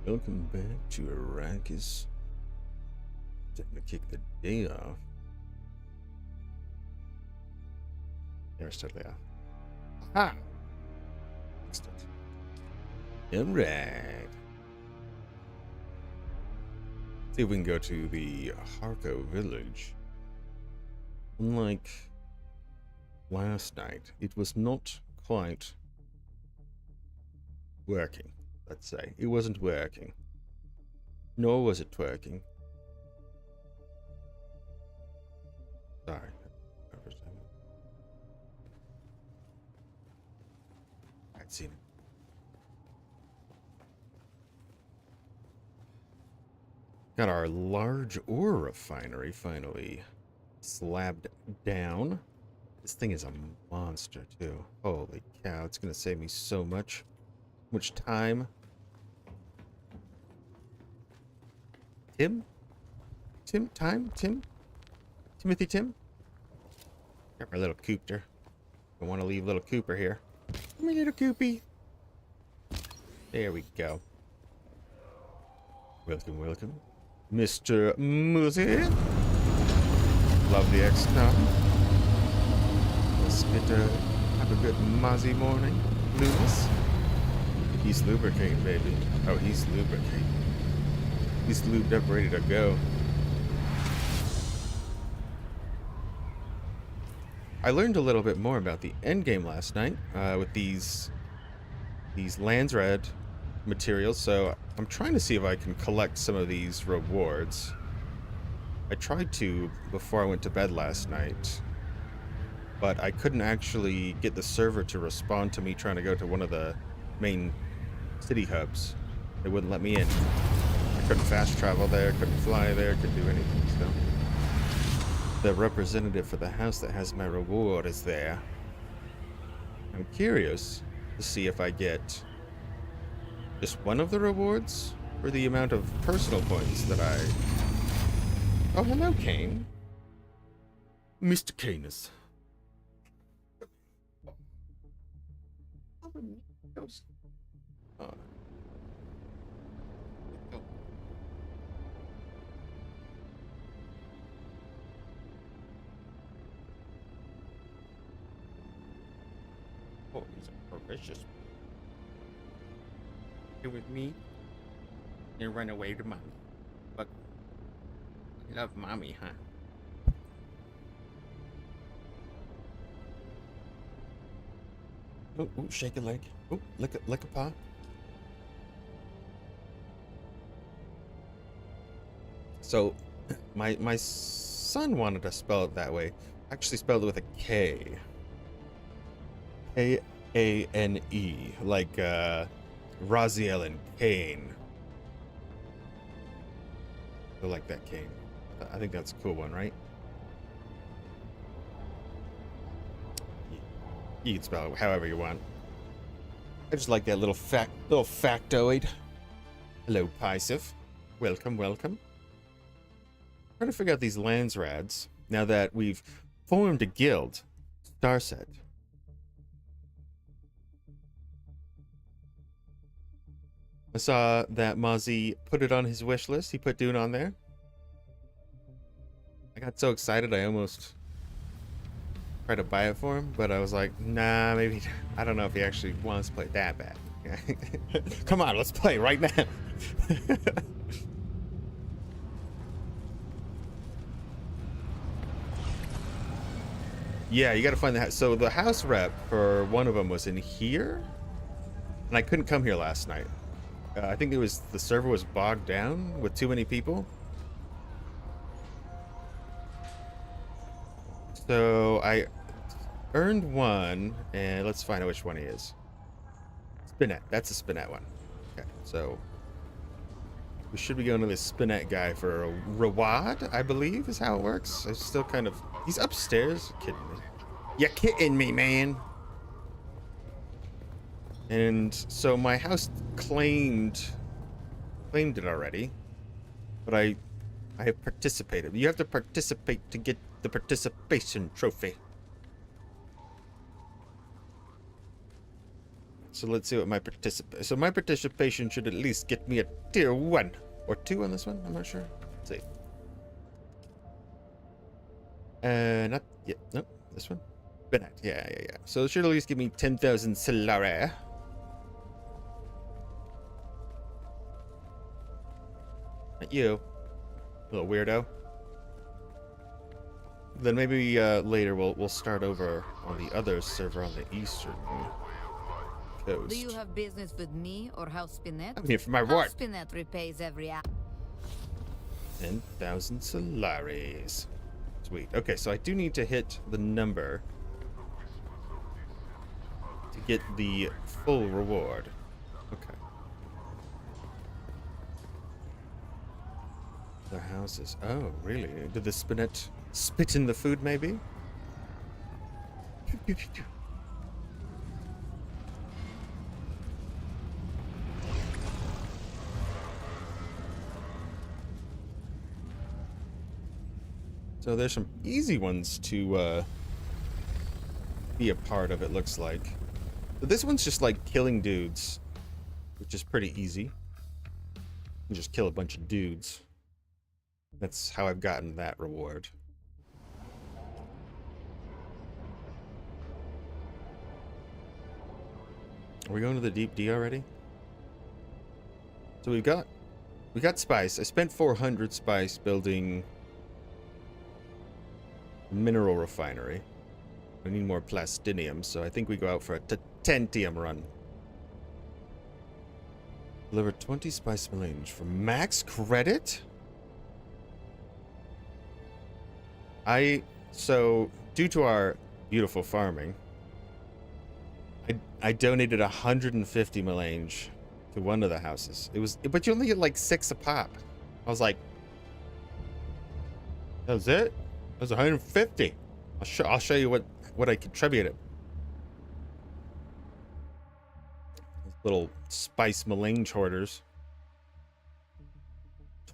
Welcome back to Arrakis. Time to kick the day off. There's totally off. Aha! Fixed it. Alright. See if we can go to the Harko village. Unlike last night, it was not quite working, let's say. It wasn't working. Nor was it twerking. Sorry. I'd seen it. Got our large ore refinery finally slabbed down. This thing is a monster too. Holy cow, it's gonna save me so much time. Tim? Timothy Tim? Got my little Cooper. I want to leave little Cooper here. Come here, little Coopy. There we go. Welcome, welcome. Mr. Muzi. Lovely XCOM. Let's get to have a good mozzie morning. Loomis. He's lubricating, baby. Oh, he's lubricating. He's lubed up, ready to go. I learned a little bit more about the endgame last night with these landsraad materials, so I'm trying to see if I can collect some of these rewards. I tried to before I went to bed last night, but I couldn't actually get the server to respond to me trying to go to one of the main city hubs. They wouldn't let me in. I couldn't fast travel there, couldn't fly there, couldn't do anything, so. The representative for the house that has my reward is there. I'm curious to see if I get just one of the rewards for the amount of personal points that I... Oh, hello, Kane. Mr. Canis. Oh. Oh, he's a precious. You with me? You run away to mommy. But I love mommy, huh? Oh, shake a leg. Oh, lick a paw. So, my son wanted to spell it that way. I actually spelled it with a K. K-A-N-E, like Raziel and Kane. I like that Kane. I think that's a cool one, right? You can spell it however you want. I just like that little factoid. Hello, Pisif. Welcome, welcome. Trying to figure out these landsraads now that we've formed a guild. Starset. I saw that Mozzie put it on his wish list. He put Dune on there. I got so excited I almost tried to buy it for him, but I was like, nah, maybe I don't know if he actually wants to play that bad. Come on, let's play right now. Yeah, you gotta find the house. So the house rep for one of them was in here, and I couldn't come here last night. I think it was the server was bogged down with too many people. So I earned one, and let's find out which one he is. Spinette. That's a Spinette one. Okay, so we should be going to this Spinette guy for a reward, I believe, is how it works. I still kind of... He's upstairs. You're kidding me. You're kidding me, man. And so my house claimed it already, but I have participated. You have to participate to get the participation trophy. So let's see what my participation should at least get me a tier 1 or 2 on this one. I'm not sure. Let's see. Not yet. Nope. This one. Bennett. Yeah. So it should at least give me 10,000 Solari. Not you, little weirdo. Then maybe later we'll start over on the other server on the eastern coast. Do you have business with me or House Spinette? I'm here for my reward. House Spinette repays every hour. 10,000 Solaris. Sweet. Okay, so I do need to hit the number to get the full reward. Okay. Their houses. Oh, really? Did the Spinette spit in the food, maybe? So there's some easy ones to be a part of, it looks like. But this one's just like killing dudes, which is pretty easy. You just kill a bunch of dudes. That's how I've gotten that reward. Are we going to the deep D already? So we got spice. I spent 400 spice building mineral refinery. I need more plastinium, so I think we go out for a titanium run. Deliver 20 spice melange for max credit? So due to our beautiful farming, I donated 150 melange to one of the houses. But you only get like 6 a pop. I was like, that was it? That was 150. I'll show you what I contributed. Little spice melange hoarders.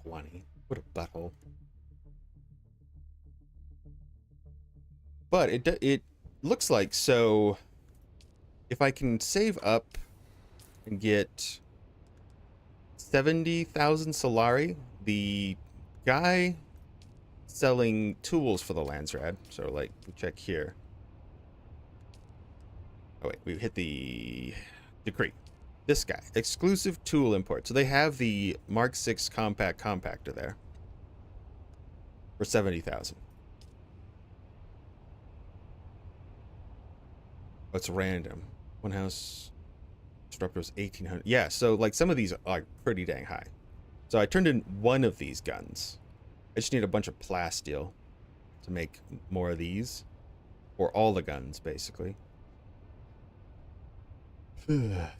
20. What a butthole. But it looks like, so if I can save up and get 70,000 Solari, the guy selling tools for the landsraad, so like we check here. Oh wait, we hit the decree. This guy, exclusive tool import. So they have the Mark 6 compact compactor there for 70,000. It's random. One house disruptor was 1,800. Yeah, so like some of these are pretty dang high. So I turned in one of these guns. I just need a bunch of plasteel to make more of these, or all the guns basically.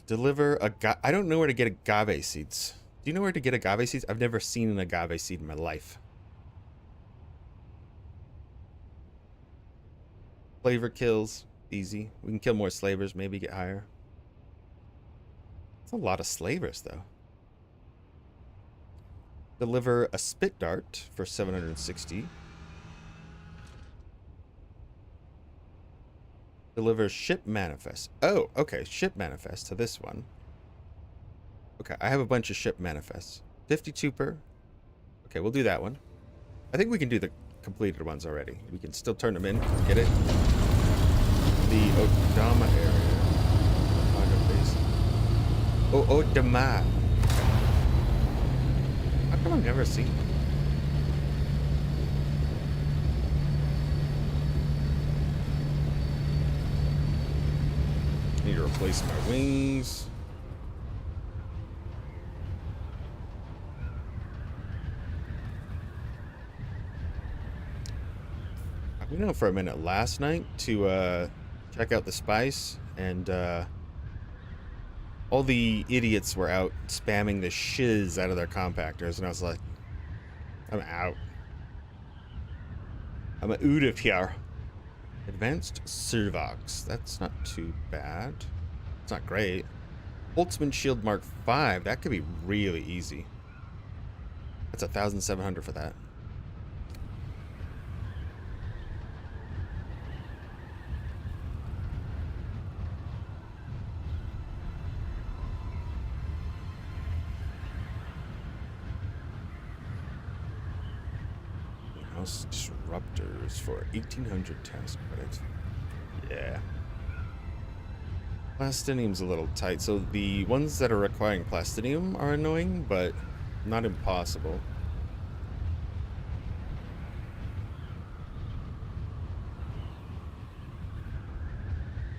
Deliver I don't know where to get agave seeds. Do you know where to get agave seeds? I've never seen an agave seed in my life. Flavor kills. Easy. We can kill more slavers, maybe get higher. It's a lot of slavers, though. Deliver a spit dart for 760. Deliver ship manifest. Oh, okay. Ship manifest to this one. Okay, I have a bunch of ship manifests. 52 per. Okay, we'll do that one. I think we can do the completed ones already. We can still turn them in. Get it? The Odama area. Oh, Odama. How come I've never seen them? Need to replace my wings. We went out for a minute last night to check out the spice, and all the idiots were out spamming the shiz out of their compactors, and I was like, I'm out. I'm out of here. Advanced Servox. That's not too bad. It's not great. Boltzmann Shield Mark 5. That could be really easy. That's 1,700 for that. House disruptors for 1800 task credits. Yeah. Plastinium's a little tight, so the ones that are requiring plastinium are annoying, but not impossible.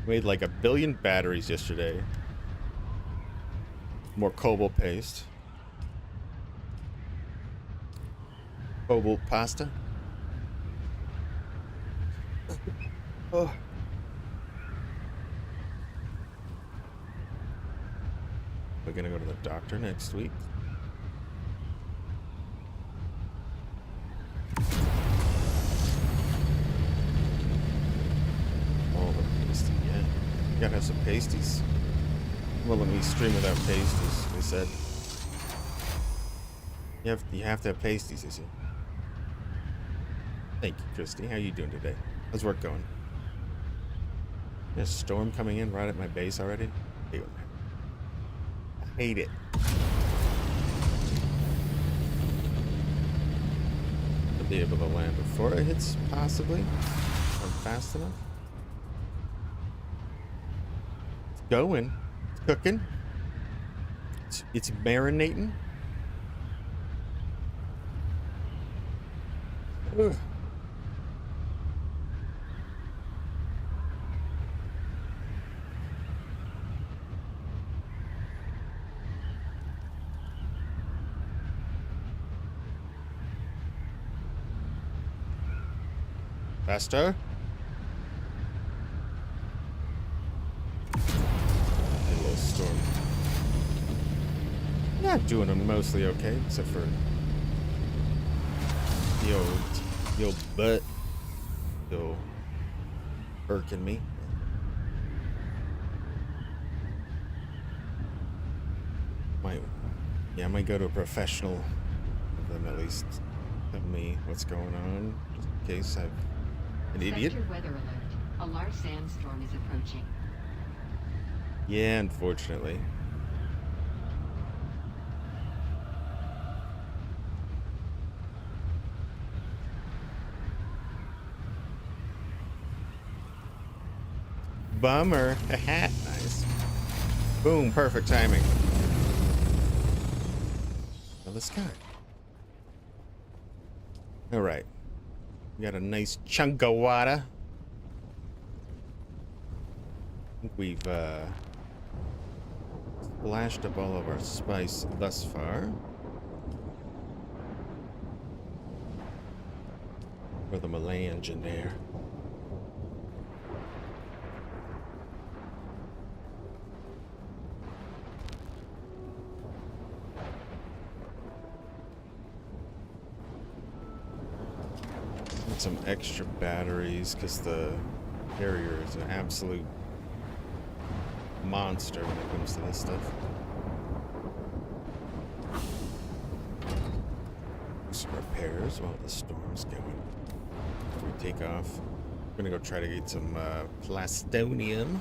Made like 1 billion batteries yesterday. More cobalt paste. Cobalt pasta. Oh. We're gonna go to the doctor next week. Oh, the pasty, yeah. You gotta have some pasties. Well, let me stream without pasties, they said. You have to have pasties, they said. Thank you, Christy. How you doing today? How's work going? There's a storm coming in right at my base already. I hate it. I'll be able to land before it hits, possibly. If I'm fast enough. It's going. It's cooking. It's marinating. Ugh. Faster. A little storm. Not doing them mostly okay, except for the old butt still irking me. I might go to a professional of them at least. Tell me what's going on, just in case I'm an idiot. Sector weather alert. A large sandstorm is approaching. Yeah, unfortunately. Bummer. Nice. Boom, perfect timing. Now the sky. Alright. We got a nice chunk of water. I think we've splashed up all of our spice thus far. For the melange in there. Some extra batteries because the carrier is an absolute monster when it comes to this stuff. Some repairs while the storm's going. Before we take off, I'm gonna go try to get some plastonium.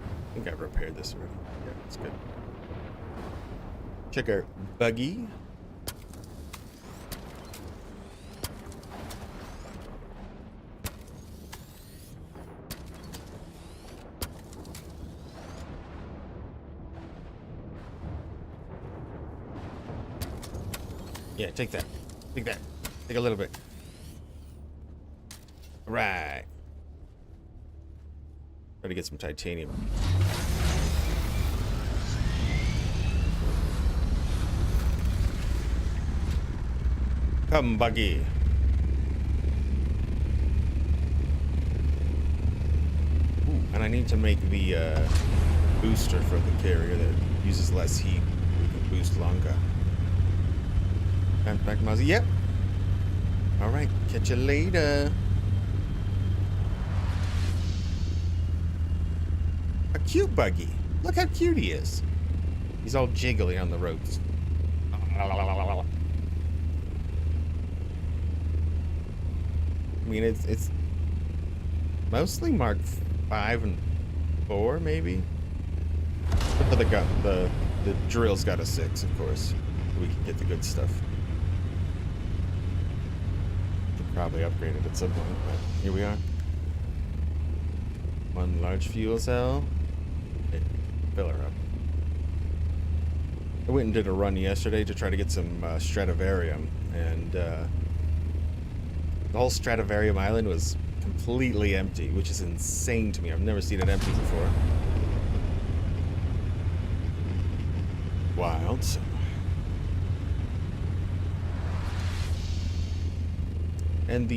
I think I've repaired this already. Yeah, it's good. Check our buggy. Yeah, take that. Take that. Take a little bit. Right. Try to get some titanium. Come, buggy. Ooh, and I need to make the booster for the carrier that uses less heat. We can boost longer. Back Mozzie. Yep. All right. Catch you later. A cute buggy. Look how cute he is. He's all jiggly on the ropes. I mean, it's mostly Mark 5 and 4, maybe. But the drill's got a 6, of course. So we can get the good stuff. Probably upgrade it at some point, but here we are. One large fuel cell. Okay, fill her up. I went and did a run yesterday to try to get some Stradivarium, and the whole Stradivarium island was completely empty, which is insane to me. I've never seen it empty before. Wild. So. And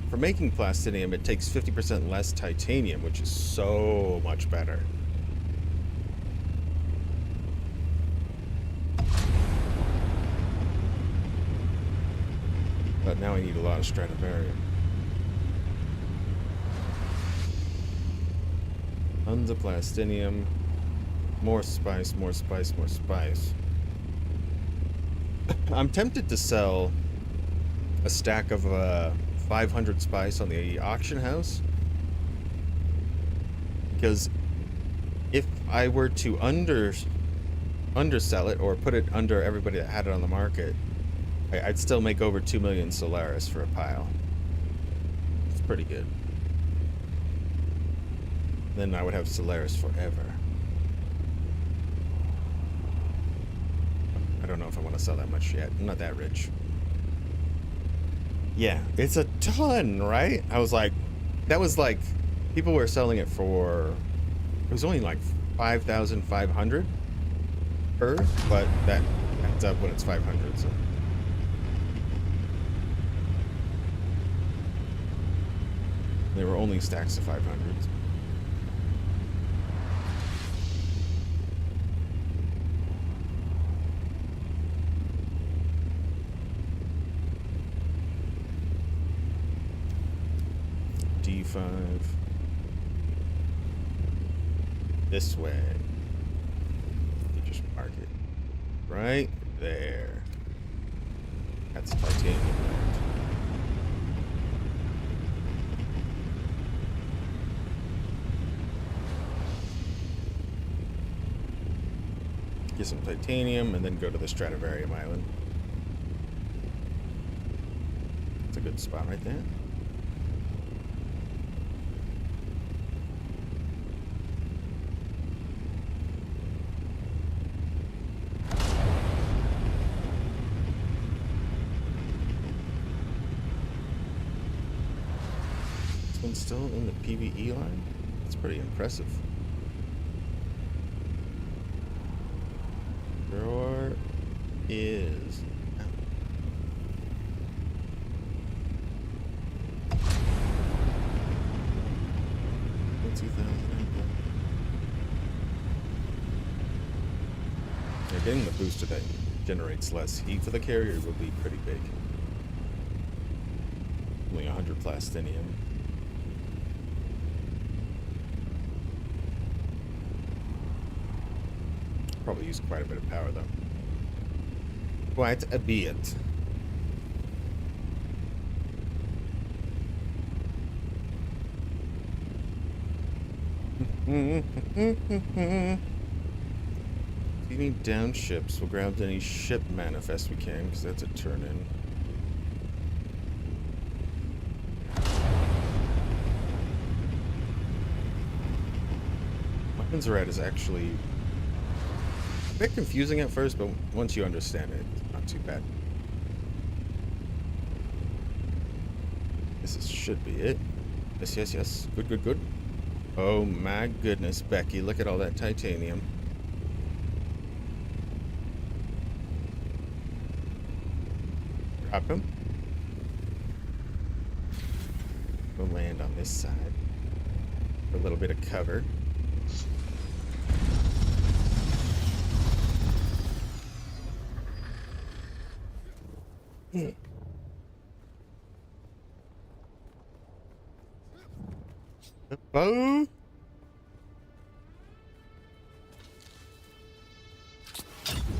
for making plastinium, it takes 50% less titanium, which is so much better. But now I need a lot of Stradivarium. Tons of plastinium. More spice, more spice, more spice. I'm tempted to sell a stack of 500 spice on the auction house. Because if I were to undersell it or put it under everybody that had it on the market, I'd still make over 2 million Solaris for a pile. It's pretty good. Then I would have Solaris forever. I don't know if I want to sell that much yet. I'm not that rich. Yeah, it's a ton, right? I was like, that was like, people were selling it for, it was only like 5,500 per, but that adds up when it's 500, so. They were only stacks of 500s. D5. This way. You just mark it right there. That's titanium. Get some titanium and then go to the Stradivarium Island. It's a good spot right there. This one's still in the PvE line? That's pretty impressive. Drawer is out. Yeah, getting the booster that generates less heat for the carrier will be pretty big. Only 100 plastinium. Probably use quite a bit of power though. Quite a bit. If you need down ships, we'll grab any ship manifest we can, because that's a turn in. Landsraad is actually a bit confusing at first, but once you understand it, it's not too bad. Should be it. Yes, yes, yes. Good, good, good. Oh my goodness, Becky, look at all that titanium. Drop him. We'll land on this side for a little bit of cover. The bow.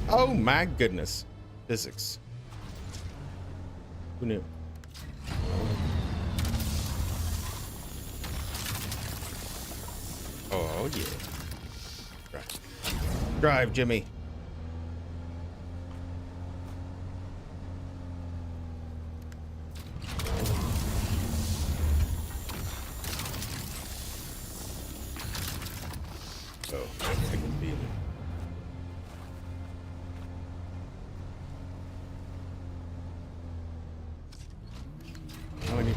Oh my goodness. Physics. Who knew? Oh yeah. Drive. Drive, Jimmy.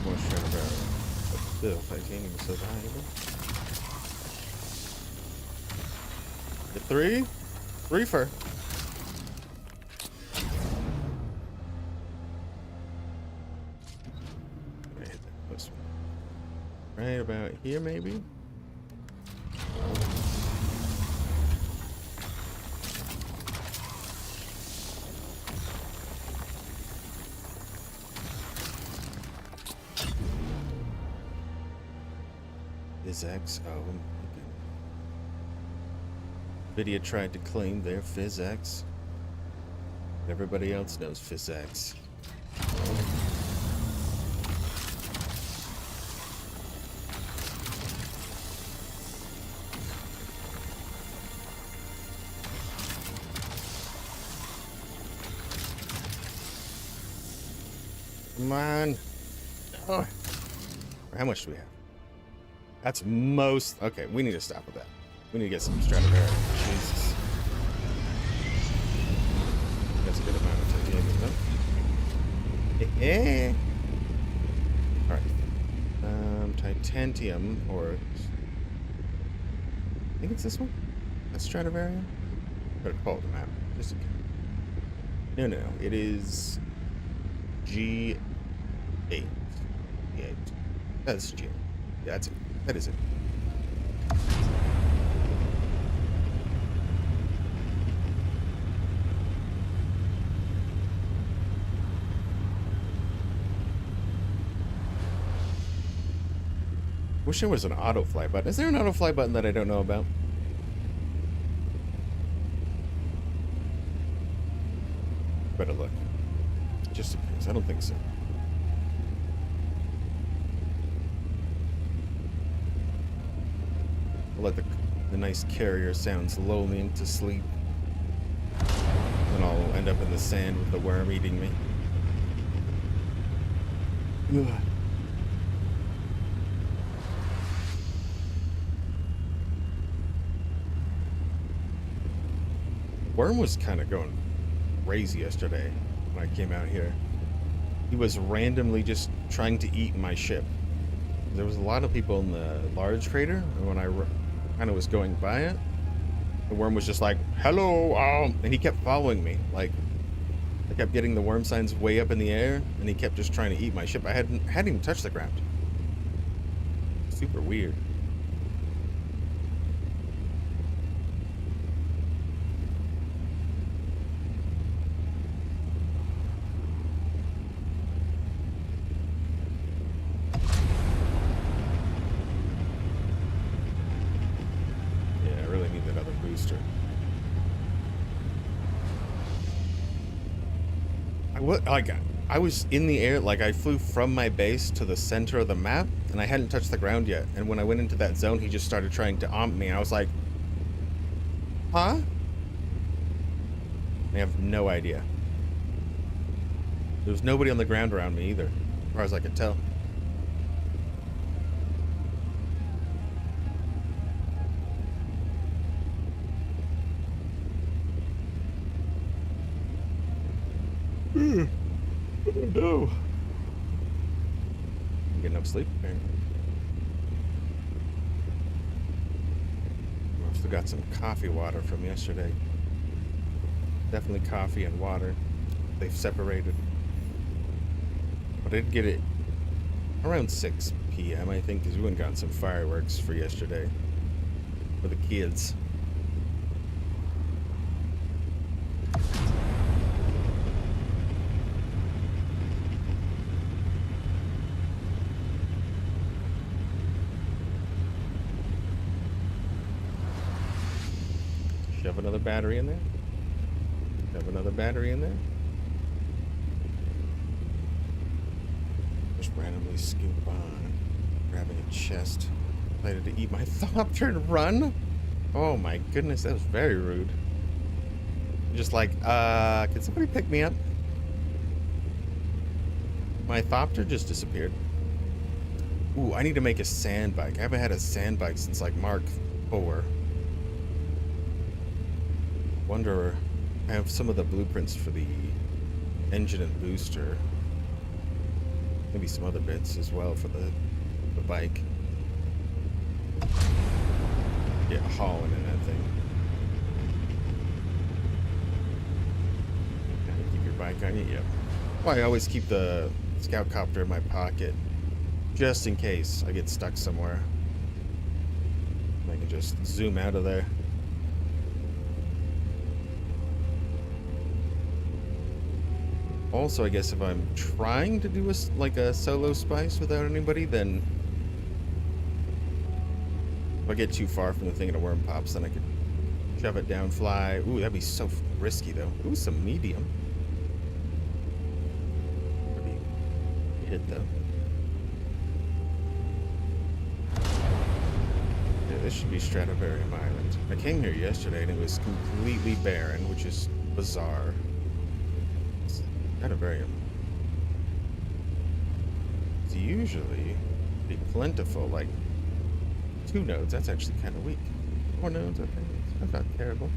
More Stradivarius. But still, titanium is so valuable. Get three. Reefer. I'm gonna hit that post one. Right about here, maybe? PhysX. Oh, okay. Nvidia tried to claim their PhysX. Everybody else knows PhysX. Come on. Oh. How much do we have? That's most. Okay, we need to stop with that. We need to get some Stradivarius. Jesus. That's a good amount of titanium, though. Alright. Titanium, or. I think it's this one? That's Stradivarius? Better pull up the map. Just in case. No. It is. G8. G8. That's G8. Yeah, that's it. That is it. Wish there was an auto fly button. Is there an auto fly button that I don't know about? Better look. Just in case. I don't think so. I'll let the nice carrier sounds lull me into sleep. Then I'll end up in the sand with the worm eating me. Ugh. Worm was kind of going crazy yesterday when I came out here. He was randomly just trying to eat my ship. There was a lot of people in the large crater, and when I kind of was going by it, the worm was just like, hello, and he kept following me. Like, I kept getting the worm signs way up in the air, and he kept just trying to eat my ship. I hadn't even touched the ground. Super weird. I was in the air, like I flew from my base to the center of the map, and I hadn't touched the ground yet. And when I went into that zone, he just started trying to omp me, and I was like, huh? I have no idea. There was nobody on the ground around me either, as far as I could tell. No. I'm getting enough sleep, apparently. I've still got some coffee water from yesterday. Definitely coffee and water. They've separated. But I did get it around 6 p.m., I think, because we went and got some fireworks for yesterday for the kids. Shove another battery in there. Shove another battery in there. Just randomly scoop on. Grabbing a chest. Decided to eat my thopter and run. Oh my goodness, that was very rude. Just like, can somebody pick me up? My thopter just disappeared. Ooh, I need to make a sand bike. I haven't had a sand bike since like Mark IV. Wonder, I have some of the blueprints for the engine and booster. Maybe some other bits as well for the bike. Get hauling in that thing. Gotta keep your bike on you. Yep. Well, I always keep the scout copter in my pocket just in case I get stuck somewhere. I can just zoom out of there. Also, I guess if I'm trying to do like a solo spice without anybody, then if I get too far from the thing and a worm pops, then I could shove it down, fly. Ooh, that'd be so risky though. Ooh, some medium. Pretty hit though. Yeah, this should be Stradivarium Island. I came here yesterday and it was completely barren, which is bizarre. Stradivarium. It's usually pretty plentiful, like 2 nodes. That's actually kind of weak. 4 nodes, I think. That's not terrible.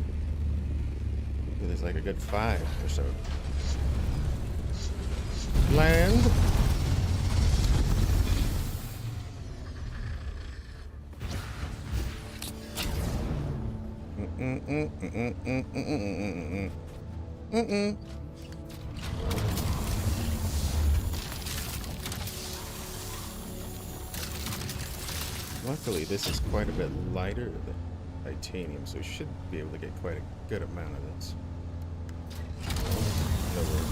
There's like a good 5 or so. Land. Luckily, this is quite a bit lighter than titanium, so we should be able to get quite a good amount of this. So we're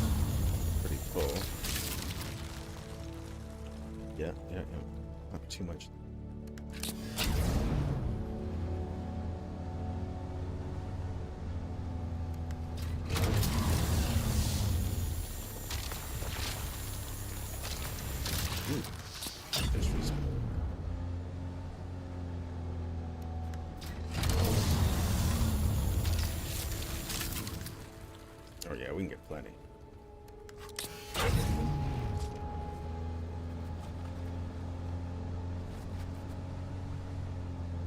pretty full. Yeah. Not too much. Ooh, there's respawn. Oh yeah, we can get plenty.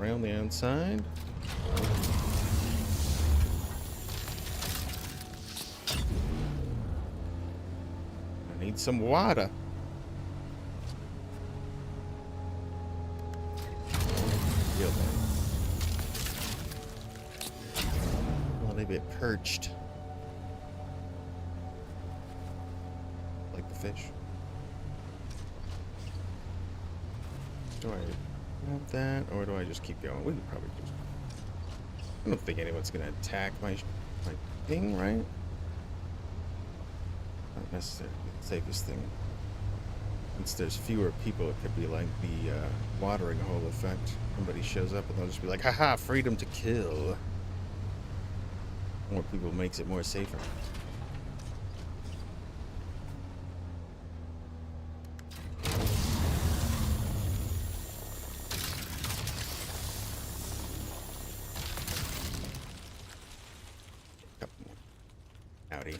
Around the outside. I need some water. Real bad. Well, they get perched. Like the fish. Do I grab that, or do I just keep going? We can probably just... I don't think anyone's gonna attack my thing, right? Not necessarily the safest thing. Since there's fewer people, it could be like the watering hole effect. Somebody shows up and they'll just be like, haha, freedom to kill. More people makes it more safer. Couple more. Howdy.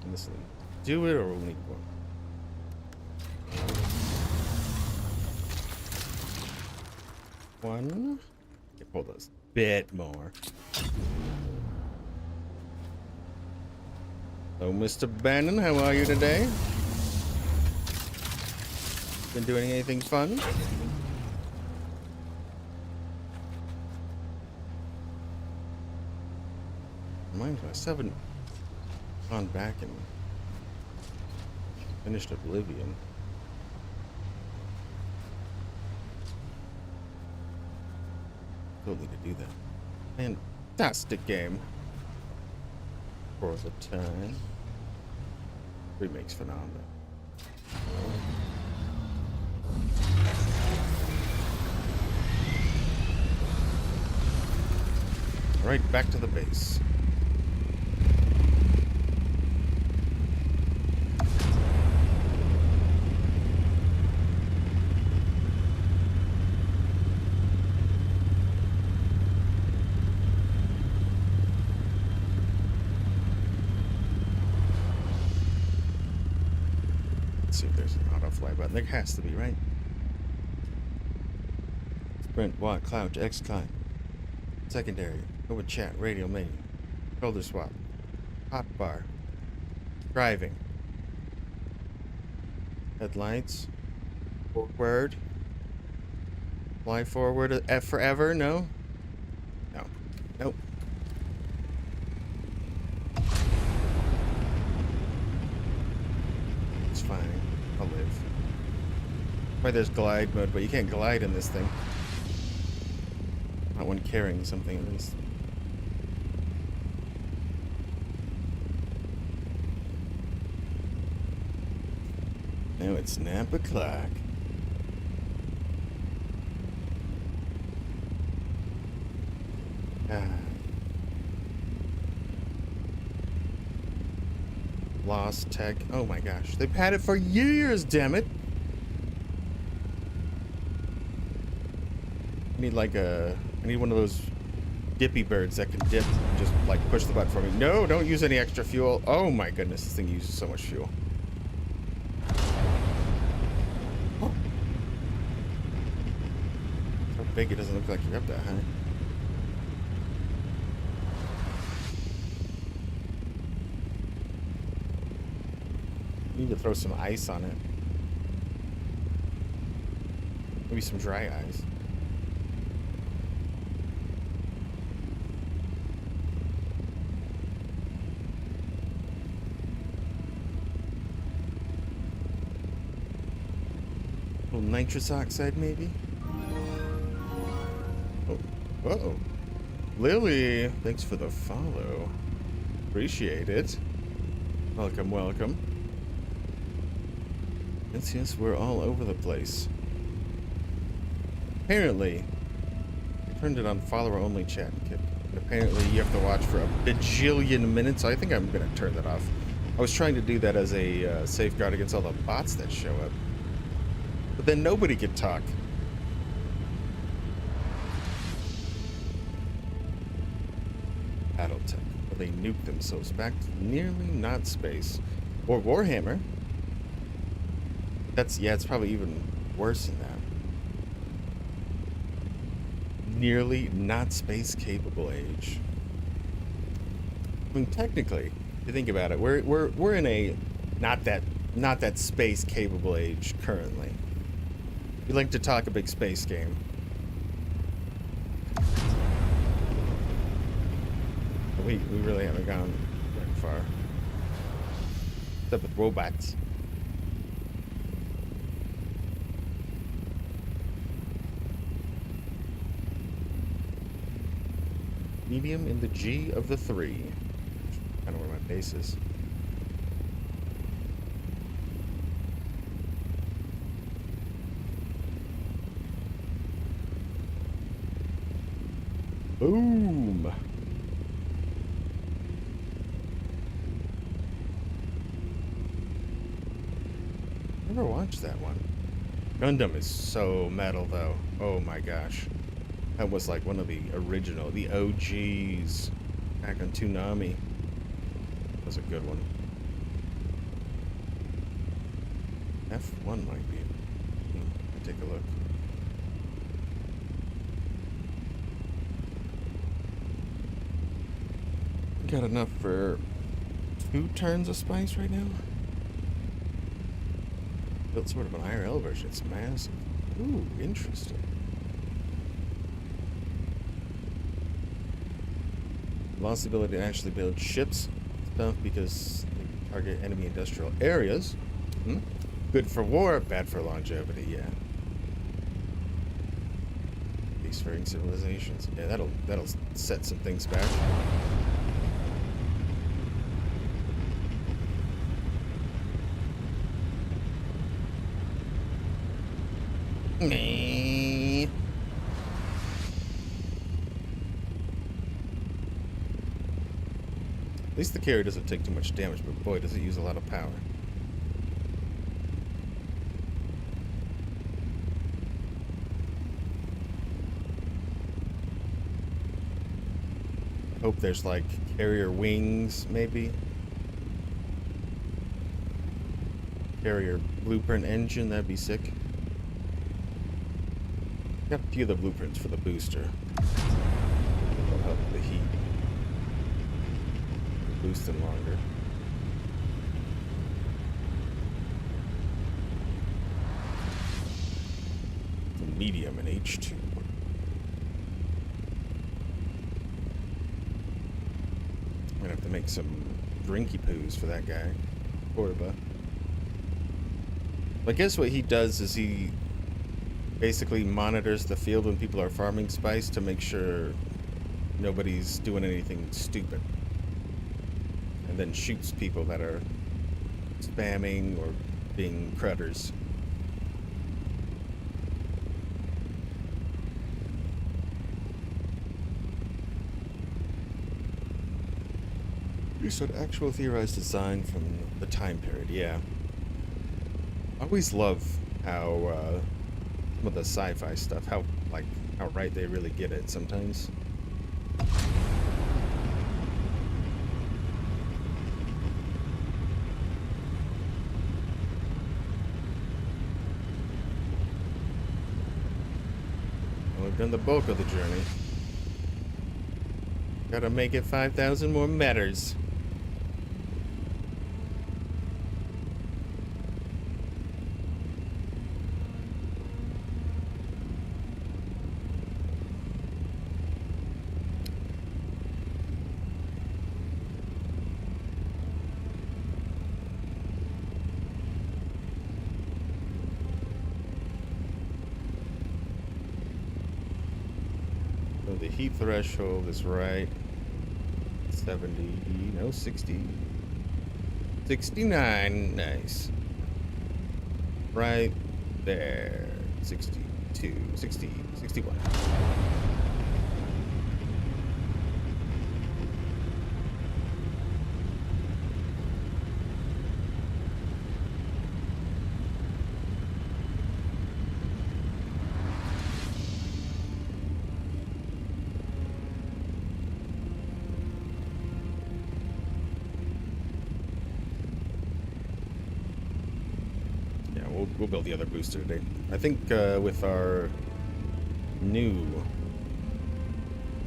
And this will do it, or we'll need one. One. Okay, pull those bit more. Hello, Mr. Bannon. How are you today? Been doing anything fun? Mind you, I still haven't gone back and finished Oblivion. Still need to do that. Fantastic game. For the time. Remake's phenomenal. Right back to the base. Let's see if there's an auto fly button. There has to be, right? Sprint, walk, crouch, X climb. Secondary, open chat, radio menu, shoulder swap, hot bar, driving, headlights, forward, fly forward, F forever, no? No. Nope. It's fine. I'll live. Why there's glide mode, but you can't glide in this thing. Not when carrying something, at least. Now it's nap o'clock. Lost tech. Oh my gosh. They've had it for years, damn it. I need like I need one of those dippy birds that can dip and just like push the button for me. No, don't use any extra fuel. Oh my goodness, this thing uses so much fuel. Oh. So big it doesn't look like you're up that high. You need to throw some ice on it. Maybe some dry ice. A little nitrous oxide, maybe? Oh, uh-oh. Lily, thanks for the follow. Appreciate it. Welcome, welcome. Yes, we're all over the place. Apparently, I turned it on follower only chat kit. And apparently you have to watch for a bajillion minutes. So I think I'm gonna turn that off. I was trying to do that as a safeguard against all the bots that show up. But then nobody could talk. Battletech. Well, they nuked themselves back to nearly not space. Or Warhammer. That's, yeah, it's probably even worse than that. Nearly not space capable age. I mean, technically, if you think about it, we're in a not that space capable age currently. We like to talk a big space game. But we really haven't gone very far. Except with robots. Medium in the G of the 3. Kind of where my base is. Boom! Never watched that one. Gundam is so metal though. Oh my gosh. That was like one of the original, the OGs back on Toonami. That was a good one. F1 might be. Take a look. Got enough for 2 turns of spice right now. Built sort of an IRL version. It's massive. Ooh, interesting. Lost the ability to actually build ships stuff because they can target enemy industrial areas. Good for war, bad for longevity, yeah. Spacefaring civilizations. Yeah, that'll set some things back. Me. At least the carrier doesn't take too much damage, but boy, does it use a lot of power. Hope there's like carrier wings, maybe. Carrier blueprint engine, that'd be sick. Got a few of the blueprints for the booster. That'll help the heat. Boosting longer. The medium in H2. I'm gonna have to make some drinky poos for that guy. Cordoba. I guess what he does is he basically monitors the field when people are farming spice to make sure nobody's doing anything stupid. And then shoots people that are spamming or being crudders. You said actual theorized design from the time period, yeah. I always love how some of the sci-fi stuff, how right they really get it sometimes. Well, we've done the bulk of the journey. Gotta make it 5,000 more meters. The heat threshold is right. 70, no, 60. 69, nice. Right there. 62, 60, 61. We'll build the other booster today. I think with our new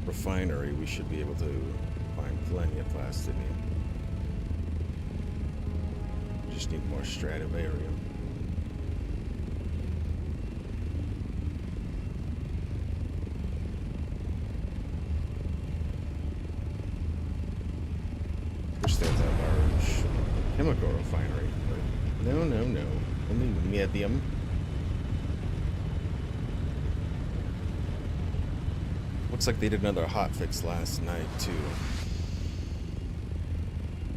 refinery, we should be able to find plenty of plastinium. Just need more Stradivarium. Wish they had a large chemical refinery, but no. Only medium. Looks like they did another hotfix last night too.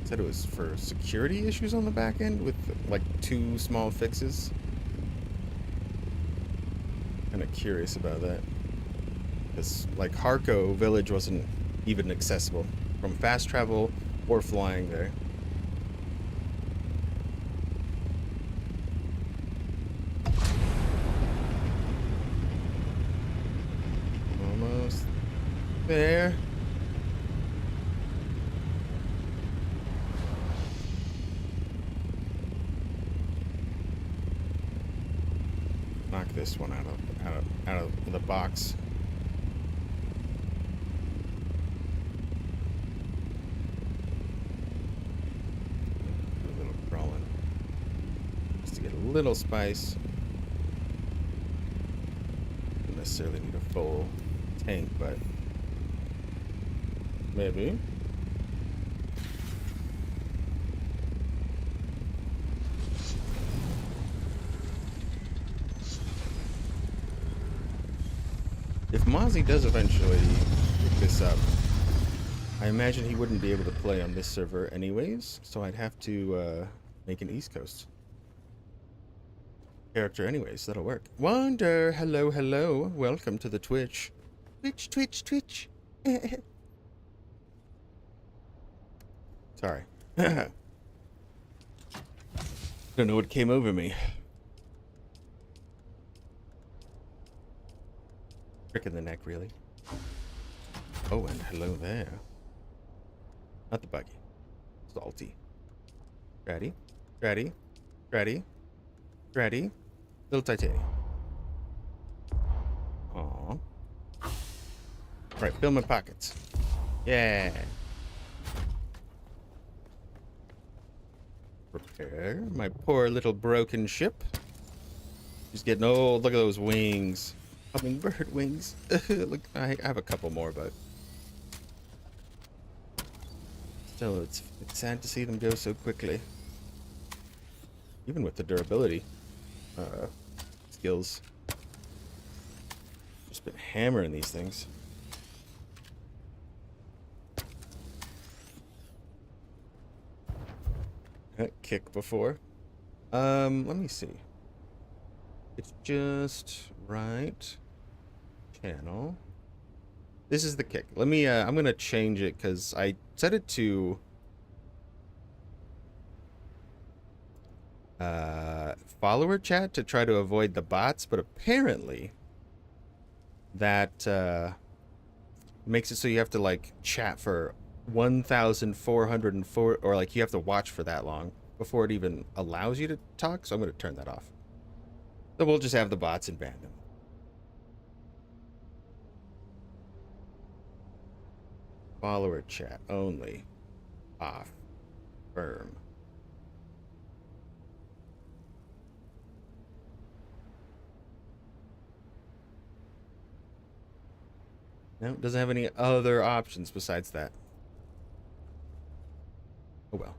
Said it was for security issues on the back end with like 2 small fixes. Kind of curious about that. Because like Harco Village wasn't even accessible from fast travel or flying there. There. Knock this one out of the box. A little crawling. Just to get a little spice. Don't necessarily need a full tank, but maybe. If Mozzie does eventually pick this up, I imagine he wouldn't be able to play on this server anyways, so I'd have to make an East Coast character anyways. That'll work. Wonder, hello. Welcome to the Twitch. Twitch. Sorry. Don't know what came over me. Crick in the neck, really. Oh, and hello there. Not the buggy. Salty. Ready? Little titanium. Oh. Right, fill my pockets. Yeah. Repair my poor little broken ship. She's getting old. Look at those wings. Hummingbird wings. Look, I have a couple more, but still, it's sad to see them go so quickly. Even with the durability skills. Just been hammering these things. Kick before. Let me see. It's just right. Channel. This is the kick. Let me, I'm gonna change it because I set it to follower chat to try to avoid the bots, but apparently that makes it so you have to like chat for 1,404, or like you have to watch for that long before it even allows you to talk. So I'm going to turn that off. So we'll just have the bots and ban them. Follower chat only. Off. Firm. No, it doesn't have any other options besides that. Oh well.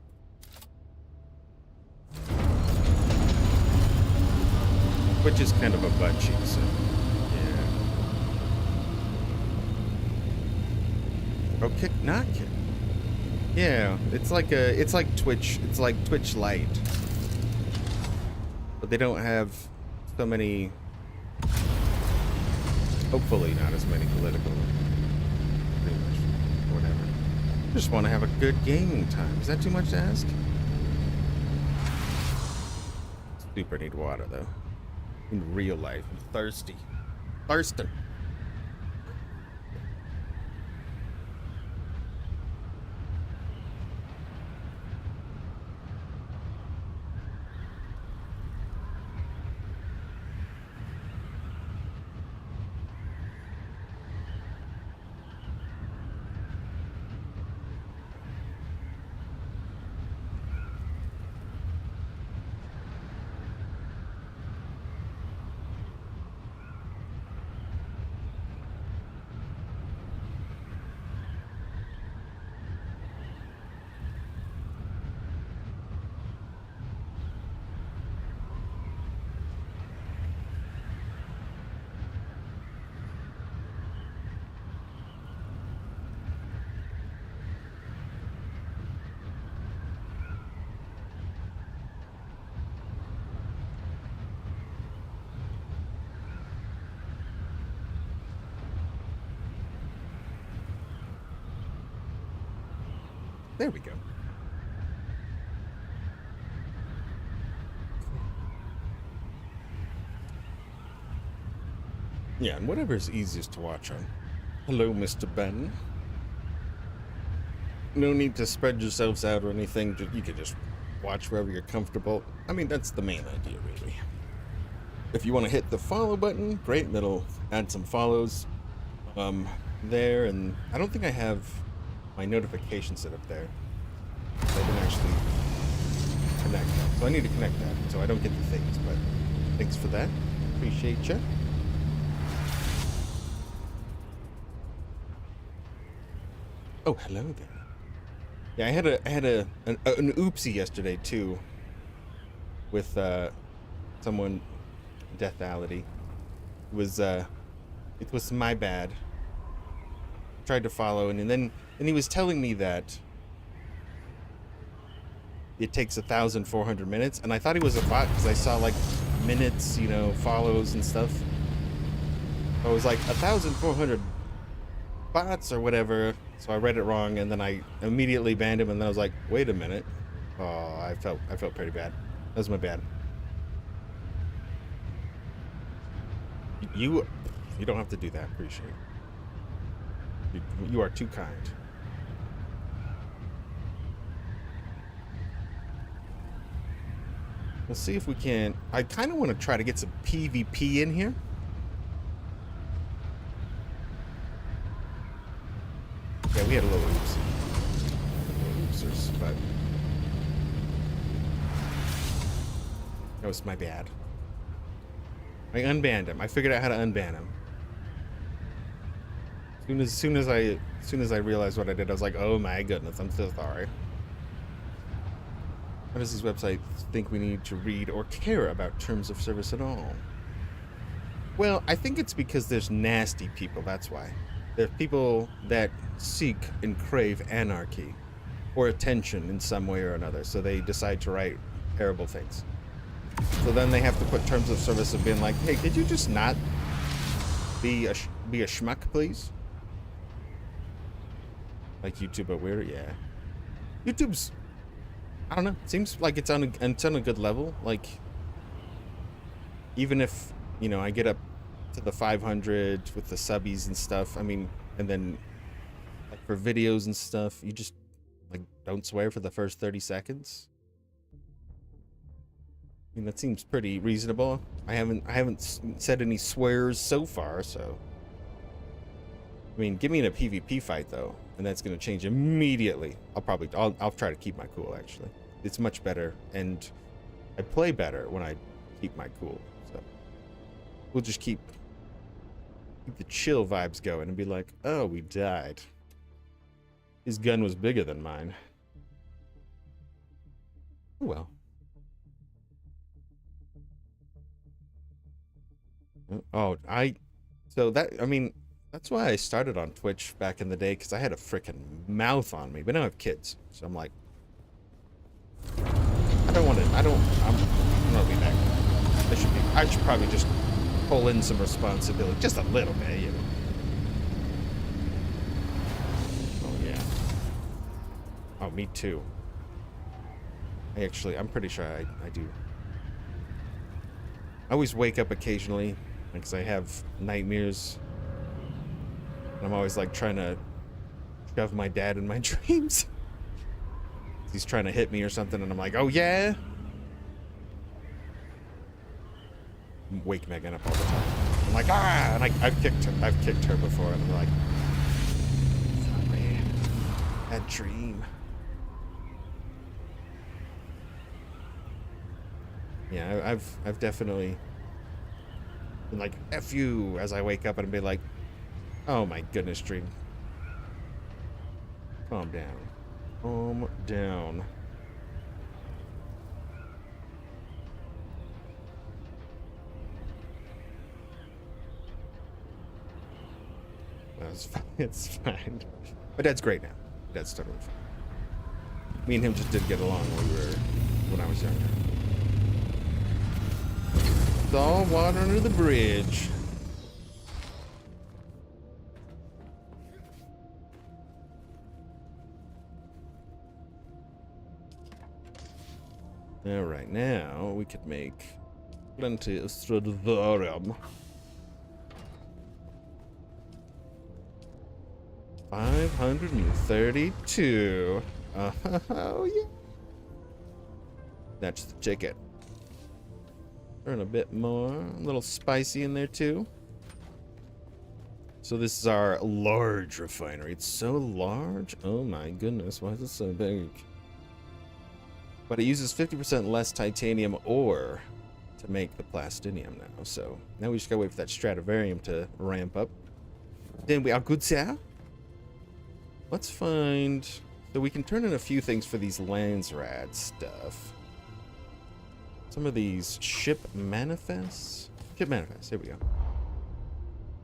Which is kind of a butt cheek, so yeah. Oh, kick, not kick. Yeah, it's like Twitch. It's like Twitch Lite, but they don't have so many. Hopefully, not as many political. Pretty much, whatever. Just want to have a good gaming time. Is that too much to ask? Super need water though. In real life, I'm thirsty. Thirsting. There we go. Yeah, and whatever's easiest to watch on. Hello, Mr. Ben. No need to spread yourselves out or anything. You can just watch wherever you're comfortable. I mean, that's the main idea, really. If you want to hit the follow button, great. That'll add some follows there. And I don't think I have my notification set up there. So I didn't actually connect that. So I need to connect that so I don't get the things. But thanks for that. Appreciate you. Oh, hello there. Yeah, I had an oopsie yesterday too, with someone deathality. It was my bad. Tried to follow, and he was telling me that it takes 1,400 minutes, and I thought he was a bot because I saw like minutes, you know, follows and stuff. I was like 1,400 bots or whatever. So I read it wrong, and then I immediately banned him, and then I was like, wait a minute. Oh, I felt pretty bad. That was my bad. You don't have to do that. Appreciate it. You are too kind. Let's see if we can. I kind of want to try to get some PvP in here. Yeah, we had a little oops. Oopsers, but that was my bad. I unbanned him. I figured out how to unban him. As soon as I realized what I did, I was like, oh my goodness, I'm so sorry. How does this website think we need to read or care about terms of service at all? Well, I think it's because there's nasty people, that's why. There are people that seek and crave anarchy or attention in some way or another, so they decide to write terrible things. So then they have to put terms of service of being like, hey, could you just not be a schmuck, please? Like YouTube, but weird, yeah. YouTube's, I don't know, seems like it's on a good level. Like, even if, you know, I get up to the 500 with the subbies and stuff, I mean, and then like for videos and stuff, you just like don't swear for the first 30 seconds. I mean, that seems pretty reasonable. I haven't said any swears so far, so. I mean, give me in a PvP fight though, and that's gonna change immediately. I'll try to keep my cool, actually. It's much better, and I play better when I keep my cool, so. We'll just keep the chill vibes going and be like, oh, we died. His gun was bigger than mine. Oh well. Oh, so that, I mean, that's why I started on Twitch back in the day, because I had a freaking mouth on me, but now I have kids, so I'm like, I'm gonna be back. I should probably just pull in some responsibility, just a little bit, you know. Oh yeah. Oh, me too. I'm pretty sure I do. I always wake up occasionally, because I have nightmares. And I'm always like trying to shove my dad in my dreams. He's trying to hit me or something, and I'm like, oh yeah? Wake Megan up all the time. I'm like, ah! And I've kicked her before, and I'm like, sorry, that dream. Yeah, I've definitely been like, F you, as I wake up and be like, oh my goodness, dream. Calm down. Calm down. It's fine. My dad's great now. Dad's totally fine. Me and him just didn't get along when I was younger. It's all water under the bridge. All right, now we could make plenty of stradivarium. 532. Oh yeah. That's the ticket. Turn a bit more, a little spicy in there too. So this is our large refinery. It's so large. Oh my goodness, why is it so big? But it uses 50% less titanium ore to make the plastinium now. So now we just gotta wait for that Stradivarium to ramp up. Then we are good, sir. Let's find, so we can turn in a few things for these landsraad stuff. Some of these ship manifests. Ship manifests, here we go.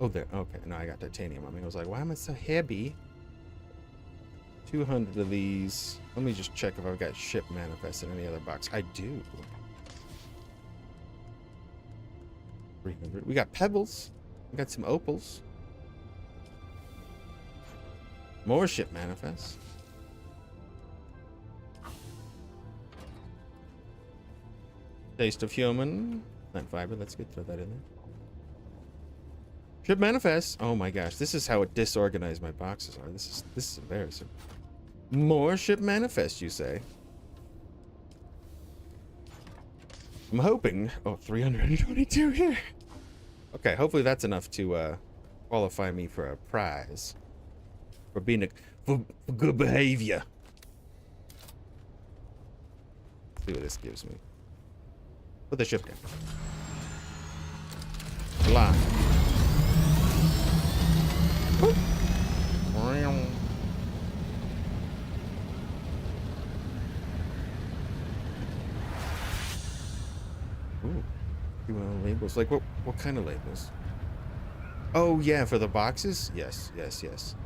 Oh, there, okay, no, I got titanium. I mean, I was like, why am I so heavy? 200 of these. Let me just check if I've got ship manifests in any other box. I do. 300. We got pebbles. We got some opals. More ship manifests. Taste of human. Plant fiber. That's good. Throw that in there. Ship manifests. Oh my gosh. This is how disorganized my boxes are. This is embarrassing. More ship manifests, you say? I'm hoping. Oh, 322 here. Okay, hopefully that's enough to qualify me for a prize. for good behavior. Let's see what this gives me. Put the ship down. Fly. Whoop. Ooh. Labels. Like what kind of labels? Oh yeah, for the boxes? Yes.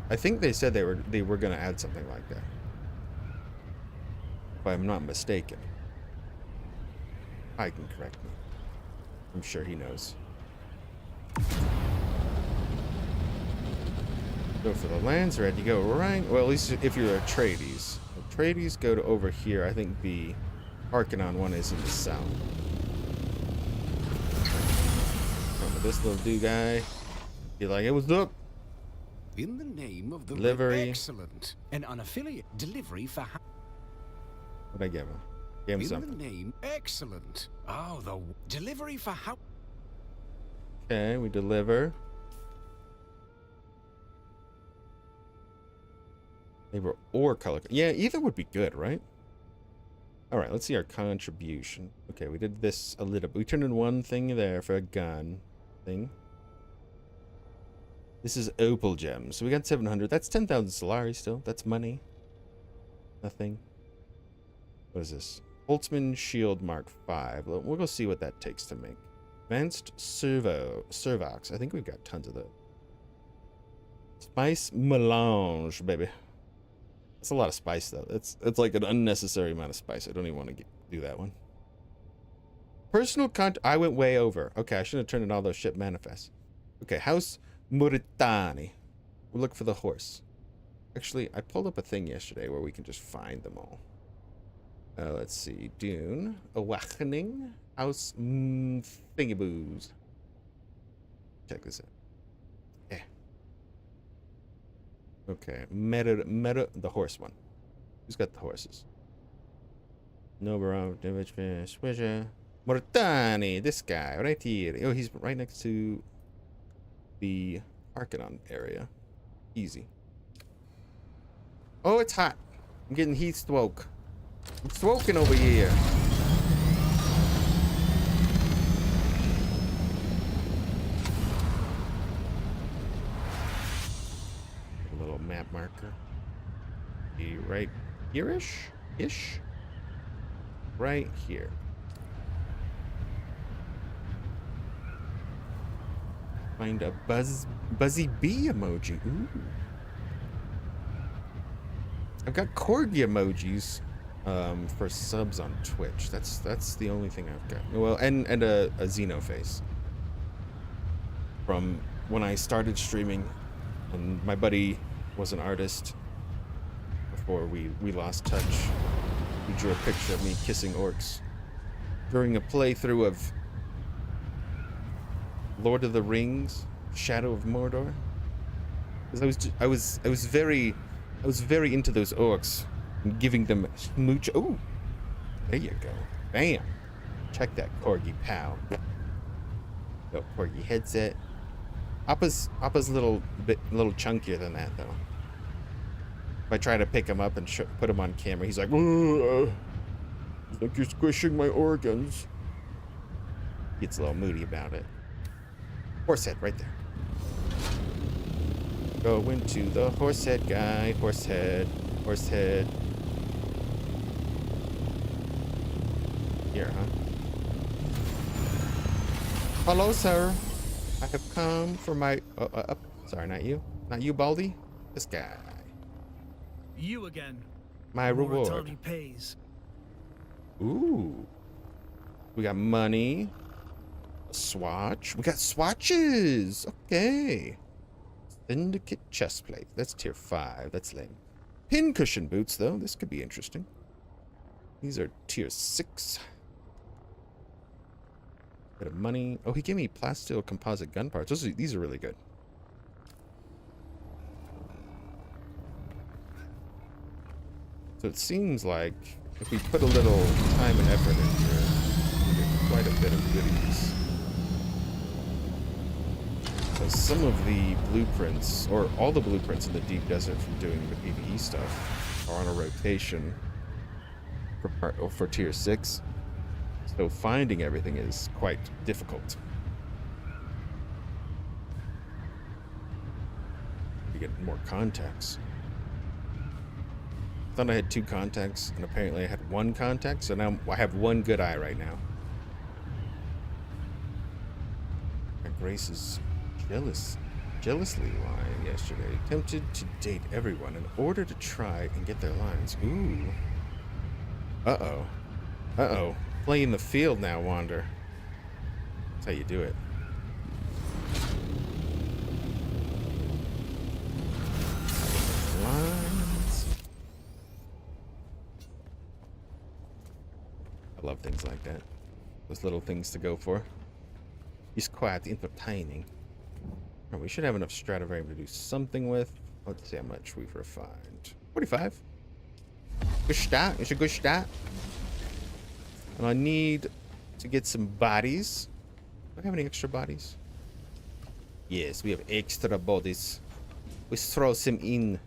I think they said they were gonna add something like that. If I'm not mistaken. I can correct me. I'm sure he knows. So for the landsraad, you go right. Well, at least if you're a Atreides. Atreides go to over here. I think the Arcanon one is in the south. This little dude guy. You're like, it was up. In the name of the Delivery. Excellent. An unaffiliated delivery for What'd I give him? Gave him in something. the name excellent. Oh, the delivery for how Okay, we deliver. Labor or color. Yeah, either would be good, right? All right, let's see our contribution. Okay, we did this a little bit. We turned in one thing there for a gun thing. This is opal gems. So we got 700. That's 10,000 Solari still. That's money. Nothing. What is this? Holtzman Shield Mark 5. We'll go see what that takes to make. Advanced Servox. I think we've got tons of those. Spice Melange, baby. That's a lot of spice, though. It's like an unnecessary amount of spice. I don't even want to do that one. Personal I went way over. Okay, I should have turned in all those ship manifests. Okay, House Muritani. We'll look for the horse. Actually, I pulled up a thing yesterday where we can just find them all. Let's see. Dune. Awakening. House Thingaboos. Check this out. Yeah. Okay. Meta, the horse one. Who's got the horses? Nobarov, Davidfish, Swisher. Mortani, this guy, right here. Oh, he's right next to the Arcanon area. Easy. Oh, it's hot. I'm getting heat stroke. I'm smoking over here. A little map marker. Be right here-ish? Ish? Right here. Find a buzzy bee emoji. Ooh. I've got corgi emojis for subs on Twitch. That's the only thing I've got. Well, and a Xeno face from when I started streaming, and my buddy was an artist before we lost touch. He drew a picture of me kissing orcs during a playthrough of Lord of the Rings, Shadow of Mordor. Because I was very into those orcs and giving them smooch. Oh, there you go. Bam. Check that corgi pow. Go corgi headset. Appa's a little chunkier than that though. If I try to pick him up and put him on camera, he's like, it's like you're squishing my organs. Gets a little moody about it. Horse head right there. Go into the horse head guy. Horse head. Horse head. Here, huh? Hello, sir. I have come for my... sorry, not you. Not you, Baldy. This guy. You again. My reward. Moritani pays. Ooh. We got money. A swatch. We got swatches. Okay. Syndicate chest plate. That's tier 5. That's lame. Pincushion boots, though. This could be interesting. These are tier 6. Bit of money. Oh, he gave me plasteel composite gun parts. These are really good. So it seems like if we put a little time and effort in here, we get quite a bit of goodies. So some of the blueprints, or all the blueprints in the deep desert from doing the PvE stuff, are on a rotation for tier 6. So finding everything is quite difficult. You get more contacts. I thought I had 2 contacts, and apparently I had 1 contact, so now I have 1 good eye right now. Grace is jealously lying yesterday. Tempted to date everyone in order to try and get their lines. Ooh. Uh-oh. Uh-oh. Playing the field now, Wander. That's how you do it. Lines. I love things like that. Those little things to go for. It's quite entertaining. Oh, we should have enough Stradivarium to do something with. Let's see how much we've refined. 45. Good start. It's a good start. And I need to get some bodies. Do I have any extra bodies? Yes, we have extra bodies. We throw some in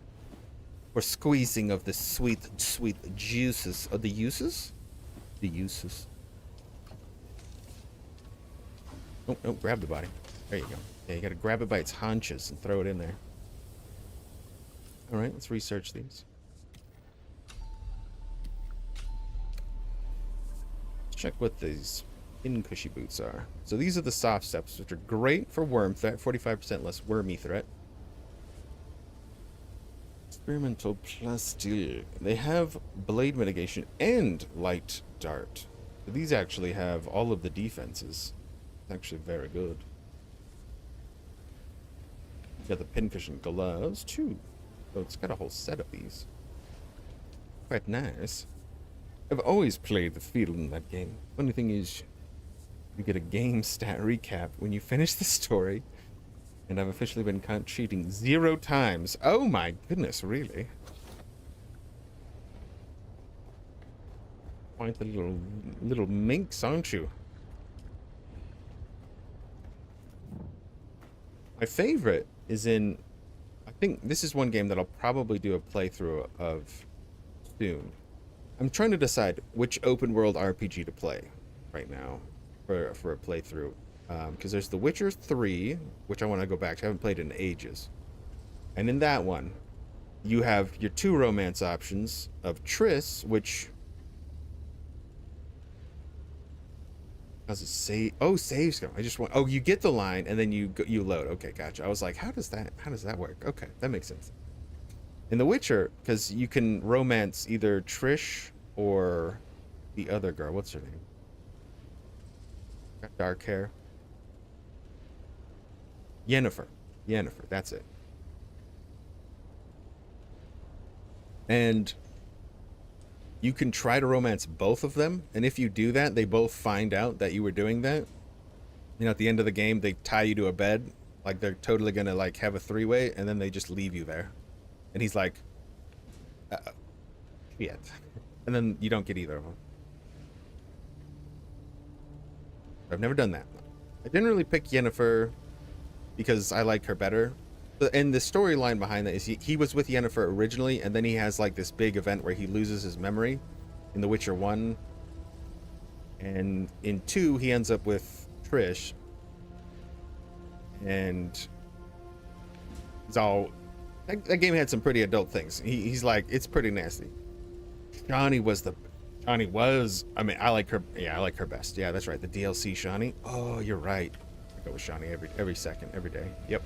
for squeezing of the sweet, sweet juices. Of the uses? The uses. Oh, grab the body. There you go. Yeah, you gotta grab it by its haunches and throw it in there. Alright, let's research these. Let's check what these cushy boots are. So these are the soft steps, which are great for worm threat, 45% less wormy threat. Experimental plastic. They have blade mitigation and light dart. So these actually have all of the defenses. Actually very good. Got the pincushion gloves too. So it's got a whole set of these. Quite nice. I've always played the field in that game. Funny thing is, you get a game stat recap when you finish the story, and I've officially been caught cheating 0 times. Oh my goodness, really? Quite the little minx, aren't you? My favorite is in, I think this is one game that I'll probably do a playthrough of soon. I'm trying to decide which open world RPG to play right now for a playthrough. Because there's The Witcher 3, which I want to go back to. I haven't played in ages. And in that one, you have your 2 romance options of Triss, which... How's it save? Oh, saves go. I just want. Oh, you get the line and then you load. Okay, gotcha. I was like, how does that work? Okay, that makes sense. In The Witcher, because you can romance either Trish or the other girl. What's her name? Got dark hair. Yennefer. That's it. And you can try to romance both of them, and if you do that, they both find out that you were doing that. You know, at the end of the game, they tie you to a bed, like they're totally gonna like have a 3-way, and then they just leave you there. And he's like, shit. And then you don't get either of them. I've never done that. I generally pick Yennefer because I like her better. And the storyline behind that is he was with Yennefer originally, and then he has like this big event where he loses his memory in The Witcher 1. And in 2, he ends up with Trish. And it's all... That game had some pretty adult things. He's like, it's pretty nasty. Shani was... I mean, I like her... Yeah, I like her best. Yeah, that's right. The DLC Shani. Oh, you're right. I go with Shani every second, every day. Yep.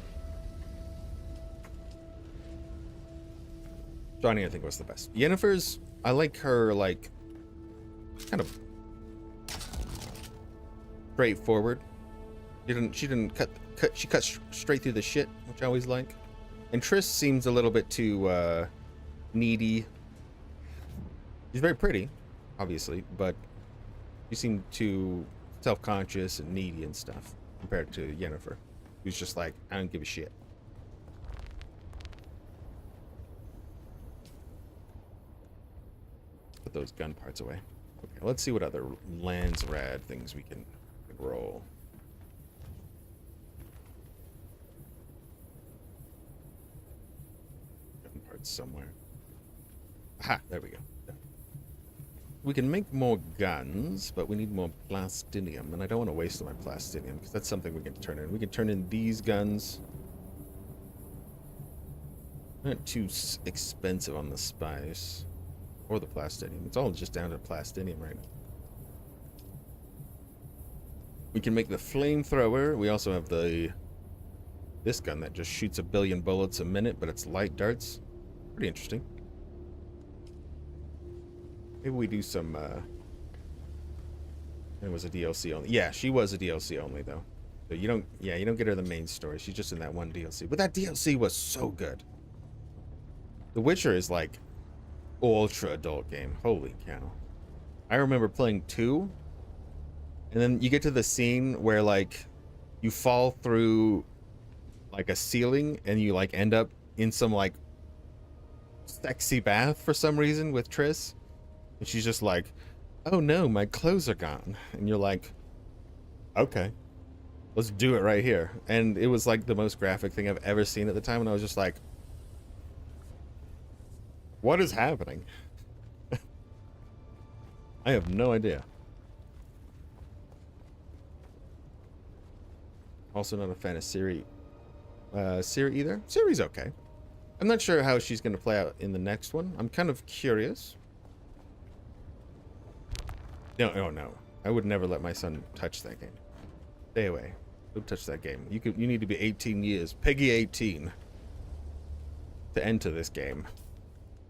Johnny, I think, was the best. Yennefer's, I like her, like, kind of straightforward. She didn't cut, she cut straight through the shit, which I always like. And Triss seems a little bit too, needy. She's very pretty, obviously, but she seemed too self-conscious and needy and stuff compared to Yennefer, who's just like, I don't give a shit. Put those gun parts away. Okay, let's see what other landsraad things we can roll. quartz somewhere. Aha, there we go. We can make more guns, but we need more plastinium, and I don't want to waste my plastinium because that's something we can turn in. We can turn in these guns. Not too expensive on the spice or the plastinium. It's all just down to plastinium right now. We can make the flamethrower. We also have this gun that just shoots 1 billion bullets a minute, but it's light darts. Pretty interesting. Maybe we do some, it was a DLC only. Yeah, she was a DLC only, though. So you don't get her the main story. She's just in that one DLC. But that DLC was so good. The Witcher is, like, ultra adult game. Holy cow. I remember playing 2, and then you get to the scene where, like, you fall through, like, a ceiling, and you, like, end up in some, like, sexy bath for some reason with Triss. And she's just like, oh no, my clothes are gone. And you're like, okay, let's do it right here. And it was like the most graphic thing I've ever seen at the time. And I was just like, what is happening? I have no idea. Also not a fan of Ciri. Ciri either. Ciri's okay. I'm not sure how she's going to play out in the next one. I'm kind of curious. No, oh no. I would never let my son touch that game. Stay away. Don't touch that game. You need to be 18 years. Peggy 18. To enter this game.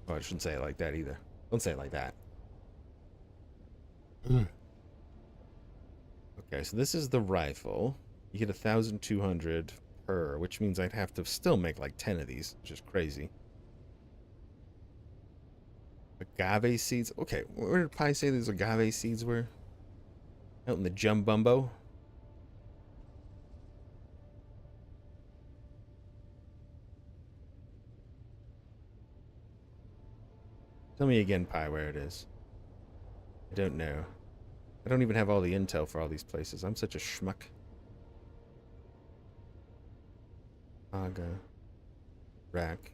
Oh, I shouldn't say it like that either. Don't say it like that. Okay, so this is the rifle. You get 1,200 per, which means I'd have to still make like 10 of these, which is crazy. Agave seeds. Okay, where did Pi say these agave seeds were? Out in the Jumbumbo. Tell me again, Pi, where it is. I don't know. I don't even have all the intel for all these places. I'm such a schmuck. Aga. Rack.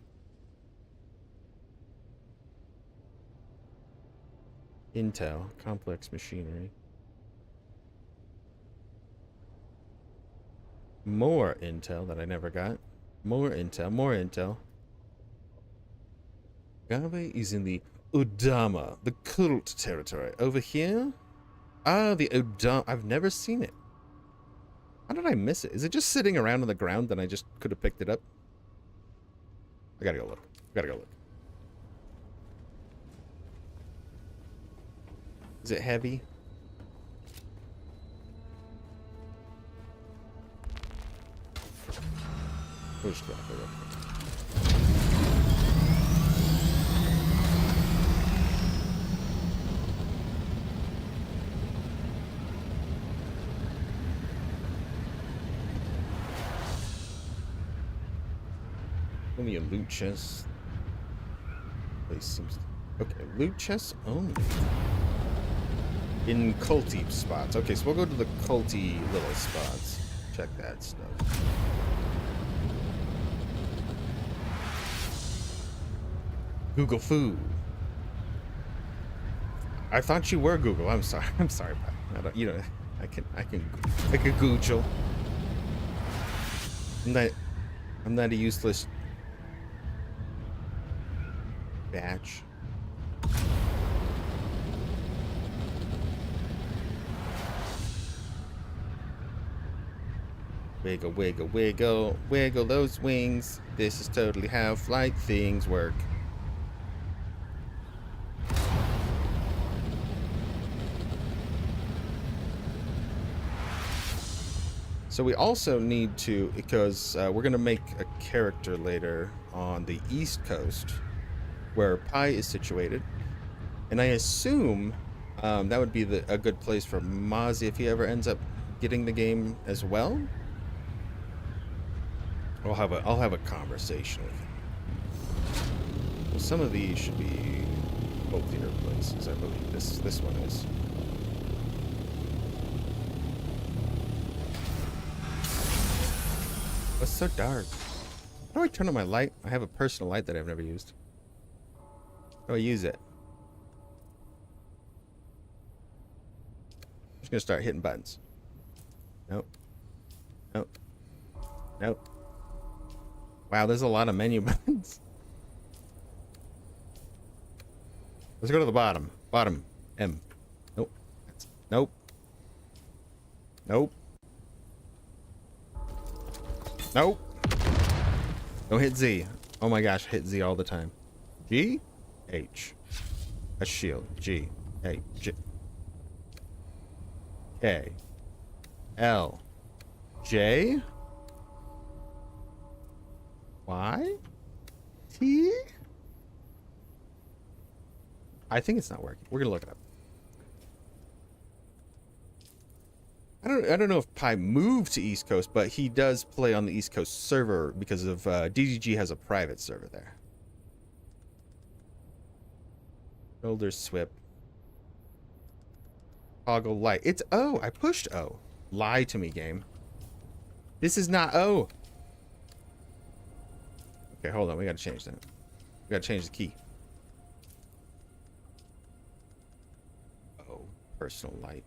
Intel. Complex machinery. More intel that I never got. More intel. More intel. Agave is in the Udama, the cult territory. Over here? Ah, the Udama. I've never seen it. How did I miss it? Is it just sitting around on the ground and I just could have picked it up? I gotta go look. Gotta go look. Is it heavy? We'll just grab it real quick. Only a loot chest. Place seems okay. Loot chests only in culty spots. Okay, so we'll go to the culty little spots. Check that stuff. Google food. I thought you were Google. I'm sorry. I'm sorry, Pat. I don't. You know. I can Google. I'm not a useless batch. Wiggle, wiggle, wiggle, wiggle those wings. This is totally how flight things work. So we also need to, because we're going to make a character later on the East Coast, where Pi is situated. And I assume that would be a good place for Mozzie if he ever ends up getting the game as well. I'll have a conversation with him. Well, some of these should be healthier places. I believe this one is. It's so dark. How do I turn on my light? I have a personal light that I've never used. How do I use it? I'm just gonna start hitting buttons. Nope. Nope. Nope. Wow, there's a lot of menu buttons. Let's go to the bottom. Bottom. M. Nope. Nope. Nope. Nope. Don't hit Z. Oh my gosh, hit Z all the time. G? H. A shield. G. A. G. K. L. J. Y. T. I think it's not working. We're gonna look it up. I don't know if Pi moved to East Coast, but he does play on the East Coast server because of DDG has a private server there. Shoulder swip. Toggle light. It's O. I pushed O. Lie to me, game. This is not O. Okay, hold on. We gotta change that. We gotta change the key. Oh, personal light.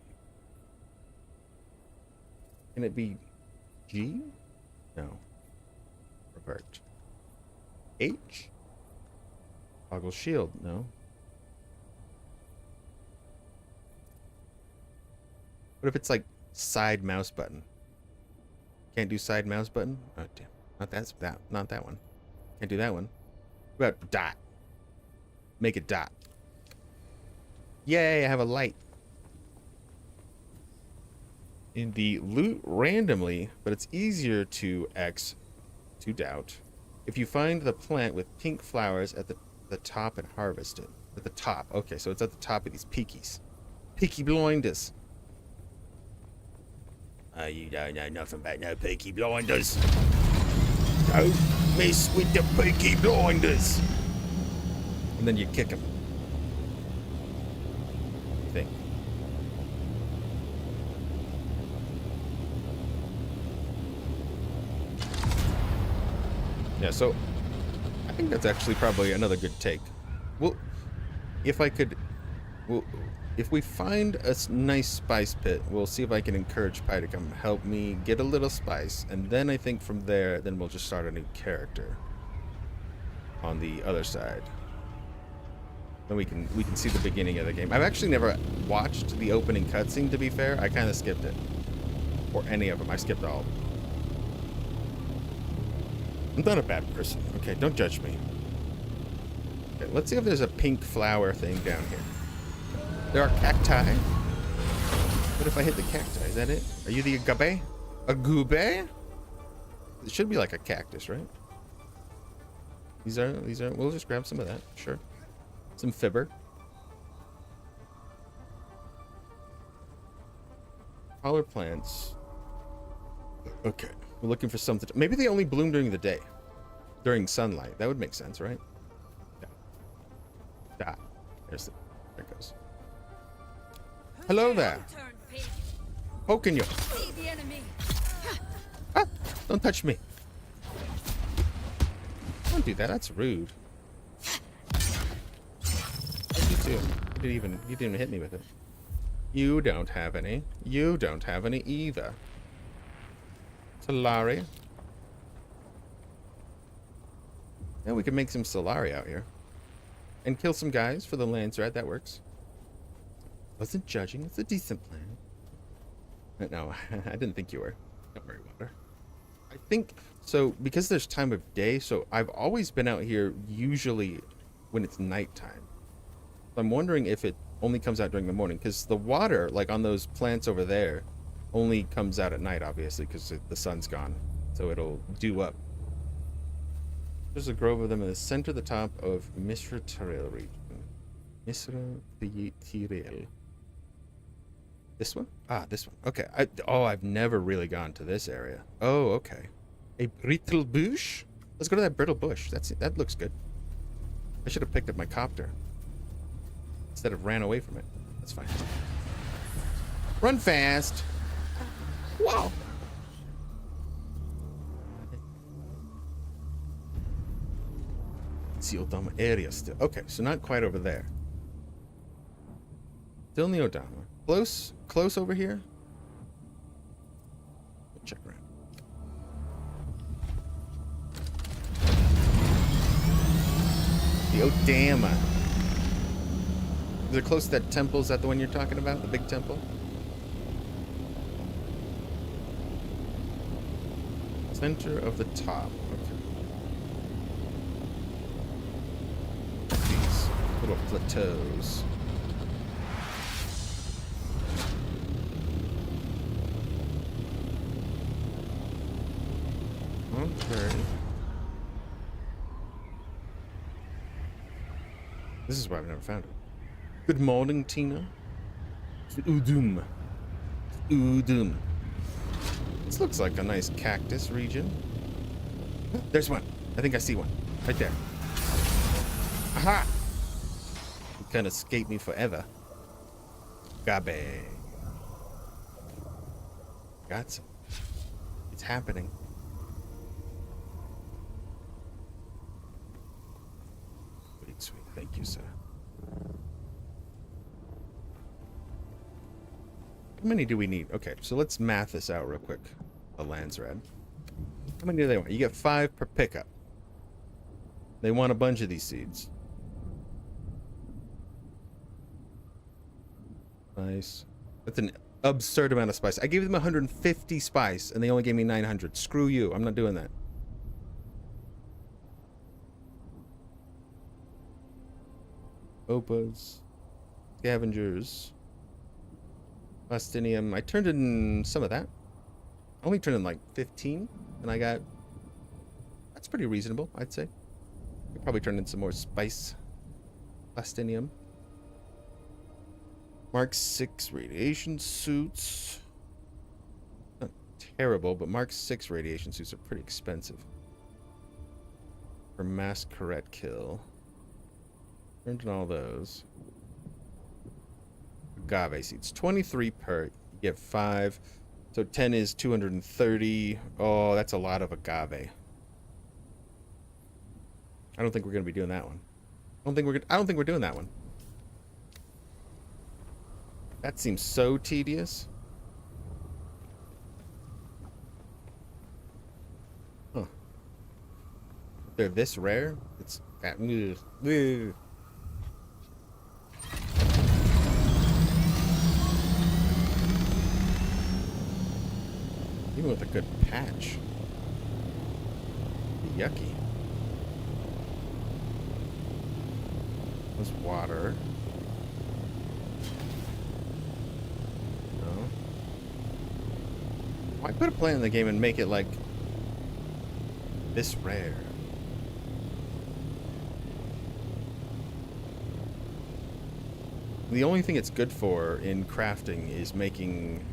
Can it be G? No. Revert. H? Toggle shield. No. What if it's like side mouse button? Can't do side mouse button? Oh damn. Not that one. Can't do that one. What about dot? Make it dot. Yay, I have a light. In the loot randomly, but it's easier to X to doubt. If you find the plant with pink flowers at the top and harvest it. At the top. Okay, so it's at the top of these peakies. Peaky blinders. You don't know nothing about no peaky blinders. Don't mess with the peaky blinders. And then you kick them. I think. Yeah, so I think that's actually probably another good take. Well, if we find a nice spice pit, we'll see if I can encourage Pi to come help me get a little spice, and then I think from there, then we'll just start a new character on the other side. Then we can see the beginning of the game. I've actually never watched the opening cutscene, to be fair. I kind of skipped it, or any of them. I skipped all of them. I'm not a bad person. Okay, don't judge me. Okay, let's see if there's a pink flower thing down here. There are cacti. What if I hit the cacti? Is that it? Are you the agape? Agube? It should be like a cactus, right? These are, we'll just grab some of that, sure. Some fibber. Collar plants. Okay. We're looking for something. Maybe they only bloom during the day. During sunlight. That would make sense, right? Yeah. Ah, there it goes. Hello there. Poking you. Ah, don't touch me. Don't do that. That's rude. You too. You didn't even hit me with it. You don't have any. You don't have any either. Solari. Yeah, we can make some Solari out here. And kill some guys for the landsraad. That works. Wasn't judging. It's a decent plan. No, I didn't think you were. Don't worry, Water. I think, so, because there's time of day, so I've always been out here usually when it's nighttime. I'm wondering if it only comes out during the morning, because the water, like on those plants over there, only comes out at night, obviously, because the sun's gone. So it'll dew up. There's a grove of them in the center of the top of Misra Tirel region. Misra Tirel. This one? Ah, this one. Okay. I've never really gone to this area. Oh, okay. A brittle bush? Let's go to that brittle bush. That looks good. I should have picked up my copter instead of ran away from it. That's fine. Run fast. Wow. It's the Odama area still. Okay, so not quite over there. Still in the Odama. Close over here. Check around. The Odama. Is it close to that temple? Is that the one you're talking about? The big temple? Center of the top. Okay. These little plateaus. Okay. This is why I've never found it. Good morning, Tina. It's Udum. Udum. This looks like a nice cactus region. There's one. I think I see one. Right there. Aha! You can't escape me forever. Gabe. Got some. It's happening. Sweet, sweet. Thank you, sir. How many do we need? Okay, so let's math this out real quick. A landsraad. How many do they want? You get 5 per pickup. They want a bunch of these seeds. Nice. That's an absurd amount of spice. I gave them 150 spice, and they only gave me 900. Screw you. I'm not doing that. Opas. Scavengers. Plastinium. I turned in some of that. I only turned in like 15, and I got... That's pretty reasonable, I'd say. I probably turned in some more spice. Plastinium. Mark 6 radiation suits. Not terrible, but Mark 6 radiation suits are pretty expensive. For masquerade kill. Turned in all those. Agave seeds. 23 per. You get 5. So 10 is 230. Oh, that's a lot of agave. I don't think we're gonna be doing that one. I don't think we're doing that one. That seems so tedious. Huh. They're this rare? It's that. Ugh. Even with a good patch. Yucky. There's water. No. Why put a plant in the game and make it like this rare? The only thing it's good for in crafting is making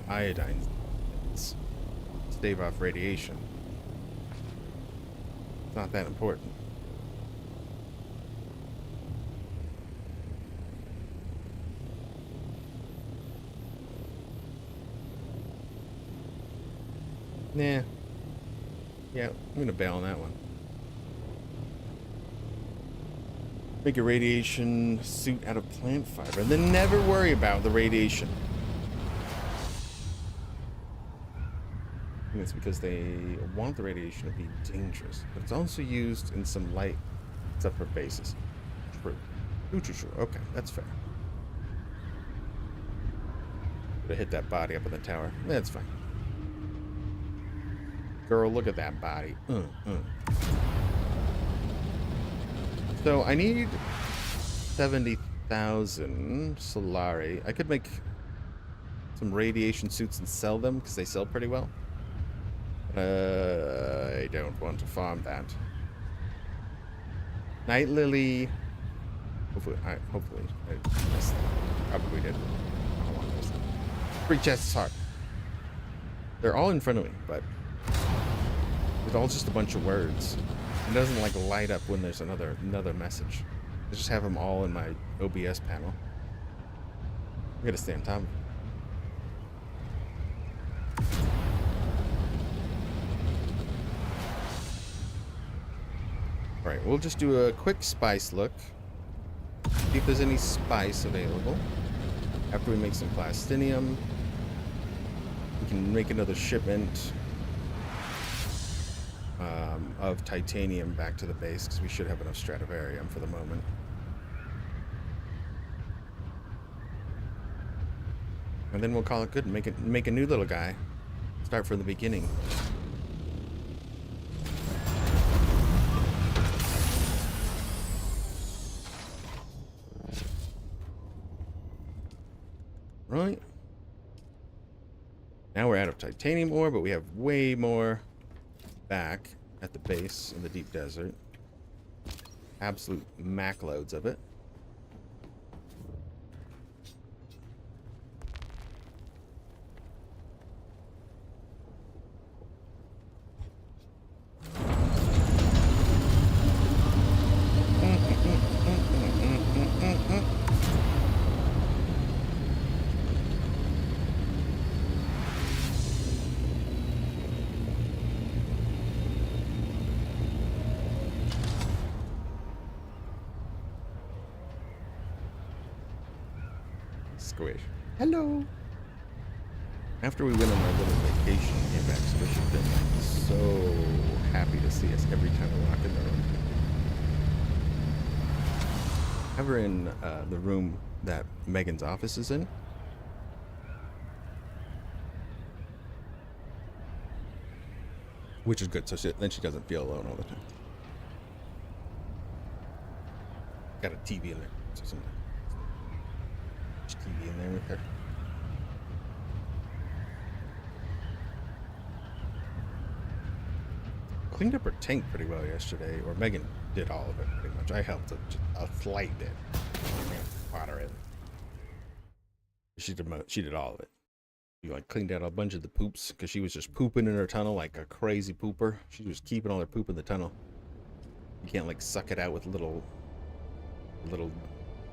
iodine. Stave off radiation. It's not that important. Nah. Yeah, I'm gonna bail on that one. Make a radiation suit out of plant fiber, and then never worry about the radiation. I think it's because they want the radiation to be dangerous, but it's also used in some light separate bases. True. True. Okay, that's fair. Could have hit that body up in the tower. That's fine. Girl, look at that body. So I need 70,000 Solari. I could make some radiation suits and sell them because they sell pretty well. I don't want to farm that. Night Lily. Hopefully I missed that. Probably did. I don't want this. 3 chests hard. They're all in front of me, but it's all just a bunch of words. It doesn't like light up when there's another message. I just have them all in my OBS panel. I gotta stay on top of it. Right, we'll just do a quick spice look. See if there's any spice available. After we make some plastinium, we can make another shipment of titanium back to the base, because we should have enough Stradivarium for the moment. And then we'll call it good and make a new little guy. Start from the beginning. Right. Now we're out of titanium ore, but we have way more back at the base in the deep desert. Absolute mac loads of it. Squish. Hello. After we went on our little vacation and came back, Squish has been like so happy to see us every time we walk in the room. Have her in the room that Megan's office is in. Which is good, so then she doesn't feel alone all the time. Got a TV in there. So some TV in there with her. Cleaned up her tank pretty well yesterday, or Megan did all of it pretty much. I helped a slight bit. Water in. She did all of it. She like cleaned out a bunch of the poops because she was just pooping in her tunnel like a crazy pooper. She was keeping all her poop in the tunnel. You can't like suck it out with a little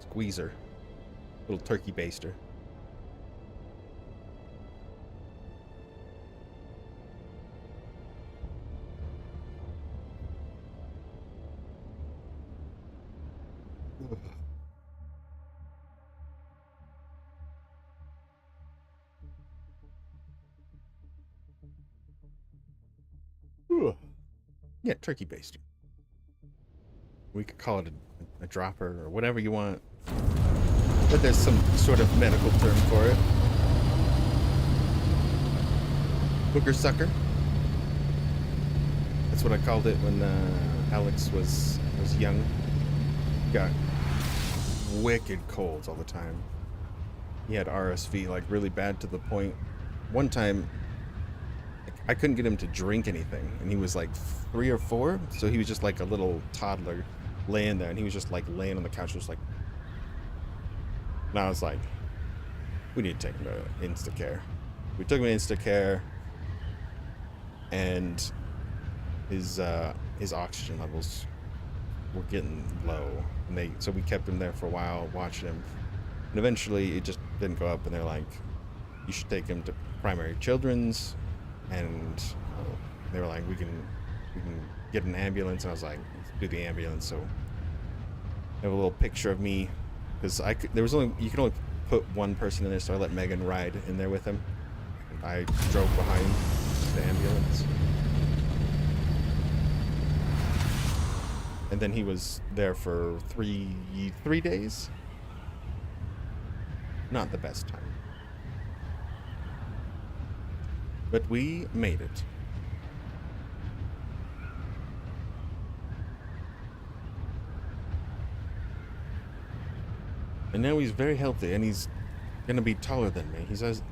squeezer, little turkey baster. Yeah, turkey baster. We could call it a dropper or whatever you want, but there's some sort of medical term for it. Booger sucker. That's what I called it when Alex was young. Got wicked colds all the time. He had RSV like really bad to the point. One time, I couldn't get him to drink anything, and he was like 3 or 4, so he was just like a little toddler laying there, and he was just like laying on the couch, just like. And I was like, we need to take him to Instacare. We took him to Instacare, and his oxygen levels were getting low, and so we kept him there for a while, watching him, and eventually it just didn't go up, and they're like, you should take him to primary children's. And they were like, we can get an ambulance. And I was like, let's do the ambulance. So I have a little picture of me, because you can only put one person in there, so I let Megan ride in there with him. I drove behind the ambulance, and then he was there for three days. Not the best time. But we made it. And now he's very healthy, and he's gonna be taller than me. He's as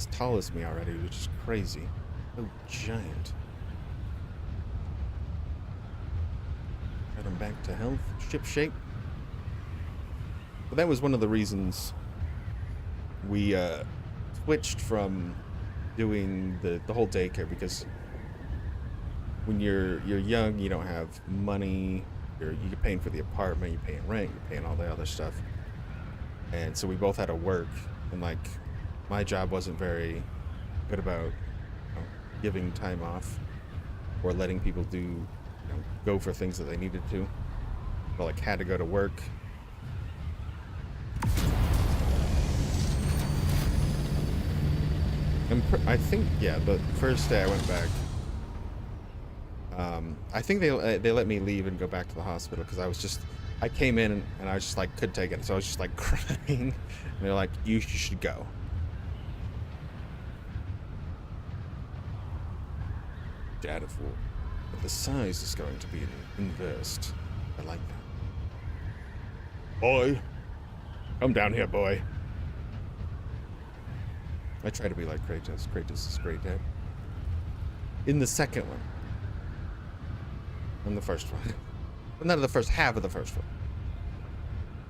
tall as me already, which is crazy. So giant. Got him back to health, ship shape. But that was one of the reasons we switched from doing the whole daycare, because when you're young, you don't have money, you're paying for the apartment, you're paying rent, you're paying all the other stuff, and so we both had to work, and like my job wasn't very good about giving time off or letting people go for things that they needed to. but like had to go to work. I think, yeah, the first day I went back, I think they let me leave and go back to the hospital because I came in and I was just like, couldn't take it. So I was just like crying. And they're like, you should go. Data fool. But the size is going to be inversed. I like that. Boy. Come down here, boy. I try to be like Kratos. Kratos is great, Dad. In the second one. In the first one. Well, not in the first half of the first one.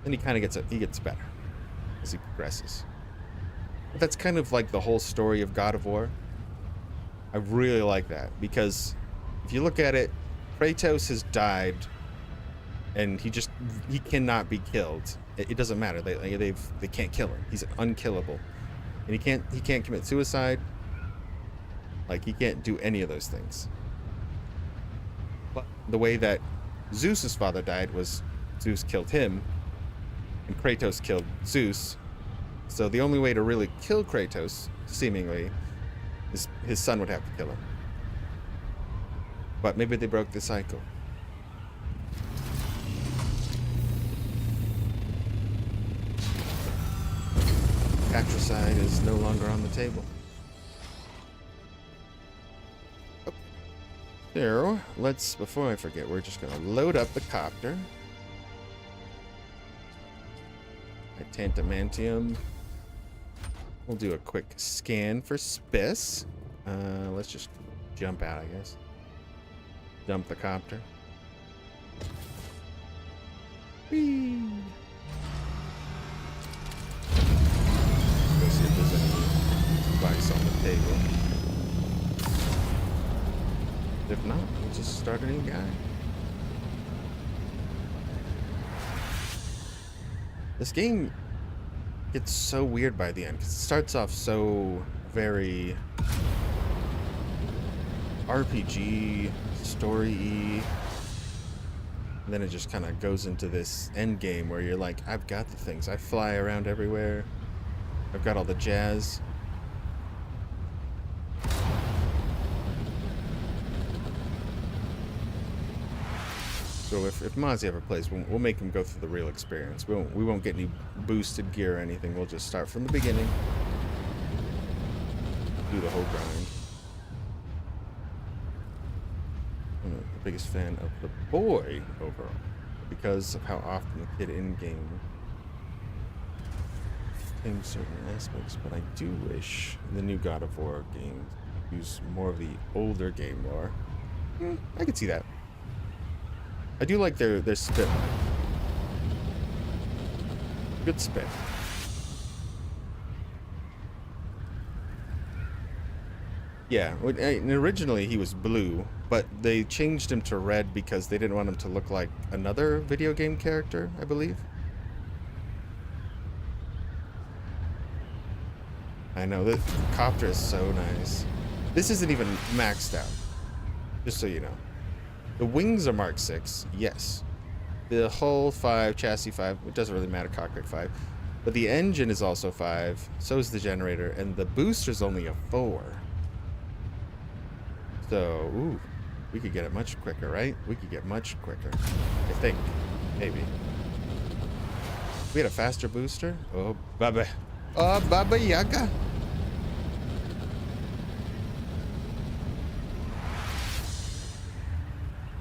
Then he kind of gets better as he progresses. But that's kind of like the whole story of God of War. I really like that because if you look at it, Kratos has died and he cannot be killed. It doesn't matter. They can't kill him. He's unkillable. And he can't commit suicide. Like, he can't do any of those things. But the way that Zeus's father died was Zeus killed him and Kratos killed Zeus. So the only way to really kill Kratos, seemingly, is his son would have to kill him. But maybe they broke the cycle. Patricide is no longer on the table. So, before I forget, we're just going to load up the copter. Tantamantium. We'll do a quick scan for Spiss. Let's just jump out, I guess. Dump the copter. Whee! Go see if there's any device on the table. If not, we'll just start a new guy. This game gets so weird by the end because it starts off so very RPG, story-y, and then it just kind of goes into this end game where you're like, I've got the things. I fly around everywhere. I've got all the jazz. So if Mozzie ever plays, we'll make him go through the real experience. We won't get any boosted gear or anything. We'll just start from the beginning. Do the whole grind. I'm the biggest fan of the boy overall because of how often the kid in-game claims certain aspects, but I do wish the new God of War games use more of the older game lore. I could see that. I do like their spin on it. Good spin. Yeah, and originally he was blue, but they changed him to red because they didn't want him to look like another video game character, I believe. I know, the copter is so nice. This isn't even maxed out, just so you know. The wings are Mark 6, yes. The hull 5, chassis 5, it doesn't really matter, cockpit 5. But the engine is also 5, so is the generator, and the booster's only a 4. So, ooh, we could get it much quicker, right? We could get much quicker, I think, maybe. If we had a faster booster? Oh, Baba. Oh, Baba Yaga.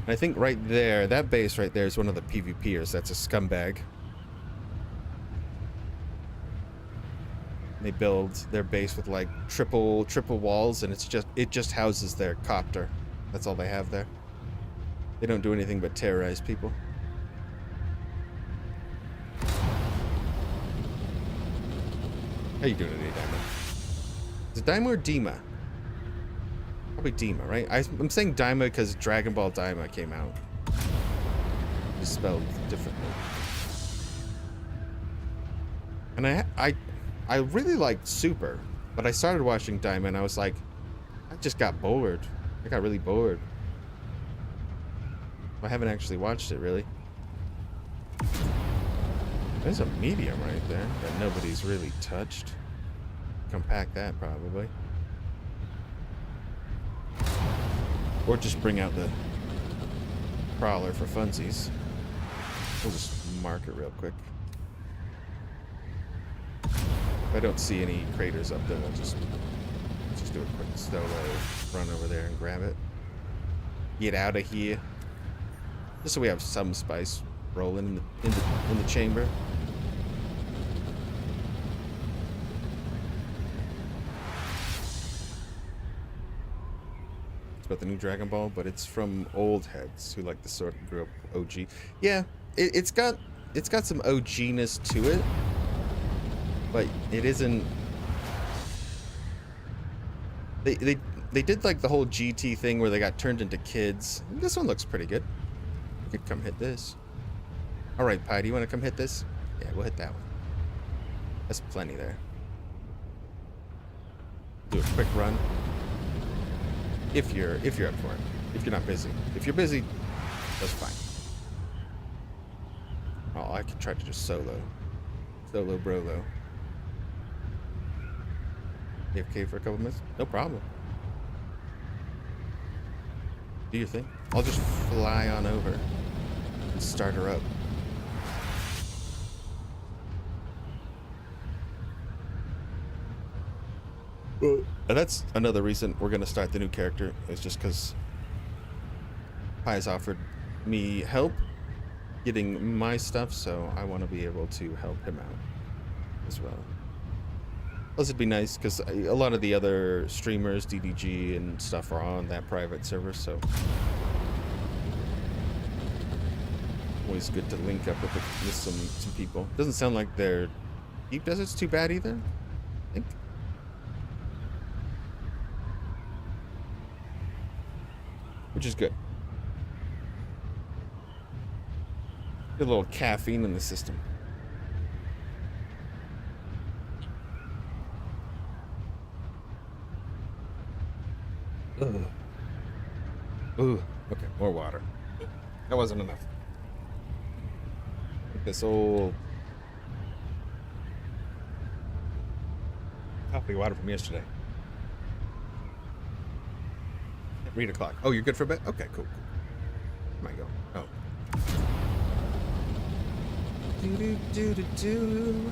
I think right there, that base right there is one of the PvPers. That's a scumbag. They build their base with like triple walls, and it just houses their copter. That's all they have there. They don't do anything but terrorize people. How you doing today, Daima? Is it Daima or Dima? Probably Dima, right? I'm saying Daima because Dragon Ball Daima came out. Just spelled differently. And I really liked Super, but I started watching Daima and I was like, I just got bored. I got really bored. I haven't actually watched it, really. There's a medium right there that nobody's really touched. Compact that probably. Or just bring out the crawler for funsies. We'll just mark it real quick. If I don't see any craters up there, we'll just do a quick solo run over there and grab it. Get out of here. Just so we have some spice rolling in the chamber. It's about the new Dragon Ball, but it's from old heads who like the sort of grew up OG. Yeah, it's got some OG-ness to it, but it isn't. They did like the whole GT thing where they got turned into kids. This one looks pretty good. You could come hit this. All right, Pi, do you want to come hit this? Yeah, we'll hit that one. That's plenty there. Do a quick run. If you're up for it. If you're not busy. If you're busy, that's fine. Oh, I could try to just solo brolo. AFK for a couple minutes? No problem. Do your thing. I'll just fly on over and start her up. And that's another reason we're going to start the new character, is just because Pi's offered me help getting my stuff, so I want to be able to help him out as well. Plus, it'd be nice because a lot of the other streamers, DDG and stuff, are on that private server, so always good to link up with some people. Doesn't sound like their Deep Desert's too bad either, I think. Which is good. Get a little caffeine in the system. Ugh. Ooh, okay, more water. That wasn't enough. This old coffee water from yesterday. Read o'clock. Oh, you're good for bed? Okay, cool. Might go. Oh. Do.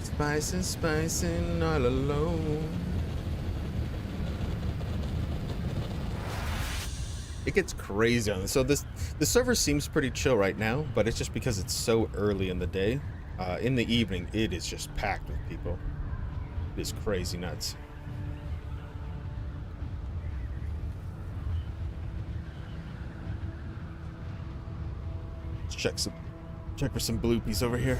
Spicing all alone. It gets crazy on this. So the server seems pretty chill right now, but it's just because it's so early in the day. In the evening, it is just packed with people. It is crazy nuts. Let's check for some bloopies over here.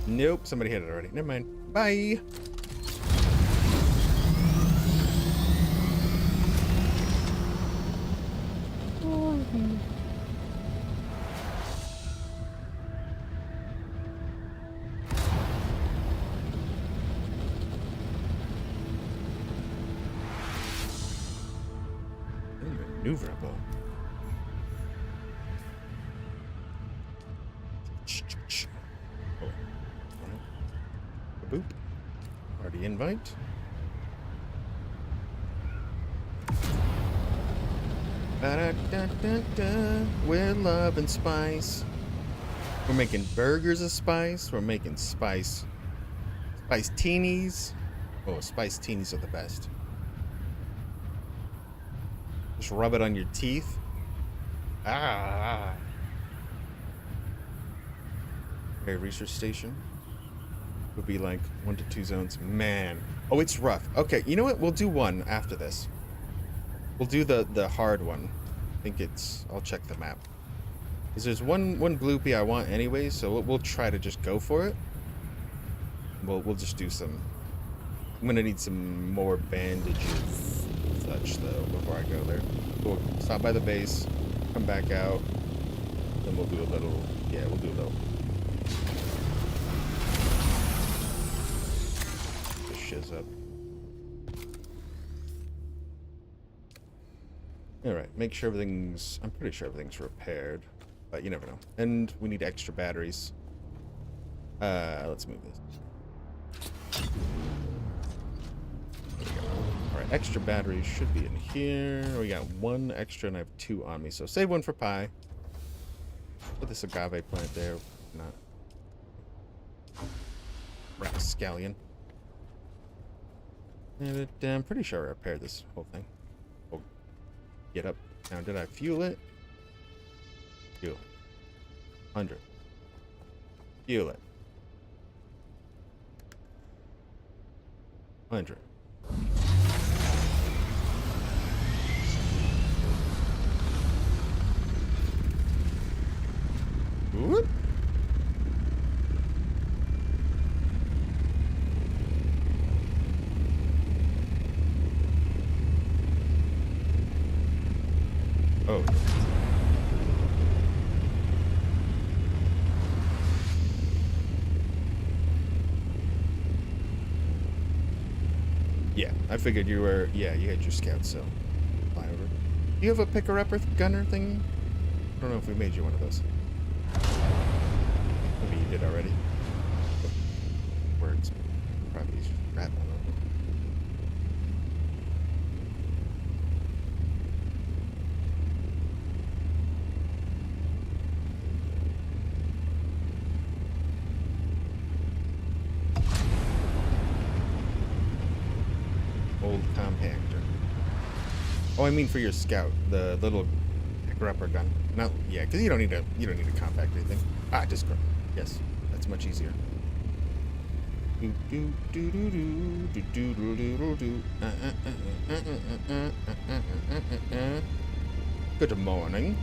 Nope, somebody hit it already. Never mind. Bye. Maneuverable. Boop. Party invite. Ba-da-da-da-da. We're love and spice. We're making burgers of spice. We're making spice teenies. Oh, spice teenies are the best. Just rub it on your teeth. Ah. Okay, research station. Would be like 1 to 2 zones. Man. Oh, it's rough. Okay, you know what? We'll do one after this. We'll do the hard one. I think it's... I'll check the map. Because there's one bloopy I want anyway, so we'll try to just go for it. We'll just do some... I'm gonna need some more bandages and such, though, before I go there. We'll stop by the base, come back out, then we'll do a little... Yeah, we'll do a little... shiz up. Alright, make sure everything's... I'm pretty sure everything's repaired. But you never know. And we need extra batteries. Let's move this. There we go. Alright, extra batteries should be in here. We got one extra and I have two on me. So save one for pie. Put this agave plant there. Not. Rapscallion. And I'm pretty sure I repaired this whole thing. Oh, get up. Now, did I fuel it? Fuel. 100. Fuel it. 100. Whoop. Oh. Yeah, I figured you were... Yeah, you had your scout, so... Fly over. Do you have a picker-upper gunner thingy? I don't know if we made you one of those. Maybe you did already. Words. Probably just crap on them. Old compactor. Oh, I mean for your scout, the little picker-upper gun. Not yeah, because you don't need to compact anything. Ah, just yes, that's much easier. Good morning.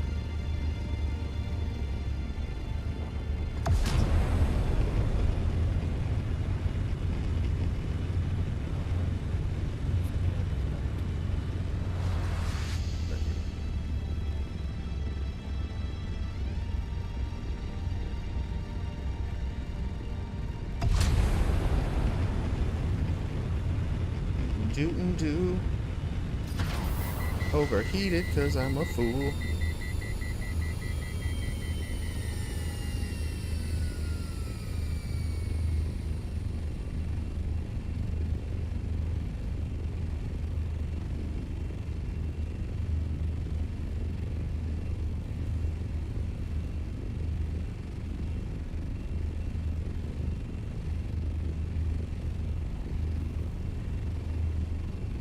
Do overheated cause I'm a fool.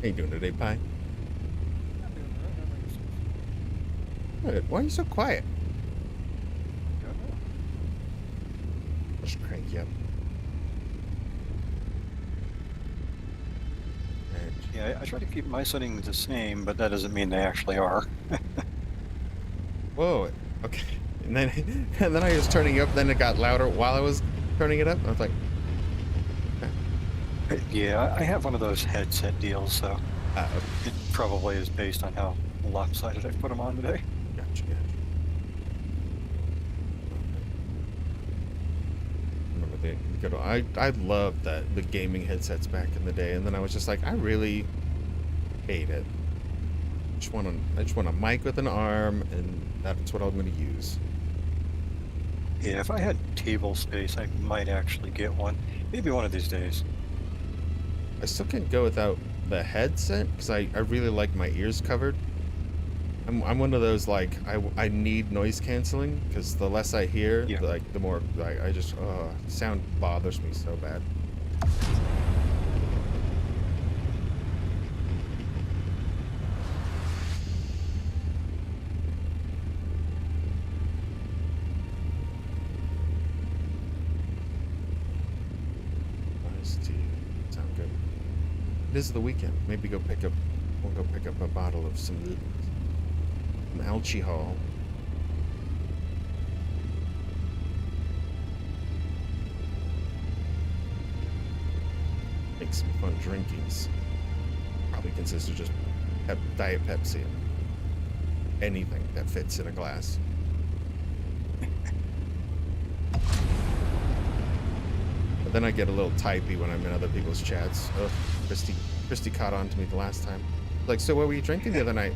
How you doing today, Pie? Good. Why are you so quiet? Just crank you up. Yeah, I try to keep my settings the same, but that doesn't mean they actually are. Whoa. Okay. And then I was turning it up. Then it got louder while I was turning it up. I was like, Yeah, I have one of those headset deals, so okay. it probably is based on how lopsided I've put them on today. Gotcha. Remember the good old, I loved the gaming headsets back in the day, and then I was just like, I really hate it. I just want a mic with an arm, and that's what I'm going to use. Yeah, if I had table space, I might actually get one. Maybe one of these days. I still can't go without the headset because I really like my ears covered. I'm one of those, like, I need noise canceling because the less I hear, Yeah. like the more I just sound bothers me so bad. Sound good. It is the weekend. Maybe we'll go pick up a bottle of some alcohol. Make some fun drinkings. Probably consists of just Diet Pepsi and anything that fits in a glass. But then I get a little typey when I'm in other people's chats. Ugh, Christy caught on to me the last time. Like, so what were you drinking the other night?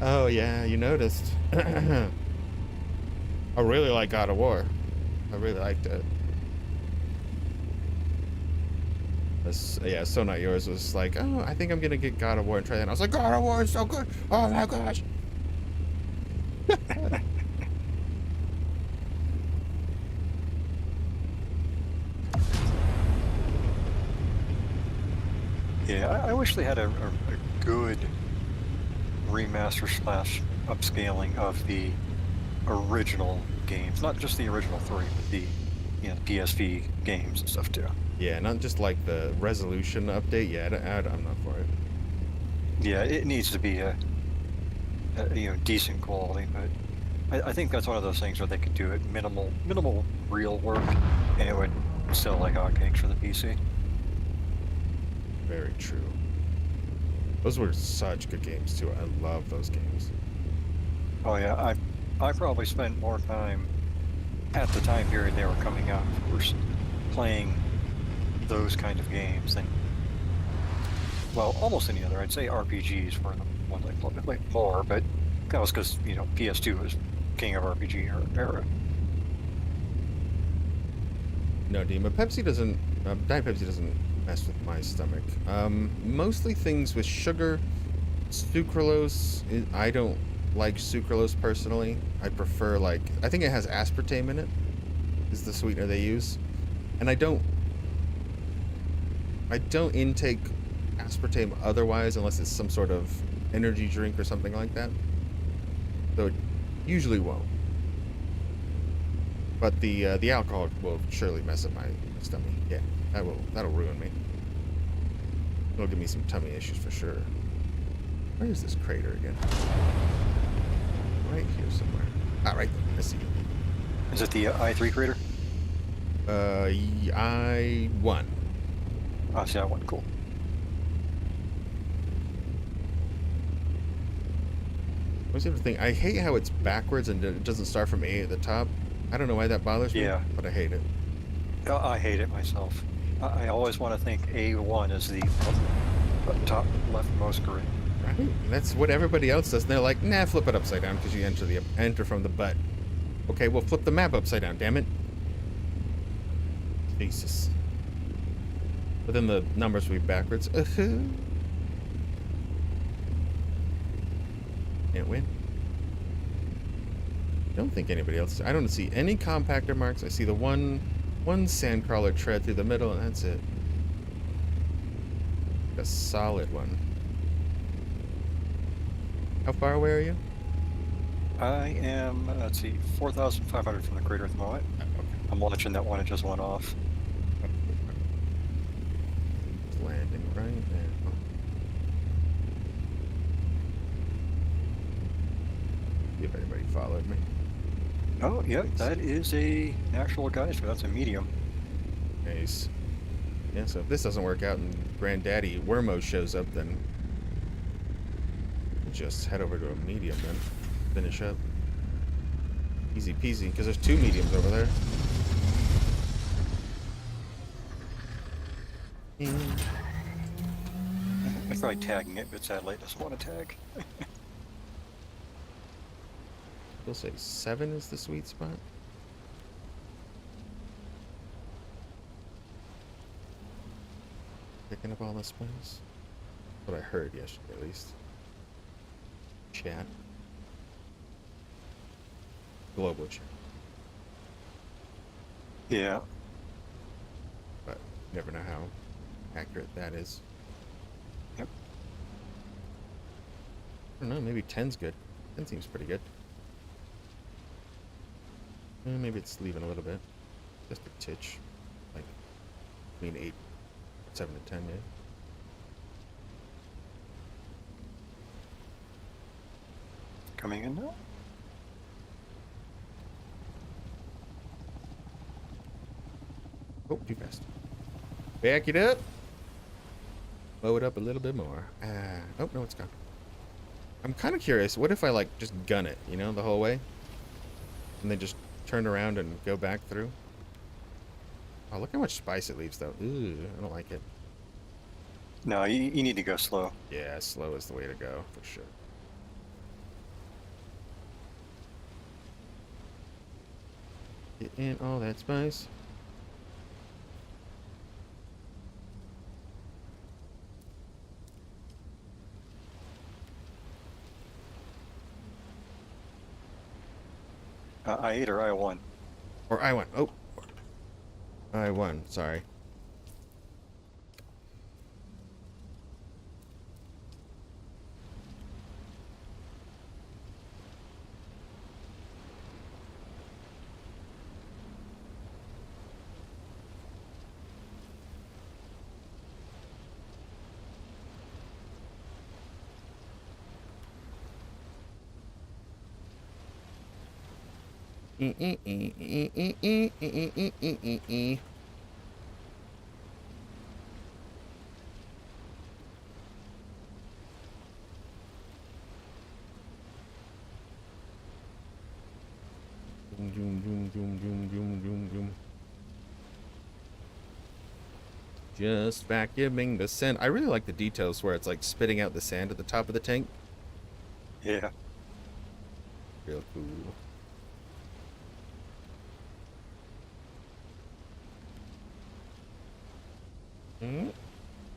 Oh yeah, you noticed. I really like God of War. I really liked it. Yeah, So Not Yours was like, oh, I think I'm gonna get God of War and try that. And I was like, God of War is so good. Oh my gosh. Yeah, I wish they had a good remaster slash upscaling of the original games, not just the original 3, but the PSV games and stuff too. Yeah, not just like the resolution update. Yeah, I'm not for it. Yeah, it needs to be a decent quality, but I think that's one of those things where they could do it minimal real work, and it would sell like hotcakes for the PC. Very true. Those were such good games too. I love those games. Oh yeah, I probably spent more time at the time period they were coming out, of course, playing those kind of games than, well, almost any other. I'd say RPGs were the ones I played more, but that was because PS2 was king of RPG era. No, Dima, Pepsi doesn't. Diet Pepsi doesn't mess with my stomach. Mostly things with sugar, sucralose. I don't like sucralose personally. I prefer I think it has aspartame in it. Is the sweetener they use, and I don't intake aspartame otherwise unless it's some sort of energy drink or something like that. So it usually won't. But the alcohol will surely mess up my stomach. Yeah, that'll ruin me. It'll give me some tummy issues for sure. Where is this crater again? Right here somewhere. Ah, right there. I see it. Is it the I3 crater? I1. Oh, see that one. Cool. What's the other thing? I hate how it's backwards and it doesn't start from A at the top. I don't know why that bothers me, but I hate it. I hate it myself. I always want to think A1 is the top leftmost grid. Right? That's what everybody else does. And they're like, nah, flip it upside down because you enter from the butt. Okay, well, flip the map upside down, damn it. Jesus. But then the numbers will be backwards. Can't win. I don't think anybody else. I don't see any compactor marks. I see the one sandcrawler tread through the middle, and that's it. A solid one. How far away are you? I am, let's see, 4,500 from the crater at the moment. Okay. I'm watching that one, it just went off. Landing right now. See if anybody followed me. Oh, yep, that is an actual geyser. That's a medium. Nice. Yeah, so if this doesn't work out and Granddaddy Wormo shows up, then we'll just head over to a medium then. Finish up. Easy peasy, because there's 2 mediums over there. I tried tagging it, but sadly it doesn't want to tag. We'll say 7 is the sweet spot. Picking up all the spice. What I heard yesterday, at least. Chat. Global chat. Yeah. But you never know how accurate that is. Yep. I don't know, maybe 10's good. 10 seems pretty good. Maybe it's leaving a little bit. Just a titch. Like, between 8, 7 to 10, yeah. Coming in now? Oh, too fast. Back it up. Blow it up a little bit more. Oh, no, it's gone. I'm kind of curious. What if I, just gun it, the whole way? And then just turn around and go back through? Oh, look how much spice it leaves, though. Ooh, I don't like it. No, you need to go slow. Yeah, slow is the way to go, for sure. Get in all that spice. I8 or I1? Or I won. Oh. I won. Sorry. Zoom, zoom, zoom, zoom, zoom, zoom, zoom, zoom. Just vacuuming the sand. I really like the details where it's like spitting out the sand at the top of the tank. Yeah. Real cool.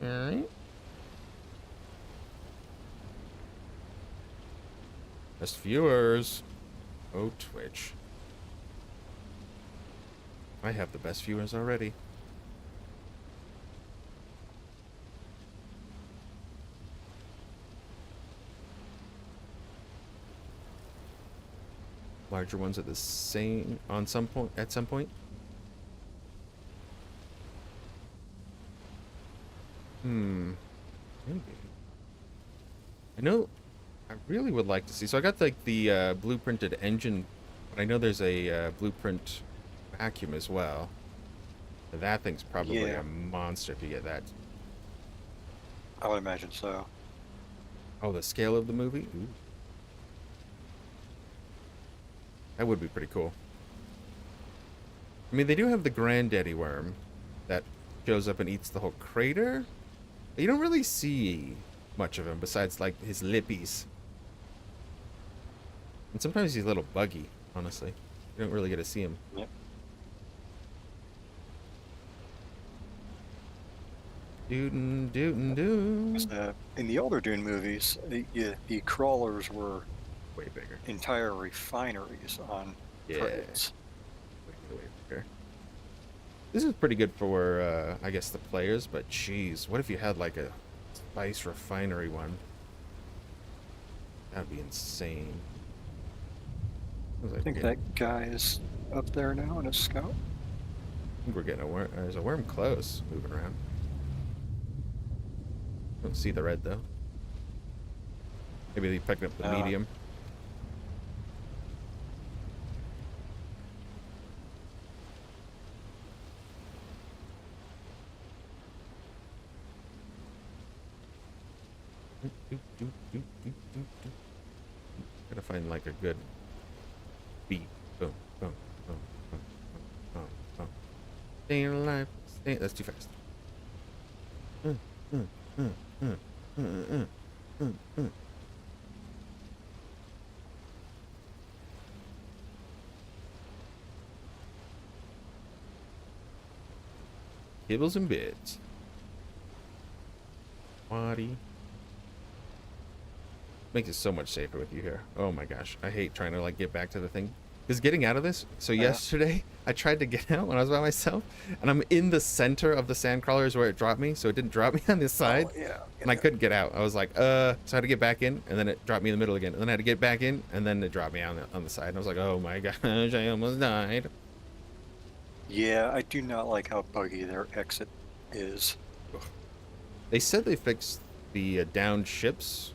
Alright. Best viewers. Oh, Twitch. I have the best viewers already. Larger ones at the same at some point. Maybe. I know I really would like to see. So I got like the blueprinted engine, but I know there's a blueprint vacuum as well. That thing's probably Yeah. a monster if you get that. I would imagine so. Oh, the scale of the movie? Ooh. That would be pretty cool. I mean, they do have the granddaddy worm that shows up and eats the whole crater. But you don't really see much of him besides, like, his lippies. And sometimes he's a little buggy, honestly. You don't really get to see him. Yep. Dootin', dootin', doo. In the older Dune movies, the crawlers were Way bigger. entire refineries on Yeah. trains. Way bigger. This is pretty good for, I guess, the players, but geez, what if you had, like, a spice refinery one? That'd be insane. I think that guy is up there now in a scout. I think we're getting a worm. There's a worm close, moving around. Don't see the red though. Maybe they picked up the medium. Gotta find like a good beat. Boom, boom, boom, boom, boom, boom. Staying alive. That's too fast. Kibbles and bits. Waddy. Makes it so much safer with you here. Oh my gosh. I hate trying to like get back to the thing. Because getting out of this, so yesterday I tried to get out when I was by myself, and I'm in the center of the sand crawlers where it dropped me, so it didn't drop me on this side. Oh, yeah. And I couldn't get out. I was like, so I had to get back in, and then it dropped me in the middle again. And then I had to get back in, and then it dropped me on the side. And I was like, oh my gosh, I almost died. Yeah, I do not like how buggy their exit is. They said they fixed the downed ships.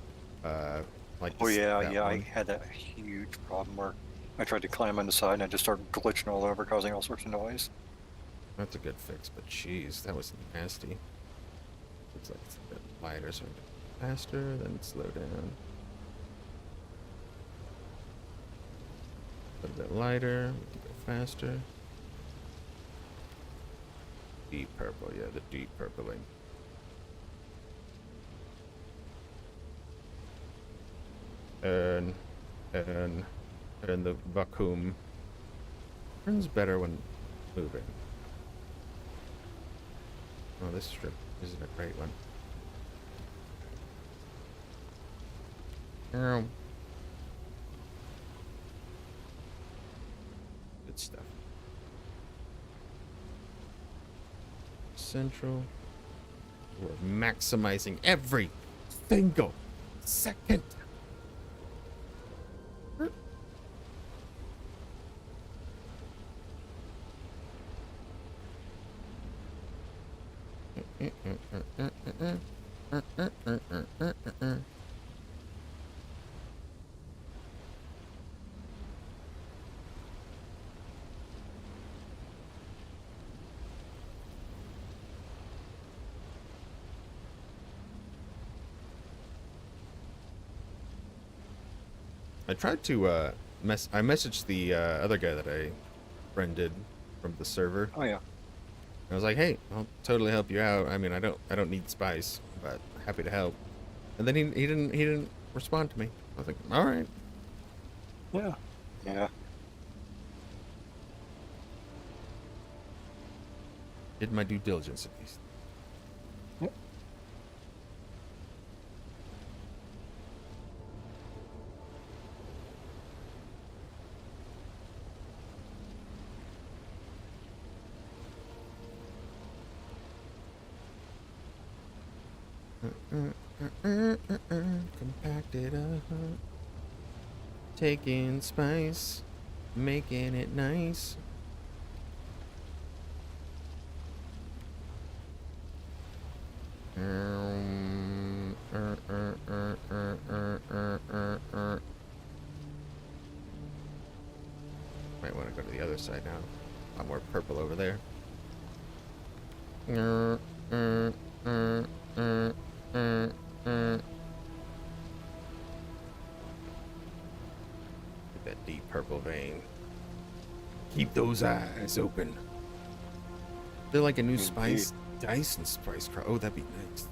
Like Oh yeah, that yeah, I one. had that huge problem where I tried to climb on the side and I just started glitching all over, causing all sorts of noise. That's a good fix, but jeez, that was nasty. Looks like it's a bit lighter, so faster, then slow down. A little bit lighter, we can go faster. Deep purple, yeah, the deep purpling. And the vacuum turns better when moving. Oh, this strip isn't a great one. Good stuff. Central. We're maximizing every single second. I tried to I messaged the other guy that I friended from the server. Oh yeah. I was like, "Hey, I'll totally help you out. I mean, I don't need spice, but happy to help." And then he didn't respond to me. I was like, "All right." Yeah. Yeah. Did my due diligence at least. Yep. Compacted up. Taking spice, making it nice. Might want to go to the other side now. A lot more purple over there. Get that deep purple vein. Keep those eyes open. They're like a new spice dice and spice crop. Oh, that'd be nice.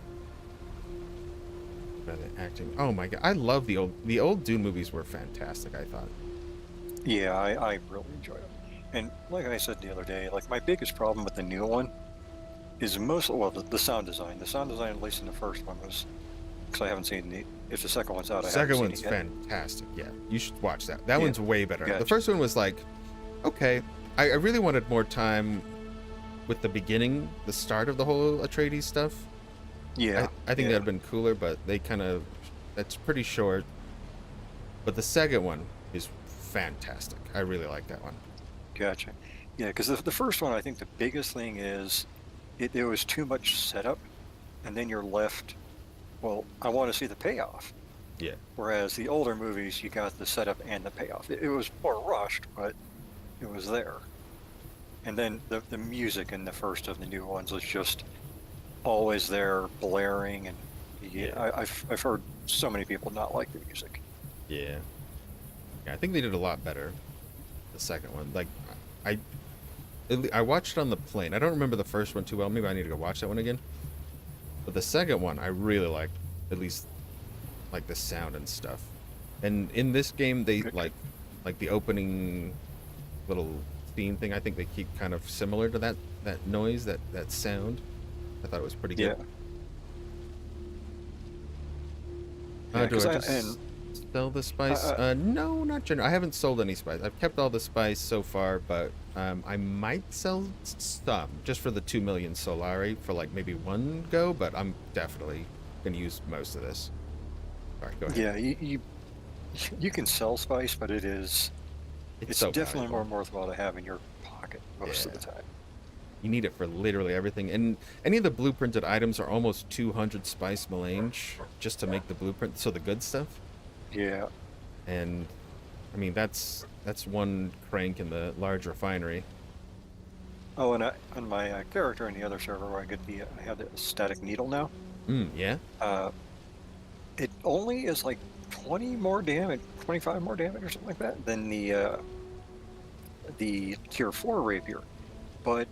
By the acting. Oh my god, I love the old Dune movies were fantastic. I thought. Yeah, I really enjoyed it. And like I said the other day, like my biggest problem with the new one is the sound design. The sound design, at least in the first one, was because I haven't seen if the second one's out. I Second haven't one's seen it yet. fantastic. Yeah, you should watch that. That Yeah. one's way better. Gotcha. The first one was like, okay, I really wanted more time with the beginning, the start of the whole Atreides stuff. Yeah, I think yeah. that'd have been cooler, but they that's pretty short. But the second one is fantastic. I really like that one. Gotcha. Yeah, because the first one, I think the biggest thing is there was too much setup, and then you're left. Well, I want to see the payoff. Yeah. Whereas the older movies, you got the setup and the payoff. It was more rushed, but it was there. And then the music in the first of the new ones was just always there, blaring, and I've heard so many people not like the music. Yeah. Yeah, I think they did a lot better. The second one, like, I watched it on the plane. I don't remember the first one too well. Maybe I need to go watch that one again. But the second one, I really liked, at least, like the sound and stuff. And in this game, they like the opening little theme thing. I think they keep kind of similar to that noise, that sound. I thought it was pretty good. Yeah, Do I just sell the spice? No, not generally. I haven't sold any spice. I've kept all the spice so far, but I might sell some just for the 2 million Solari for like maybe one go, but I'm definitely going to use most of this. All right, go ahead. Yeah, you can sell spice, but it's so definitely valuable. more worthwhile to have in your pocket most of the time. You need it for literally everything. And any of the blueprinted items are almost 200 spice melange just to make the blueprint, so the good stuff. Yeah. And I mean that's one crank in the large refinery. Oh, and on my character in the other server where I have the static needle now. Yeah. It only is like 20 more damage, 25 more damage or something like that than the tier 4 rapier, but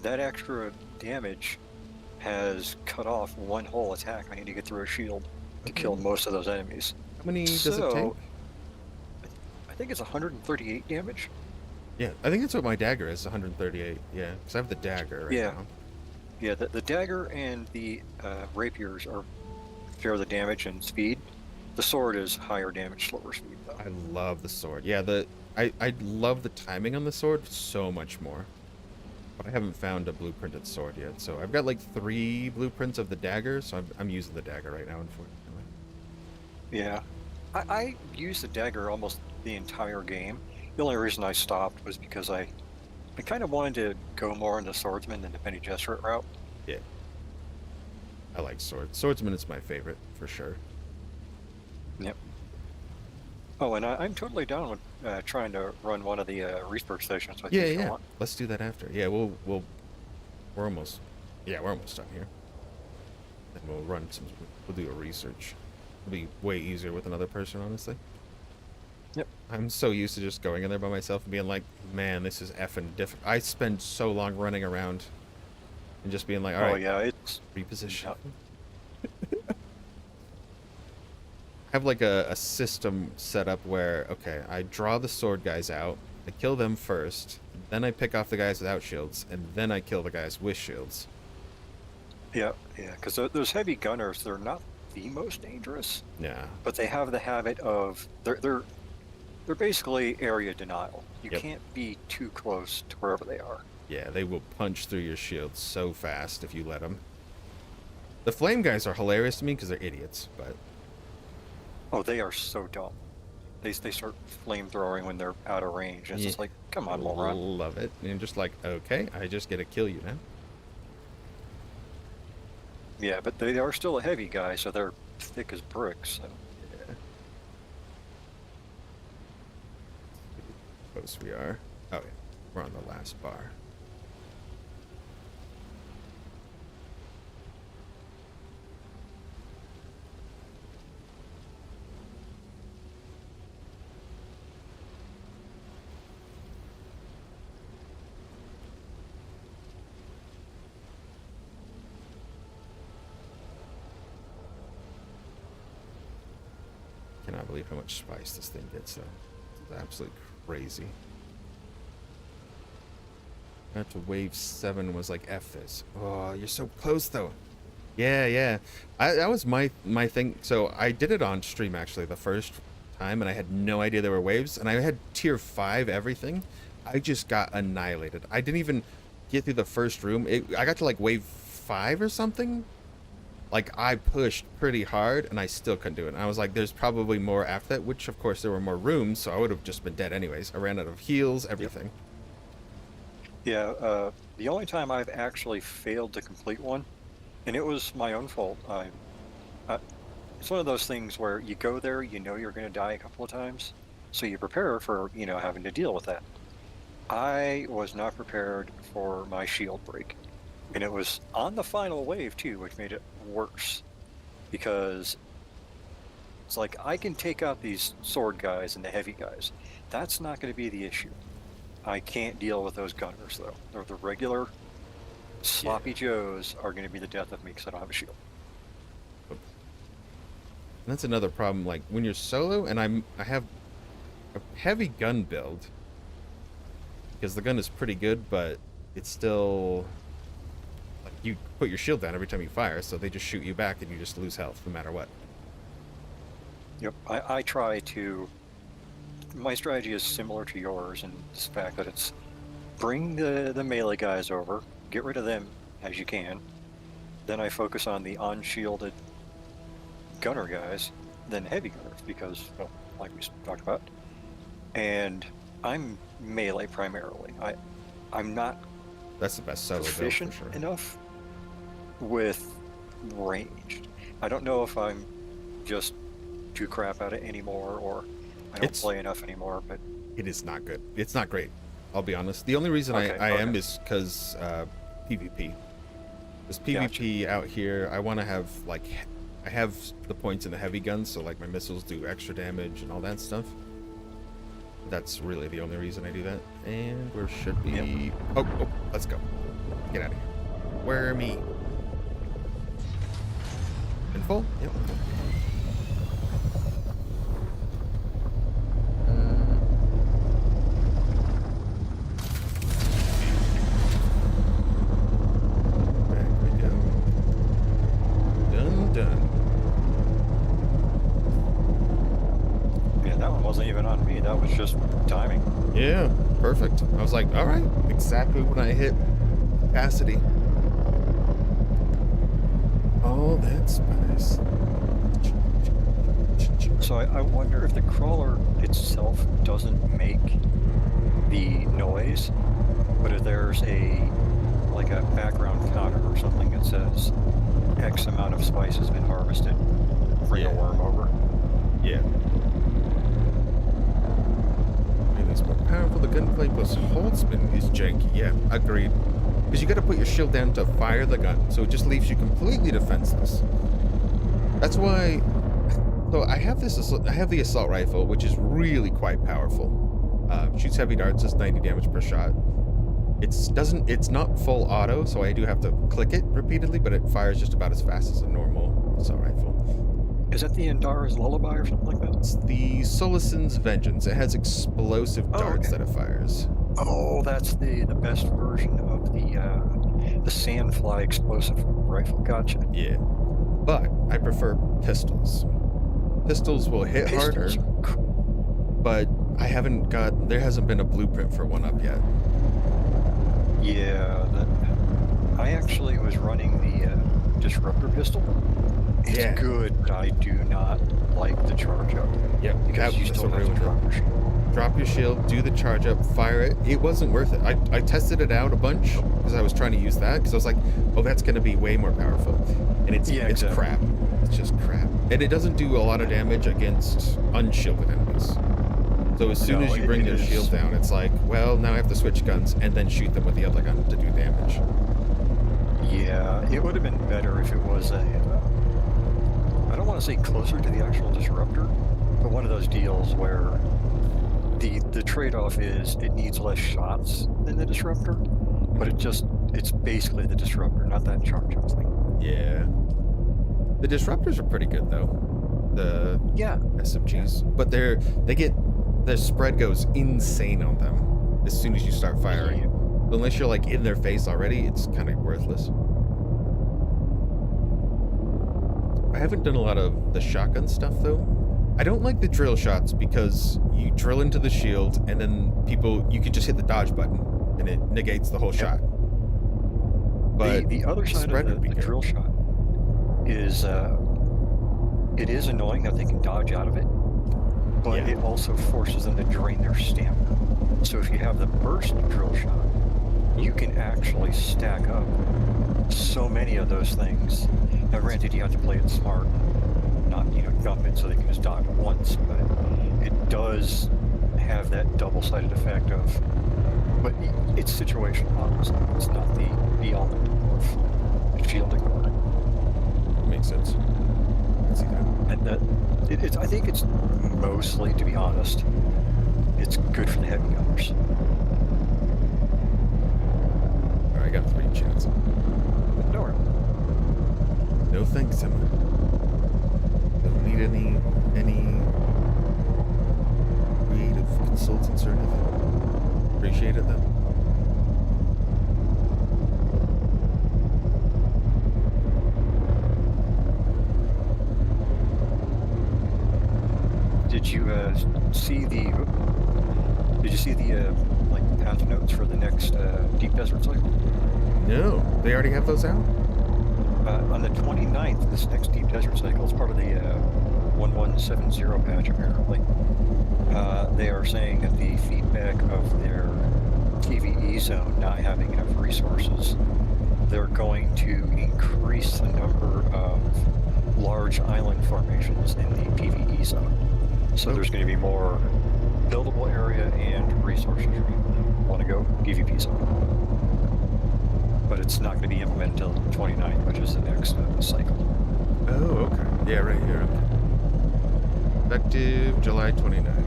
that extra damage has cut off one whole attack. I need to get through a shield to Okay. kill most of those enemies. How many does it So, take? I think it's 138 damage. Yeah, I think that's what my dagger is, 138. Yeah, because I have the dagger right Yeah. now. Yeah, the dagger and the rapiers are share the damage and speed. The sword is higher damage, slower speed though. I love the sword. Yeah, I love the timing on the sword so much more. But I haven't found a blueprinted sword yet, so I've got like 3 blueprints of the dagger, so I'm using the dagger right now, unfortunately. Yeah, I used the dagger almost the entire game. The only reason I stopped was because I kind of wanted to go more into swordsman than the Penny Jesuit route. Yeah. I like swords. Swordsman is my favorite, for sure. Yep. Oh, and I'm totally down with trying to run one of the research stations with you if you want. Let's do that after. Yeah, we're almost done here. Then we'll do a research. It'll be way easier with another person, honestly. Yep. I'm so used to just going in there by myself and being like, man, this is effing difficult. I spend so long running around and just being like, all right, Oh yeah, it's reposition. Yep. Have like a system set up where, okay, I draw the sword guys out, I kill them first, then I pick off the guys without shields, and then I kill the guys with shields. yeah, because those heavy gunners, they're not the most dangerous, Yeah. but they have the habit of they're basically area denial. You Yep. can't be too close to wherever they are. Yeah, they will punch through your shield so fast if you let them. The flame guys are hilarious to me because they're idiots, but Oh, they are so dumb. They start flamethrowing when they're out of range. And it's just like, come on, moron. love it. And just like, okay, I just get to kill you now. Yeah, but they are still a heavy guy, so they're thick as bricks. So. Yeah. Close we are. Oh yeah, we're on the last bar. Cannot believe how much spice this thing gets though. It's absolutely crazy. Got to wave 7 was like F this. Oh, you're so close though. Yeah. That was my thing. So I did it on stream actually the first time, and I had no idea there were waves, and I had tier 5 everything. I just got annihilated. I didn't even get through the first room. I got to like wave 5 or something. Like, I pushed pretty hard, and I still couldn't do it. And I was like, there's probably more after that, which, of course, there were more rooms, so I would have just been dead anyways. I ran out of heals, everything. Yeah, the only time I've actually failed to complete one, and it was my own fault. It's one of those things where you go there, you know you're going to die a couple of times, so you prepare for, having to deal with that. I was not prepared for my shield break. And it was on the final wave, too, which made it worse. Because it's like, I can take out these sword guys and the heavy guys. That's not going to be the issue. I can't deal with those gunners, though. They're the regular sloppy Joes are going to be the death of me because I don't have a shield. And that's another problem. Like, when you're solo, and I have a heavy gun build, because the gun is pretty good, but it's still... You put your shield down every time you fire, so they just shoot you back and you just lose health no matter what. Yep, I try to... My strategy is similar to yours in the fact that it's bring the melee guys over, get rid of them as you can, then I focus on the unshielded gunner guys, then heavy gunners, because, well, like we talked about. And I'm melee primarily. I'm not That's the best solo build for proficient sure. enough with ranged. I don't know if I'm just too crap at it anymore, or I don't play enough anymore, but It is not good. It's not great. I'll be honest. The only reason I am is because PvP. This PvP out here, I want to have, like, I have the points in the heavy guns, so, like, my missiles do extra damage and all that stuff. That's really the only reason I do that. And where should be... Oh, let's go. Get out of here. Wormy. In full? Yep. Back we go. Done. Yeah, that one wasn't even on me. That was just timing. Yeah, perfect. I was like, all right, exactly when I hit capacity. Oh, that's nice. So I wonder if the crawler itself doesn't make the noise, but if there's a background counter or something that says X amount of spice has been harvested, bring a Yeah. worm over. Yeah. And it's more powerful. The gunplay plus hold spin is janky. Yeah, agreed. Because you got to put your shield down to fire the gun, so it just leaves you completely defenseless. That's why. So I have the assault rifle, which is really quite powerful. Shoots heavy darts, does 90 damage per shot. It's not full auto, so I do have to click it repeatedly, but it fires just about as fast as a normal assault rifle. Is that the Endara's Lullaby or something like that? It's the Solison's Vengeance. It has explosive darts okay. that it fires. Oh, that's the best version of the Sandfly explosive rifle. Gotcha. Yeah. But I prefer pistols. Pistols will hit harder, but there hasn't been a blueprint for one up yet. Yeah, I actually was running the Disruptor pistol. It's Yeah. good, but I do not like the charge up. Yep, Because you that's still a have real to drop your shield. Drop your shield, do the charge up, fire it. It wasn't worth it. I tested it out a bunch because I was trying to use that because I was like, oh, that's going to be way more powerful. And it's exactly. crap. It's just crap. And it doesn't do a lot of damage against unshielded enemies. So as soon as you bring their shield down, it's like, well, now I have to switch guns and then shoot them with the other gun to do damage. Yeah, it would have been better if it was I don't want to say closer to the actual Disruptor, but one of those deals where the trade-off is it needs less shots than the Disruptor, but it's basically the Disruptor, not that charge up thing. Yeah. The Disruptors are pretty good though. The SMGs, but their spread goes insane on them as soon as you start firing. Yeah. Unless you're like in their face already, it's kind of worthless. I haven't done a lot of the shotgun stuff though. I don't like the drill shots because you drill into the shield and then you can just hit the dodge button and it negates the whole shot. But the other side of the drill shot is it is annoying that they can dodge out of it, but it also forces them to drain their stamina. So if you have the burst drill shot, you can actually stack up so many of those things. Now granted, you have to play it smart, not dump it so they can just dodge once, but it does have that double-sided effect of, but it's situational, obviously. It's not the be-all and end-all of shielding. Makes sense. I can see that. And I think it's mostly, to be honest, it's good for the heavy gunners. Alright, I got 3 chances. No worries. No thanks, Emma. Don't need any creative consultants or anything. Appreciate it though. Did you see the patch notes for the next Deep Desert cycle? No, they already have those out? On the 29th, this next Deep Desert cycle is part of the 1170 patch, apparently. They are saying that the feedback of their PvE zone not having enough resources, they're going to increase the number of large island formations in the PvE zone. So there's going to be more buildable area and resources for people that want to go PvP zone. But it's not going to be implemented until the 29th, which is the next cycle. Oh, okay. Yeah, right here. Okay. Effective July 29th.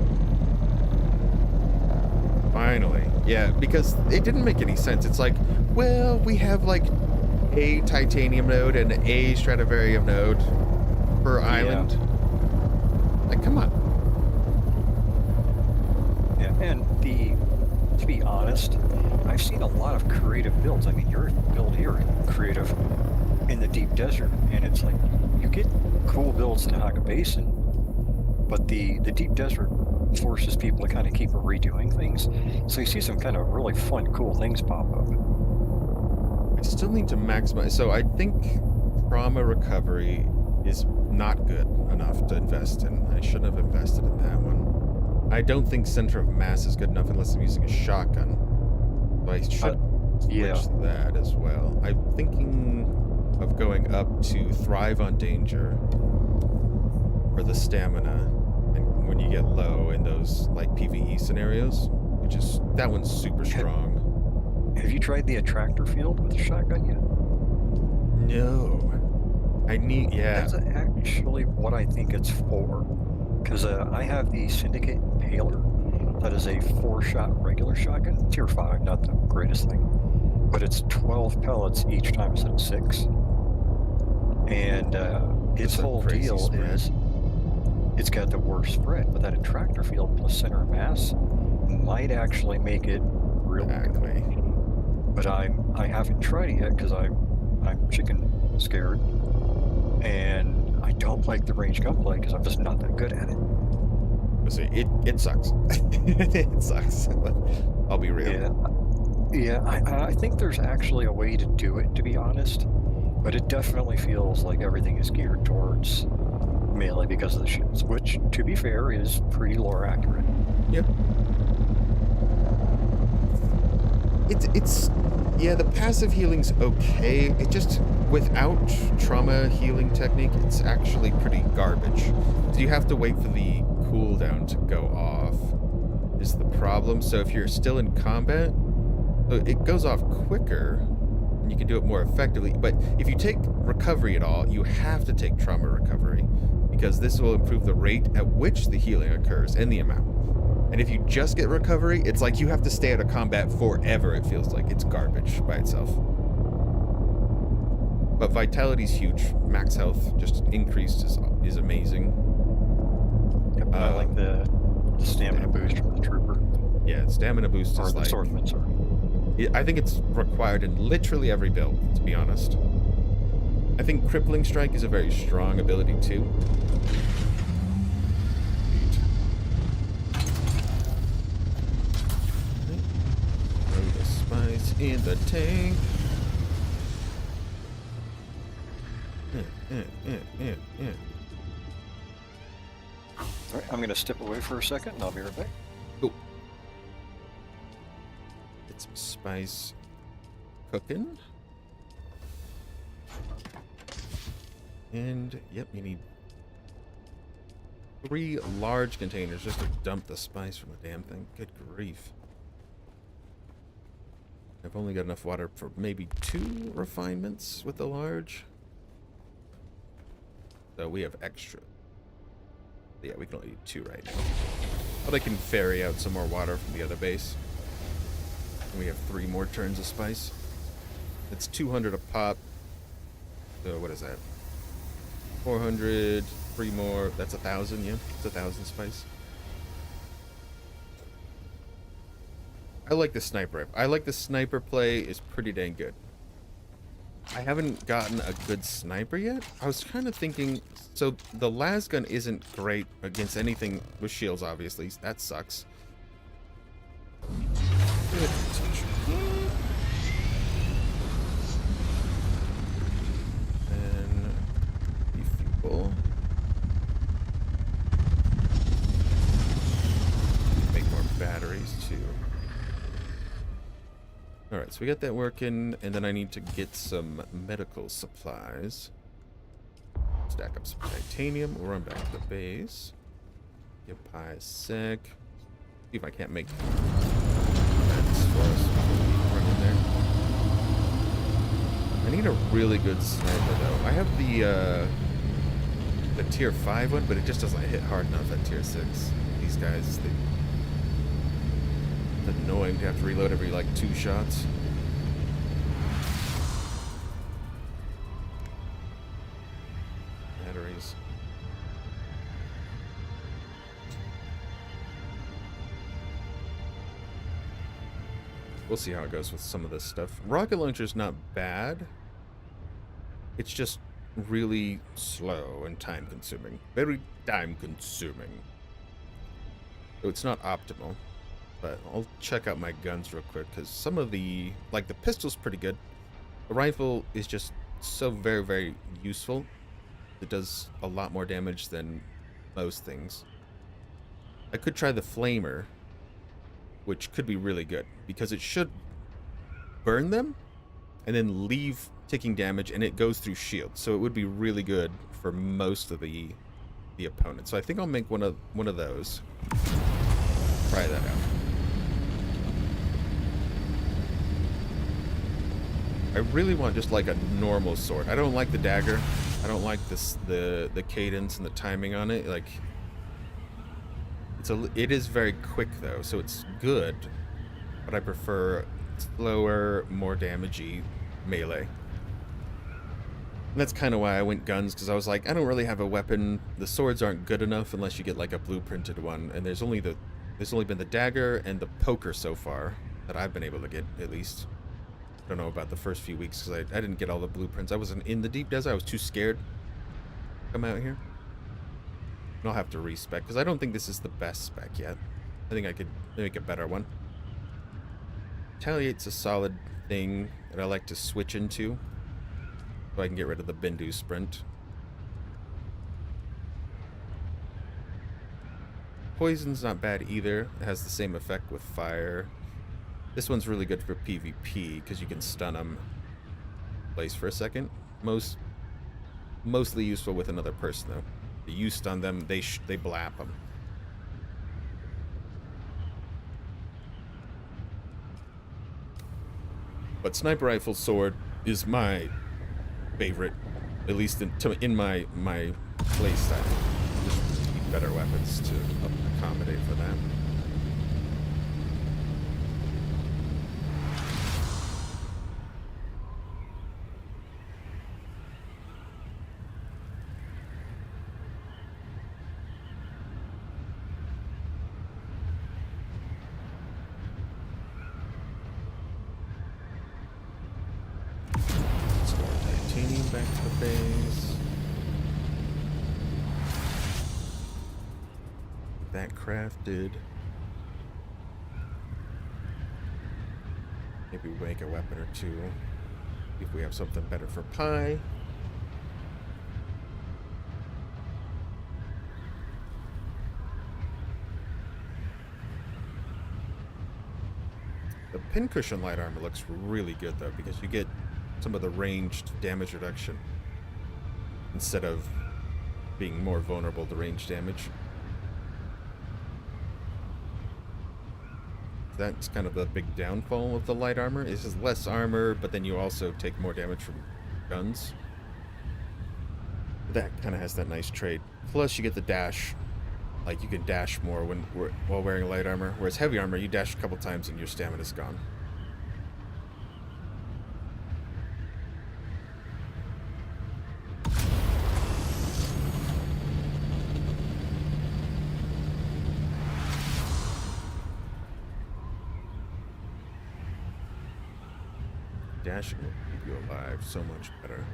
Finally. Yeah, because it didn't make any sense. It's like, well, we have like a titanium node and a Stradivarium node per island. Like, come on. Yeah, and to be honest, I've seen a lot of creative builds. I mean, your build here is creative in the deep desert, and it's like you get cool builds in Haga Basin, but the deep desert forces people to kind of keep redoing things. So you see some kind of really fun, cool things pop up. I still need to maximize. So I think trauma recovery is not good enough to invest in. I shouldn't have invested in that one. I don't think center of mass is good enough unless I'm using a shotgun. So I should switch that as well. I'm thinking of going up to thrive on danger for the stamina, and when you get low in those like PvE scenarios, which is that one's super strong. Have you tried the attractor field with a shotgun yet? No. That's actually what I think it's for. Because I have the Syndicate Impaler. That is a 4-shot regular shotgun. Tier 5, not the greatest thing. But it's 12 pellets each time instead of 6. And its whole deal is it's got the worst spread. But that attractor field plus center of mass might actually make it real good. But I haven't tried it yet because I'm chicken scared. And I don't like the range gunplay because I'm just not that good at it. See, it sucks. It sucks. I'll be real. Yeah. I think there's actually a way to do it, to be honest. But it definitely feels like everything is geared towards melee because of the shields, which, to be fair, is pretty lore accurate. Yep. It's yeah, the passive healing's okay. It just, without trauma healing technique, it's actually pretty garbage. So you have to wait for the cooldown to go off, is the problem. So if you're still in combat, it goes off quicker, and you can do it more effectively. But if you take recovery at all, you have to take trauma recovery, because this will improve the rate at which the healing occurs and the amount. And if you just get recovery, it's like you have to stay out of combat forever, it feels like. It's garbage by itself. But vitality's huge. Max health just increased is amazing. Yep, I like the stamina boost from the trooper. Yeah, stamina boost is the like... swordsman, sorry. I think it's required in literally every build, to be honest. I think crippling strike is a very strong ability too. In the tank. Alright, I'm gonna step away for a second and I'll be right back. Cool. Get some spice cooking. And, yep, you need 3 large containers just to dump the spice from the damn thing. Good grief. I've only got enough water for maybe 2 refinements with the large. So we have extra. Yeah, we can only do 2 right now. But I can ferry out some more water from the other base. And we have 3 more turns of spice. It's 200 a pop. So what is that? 400, 3 more. That's 1,000, yeah? It's 1,000 spice. I like the sniper rifle. I like the sniper play is pretty dang good. I haven't gotten a good sniper yet. I was kind of thinking, so the las gun isn't great against anything with shields, obviously. That sucks. And refuel. Make more batteries too. Alright, so we got that working, and then I need to get some medical supplies. Stack up some titanium. We'll run back to the base. Give Pie a sec. See if I can't make vents for us. Run in there. I need a really good sniper, though. I have the tier 5 one, but it just doesn't hit hard enough at tier 6. These guys, it's annoying to have to reload every like 2 shots. damages. We'll see how it goes with some of this stuff. Rocket launcher's not bad. It's just really slow and time consuming. Very time consuming. So it's not optimal. But I'll check out my guns real quick because some of the, like the pistol's pretty good. The rifle is just so very, very useful. It does a lot more damage than most things. I could try the flamer, which could be really good because it should burn them and then leave taking damage, and it goes through shield, so it would be really good for most of the opponents. So I think I'll make one of those. Try that out. I really want just like a normal sword. I don't like the dagger. I don't like the cadence and the timing on it. Like it is very quick though, so it's good, but I prefer slower, more damagey melee. And that's kind of why I went guns, because I was like, I don't really have a weapon. The swords aren't good enough unless you get like a blueprinted one, and there's only been the dagger and the poker so far that I've been able to get, at least. I don't know about the first few weeks because I didn't get all the blueprints. I wasn't in the deep desert. I was too scared to come out here. And I'll have to respec because I don't think this is the best spec yet. I think I could make a better one. Retaliate's a solid thing that I like to switch into so I can get rid of the Bindu sprint. Poison's not bad either. It has the same effect with fire. This one's really good for PvP because you can stun them place for a second. Mostly useful with another person though. You stun them, they blap them. But sniper rifle sword is my favorite, at least in my play style. Just need better weapons to accommodate for that. Back to the base. That crafted. Maybe make a weapon or two. If we have something better for pie. The pincushion light armor looks really good though, because you get some of the ranged damage reduction instead of being more vulnerable to range damage. That's kind of the big downfall of the light armor. It's just less armor, but then you also take more damage from guns. That kind of has that nice trade. Plus you get the dash. Like you can dash more while wearing light armor, whereas heavy armor you dash a couple times and your stamina's gone. Dashing will keep you alive so much better.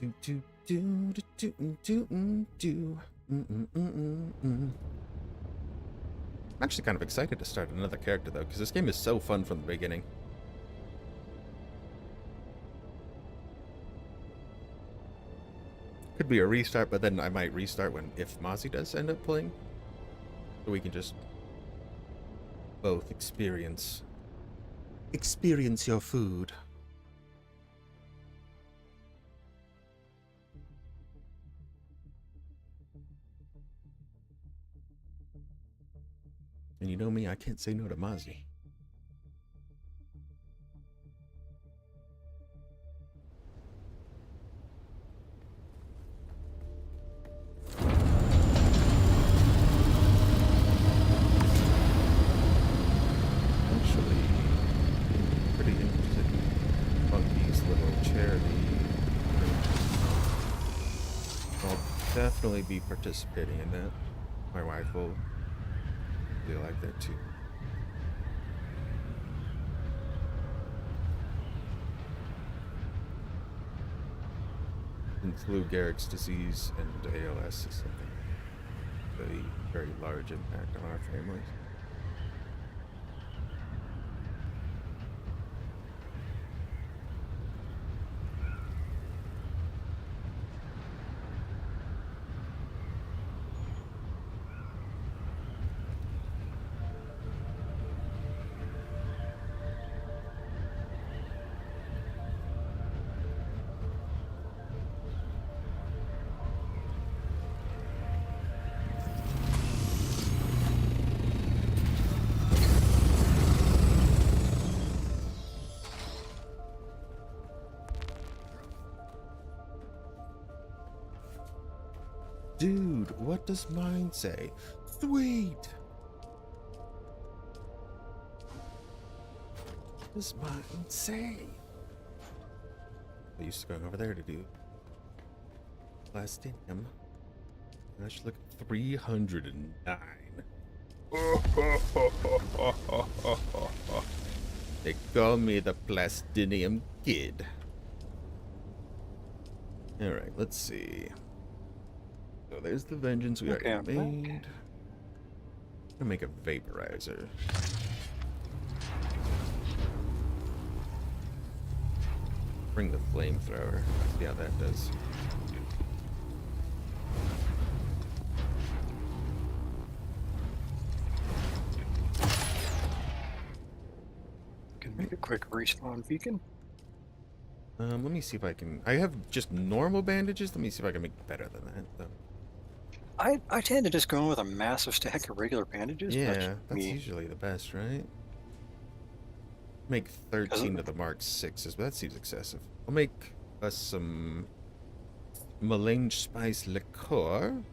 I'm actually kind of excited to start another character though, because this game is so fun from the beginning. Could be a restart, but then I might restart if Mozzie does end up playing. So we can just both experience your food. And you know me, I can't say no to Mozzie. Pretty definitely be participating in that. My wife will really like that too. And Lou Gehrig's disease and ALS is something very, very large impact on our families. Dude, what does mine say? Sweet! What does mine say? I used to go over there to do Plastinium. I should look at 309. They call me the Plastinium Kid. Alright, let's see. So there's the vengeance we already made. I'm gonna make a vaporizer. Bring the flamethrower. See how that does. Can make a quick respawn beacon. Let me see if I can. I have just normal bandages. Let me see if I can make better than that, though. I tend to just go in with a massive stack of regular bandages. Yeah, that's usually the best, right? Make 13 of the Mark 6s, but that seems excessive. I'll make us some melange spice liqueur.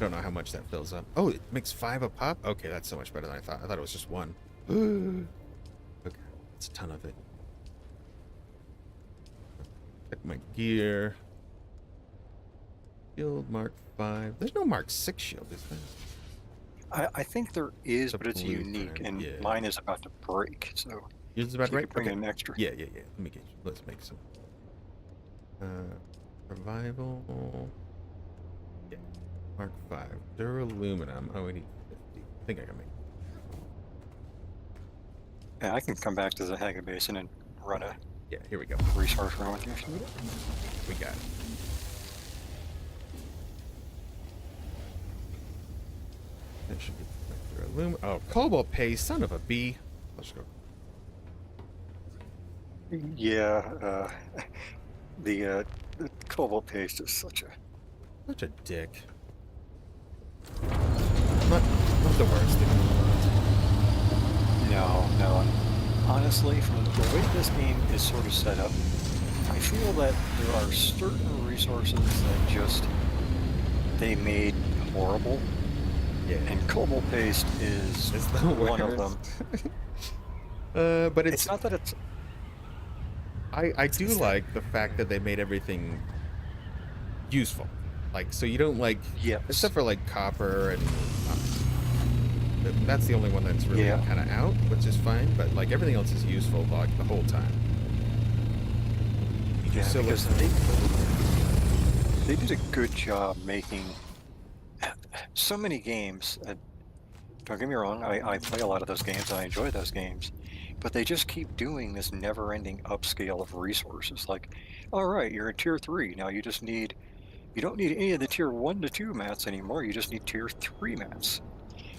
Don't know how much that fills up. Oh, it makes 5 a pop? Okay, that's so much better than I thought. I thought it was just 1. Okay, that's a ton of it. Check my gear. Shield Mark 5. There's no Mark 6 shield, is there? I think there is, but it's blueprint, unique, and yeah. mine is about to break. So Yours is about you right? could bring Okay. in extra. Yeah. Let me get. Let's make some. Revival. Yeah. Mark 5. Duraluminum. Oh, we need 50. I think I can make. Yeah, I can come back to the Haga Basin and run a Yeah, here we go. resource run with you if you need it. We got it. That should be duraluminum. Oh, cobalt paste, son of a bee. Let's go. Yeah, the cobalt paste is such Such a dick. Not the worst thing in the world. no. Honestly, from the way this game is sort of set up, I feel that there are certain resources that just they made horrible. Yeah. And cobalt paste is It's the one of worst. them. But It's not that it's I do like the fact that they made everything useful. Like, so you don't like, Yes. except for like copper and that's the only one that's really Yeah. kind of out, which is fine. But like everything else is useful like the whole time. You Yeah, just still because look- they did a good job making so many games. Don't get me wrong, I play a lot of those games and I enjoy those games, but they just keep doing this never-ending upscale of resources. Like, all right, you're in tier 3 now. You don't need any of the tier 1 to 2 mats anymore. You just need tier 3 mats.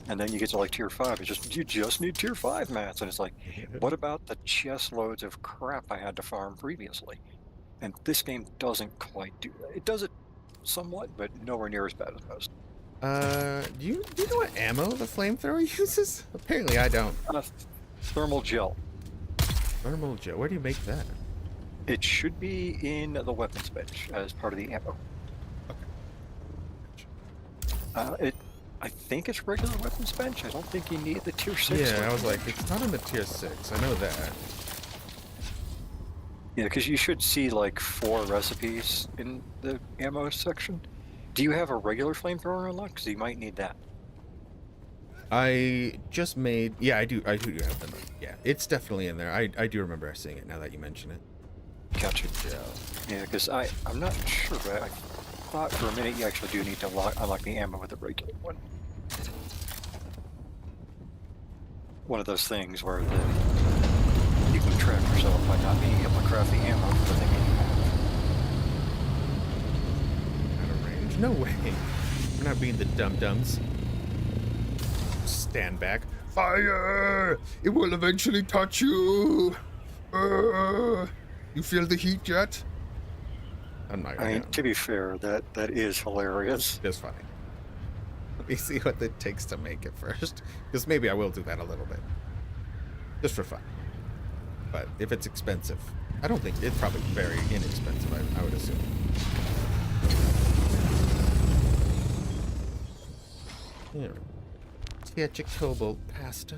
And then you get to like tier 5, you just need tier 5 mats. And it's like, what about the chest loads of crap I had to farm previously? And this game doesn't quite do that. It does it somewhat, but nowhere near as bad as most. do you know what ammo the flamethrower uses? Apparently I don't. Thermal gel. Thermal gel. Where do you make that? It should be in the weapons bench as part of the ammo. I think it's regular weapons bench. I don't think you need the tier 6. Yeah, I was like, it's not in the tier 6. I know that. Yeah, because you should see like 4 recipes in the ammo section. Do you have a regular flamethrower unlocked? Because you might need that. I just made. Yeah, I do. I do have them. Yeah, it's definitely in there. I do remember seeing it now that you mention it. Gotcha. Yeah. Yeah, because I'm not sure, but I thought for a minute you actually do need to unlock the ammo with a regular one. One of those things where you can trap yourself by not being able to craft the ammo for the thing that you have. Out of range? No way. We're not being the dum-dums. Stand back. Fire! It will eventually touch you! You feel the heat yet? I'm not I mean, gonna. to be fair, that is hilarious. It's funny. Let me see what it takes to make it first. Because maybe I will do that a little bit. Just for fun. But if it's expensive, I don't think it's probably very inexpensive, I would assume. Here. Sketchy cobalt pasta.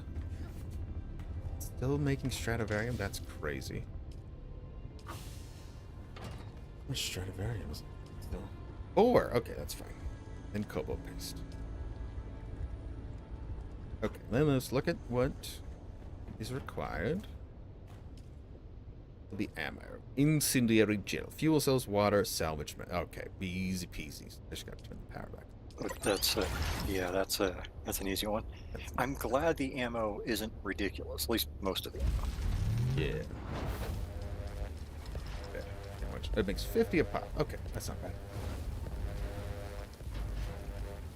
Still making Stradivarium? That's crazy. Which Stradivarium is it? Still 4. Okay, that's fine. Then cobalt paste. Okay, then let's look at what is required. The ammo. Incendiary gel. Fuel cells, water, salvagement. Okay, easy peasy. I just got to turn the power back. That's that's an easy one. I'm glad the ammo isn't ridiculous. At least most of the ammo. Yeah. Okay, how much? It makes 50 a pop. Okay, that's not bad.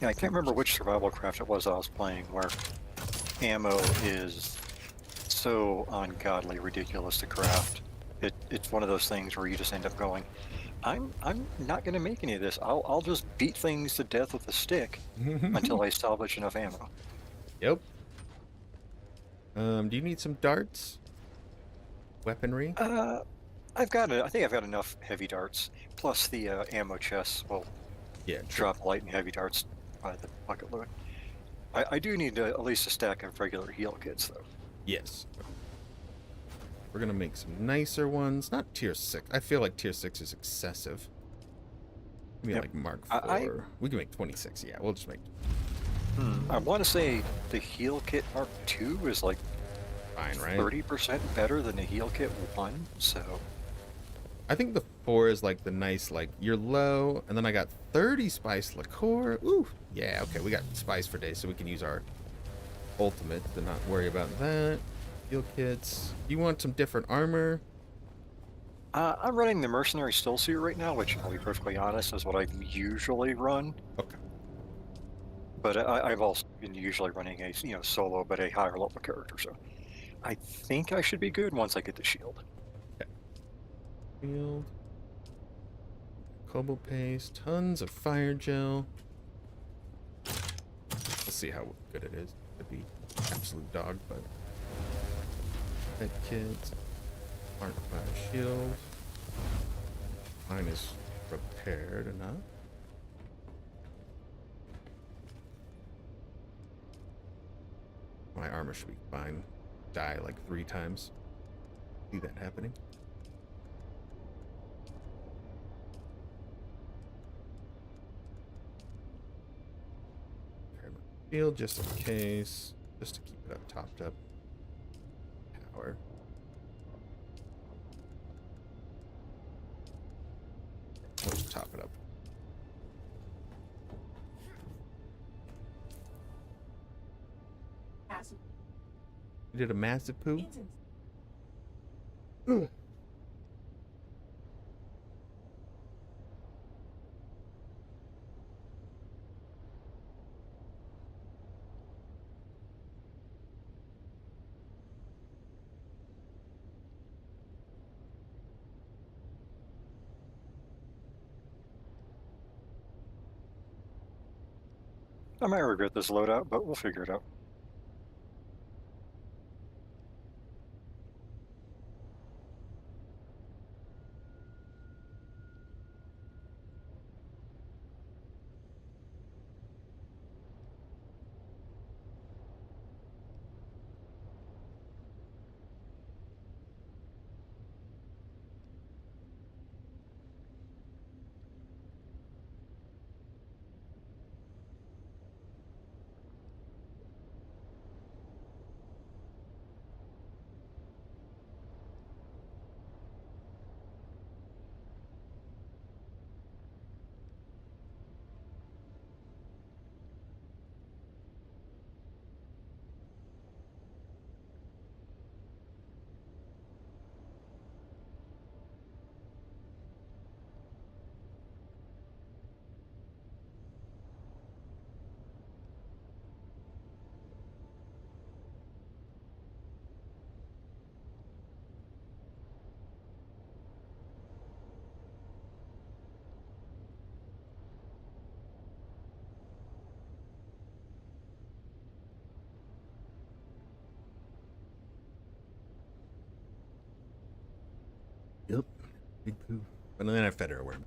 Yeah, I can't remember which survival craft it was I was playing where ammo is so ungodly ridiculous to craft. It's one of those things where you just end up going, I'm not going to make any of this. I'll just beat things to death with a stick until I salvage enough ammo. Yep. Do you need some darts? Weaponry? I think I've got enough heavy darts. Plus the ammo chests will Yeah, true. drop light and heavy darts by the bucket load. I do need at least a stack of regular heal kits though. Yes. We're gonna make some nicer ones. Not tier 6. I feel like tier 6 is excessive. Maybe Yep. like Mark 4. We can make 26. Yeah, we'll just make. I want to say the heal kit Mark 2 is like Fine, right? 30% better than the heal kit 1, so I think the 4 is like the nice, like, you're low, and then I got 30 spice liqueur. Ooh, yeah, okay, we got spice for days, so we can use our ultimate to not worry about that. Heal kits. You want some different armor? I'm running the Mercenary Still Suit right now, which I'll be perfectly honest is what I usually run. Okay. But I've also been usually running a solo but a higher level character, so I think I should be good once I get the shield. Shield. Cobalt paste. Tons of fire gel. Let's see how good it is. Could be absolute dog, but med kits. Aren't fire shield. Mine is repaired enough. My armor should be fine. Die like 3 times. See that happening? Repair my shield just in case. Just to keep it up topped up. Power. We'll just top it up. You did a massive poo? Ugh. I might regret this loadout, but we'll figure it out. Big poo. But then I fed her a worm.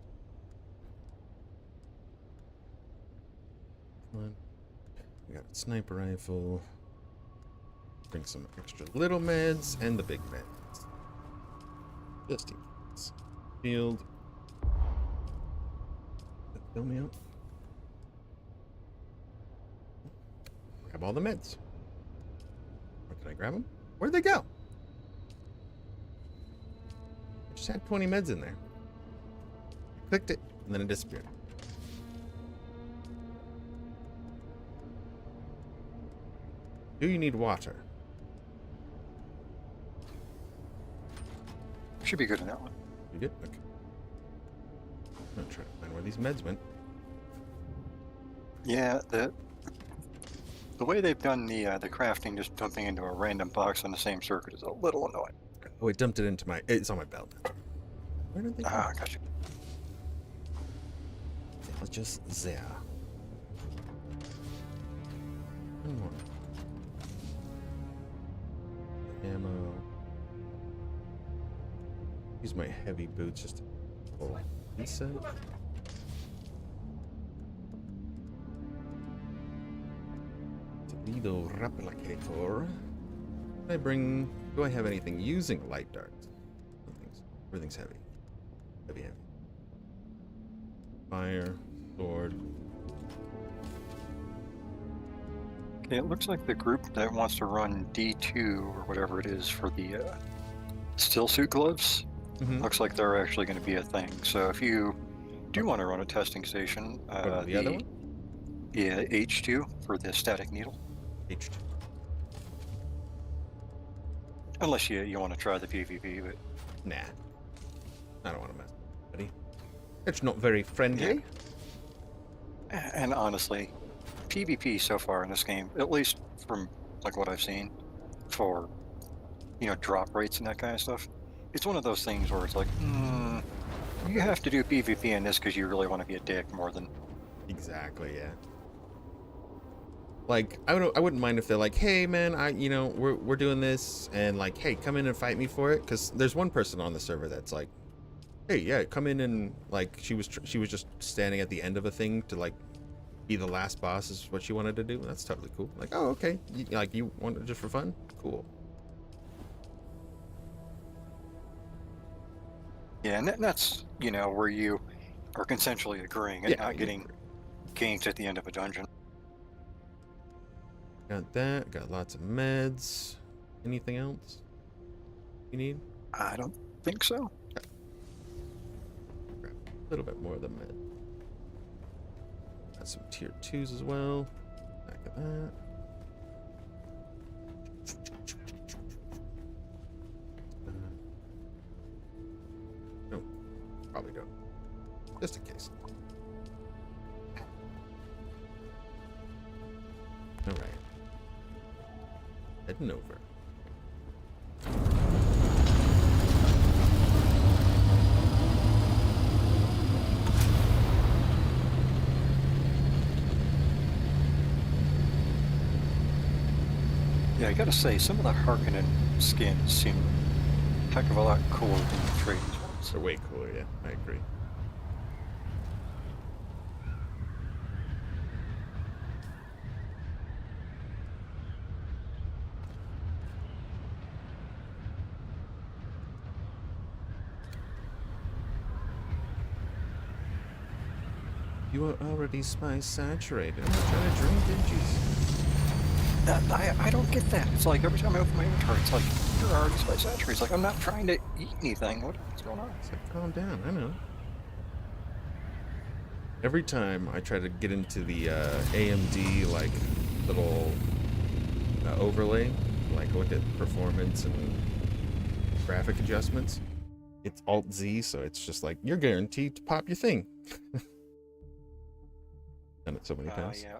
Come on. We got a sniper rifle. Bring some extra little meds and the big meds. Just in case. Shield. Fill me up. Grab all the meds. Or did I grab them? Where'd they go? I just had 20 meds in there. I clicked it, and then it disappeared. Do you need water? Should be good in that one. You did? Okay. I'm gonna try to find where these meds went. Yeah, the way they've done the crafting, just dumping into a random box on the same circuit, is a little annoying. Oh, it dumped it into my. It's on my belt. Where did they go? Ah, gotcha. It was just there. One more. Ammo. Use my heavy boots just to pull reset. Torpedo replicator. I bring. Do I have anything using light darts? Everything's heavy. Heavy. Fire, sword. Okay, it looks like the group that wants to run D2 or whatever it is for the still suit gloves, looks like they're actually going to be a thing. So if you do want to run a testing station, The other one? Yeah, H2 for the static needle. H2. Unless you want to try the PvP, but Nah. I don't want to mess with it, buddy. It's not very friendly. and honestly, PvP so far in this game, at least from like what I've seen, for drop rates and that kind of stuff, it's one of those things where it's like, you have to do PvP in this because you really want to be a dick more than. Exactly, yeah. Like, I wouldn't mind if they're like, hey man, we're doing this, and like, hey, come in and fight me for it, because there's one person on the server that's like, hey, yeah, come in, and like she was just standing at the end of a thing to like be the last boss is what she wanted to do. That's totally cool. Like, oh, okay, you want it just for fun? Cool. Yeah, and that's where you are consensually agreeing and not getting ganked at the end of a dungeon. Got that. Got lots of meds. Anything else you need? I don't think so. Okay. Grab a little bit more of the med. Got some tier 2s as well. Back of that. No, probably don't. Just in case. All right. Heading over. Yeah, I gotta say, some of the Harkonnen skins seem a heck of a lot cooler than the Atreides ones. They're way cooler, yeah. I agree. You are already spice saturated. I'm trying to drink, didn't you? I don't get that. It's like every time I open my inventory, it's like, you're already spice saturated. It's like, I'm not trying to eat anything. What's going on? It's like, calm down. I know. Every time I try to get into the AMD like little overlay, like look at performance and graphic adjustments, it's Alt Z, so it's just like you're guaranteed to pop your thing. Done it so many times. Yeah.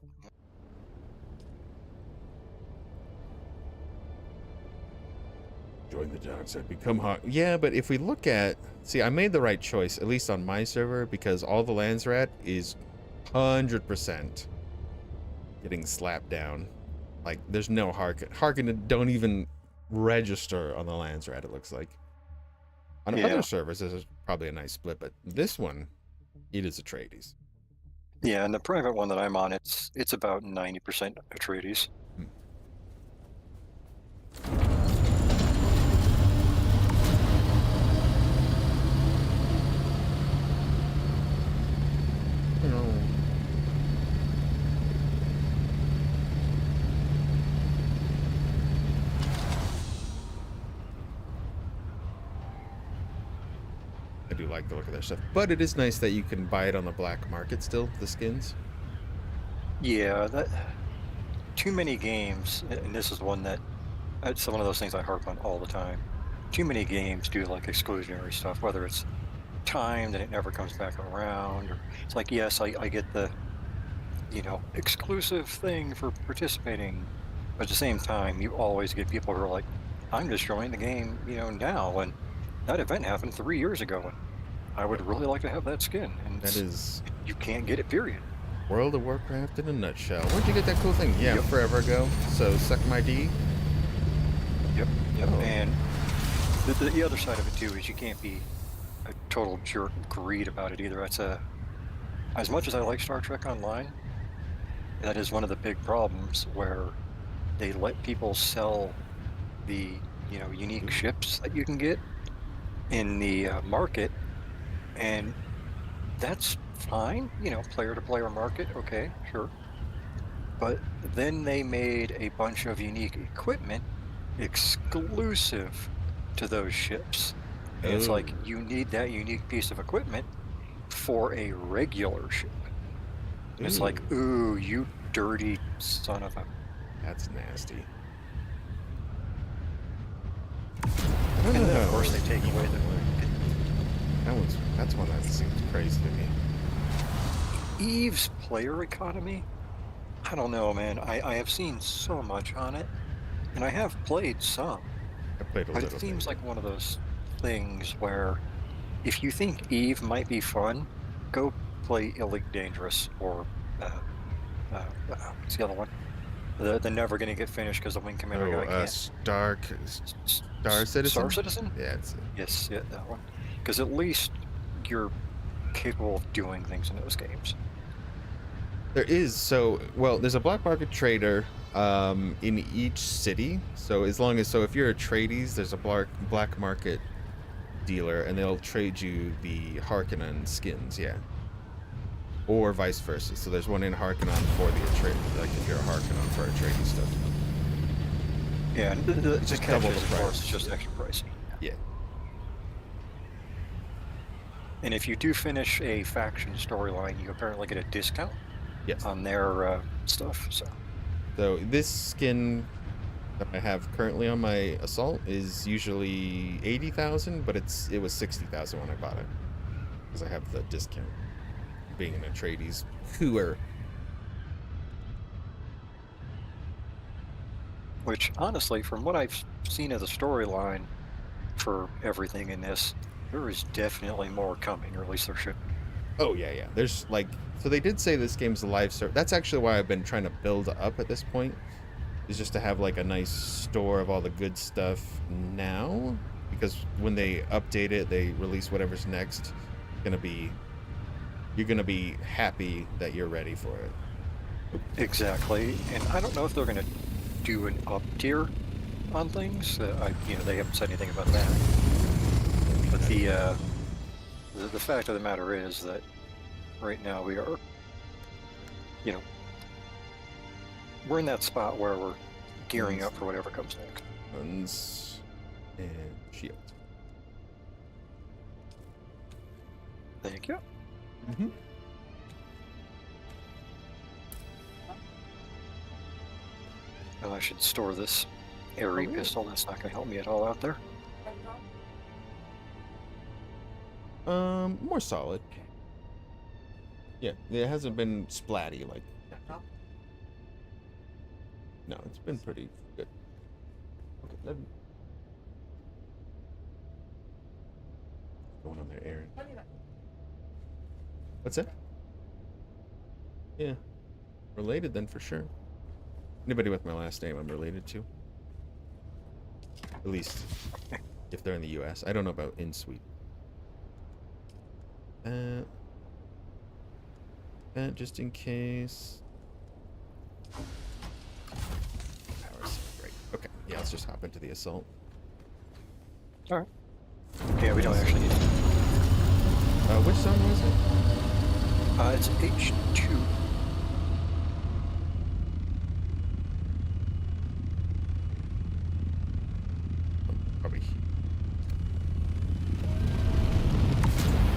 Join the dark side, become hot. Yeah, but if we look at, see, I made the right choice, at least on my server, because all the landsraad is 100% getting slapped down. Like, there's no Harkonnen don't even register on the landsraad, it looks like. On other servers, there's probably a nice split. But this one, it is Atreides. Yeah, and the private one that I'm on, it's about 90% Atreides. Hmm. No. I do like the look of their stuff, but it is nice that you can buy it on the black market still, the skins. Yeah, that too many games, and this is one that it's one of those things I harp on all the time. Too many games do like exclusionary stuff, whether it's timed and it never comes back around, or it's like, yes, I get the, exclusive thing for participating, but at the same time, you always get people who are like, I'm just joining the game, now, and that event happened 3 years ago, and I would really like to have that skin, and That is you can't get it, period. World of Warcraft in a nutshell. Where'd you get that cool thing? Yeah, Yep. forever ago. So suck my D. Yep. Oh. And the other side of it too is you can't be a total jerk greed about it either. That's as much as I like Star Trek Online, that is one of the big problems where they let people sell the unique ships that you can get in the market, and that's fine. Player to player market, okay, sure. But then they made a bunch of unique equipment exclusive to those ships. And it's like, Oh. you need that unique piece of equipment for a regular ship. And it's like, ooh, you dirty son of a... That's nasty. And then, of course, they take away the... That's one that seems crazy to me. Eve's player economy? I don't know, man. I have seen so much on it, and I have played some. I played a But little it seems bit. like one of those things where if you think Eve might be fun, go play Illig Dangerous or what's the other one? The never gonna get finished because the wing commander guy can't. Star Citizen? Star Citizen? Yeah, it's Yes, yeah, that one. Because at least you're capable of doing things in those games. There is, there's a black market trader in each city. So if you're a Atreides, there's a black market dealer, and they'll trade you the Harkonnen skins, yeah. Or vice versa. So there's one in Harkonnen for the Atreides, like if you're a Harkonnen for Atreides stuff. Yeah, and the just catch double is, the of price. course, it's just extra pricey. Yeah. And if you do finish a faction storyline, you apparently get a discount Yes. on their stuff. So this skin that I have currently on my assault is usually 80,000, but it was 60,000 when I bought it because I have the discount. Being an Atreides hooer. Which, honestly, from what I've seen of the storyline for everything in this, there is definitely more coming, or at least there should be. Oh yeah. There's so they did say this game's a live server. That's actually why I've been trying to build up at this point, is just to have like a nice store of all the good stuff now, because when they update it, they release whatever's next. You're gonna be happy that you're ready for it. Exactly, and I don't know if they're going to do an up tier on things. They haven't said anything about that. But the fact of the matter is that right now we are, we're in that spot where we're gearing up for whatever comes next. Guns and shield. Thank you. Mm-hmm. Well, I should store this airy pistol. That's not going to help me at all out there. More solid. Yeah, it hasn't been splatty like. No, it's been pretty good. Okay, going on there, Aaron. What's that? Yeah, related then for sure. Anybody with my last name, I'm related to. At least if they're in the U.S. I don't know about in Sweden. that. That just in case. Powers. Great. Okay. Yeah, let's just hop into the assault. All right. Yeah, we don't actually need it. Which zone was it? It's H2. Probably.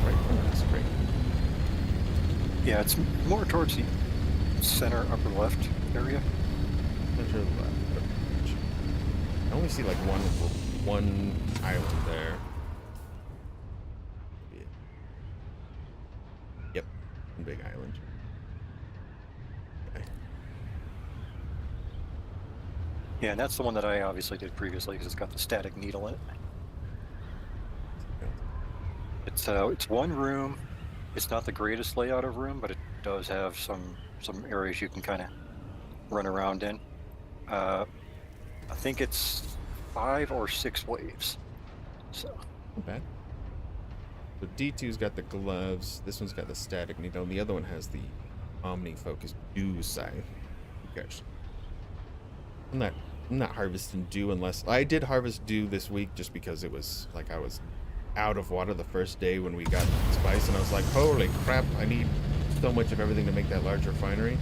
Right. Oh, that's great. Yeah, it's more towards the center upper left area. Center left. I only see like one island there. Maybe yep, one big island. Okay. Yeah, and that's the one that I obviously did previously because it's got the static needle in it. It's one room. It's not the greatest layout of room, but it does have some areas you can kind of run around in. I think it's 5 or 6 waves. So Not bad. So D2's got the gloves. This one's got the static needle. And the other one has the omni-focused dew scythe. Who cares? I'm not harvesting dew unless I did harvest dew this week just because it was like I was out of water the first day when we got spice, and I was like, holy crap! I need so much of everything to make that large refinery.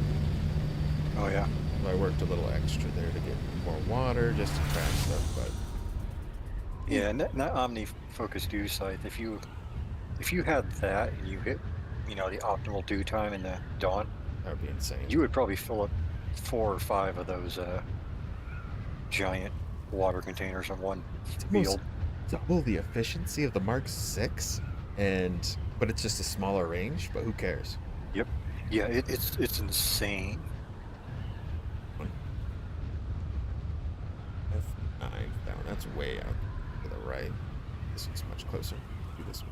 oh yeah. So I worked a little extra there to get more water just to craft stuff, but Yeah, not omni-focused dew scythe. If you had that and you hit, the optimal dew time in the dawn, that would be insane. you would probably fill up 4 or 5 of those giant water containers in one field. Double the efficiency of the Mark 6, but it's just a smaller range. But who cares? Yep. Yeah, it's insane. F9 down. That's way out to the right. This one's much closer. Do this one.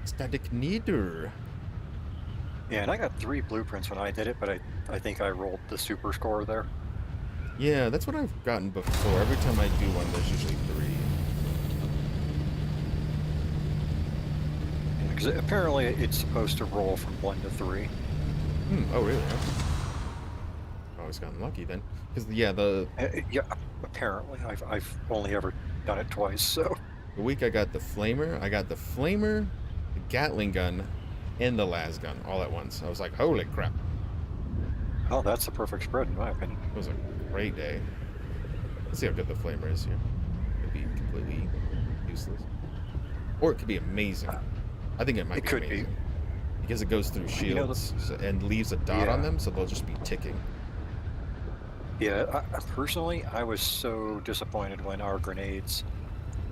Static needle. Yeah, and I got 3 blueprints when I did it, but I think I rolled the super score there. Yeah, that's what I've gotten before. Every time I do one, there's usually 3. Because apparently it's supposed to roll from 1 to 3. Oh, really? I've always gotten lucky then. Because, yeah, the Yeah, apparently. I've only ever done it twice, so. week I got the flamer, the Gatling gun, and the las gun all at once. I was like, holy crap. Oh, that's the perfect spread, in my opinion. It was a great day. Let's see how good the flamer is here. It could be completely useless. Or it could be amazing. I think it might be It could amazing. be. Because it goes through shields and leaves a dot on them, so they'll just be ticking. Yeah, personally, I was so disappointed when our grenades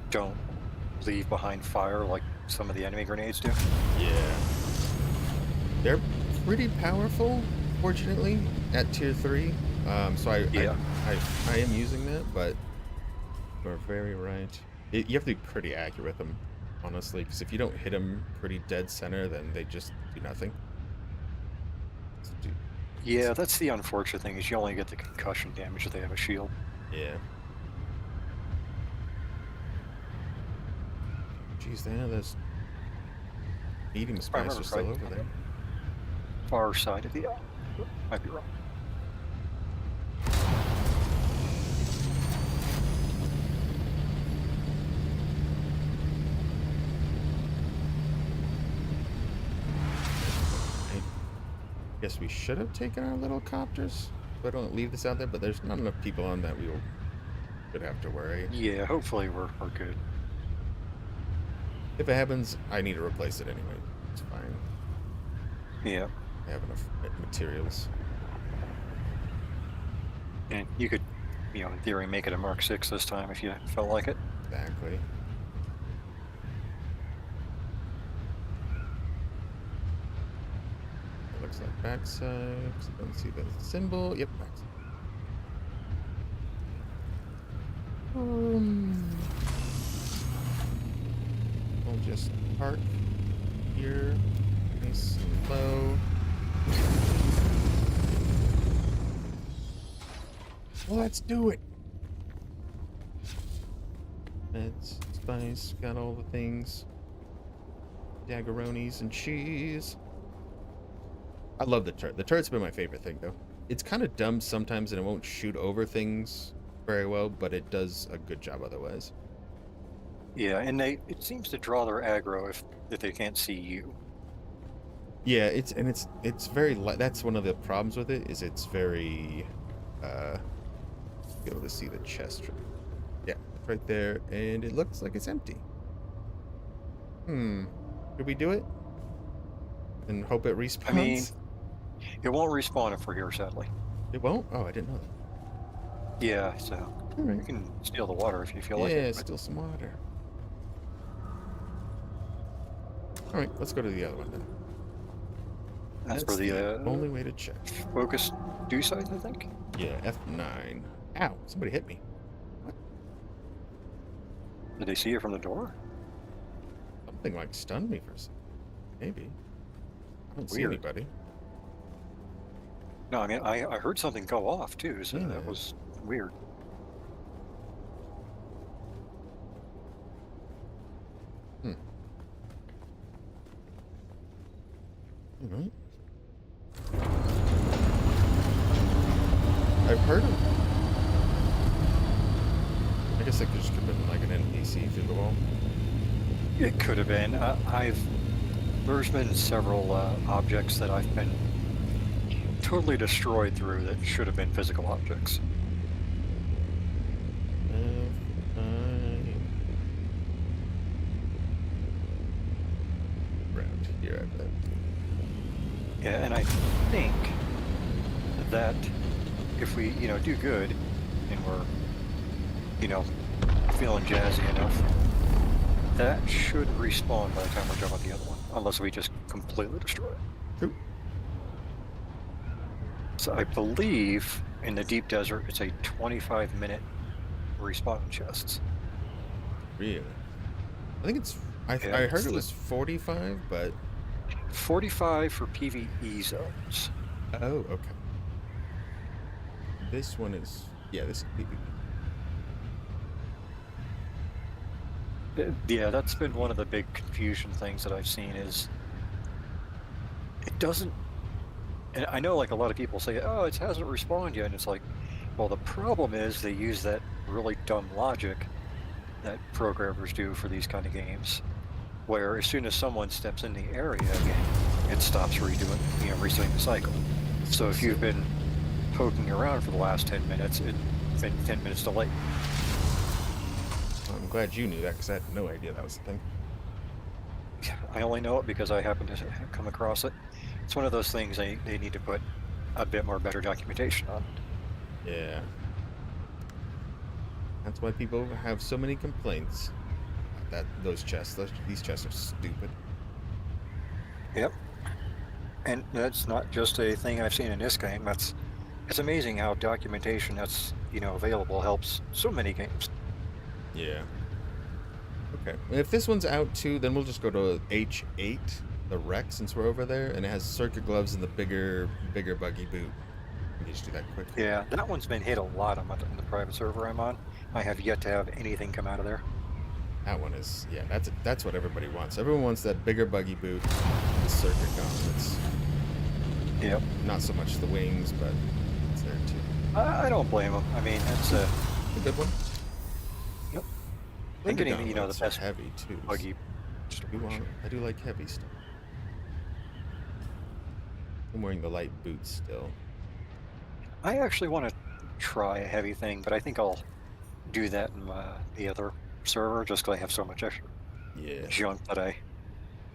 don't leave behind fire like some of the enemy grenades do. Yeah. They're pretty powerful, fortunately, at tier 3. So I am using that, but you're very right. You have to be pretty accurate with them, honestly, because if you don't hit them pretty dead center, then they just do nothing. Yeah, that's the unfortunate thing, is you only get the concussion damage if they have a shield. Yeah. Jeez, yeah, those medium spice are still over there. Far side of the island. Might be wrong. Guess we should have taken our little copters. So I don't leave this out there, but there's not enough people on that we should have to worry. Yeah, hopefully we're good. If it happens, I need to replace it anyway. It's fine. Yeah. I have enough materials. And you could, in theory, make it a Mark 6 this time if you felt like it. Exactly. Looks like backside. Don't see the symbol. Yep, backside. We'll just park here, nice and low. Let's do it. Meds, spice, got all the things. Daggeronis and cheese. I love the turret. The turret's been my favorite thing, though. It's kind of dumb sometimes, and it won't shoot over things very well, but it does a good job otherwise. Yeah, and it seems to draw their aggro if they can't see you. Yeah, it's very that's one of the problems with it, is it's very be able to see the chest. Yeah, it's right there, and it looks like it's empty. Could we do it and hope it respawns? I mean, it won't respawn if we're here, sadly. It won't. Oh, I didn't know that. Yeah, so All right. you can steal the water if you feel like Yeah, it. steal some water. All right, let's go to the other one then. That's for the only way to check. focus do sides, I think. Yeah, F9. Ow! Somebody hit me. What? Did they see it from the door? Something like stunned me for a second. Maybe. I don't see Weird. anybody. No, I mean I heard something go off too, so Yeah. that was weird. All right. I've heard of. I guess it could just have been like an NPC through the wall. It could have been. There's been several objects that I've been totally destroyed through that should have been physical objects. Around here, I bet. Yeah, and I think that if we, do good and we're, feeling jazzy enough, that should respawn by the time we're done with the other one, unless we just completely destroy it. True. So I believe in the deep desert, it's a 25-minute respawn chests. Really? I think it's. I heard it's it was 45, but. 45 for PvE zones. Oh, okay. This one is. Yeah, this is PvP. Yeah, that's been one of the big confusion things that I've seen is it doesn't, and I know like a lot of people say, oh, it hasn't respawned yet, and it's like, well, the problem is they use that really dumb logic that programmers do for these kind of games, where as soon as someone steps in the area again, it stops redoing, resetting the cycle. So if you've been poking around for the last 10 minutes, it's been 10 minutes delayed. I'm glad you knew that, because I had no idea that was the thing. I only know it because I happen to come across it. It's one of those things they need to put a bit more better documentation on. Yeah. That's why people have so many complaints. These chests are stupid. Yep. And that's not just a thing I've seen in this game. It's amazing how documentation that's available helps so many games. Yeah. Okay. And if this one's out too, then we'll just go to H8, the wreck, since we're over there, and it has circuit gloves and the bigger buggy boot. We can just do that quick. Yeah, that one's been hit a lot on the private server I'm on. I have yet to have anything come out of there. That one is, yeah, that's what everybody wants. Everyone wants that bigger buggy boot, the circuit gauntlets. Yep. Not so much the wings, but it's there too. I don't blame them. I mean, it's a good one. Yep. I And getting the gauntlets are best heavy too. buggy. I do like heavy stuff. I'm wearing the light boots still. I actually want to try a heavy thing, but I think I'll do that in the other server just because I have so much extra junk that I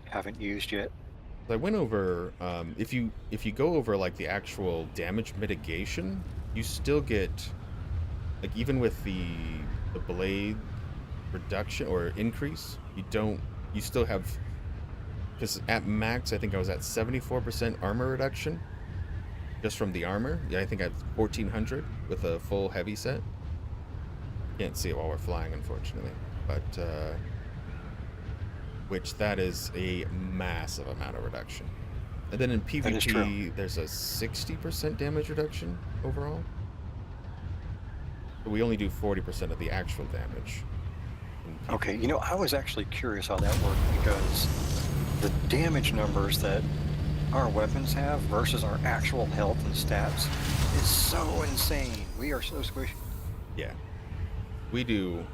haven't used yet. I went over if you go over like the actual damage mitigation, you still get, like, even with the blade reduction or increase, you still have, because at max I think I was at 74% armor reduction just from the armor. Yeah, I think I have 1400 with a full heavy set. Can't see it while we're flying, unfortunately, but which that is a massive amount of reduction. And then in PvP, there's a 60% damage reduction overall. But we only do 40% of the actual damage. Okay, I was actually curious how that worked because the damage numbers that our weapons have versus our actual health and stats is so insane. We are so squishy. Yeah. We do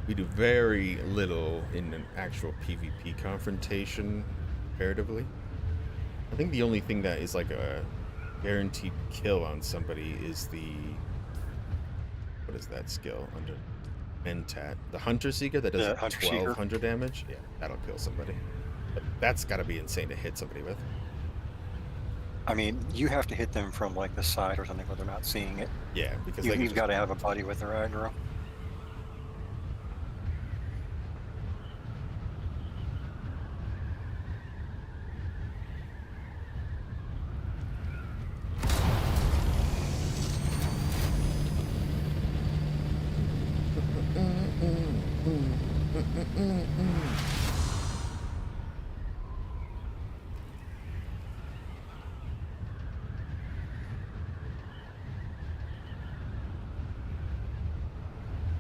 very little in an actual PvP confrontation comparatively. I think the only thing that is like a guaranteed kill on somebody is the, what is that skill under Mentat? The Hunter Seeker that does The Hunter Seeker. 1200 damage? Yeah, that'll kill somebody. But that's got to be insane to hit somebody with. I mean, you have to hit them from like the side or something where they're not seeing it. Yeah, because You've got to have a buddy with their aggro.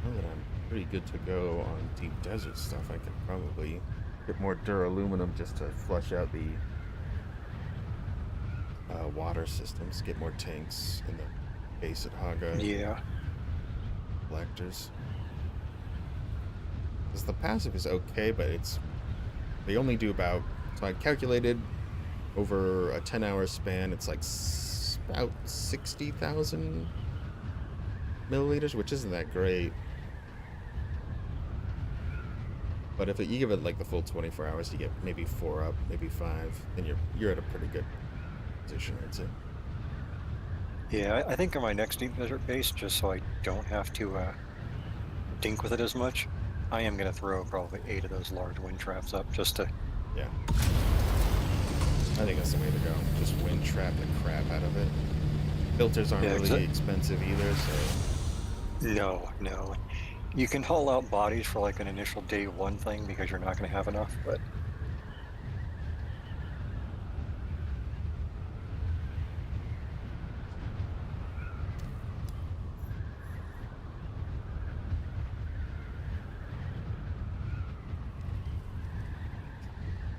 Now that I'm pretty good to go on deep desert stuff, I could probably get more duraluminum just to flush out the water systems, get more tanks in the base at Haga. Yeah. Collectors. Because the passive is okay, but they only do about, so I calculated over a 10-hour span, it's like about 60,000 milliliters, which isn't that great. But if you give it like the full 24 hours, you get maybe 4 up, maybe 5, then you're at a pretty good position, I'd say. Yeah, I think on my next deep desert base, just so I don't have to dink with it as much, I am going to throw probably 8 of those large wind traps up just to... Yeah. I think that's the way to go. Just wind trap the crap out of it. Filters aren't really expensive either, so... No. You can haul out bodies for like an initial day 1 thing because you're not going to have enough, but...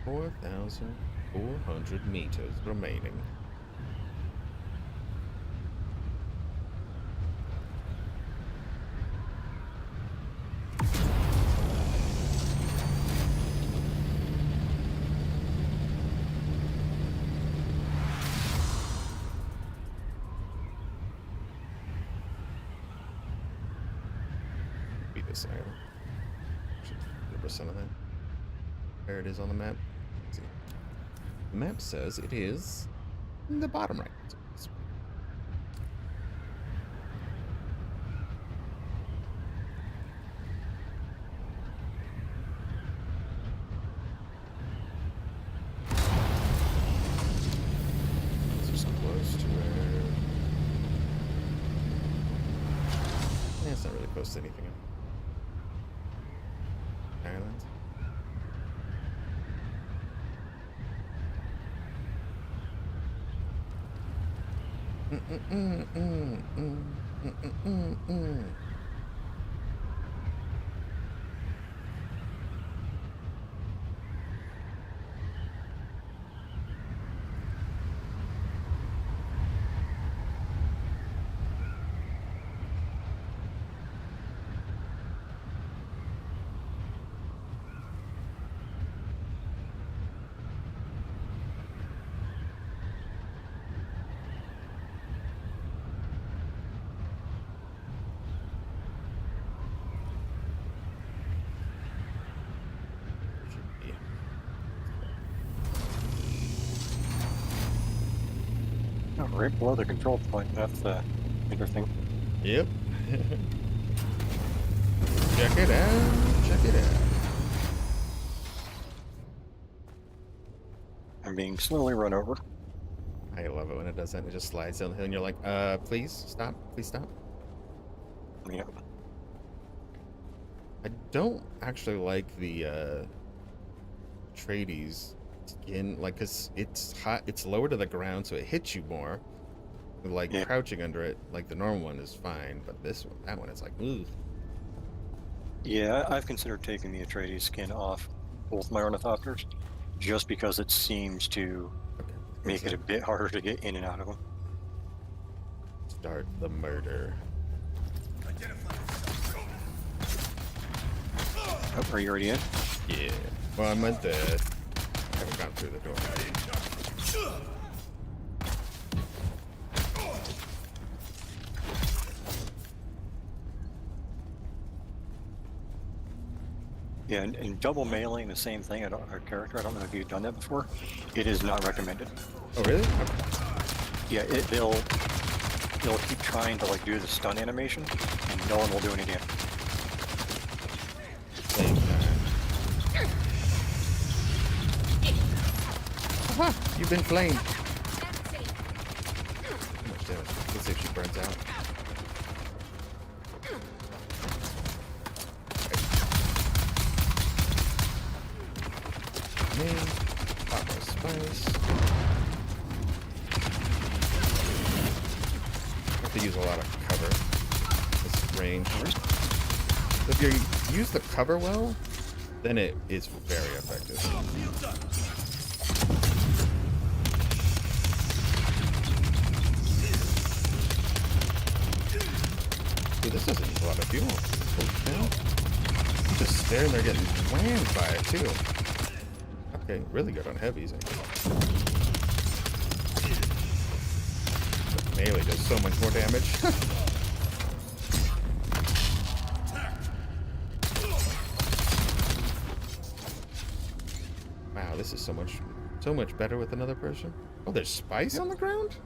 $4,400 meters remaining. Be this item. 100% of that. There it is on the map. Let's see. The map says it is in the bottom right. It's just close to where... Yeah, it's not really close to anything. Ireland. Oh, right below the control point. That's interesting. Yep. Check it out. Check it out. I'm being slowly run over. I love it when it does that. It just slides down the hill and you're like, please stop. Please stop. Yeah. I don't actually like the Trades skin, like, cause it's hot, it's lower to the ground, so it hits you more. Like crouching under it, like the normal one is fine, but this one, that one is like, ooh. Yeah, I've considered taking the Atreides skin off both my ornithopters, just because it seems to Okay. make it a bit harder to get in and out of them. Start the murder. Oh, are you already in? Yeah. Well, I meant that I haven't gone through the door. Yeah, and double mailing the same thing at our character. I don't know if you've done that before. It is not recommended. Oh, really? Okay. Yeah, they'll keep trying to like do the stun animation, and no one will do any damage. Same time. Aha! You've been flamed. How much damage? Let's see if she burns out. Me. Pop more spice. Have to use a lot of cover. This range. If you use the cover well, then it is very effective. Dude, this doesn't use a lot of fuel. Holy cow. I'm just staring there getting whammed by it too. Okay, really good on heavies, I think. But melee does so much more damage. Wow, this is so much better with another person. Oh, there's spice on the ground?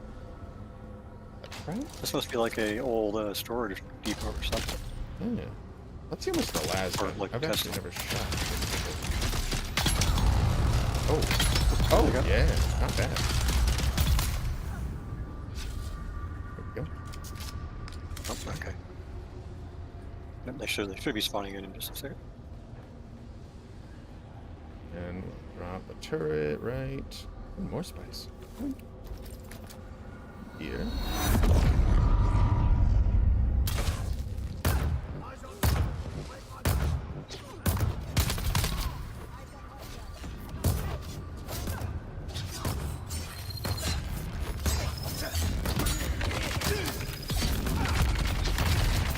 Right? This must be like a old storage depot or something. Yeah. Let's see how much the last Or, one. like, I've actually testing. never shot. Oh. Oh, There you go. yeah. Not bad. There we go. Oh, okay. Yep, they should be spawning in just a second. And drop a turret, right? Ooh, more spice. Here.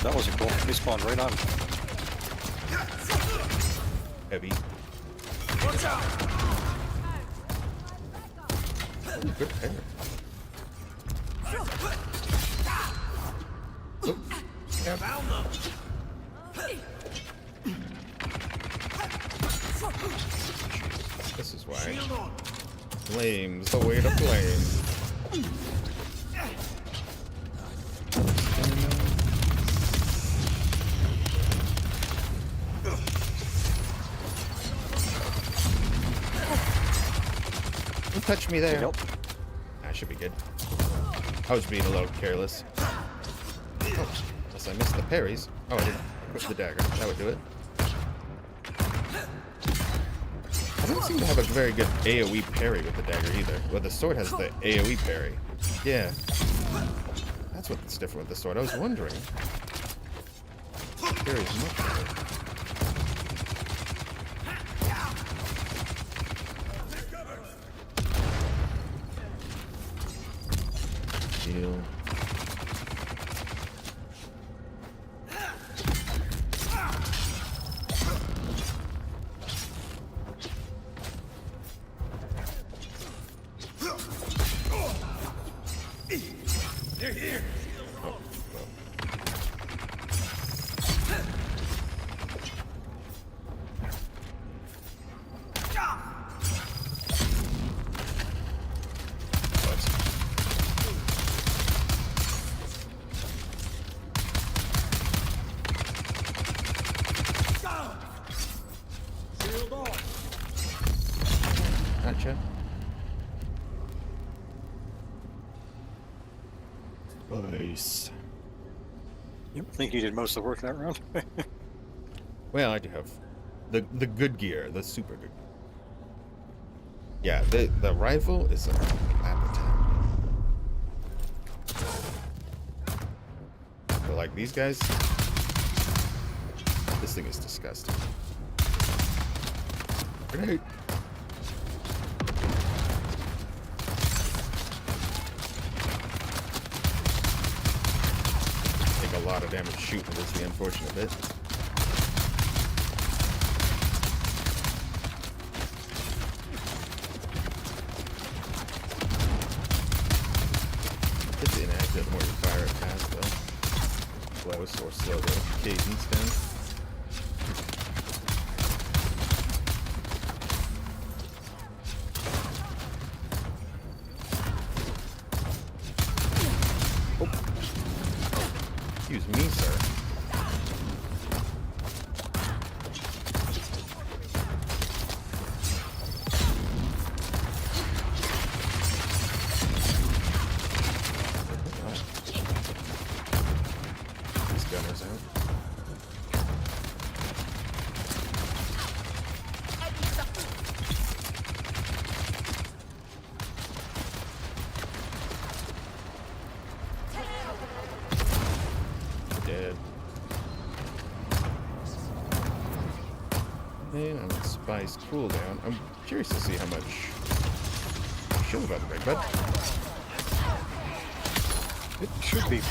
That wasn't cool. They spawned right on. Heavy. Watch out! Ooh, good pair. Oh, yeah. This is why. Flames, the way to flame. Don't touch me there. Nope. I should be good. I was being a little careless. Oh, unless I missed the parries. Oh, I didn't equip the dagger. That would do it. I don't seem to have a very good AoE parry with the dagger either. Well, the sword has the AoE parry. Yeah. That's what's different with the sword. I was wondering. Parry's much better. Heal. They're here. Oh, well. Gotcha. Nice. Yep, I think you did most of the work that round. Well, I do have the good gear, the super good. Yeah, the rifle is an appetite. But like these guys, this thing is disgusting. Grenade. a lot of damage shooting is the unfortunate bit. It's inactive the more you fire it fast though. Slow or slow the cadence down. Excuse me, sir. These gunners out. Dead. And I'm on Spice cooldown. I'm curious to see how much you feel about the break, bud. It should be.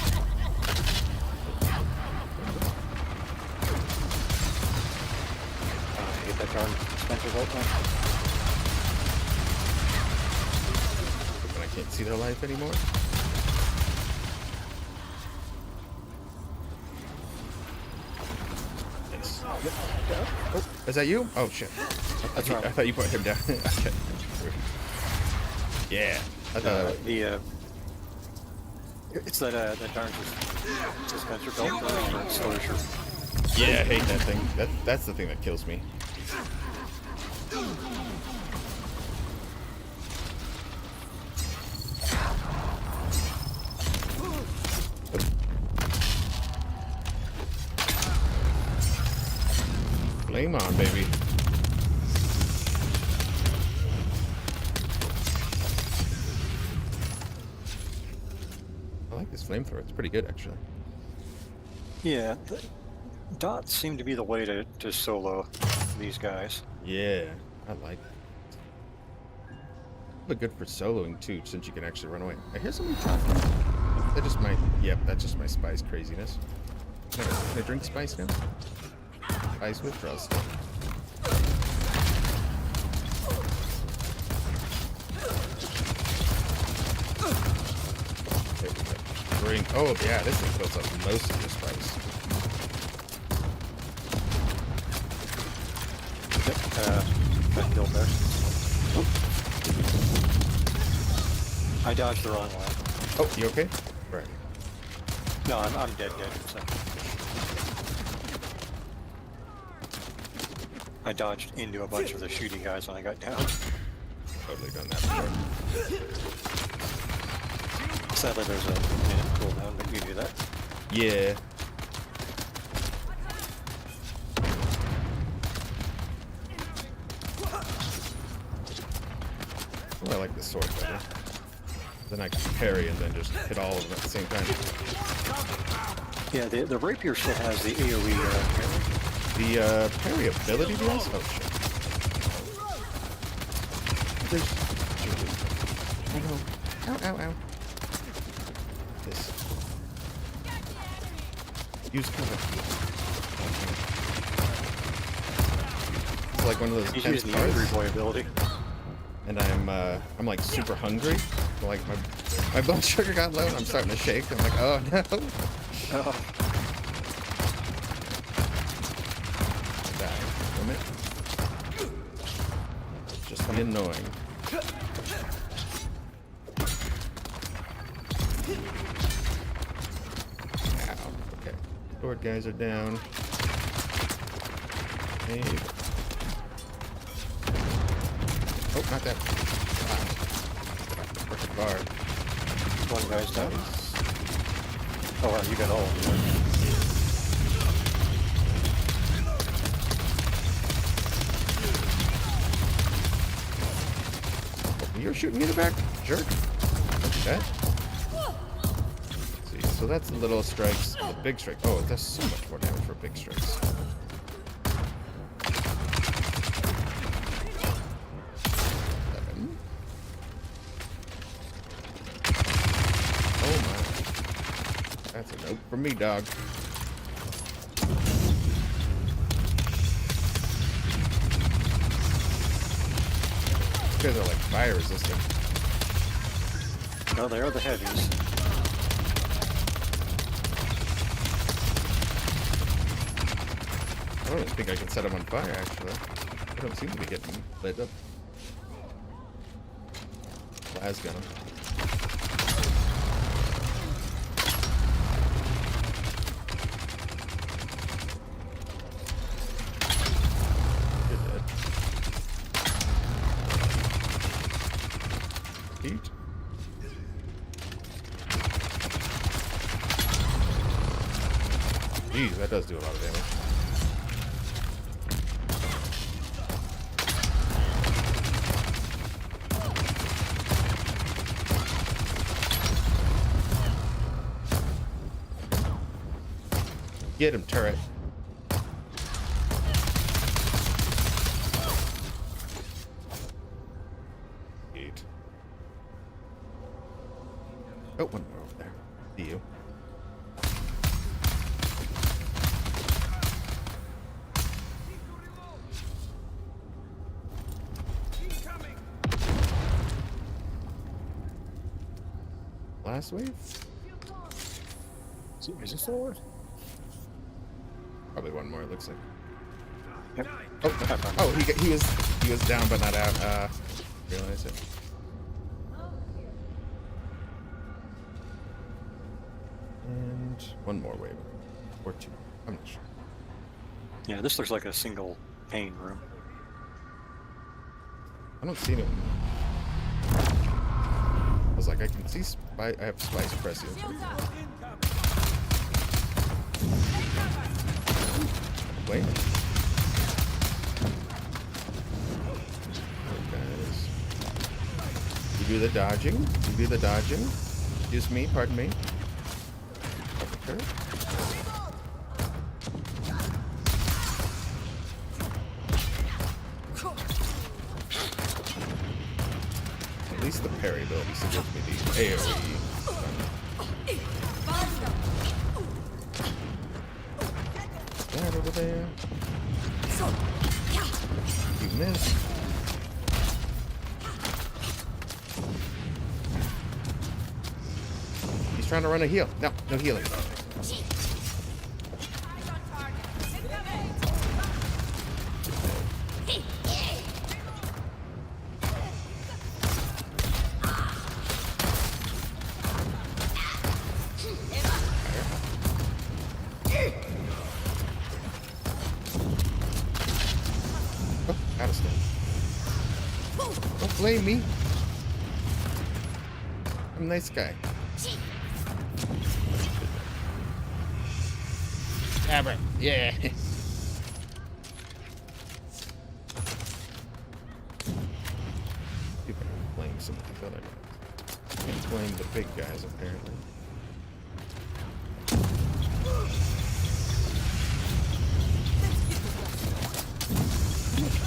Get that darn Spencer Bolt now. But I can't see their life anymore. Nice. Oh, is that you? Oh shit. That's right. I thought you put him down. Okay. Yeah. I thought It's that darn dispenser belt or exposure. yeah, I hate that thing. That's the thing that kills me. Flame on, baby. I like this flamethrower. It's pretty good, actually. Yeah, dots seem to be the way to solo these guys. Yeah, I like it. But good for soloing, too, since you can actually run away. I hear somebody talking. That just might... Yep, that's just my Spice craziness. Can I drink Spice now? Spice withdrawal stuff. There we go. Drink. Oh, yeah, this thing fills up most of the Spice. Yep, got killed there. I dodged the wrong way. Oh, you okay? Right. No, I'm dead. So. I dodged into a bunch of the shooting guys when I got down. Totally done that before. Sadly, there's a minute cooldown, but you do that. Yeah. Oh, I like the sword better. Then I can parry and then just hit all of them at the same time. Yeah, the rapier still has the AoE parry. The parry ability does? Oh shit. There's... Oh no. Ow, ow, ow. This. Use cover. It's like one of those He's tense using the parts. Angry Boy ability. And I'm like super hungry. Like my blood sugar got low and I'm starting to shake. I'm like, oh no. Oh, Die from it. Just be annoying. Ow. Okay. Sword guys are down. Hey. Oh, not that. Wow. Perfect bar. one guy's down. Oh wow, you got all of them. You're shooting me in the back? Jerk. Okay. Let's see, so that's the little strikes. The big strike. Oh, it does so much more damage for big strikes. Oh my. That's a Nope, from me, dog. These guys are like fire resistant. No, they are the heavies. I don't even think I can set them on fire, actually. They don't seem to be getting lit up. Las gun 'em. You're dead. Heat. Jeez, that does do a lot of damage. Get him, turret. Eight. Oh, one more over there. See you. Last wave? Is it forward? Probably one more. It looks like. Yep. Oh, he was down but not out. Realize it. And one more wave, or two. I'm not sure. Yeah, this looks like a single pane room. I don't see anyone. I was like, I can see I have spy suppressing. Wait. Guys. You do the dodging. You do the dodging. Excuse me, pardon me. Okay. At least the parry ability still gives me the AoE. That over there. You missed. He's trying to run a heal. No, no healing. Oh, out of step. Don't blame me. I'm a nice guy. Abra. Yeah. People are playing some of these other guys. Can't blame the big guys, apparently.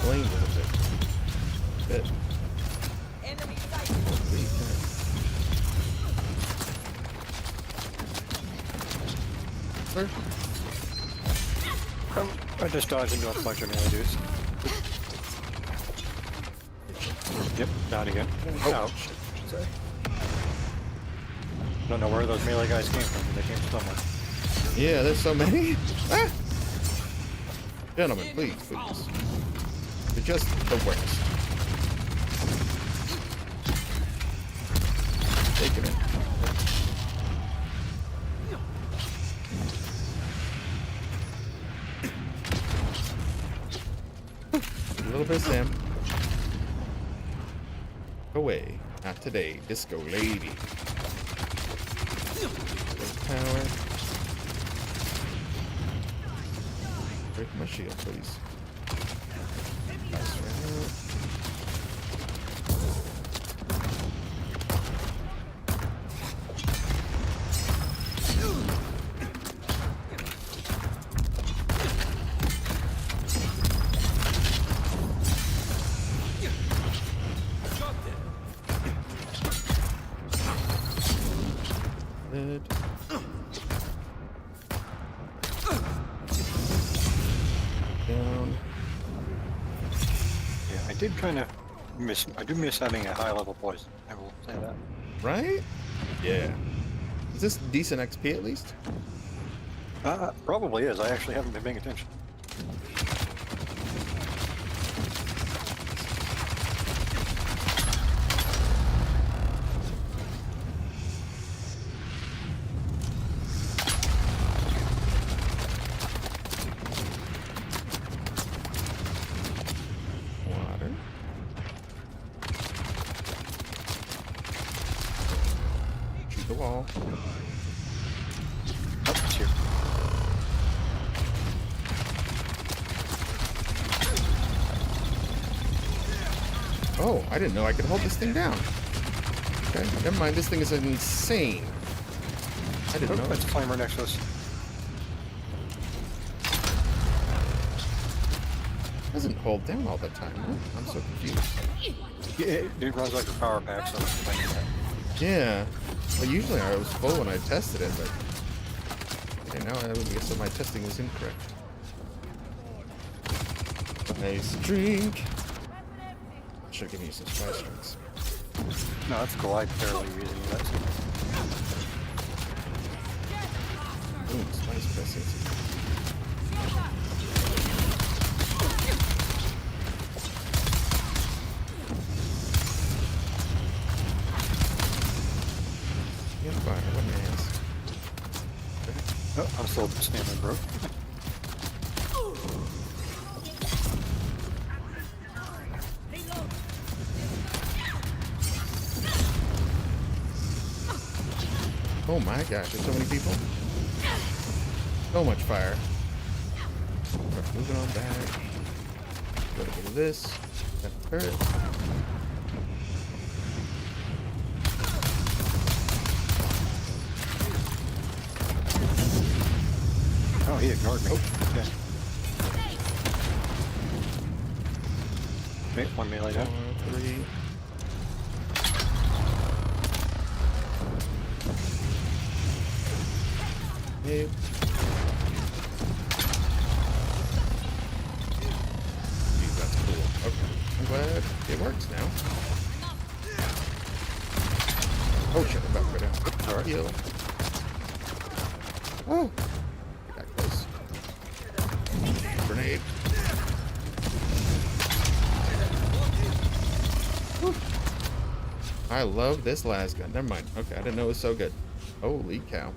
Blame the big. Bit. Where? I just dodged into a bunch of melee dudes. Yep, down again. Ouch. Sorry. Don't know where those melee guys came from, but they came somewhere. Yeah, there's so many. Ah! Gentlemen, please, please. You're just the worst. Take it in. A little bit of Sam. Away. Not today. Disco lady. Power. Break my shield, please. Nice round. Good. did kind of miss. I do miss having a high level poison. I will say that. Right? Yeah. Is this decent XP at least? Probably is. I actually haven't been paying attention. Water. Shoot the wall. Oh, it's here. Oh, I didn't know I could hold this thing down. Okay, never mind. This thing is insane. I didn't know. That's a flame right next to us. It doesn't hold down all the time, huh? I'm so confused. Yeah, it runs like a power pack, so it's like that. Yeah. Well, usually I was full when I tested it, but... Okay, now I guess that my testing was incorrect. Nice drink. Should give me some spice drinks. No, that's cool. I'm barely using that. Ooh, spice pressings. Yeah, fire. What hands? Oh, I'm still standing, bro. Oh my gosh, there's so many people. So much fire. Right, moving on back. Got a bit of this. That hurt. Oh, he ignored me. Okay. Wait, 1 melee down. 3. Hey. Geez, that's cool. Okay. I'm glad it works now. Oh shit, I'm about to go down. Oops, Alright. heal. Oh! I got close. Grenade. Whew. I love this last gun. Never mind. Okay, I didn't know it was so good. Holy cow.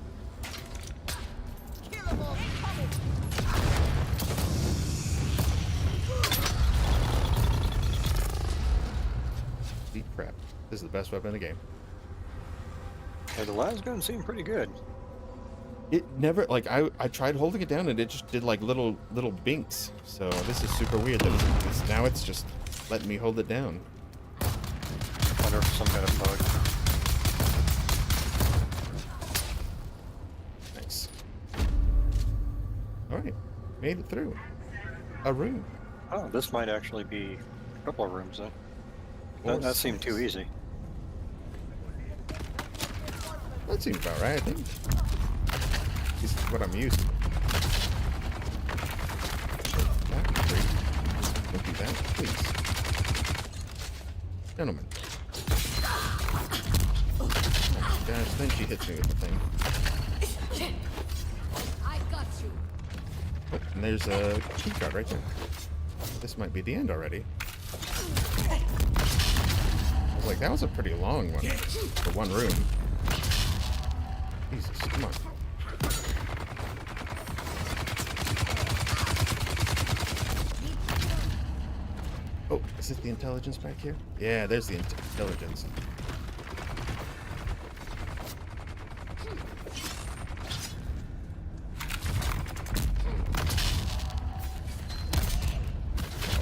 Deep crap. This is the best weapon in the game. Yeah, the last gun seemed pretty good. It never, like, I tried holding it down and it just did like little binks. So this is super weird that now it's just letting me hold it down. I wonder if some kind of bug. Nice. Alright. Made it through. A room. Oh, this might actually be a couple of rooms then. Or That seemed too six. easy. That seems about right, I think. This is what I'm used to. That, please. Don't do that, please. Gentlemen. Oh my gosh, then she hits me with the thing. I got you. Oh, and there's a key card right there. This might be the end already. I was like, that was a pretty long one for one room. Jesus, come on. Oh, is it the intelligence back here? Yeah, there's the intelligence.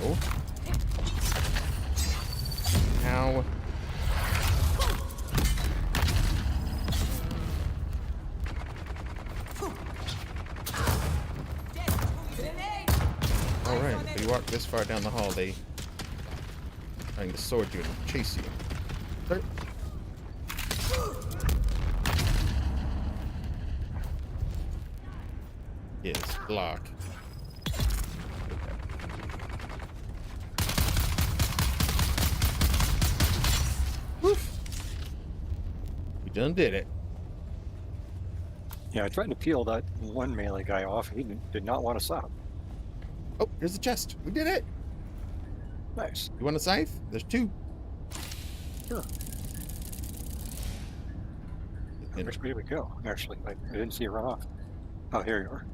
Oh. Ow. Alright, if you walk this far down the hall, they trying to sword you and chase you. Sir. Yes, block. Okay. Done did it. Yeah, I tried to peel that one melee guy off. He did not want to stop. Oh, here's the chest. We did it. Nice. You want a scythe? There's 2. Sure. Which way did we go? Actually, I didn't see you run off. Oh, here you are.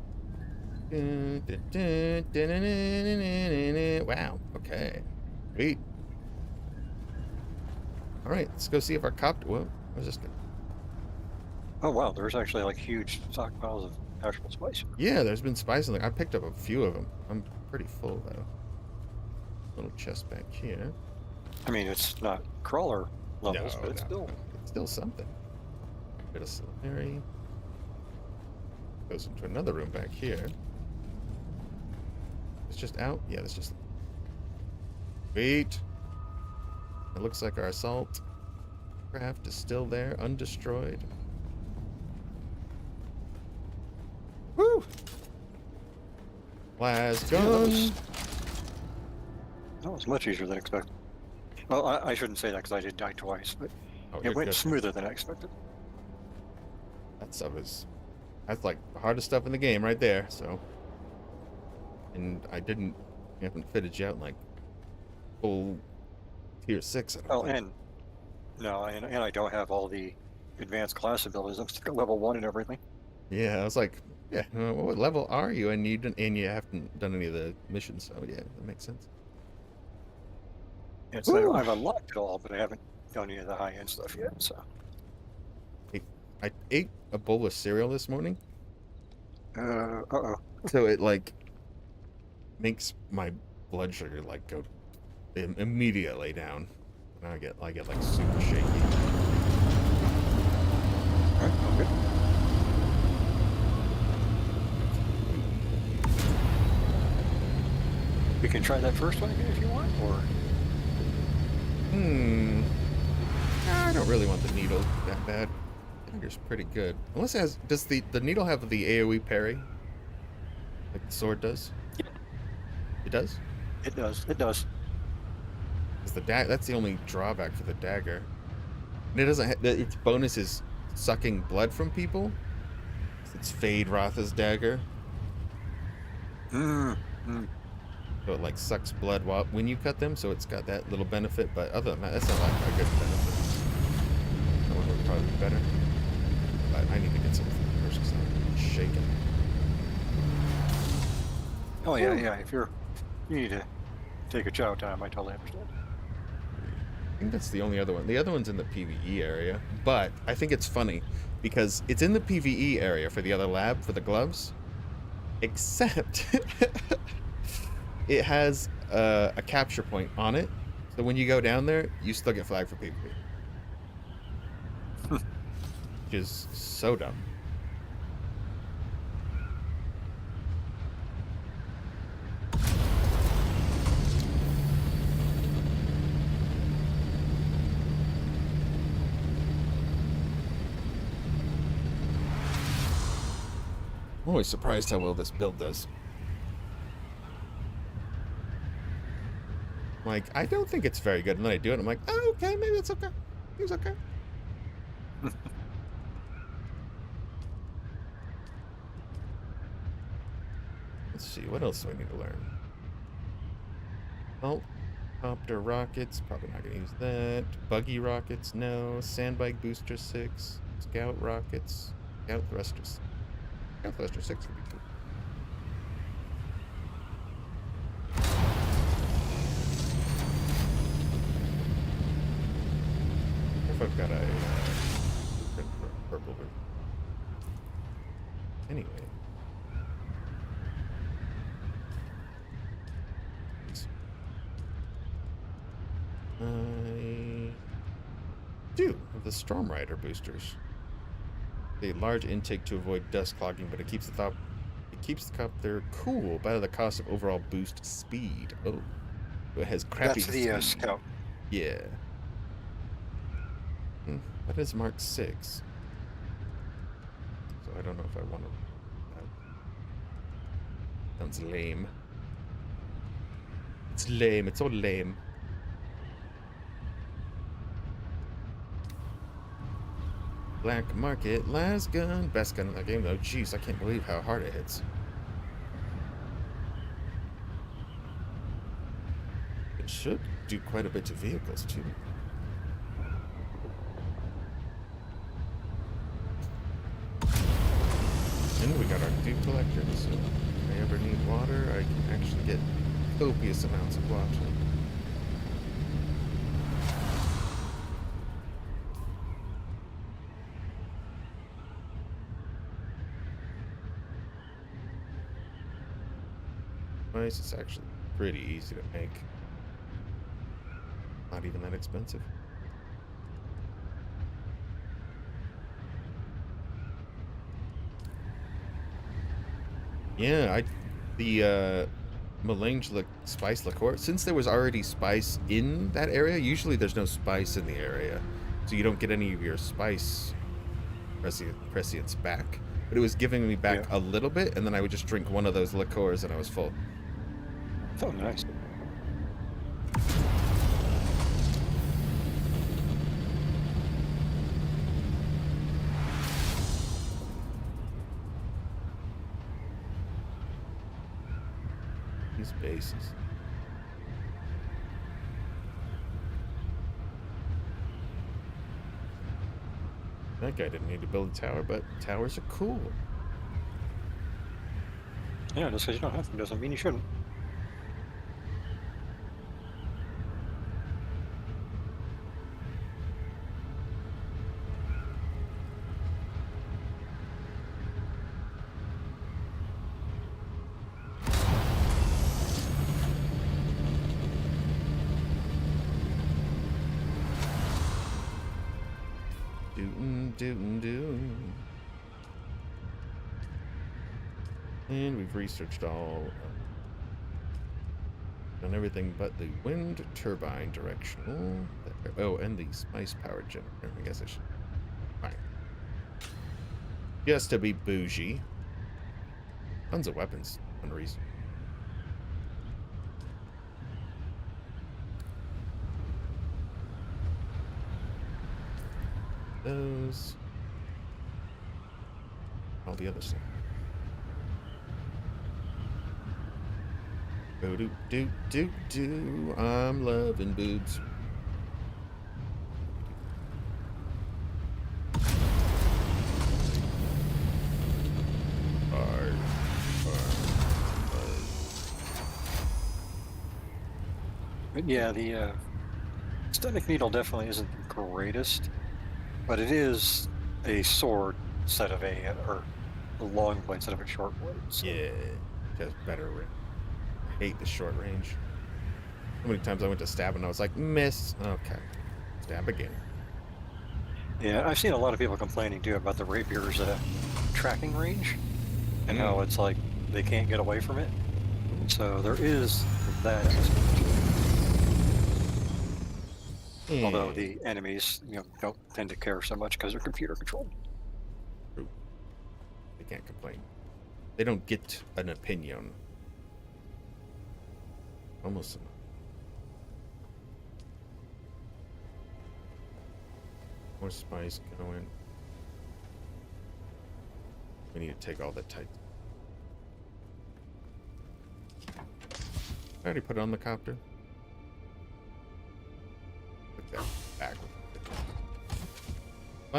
Wow. Okay. Sweet. All right, let's go see if our copter. Well, I was just. Oh wow, there's actually like huge stockpiles of actual spice. Yeah, there's been spice in there. I picked up a few of them. I'm pretty full though. Little chest back here. I mean, it's not crawler levels, but it's still. It's still something. Bit of celery. Goes into another room back here. It's just out. Yeah, it's just. Wait. It looks like our assault craft is still there, undestroyed. Woo! Blast gun. That was much easier than expected. Well, I shouldn't say that because I did die twice, but it went smoother than I expected. That stuff that's like the hardest stuff in the game right there. So, and I haven't fitted you out in like full tier 6. I don't think. And I don't have all the advanced class abilities. I'm still at level 1 and everything. Yeah, I was like, yeah, what level are you? And you haven't done any of the missions, so yeah, that makes sense. It's like I've unlocked it all, but I haven't done any of the high-end stuff yet. So I ate a bowl of cereal this morning. uh-oh. So it like makes my blood sugar like go immediately down. And I get like super shaky. All right, okay. We can try that first one again if you want, or I don't really want the needle that bad. Dagger's pretty good. Unless it has, does the needle have the AoE parry? Like the sword does? Yeah. It does? It does. It does. Because that's the only drawback for the dagger. And it doesn't its bonus is sucking blood from people. It's Fade Rotha's dagger. So it like sucks blood when you cut them, so it's got that little benefit, but other than that, that's not like a good benefit. That one would probably be better. But I need to get something first because I'm shaking. Oh yeah, yeah. If you need to take a chow time, I totally understand. I think that's the only other one. The other one's in the PvE area, but I think it's funny because it's in the PvE area for the other lab for the gloves, except it has a capture point on it. So when you go down there, you still get flagged for PvP. Which is so dumb. I'm always surprised how well this build does. Like, I don't think it's very good, and then I do it, and I'm like, oh, okay, maybe it's okay. It's okay. Let's see, what else do I need to learn? Oh, copter rockets, probably not going to use that. Buggy rockets, no. Sandbike booster 6. Scout rockets. Scout thrusters. Scout thruster 6 would be cool. If I've got a blueprint for a purple version. Anyway. I do have the Storm Rider boosters. A large intake to avoid dust clogging, but it keeps the copter cool by the cost of overall boost speed. Oh, it has crappy. That's the scout. Yeah. That is Mark 6. So I don't know if I want to. That sounds lame. It's lame. It's all lame. Black Market, last gun. Best gun in that game, though. Jeez, I can't believe how hard it hits. It should do quite a bit to vehicles, too. And we got our dew collector, so if I ever need water, I can actually get copious amounts of water. Nice, it's actually pretty easy to make. Not even that expensive. Yeah, the melange spice liqueur, since there was already spice in that area, usually there's no spice in the area, so you don't get any of your spice prescience back. But it was giving me back a little bit, and then I would just drink one of those liqueurs and I was full. Oh, nice. These bases. That guy didn't need to build a tower, but towers are cool. Yeah, just because you don't have to doesn't mean you shouldn't. And we've researched all on everything but the wind turbine directional. Oh, and the spice power generator. I guess I should. Fine. Just to be bougie. Tons of weapons. Unreason. Those. All the other stuff. Oh, do. I'm loving boobs. But yeah, the stomach needle definitely isn't the greatest, but it is a sword instead of or a long blade instead of a short blade. So. Yeah, just better range. I hate the short range. How many times I went to stab and I was like, miss. Okay, stab again. Yeah, I've seen a lot of people complaining too about the rapier's tracking range and how it's like they can't get away from it. So there is that aspect to it. Although the enemies, don't tend to care so much because they're computer controlled. True. They can't complain. They don't get an opinion. Almost enough. More spice going. We need to take all that tight. I already put it on the copter. Put that back.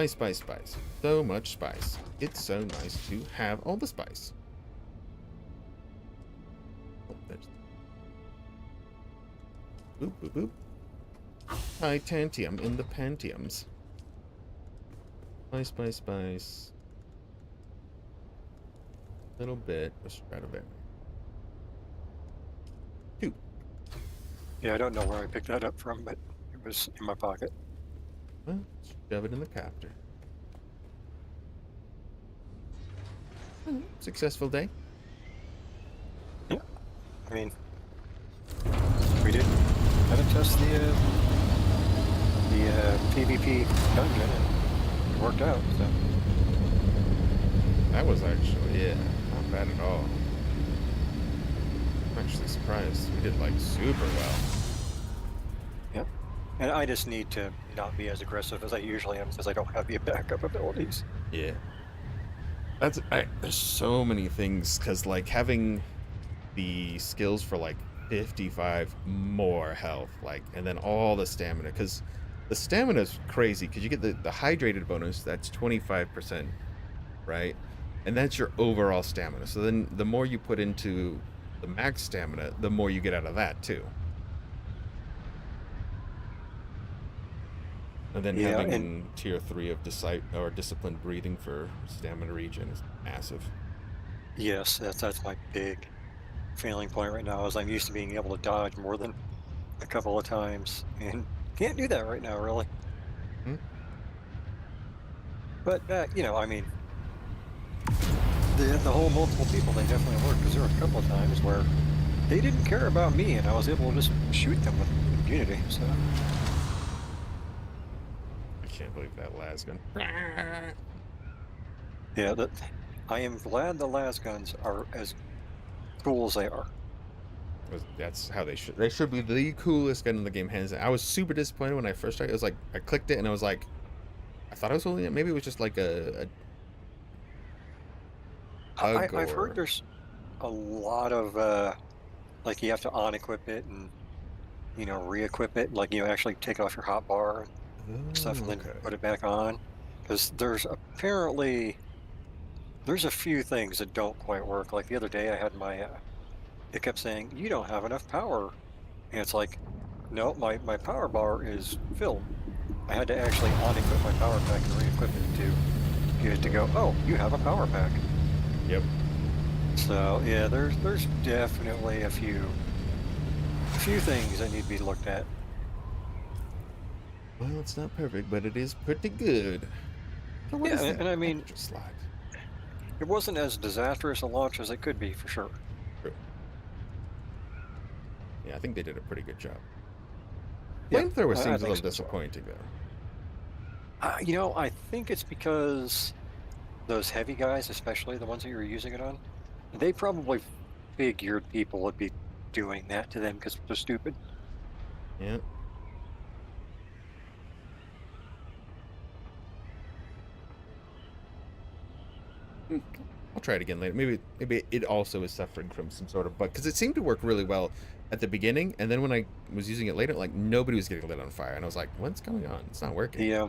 Spice. So much spice. It's so nice to have all the spice. Oh, there's... Boop. Titanium in the Pentiums. Spice. Little bit of Stradivari. 2. Yeah, I don't know where I picked that up from, but it was in my pocket. Well, shove it in the copter. Successful day. Yeah, I mean, we did kind of test the PvP dungeon, and it worked out. So That was actually, not bad at all. I'm actually surprised. We did like super well. yep, And I just need to not be as aggressive as I usually am because I don't have the backup abilities. Yeah. There's so many things, because like having the skills for like 55 more health, like, and then all the stamina, because the stamina is crazy, because you get the hydrated bonus, that's 25%, right? And that's your overall stamina. So then the more you put into the max stamina, the more you get out of that too. And then Yeah, and having tier 3 of disciplined breathing for stamina regen is massive. yes, that's my big failing point right now is I'm used to being able to dodge more than a couple of times and can't do that right now really. Hmm? But I mean, the whole multiple people, they definitely work because there were a couple of times where they didn't care about me and I was able to just shoot them with impunity. So I can't believe that las gun. yeah, that I am glad the las guns are as cool as they are. That's how they should. They should be the coolest gun in the game, hands down. I was super disappointed when I first tried. It was like I clicked it and I was like, I thought I was only, maybe it was just like a bug I've heard or. there's a lot of like you have to on-equip it and re-equip it, like actually take off your hot bar and stuff and Oh, then okay. put it back on because there's a few things that don't quite work. Like the other day I had my it kept saying you don't have enough power, and it's like, no, my power bar is filled. I had to actually on-equip my power pack and re-equip it to get it to go, oh, you have a power pack. Yep. So yeah, there's definitely a few things that need to be looked at. Well, it's not perfect, but it is pretty good. So what Yeah, is that and I mean, extra slot? it wasn't as disastrous a launch as it could be for sure. True. Yeah, I think they did a pretty good job. Yeah, Flamethrower I seems a think little so as well. disappointing though. I think it's because those heavy guys, especially the ones that you were using it on, they probably figured people would be doing that to them because they're stupid. Yeah. Hmm. I'll try it again later. Maybe it also is suffering from some sort of bug, because it seemed to work really well at the beginning, and then when I was using it later, like nobody was getting lit on fire, and I was like, "What's going on? It's not working." Yeah,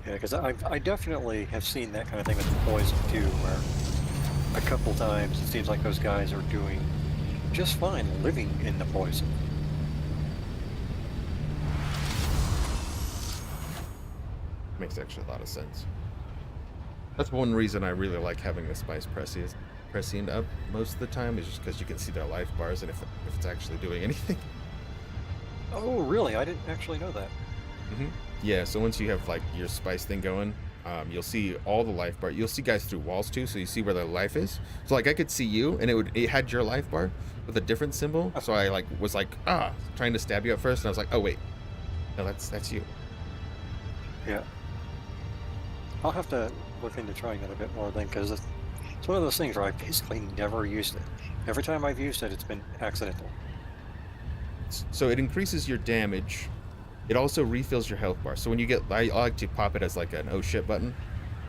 yeah, because I definitely have seen that kind of thing with the poison too, where a couple times it seems like those guys are doing just fine living in the poison. Makes actually a lot of sense. That's one reason I really like having the spice prescient up most of the time, is just because you can see their life bars and if it's actually doing anything. Oh, really? I didn't actually know that. Hmm. Yeah, so once you have like your spice thing going, you'll see all the life bar. You'll see guys through walls too, so you see where their life is. So like I could see you, and it had your life bar with a different symbol. So I like was like trying to stab you at first, and I was like, oh wait, no, that's you. Yeah. I'll have to look into trying it a bit more then, because it's one of those things where I basically never used it. Every time I've used it, it's been accidental. So it increases your damage. It also refills your health bar. So when you get, I like to pop it as like an oh shit button.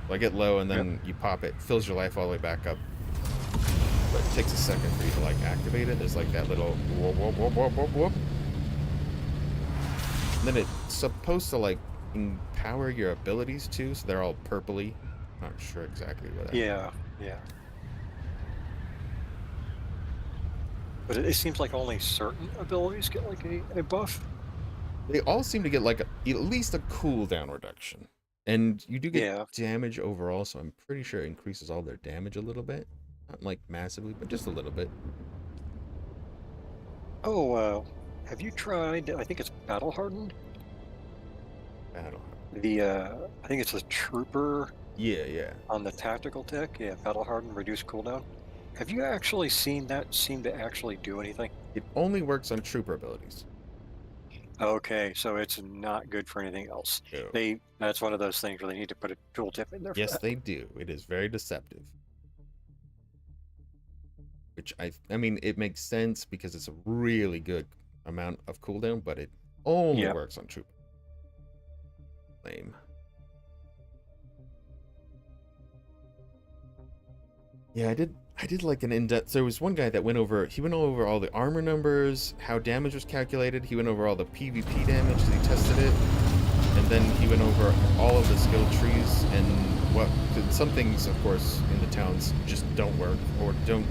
So I get low and then you pop it, fills your life all the way back up. But it takes a second for you to like activate it. There's like that little whoop, whoop, whoop, whoop, whoop, whoop. And then it's supposed to like empower your abilities too, so they're all purpley. Not sure exactly what that is. Yeah. But it seems like only certain abilities get like a buff. They all seem to get like at least a cooldown reduction. And you do get Yeah. damage overall, so I'm pretty sure it increases all their damage a little bit. Not like massively, but just a little bit. Oh, have you tried, I think it's Battle Hardened? Battle. I think it's a trooper Yeah. on the tactical tech. Yeah, Battle Hardened, reduced cooldown. Have you actually seen that seem to actually do anything? It only works on trooper abilities. Okay, so it's not good for anything else. No. That's one of those things where they need to put a tooltip in there for Yes, that. they do. It is very deceptive. which I mean, it makes sense because it's a really good amount of cooldown, but it only Yeah. works on troop. Lame. Yeah, I did like an in-depth. There was one guy that went over. He went over all the armor numbers, how damage was calculated. He went over all the PvP damage. He tested it, and then he went over all of the skill trees and what. Some things, of course, in the towns just don't work or don't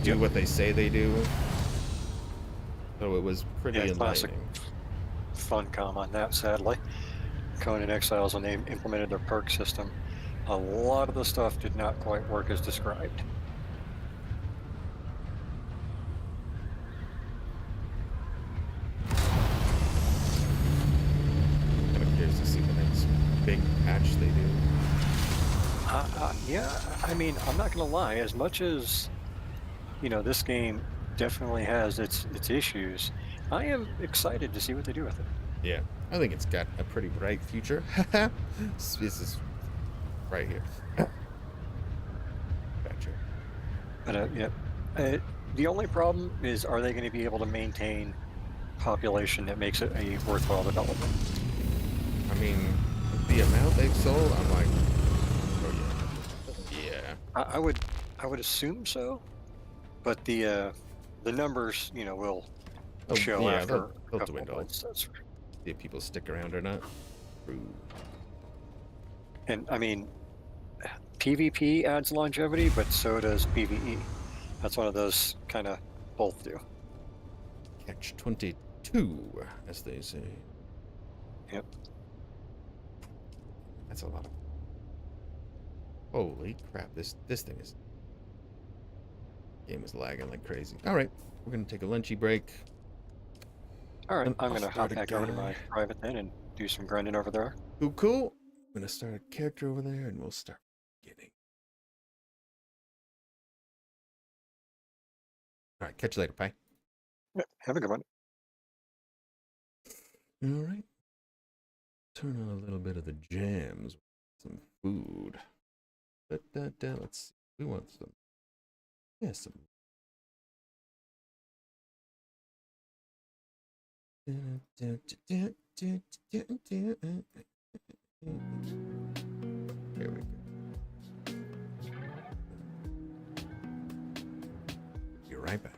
do what they say they do. So it was pretty Yeah, classic enlightening. Funcom on that, sadly. Conan Exiles, when they implemented their perk system, a lot of the stuff did not quite work as described. Kind of curious to see the next big patch they do. Yeah, I mean, I'm not going to lie. As much as, this game definitely has its issues, I am excited to see what they do with it. Yeah, I think it's got a pretty bright future. This is right here. Gotcha. But yeah, the only problem is, are they going to be able to maintain population that makes it a worthwhile development? I mean, the amount they've sold, I'm like, oh yeah. I would assume so, but the numbers, will Oh, show yeah, after they'll a couple of dwindle. months. See if people stick around or not. True. And I mean, PvP adds longevity, but so does PvE. That's one of those kind of both do. Catch 22, as they say. Yep. That's a lot of. Holy crap! This thing is. Game is lagging like crazy. All right, we're gonna take a lunchy break. All right, And I'm I'll gonna hop start back over to again. my private then and do some grinding over there. Cool. I'm gonna start a character over there, and we'll start beginning. All right, catch you later. Bye. Yeah, have a good one. All right. Turn on a little bit of the jams. Some food. Let's see. We want some. Yeah, some. Here we go. Be right back.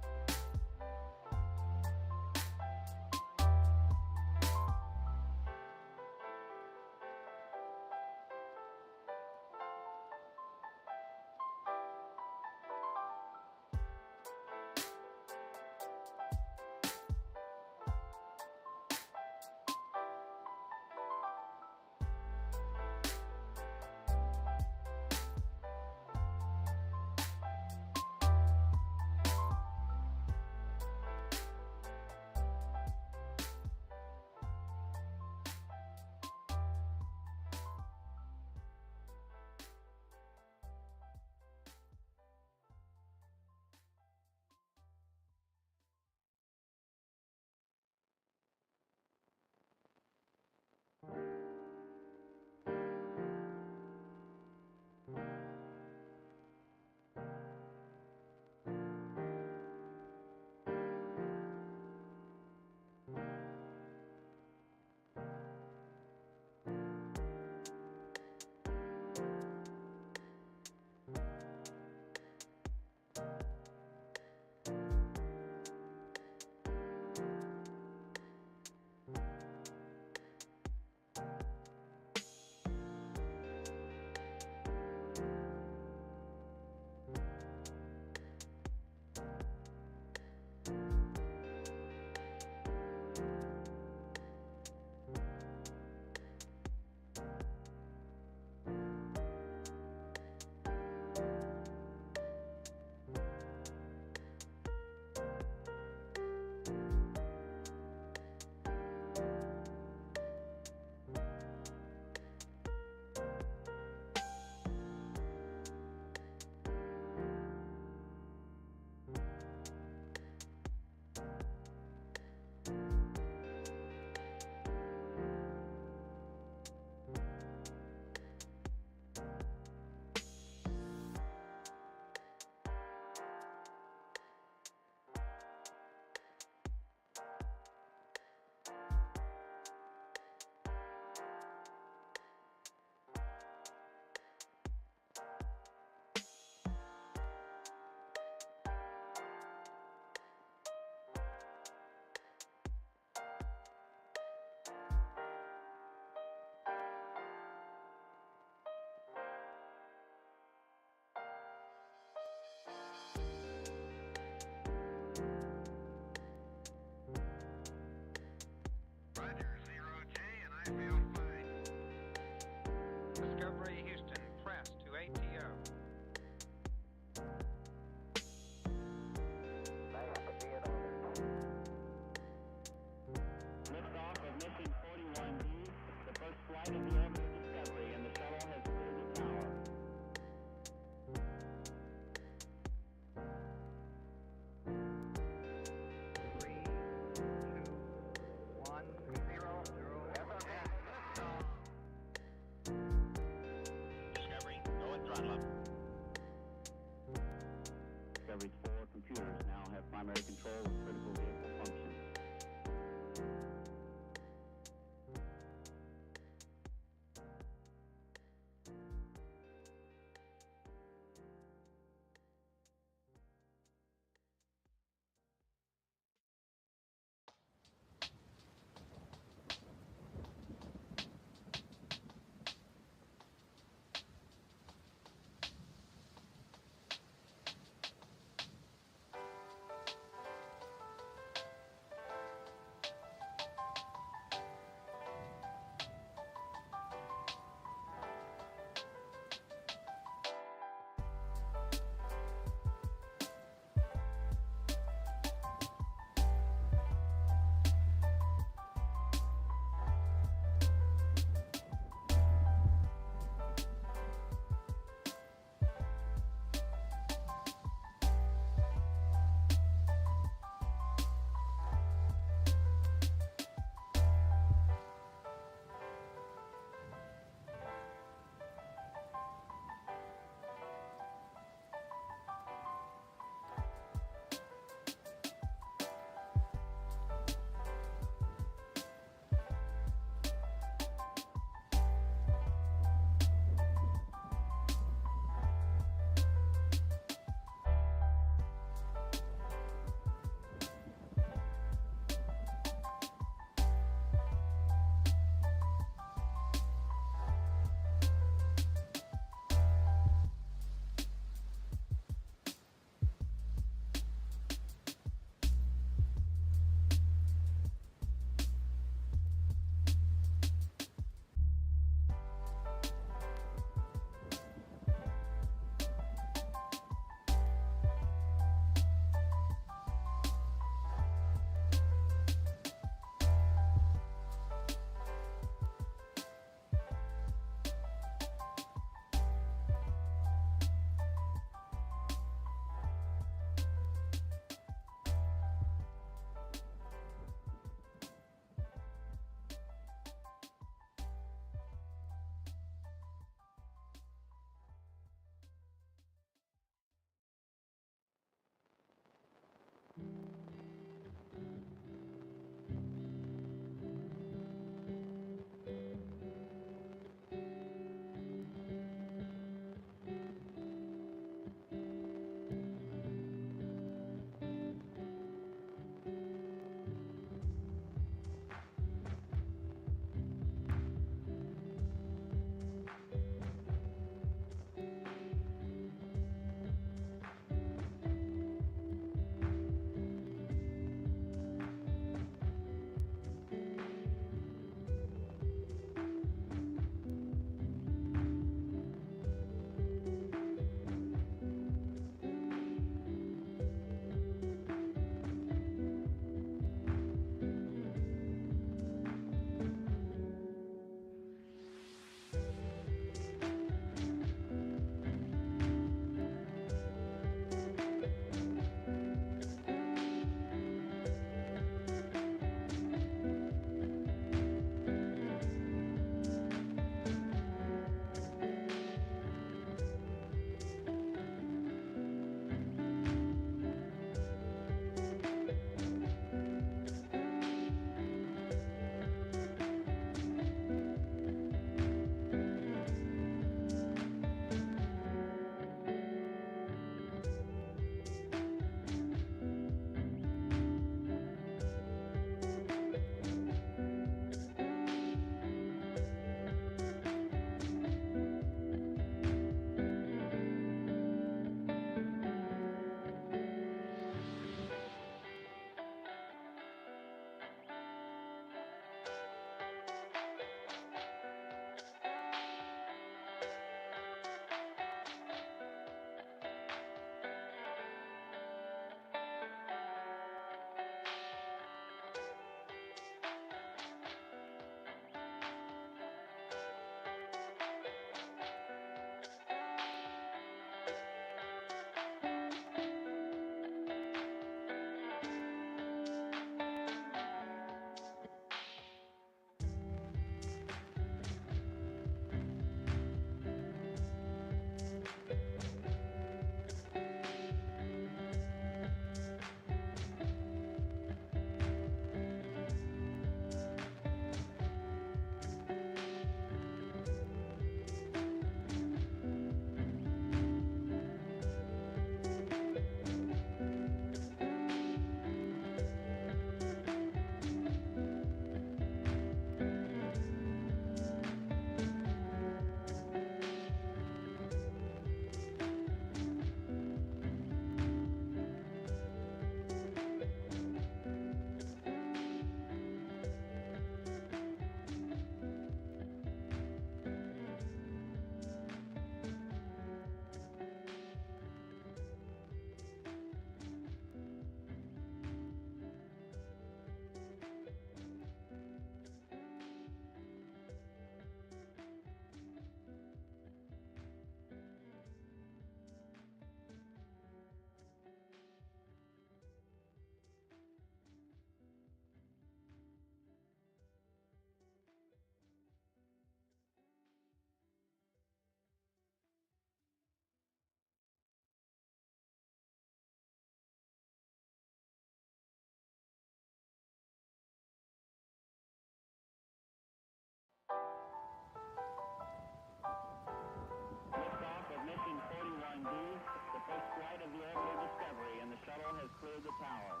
D, the first flight of the orbital Discovery, and the shuttle has cleared the tower.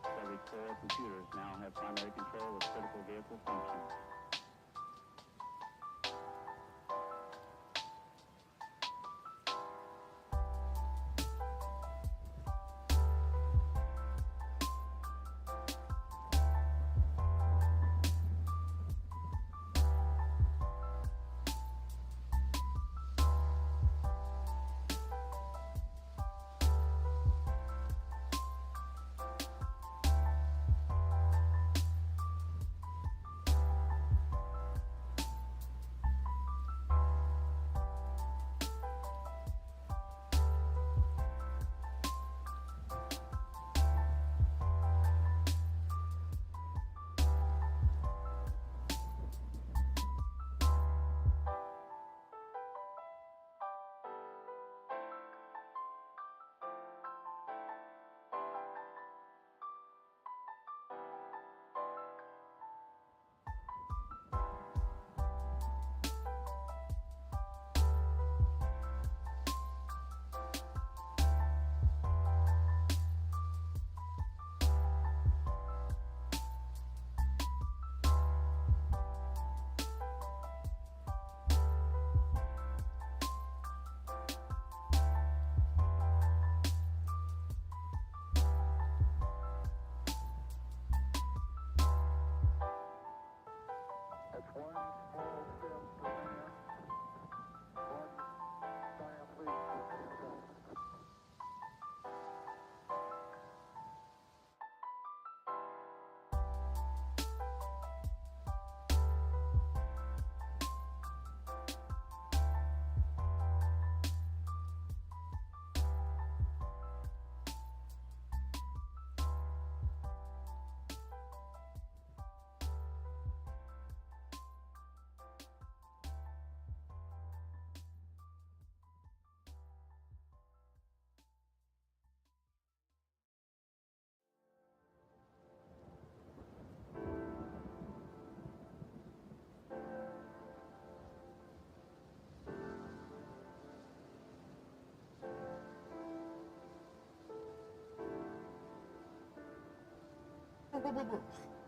Discovery's core computers now have primary control of critical vehicle functions.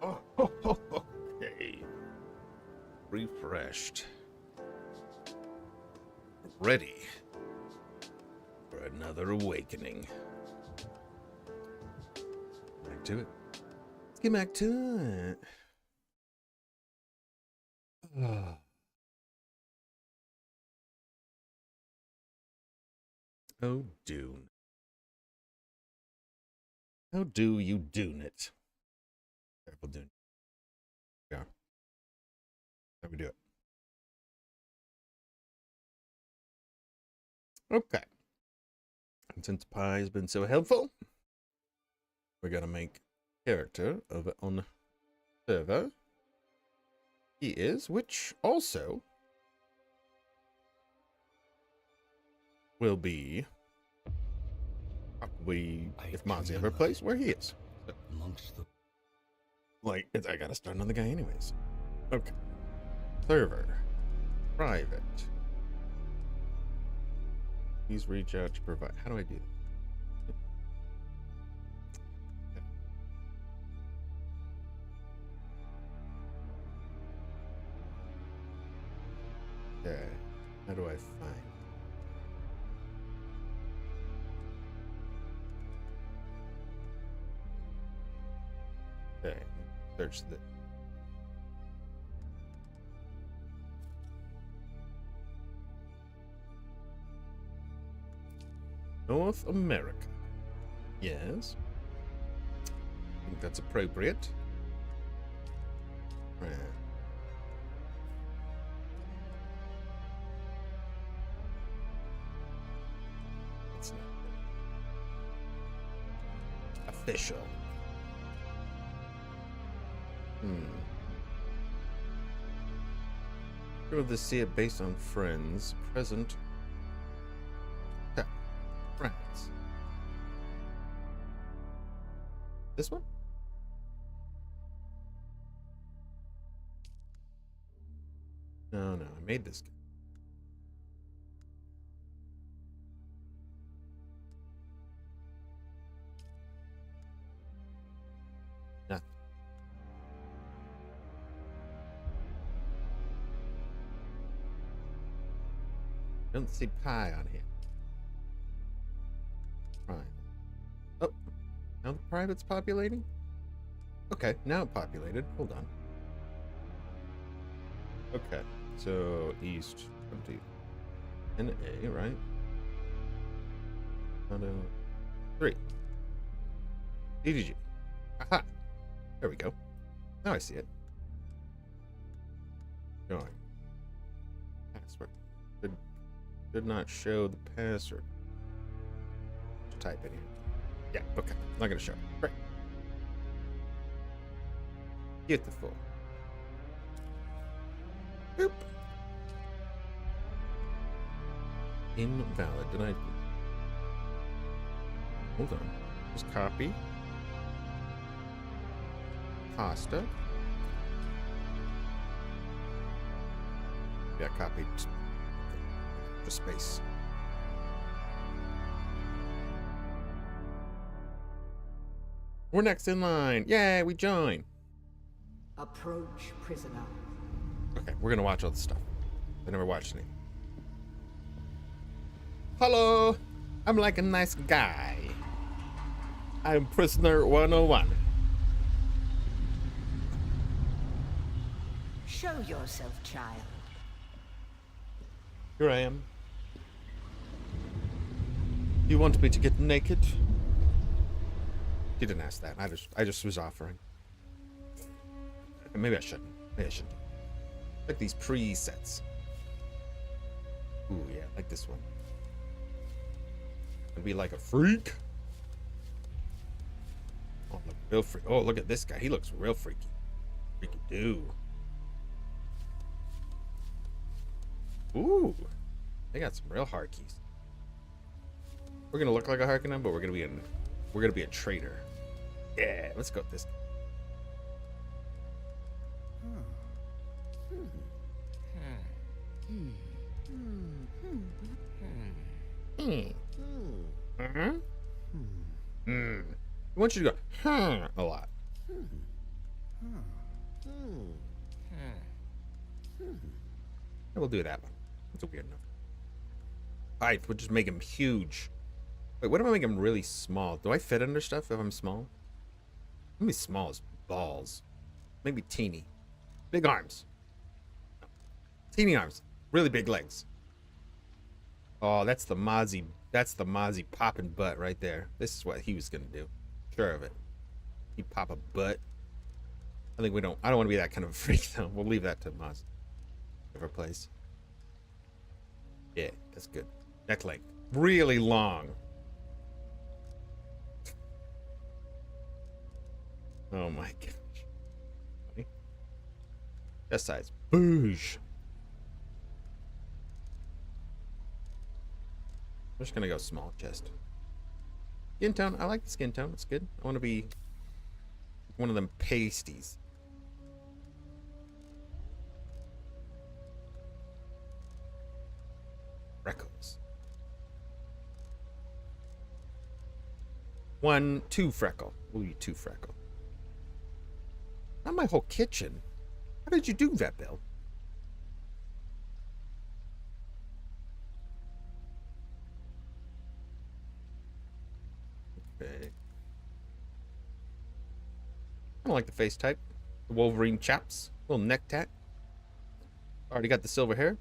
Oh, okay. Refreshed. Ready for another awakening. Back to it. Let's get back to it. Oh, Dune. How do you Dune it? Careful, Dune. Yeah. How we do it? Okay. And since Pi has been so helpful, we're gonna make character of it on server. He is, which also will be probably if Mozzie ever plays where he is. So, Amongst the like, I gotta start another guy anyways. Okay. Server. Private. Please reach out to provide. How do I do that? Okay. How do I find? Okay. Search the. North America. Yes. I think that's appropriate. Right. That's not official. Go to see it based on friends. Present. Tap. Friends. This one? No, I made this guy. Nothing. Don't see pie on here. Private. Oh, now the private's populating? Okay, now it populated. Hold on. Okay, so east 20. NA, right? 3. DDG. Aha! There we go. Now I see it. Going. Password. Did not show the password. Just type it in. Yeah, okay. Not gonna show. Right. Beautiful. Boop. Invalid. Did I? Hold on. Just copy. Pasta. Yeah, copied. The space. We're next in line. Yay, we join. Approach, prisoner. Okay, we're gonna watch all this stuff. I never watched any. Hello, I'm like a nice guy. I'm prisoner 101. Show yourself, child. Here I am. You want me to get naked? You didn't ask that. I just was offering. Maybe I shouldn't. Maybe I shouldn't. Like these presets. Ooh, yeah, like this one. Gonna be like a freak. Oh, look real freak. Oh, look at this guy. He looks real freaky. Freaky do. Ooh, they got some real Harkeys. We're gonna look like a Harkonnen, but we're gonna be a traitor. Yeah, let's go with this. I want you to go a lot. We'll do that one. That's a weird enough. Alright, we'll just make him huge. Wait, what if I make him really small? Do I fit under stuff if I'm small? Maybe small as balls. Maybe teeny. Big arms. Teeny arms. Really big legs. Oh, that's the Mozzie. That's the Mozzie popping butt right there. This is what he was gonna do. Sure of it. He'd pop a butt. I don't want to be that kind of a freak though. We'll leave that to Moz. Different place. Yeah, that's good. Neck length. Really long. Oh my gosh. Chest size. Boosh. I'm just gonna go small chest. Skin tone. I like the skin tone. It's good. I want to be one of them pasties. Freckles. 1, 2 freckle. We'll be 2 freckle. Not my whole kitchen. How did you do that, Bill? Okay. I don't like the face type. The Wolverine chaps. Little neck tat. Already got the silver hair.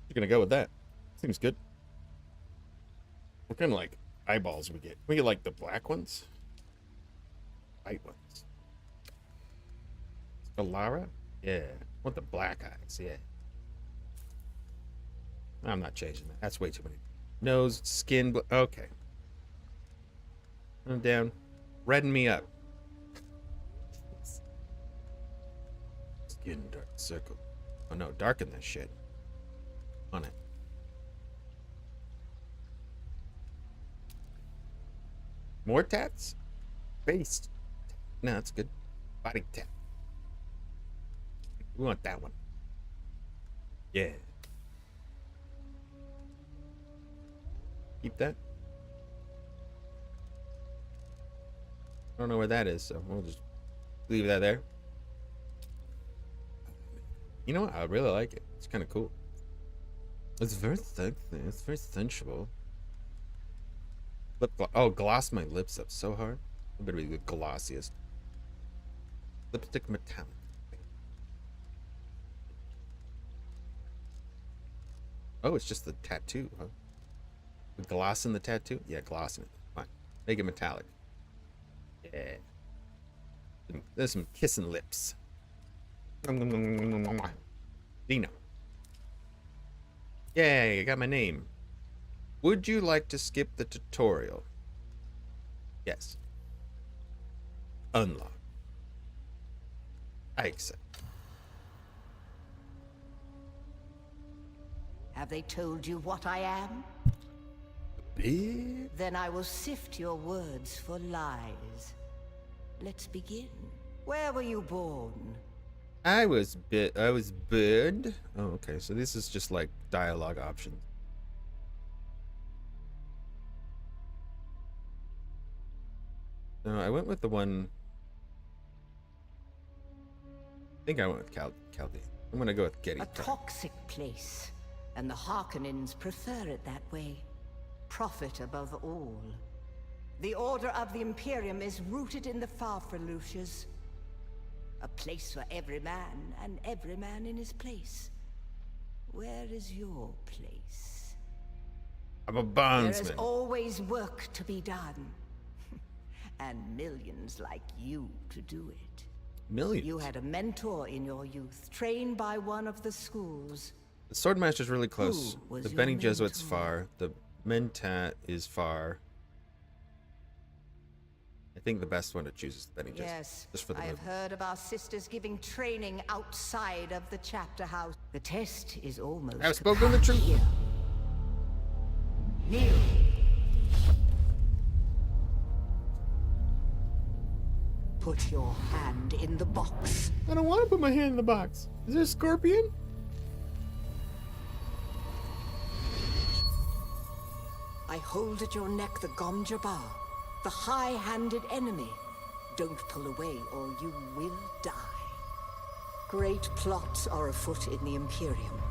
You're gonna go with that. Seems good. What kind of like eyeballs we get? We get like the black ones? White ones. Alara? Yeah. Want the black eyes, yeah. I'm not changing that. That's way too many. Nose, skin, okay. I'm down. Redden me up. Skin dark circle. Oh no, darken this shit. On it. More tats? Face. No, that's good. Body tat. We want that one. Yeah. Keep that. I don't know where that is, so we'll just leave that there. You know what? I really like it. It's kind of cool. It's very thick. It's very sensual. Oh, gloss my lips up so hard. I better be the glossiest. Lipstick metallic. Oh, it's just the tattoo, huh? The gloss in the tattoo? Yeah, gloss in it. Fine. Make it metallic. Yeah. There's some kissing lips. Dino. Yay, I got my name. Would you like to skip the tutorial? Yes. Unlock. I accept. Have they told you what I am? Big. Then I will sift your words for lies. Let's begin. Where were you born? I was bird. Oh, okay. So this is just like dialogue options. No, I went with the one. I think I went with Chaldean. I'm gonna go with Getty. A toxic place, and the Harkonnens prefer it that way. Profit above all. The Order of the Imperium is rooted in the Farfaluches. A place for every man, and every man in his place. Where is your place? I'm a There is bondsman. always work to be done. And millions like you to do it. Millions. You had a mentor in your youth, trained by one of the schools. The Swordmaster's really close. Who was The your Bene Jesuit's mentor? far. The Mentat is far. I think the best one to choose is the Bene Gesserit. Yes, Just for the I have movie. heard of our sisters giving training outside of the chapter house. The test is almost I've spoken the truth. here. Kneel. Put your hand in the box. I don't want to put my hand in the box. Is there a scorpion? I hold at your neck the Gom Jabbar, the high-handed enemy. Don't pull away or you will die. Great plots are afoot in the Imperium,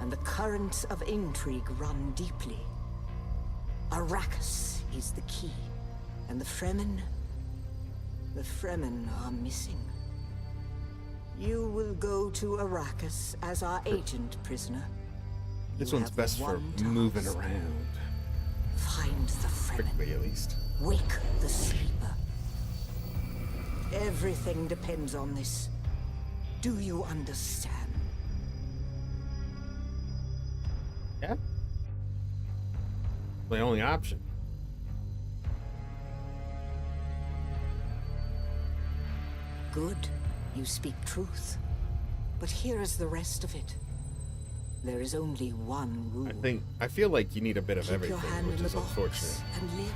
and the currents of intrigue run deeply. Arrakis is the key, and the Fremen are missing. You will go to Arrakis as our agent, prisoner. This You one's have best for one moving task. around. Find the Fremen. Quickly, at least. Wake the sleeper. Everything depends on this. Do you understand? Yeah. My only option. Good. You speak truth. But here is the rest of it. There is only one rule. I feel like you need a bit of Keep everything, your hand which in the is box unfortunate. and live.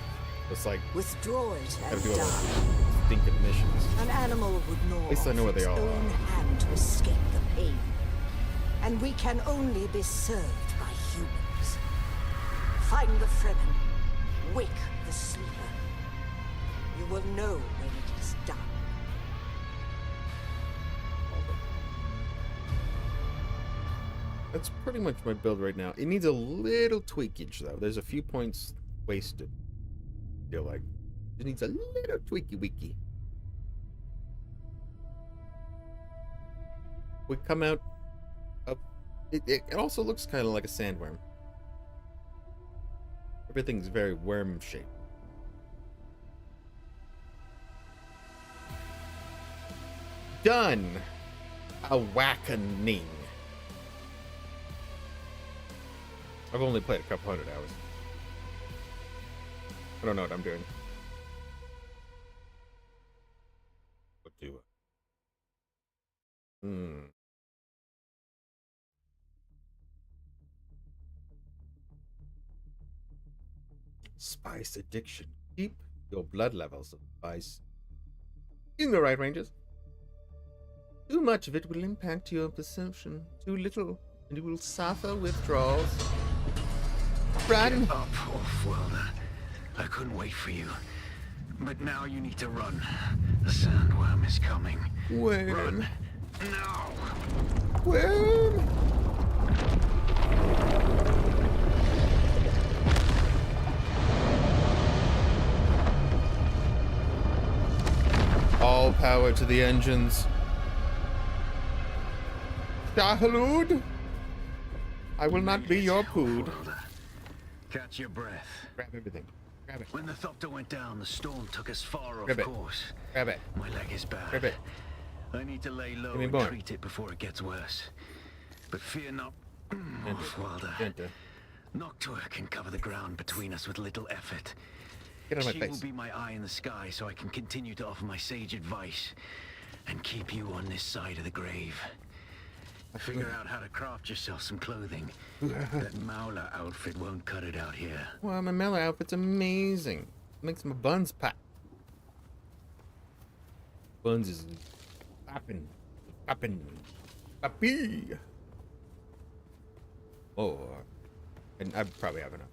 It's like Withdraw it gotta and do all die. those stinking missions. An animal would gnaw least I know off where they its all own are. hand to escape the pain. And we can only be served by humans. Find the Fremen. Wake the sleeper. You will know when it is done. That's pretty much my build right now. It needs a little tweakage though. There's a few points wasted. I feel like it needs a little tweaky weaky. We come out of it also looks kind of like a sandworm. Everything's very worm shaped. Done. Awakening. I've only played a couple hundred hours. I don't know what I'm doing. What do I? Spice addiction. Keep your blood levels of spice in the right ranges. Too much of it will impact your perception. Too little and you will suffer withdrawals. Run! Get up, off-worlder. I couldn't wait for you. But now you need to run. The sandworm is coming. Worm. Run. Now! Worm! All power to the engines. Shahalud! I will not be your pood. Off-worlder. Catch your breath. Grab everything. Grab it. When the Thopter went down, the storm took us far off Grab it. course. Grab it. My leg is bad. Grab it. I need to lay low Give me and more. treat it before it gets worse. But fear not, Off-worlder. Gente. Noctua can cover the ground between us with little effort. Get out of She my will face. be my eye in the sky so I can continue to offer my sage advice and keep you on this side of the grave. Figure out how to craft yourself some clothing. That Mauler outfit won't cut it out here. Wow, my Mela outfit's amazing. Makes my buns pop. Buns is popping. Popping. Poppy. Oh. And I probably have enough.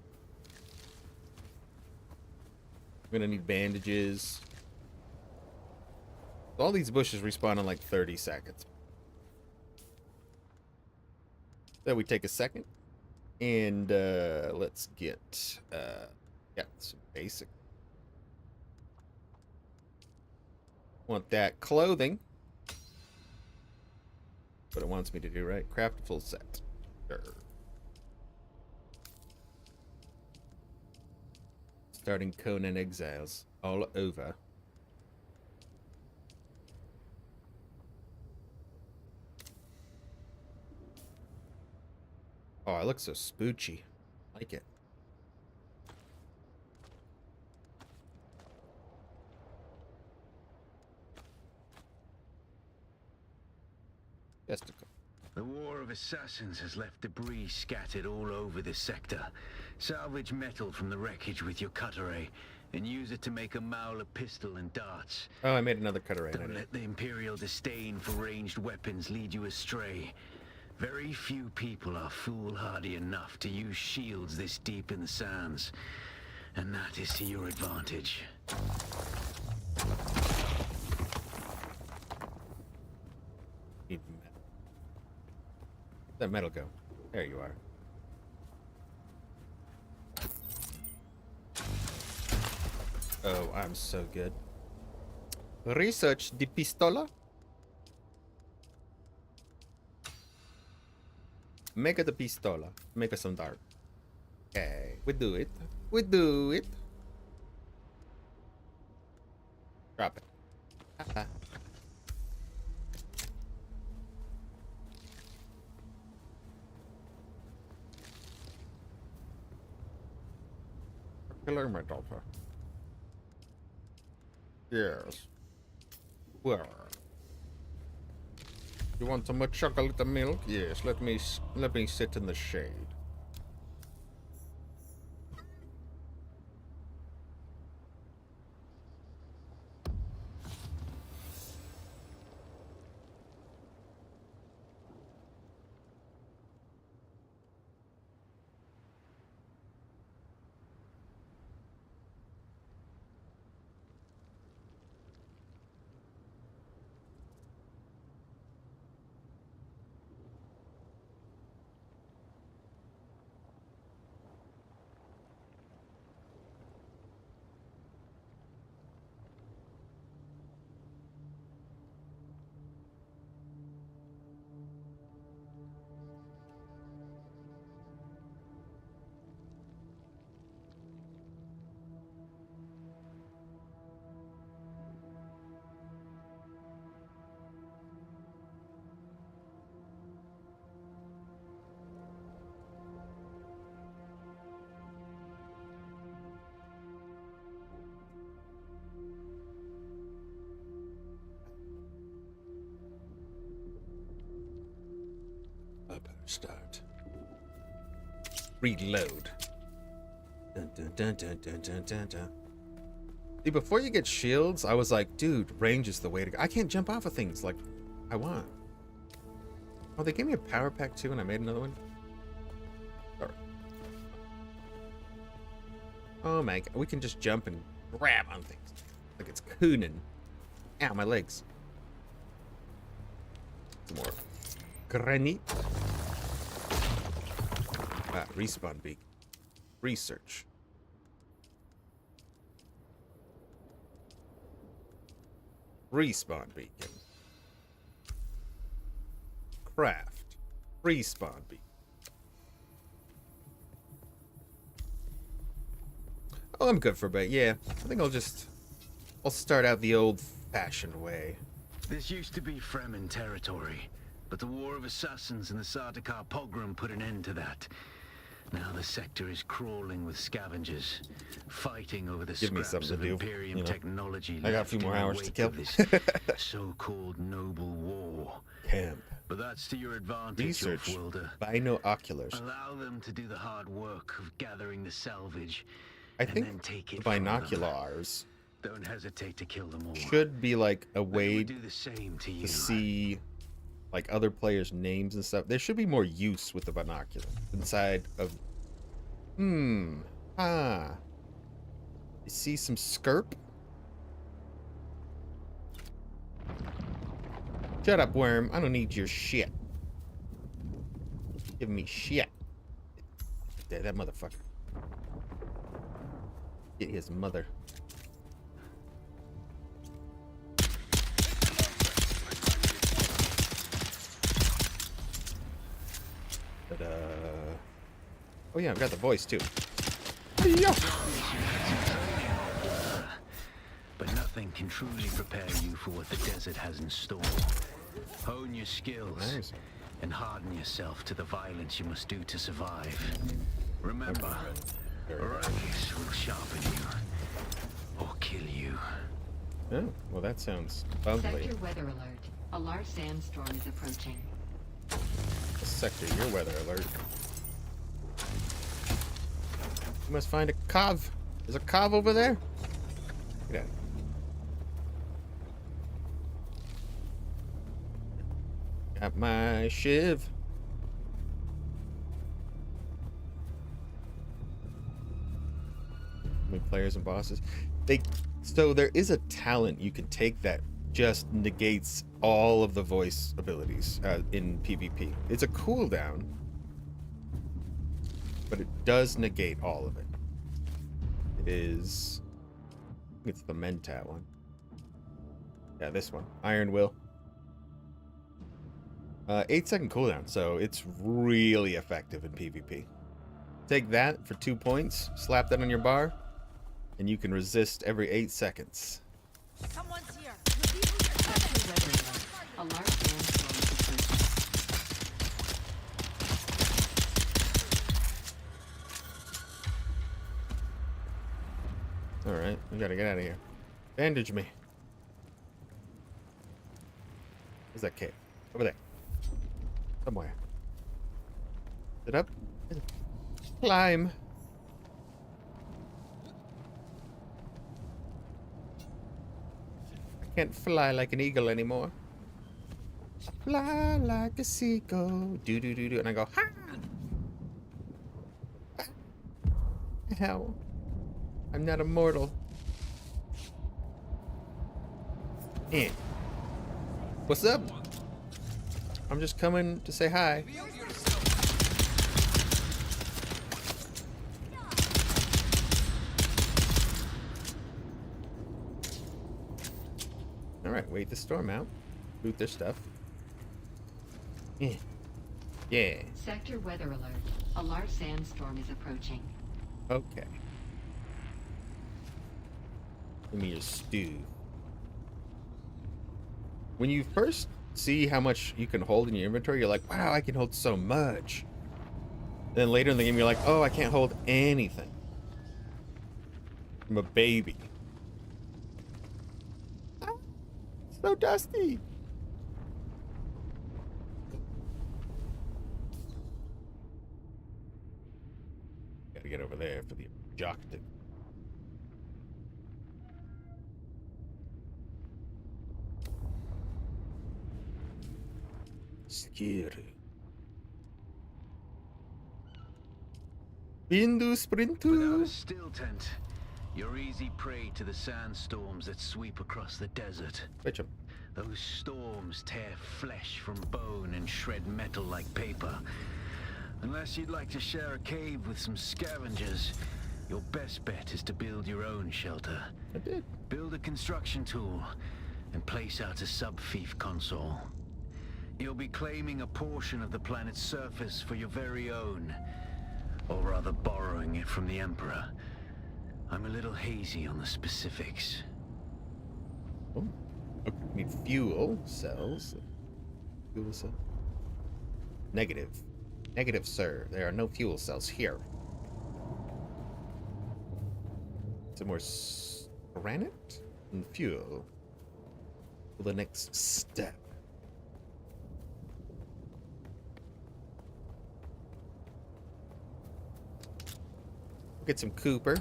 I'm gonna need bandages. All these bushes respawn in like 30 seconds. So we take a second and let's get some basic. Want that clothing. What it wants me to do, right? Craft a full set. Sure. Starting Conan Exiles all over. Oh, I look so spoochy. Like it. Testicle. The War of Assassins has left debris scattered all over this sector. Salvage metal from the wreckage with your cutter ray and use it to make a Mauler pistol and darts. Oh, I made another cutter right Don't let the Imperial disdain for ranged weapons lead you astray. Very few people are foolhardy enough to use shields this deep in the sands, and that is to your advantage. Need metal. Where'd that metal go? There you are. Oh, I'm so good. Research the pistola. Make it a pistola. Make us some dart. Okay, we do it. We do it. Drop it. Ah. Killer my daughter. Yes. Where? You want some more chocolate and milk? Yes. Let me sit in the shade. Start. Reload. Dun, dun, dun, dun, dun, dun, dun, dun. See, before you get shields, I was like, dude, range is the way to go. I can't jump off of things like I want. Oh, they gave me a power pack too, and I made another one. Sorry. Oh my god, we can just jump and grab on things. Like it's cooning. Ow, my legs. Some more granite. Ah, respawn beacon. Research. Respawn beacon. Craft. Respawn beacon. Oh, I'm good for a bit. Yeah, I think I'll start out the old-fashioned way. This used to be Fremen territory, but the War of Assassins and the Sardaukar pogrom put an end to that. Now the sector is crawling with scavengers, fighting over the Give me scraps something to of do, Imperium you know. technology. I got a few left more in the hours to wake kill. of this so-called noble war. Camp. But that's to your advantage, Research. Wilder. Binoculars. Allow them to do the hard work of gathering the salvage, I and think then take the it from them. binoculars Don't hesitate to kill them all. should be like a They way would do the same to you. to see like other players' names and stuff. There should be more use with the binocular inside of. You see some skirp? Shut up, worm. I don't need your shit. Give me shit. That motherfucker. Get his mother. But, oh yeah, I've got the voice too. Yeah. But nothing can truly prepare you for what the desert has in store. Hone your skills Nice. and harden yourself to the violence you must do to survive. Remember, race will sharpen you or kill you. Oh, well that sounds lovely. Sector weather alert. A large sandstorm is approaching. Sector, your weather alert. You must find a cove. There's a cove over there. Get out. Got my shiv. How many players and bosses? So there is a talent you can take that just negates all of the voice abilities in PvP. It's a cooldown, but it does negate all of it. It is... I think it's the Mentat one. Yeah, this one. Iron Will. 8-second cooldown, so it's really effective in PvP. Take that for 2 points, slap that on your bar, and you can resist every 8 seconds. Someone's here. Sector weather alert. A large sandstorm is approaching. Alright, we gotta get out of here. Bandage me. Where's that cave? Over there. Somewhere. Sit up. Climb. I can't fly like an eagle anymore. Fly like a seagull. Do do do do. And I go, ha! Hell. I'm not immortal. Eh. What's up? I'm just coming to say hi. Alright, wait the storm out. Loot their stuff. Yeah. Sector weather alert. A large sandstorm is approaching. Okay. Give me your stew. When you first see how much you can hold in your inventory, you're like, wow, I can hold so much. Then later in the game, you're like, oh, I can't hold anything. I'm a baby. Ah, so dusty. Gotta get over there for the objective. Scary. Bindu Without sprintu. a still tent, you're easy prey to the sandstorms that sweep across the desert. Bitchem. Those storms tear flesh from bone and shred metal like paper. Unless you'd like to share a cave with some scavengers, your best bet is to build your own shelter. I did. Build a construction tool and place out a sub-fief console. You'll be claiming a portion of the planet's surface for your very own, or rather borrowing it from the Emperor. I'm a little hazy on the specifics. Oh. Okay, I mean, fuel cells. Fuel cell. Negative. Negative, sir. There are no fuel cells here. Some more granite and fuel for the next step. We'll get some Cooper.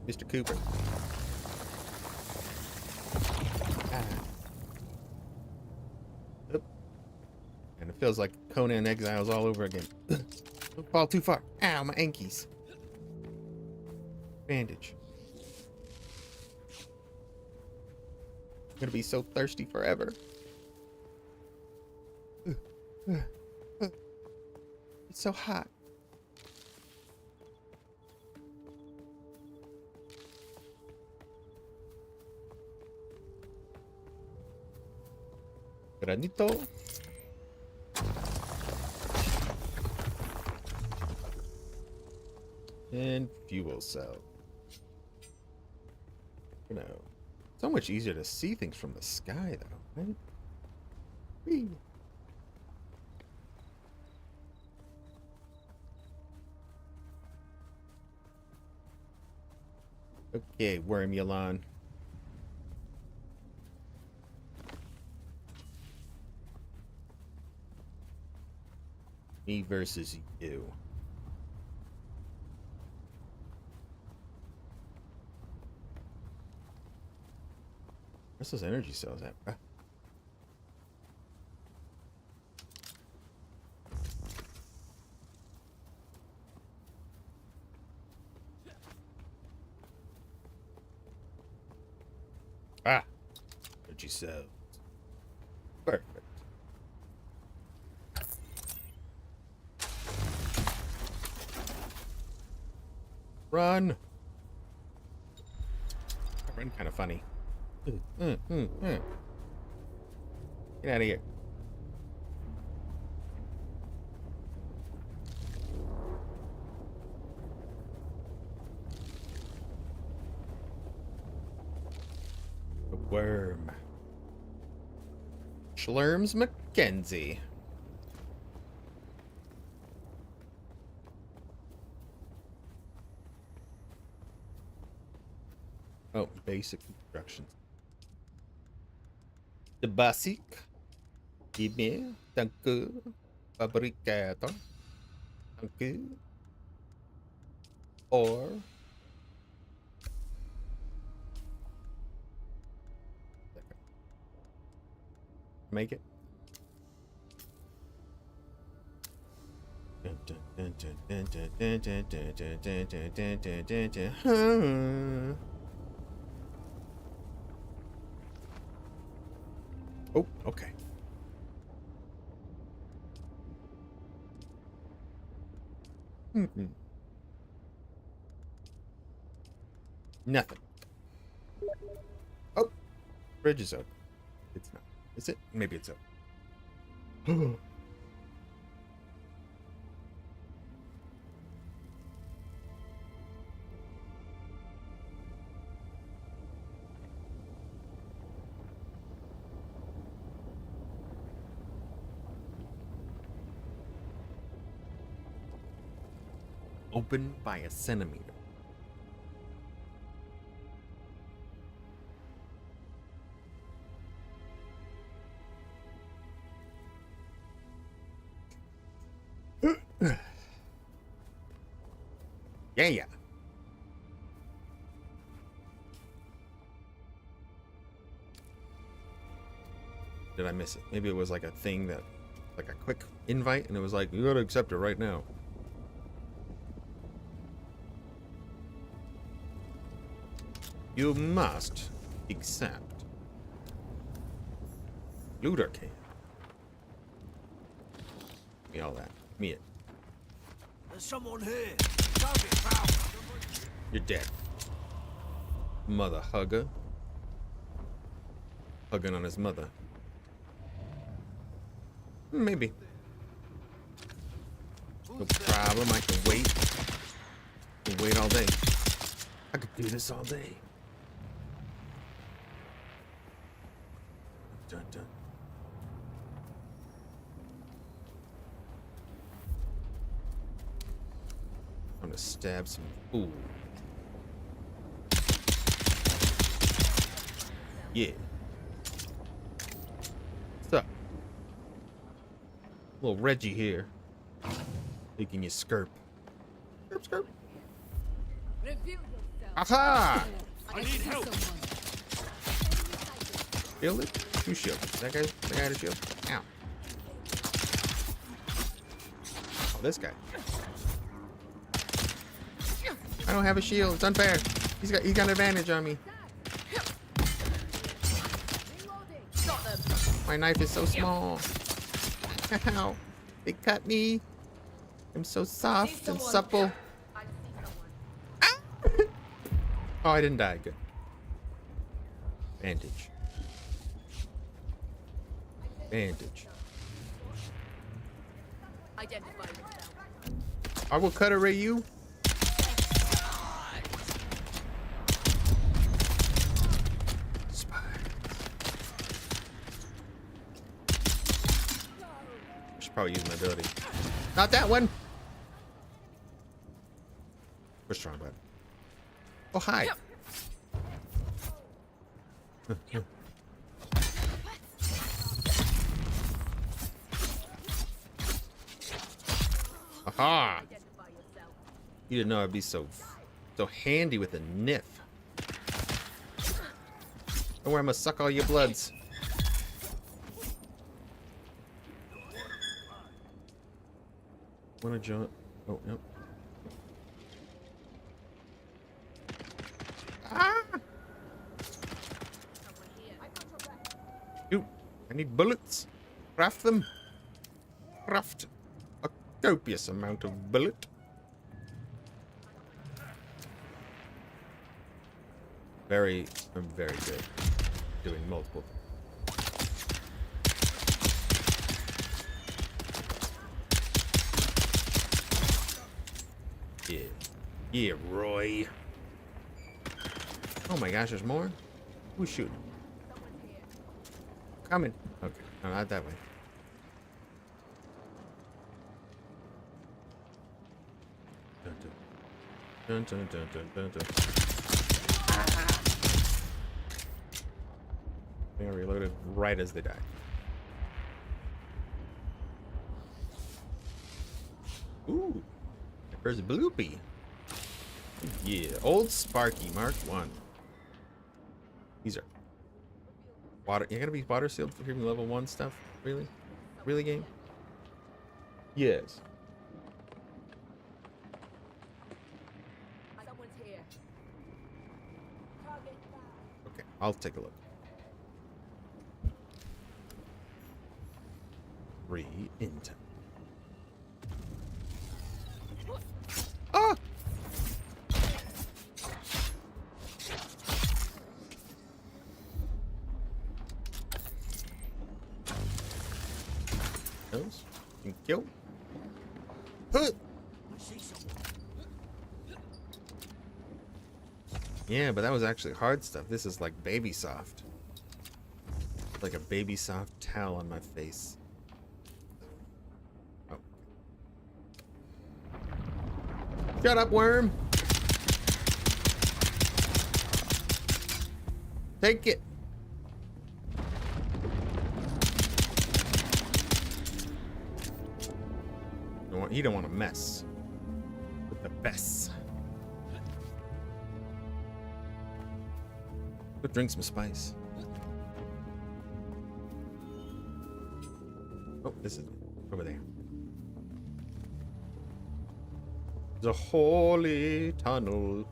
Mr. Cooper. Oop. And it feels like Conan Exiles all over again. Don't fall too far. Ow, my ankles. Bandage. I'm gonna be so thirsty forever. It's so hot. Granito. And fuel cell. You know, so much easier to see things from the sky, though, right? Whee. Okay, Wormulon. Me versus you. Where's those energy cells at? Ah! Energy cells. Perfect. Run! I run kind of funny. Get out of here. A worm. Schlurms Mackenzie. Oh, basic instructions. The basic. Email. Danke. Fabricator. Danke. Or. Make it. Oh, okay. Nothing. Oh, bridge is open. It's not. Is it? Maybe it's open. Open by a centimeter. Yeah. Did I miss it? Maybe it was like a thing that like a quick invite, and it was like, you gotta accept it right now. You must accept. Looter can. Give me all that. Give me it. There's someone here. Target found. You're dead. Mother hugger. Hugging on his mother. Maybe. No problem. I can wait. I can wait all day. I could do this all day. Dun, dun. I'm gonna stab some. Ooh. Yeah. What's up? Little Reggie here. Taking your skirp. Skirp, skirp. Aha! I need help. Shield it? Who's shield? That guy had a shield? Ow. Oh, this guy. I don't have a shield. It's unfair. He's got an advantage on me. My knife is so small. Ow. They cut me. I'm so soft and supple. Ah! Oh, I didn't die. Good. Bandage. Bandage. I will cut away you. Probably use my ability. Not that one. We're strong, bud. Oh, hi. Aha! You didn't know I'd be so handy with a nif. Don't worry, I'm gonna suck all your bloods. Wanna jump? Oh, no. Ah! Shoot! I need bullets. Craft them. Craft a copious amount of bullet. I'm very good doing multiple. Yeah. Yeah, Roy. Oh my gosh, there's more? Who's shooting? Coming. Okay. No, not that way. Dun, dun, dun, dun, dun, dun. I think I reloaded right as they died. Ooh. There's a bloopy. Yeah, old Sparky Mark 1. These are water. You gotta be water sealed for even level 1 stuff? Really? Really, game? Yes. Okay, I'll take a look. Re-int. Ah! Those can kill. Huh! Yeah, but that was actually hard stuff. This is like baby soft. Like a baby soft towel on my face. Oh. Shut up, worm! Take it! He don't want to mess with the best. Go drink some spice. Oh, this is Over there. The holy tunnel.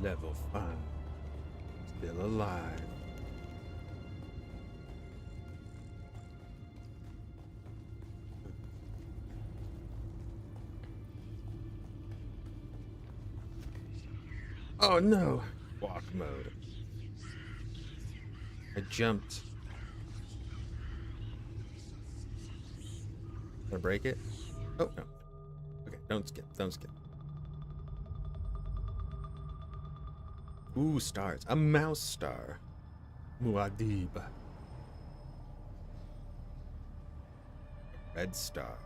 Level 5. Still alive. Oh no! Walk mode. I jumped. Gonna break it? Oh no. Okay, don't skip, don't skip. Ooh, stars. A mouse star. Muad'Dib. Red star.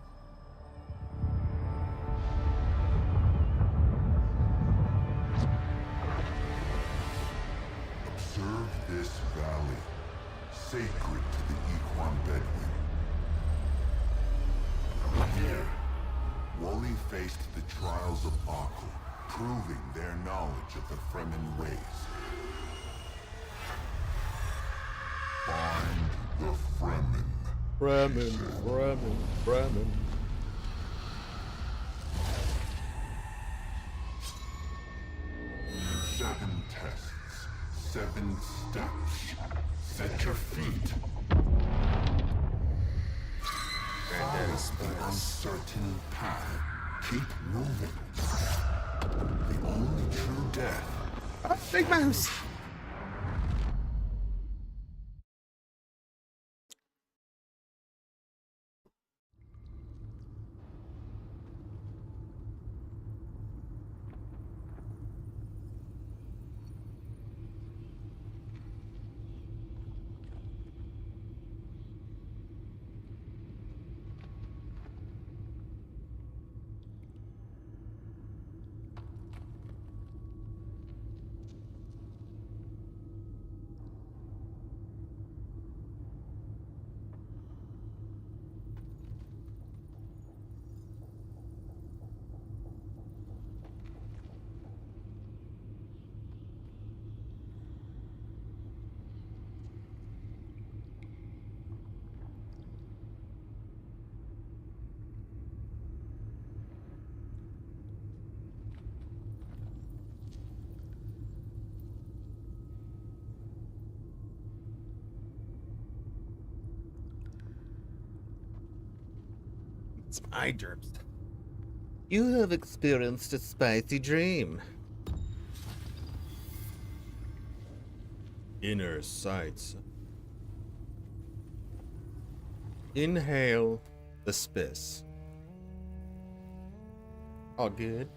Observe this valley, sacred to the Equan Bedouin. Here, Wally faced the trials of Akhl, proving their knowledge of the Fremen ways. Find the Fremen. Fremen. 7 tests, 7 steps. Set your feet. Follow a certain path. Keep moving. The only true death. Big mouse! It's my germs. You have experienced a spicy dream. Inner sights. Inhale the spice. All good.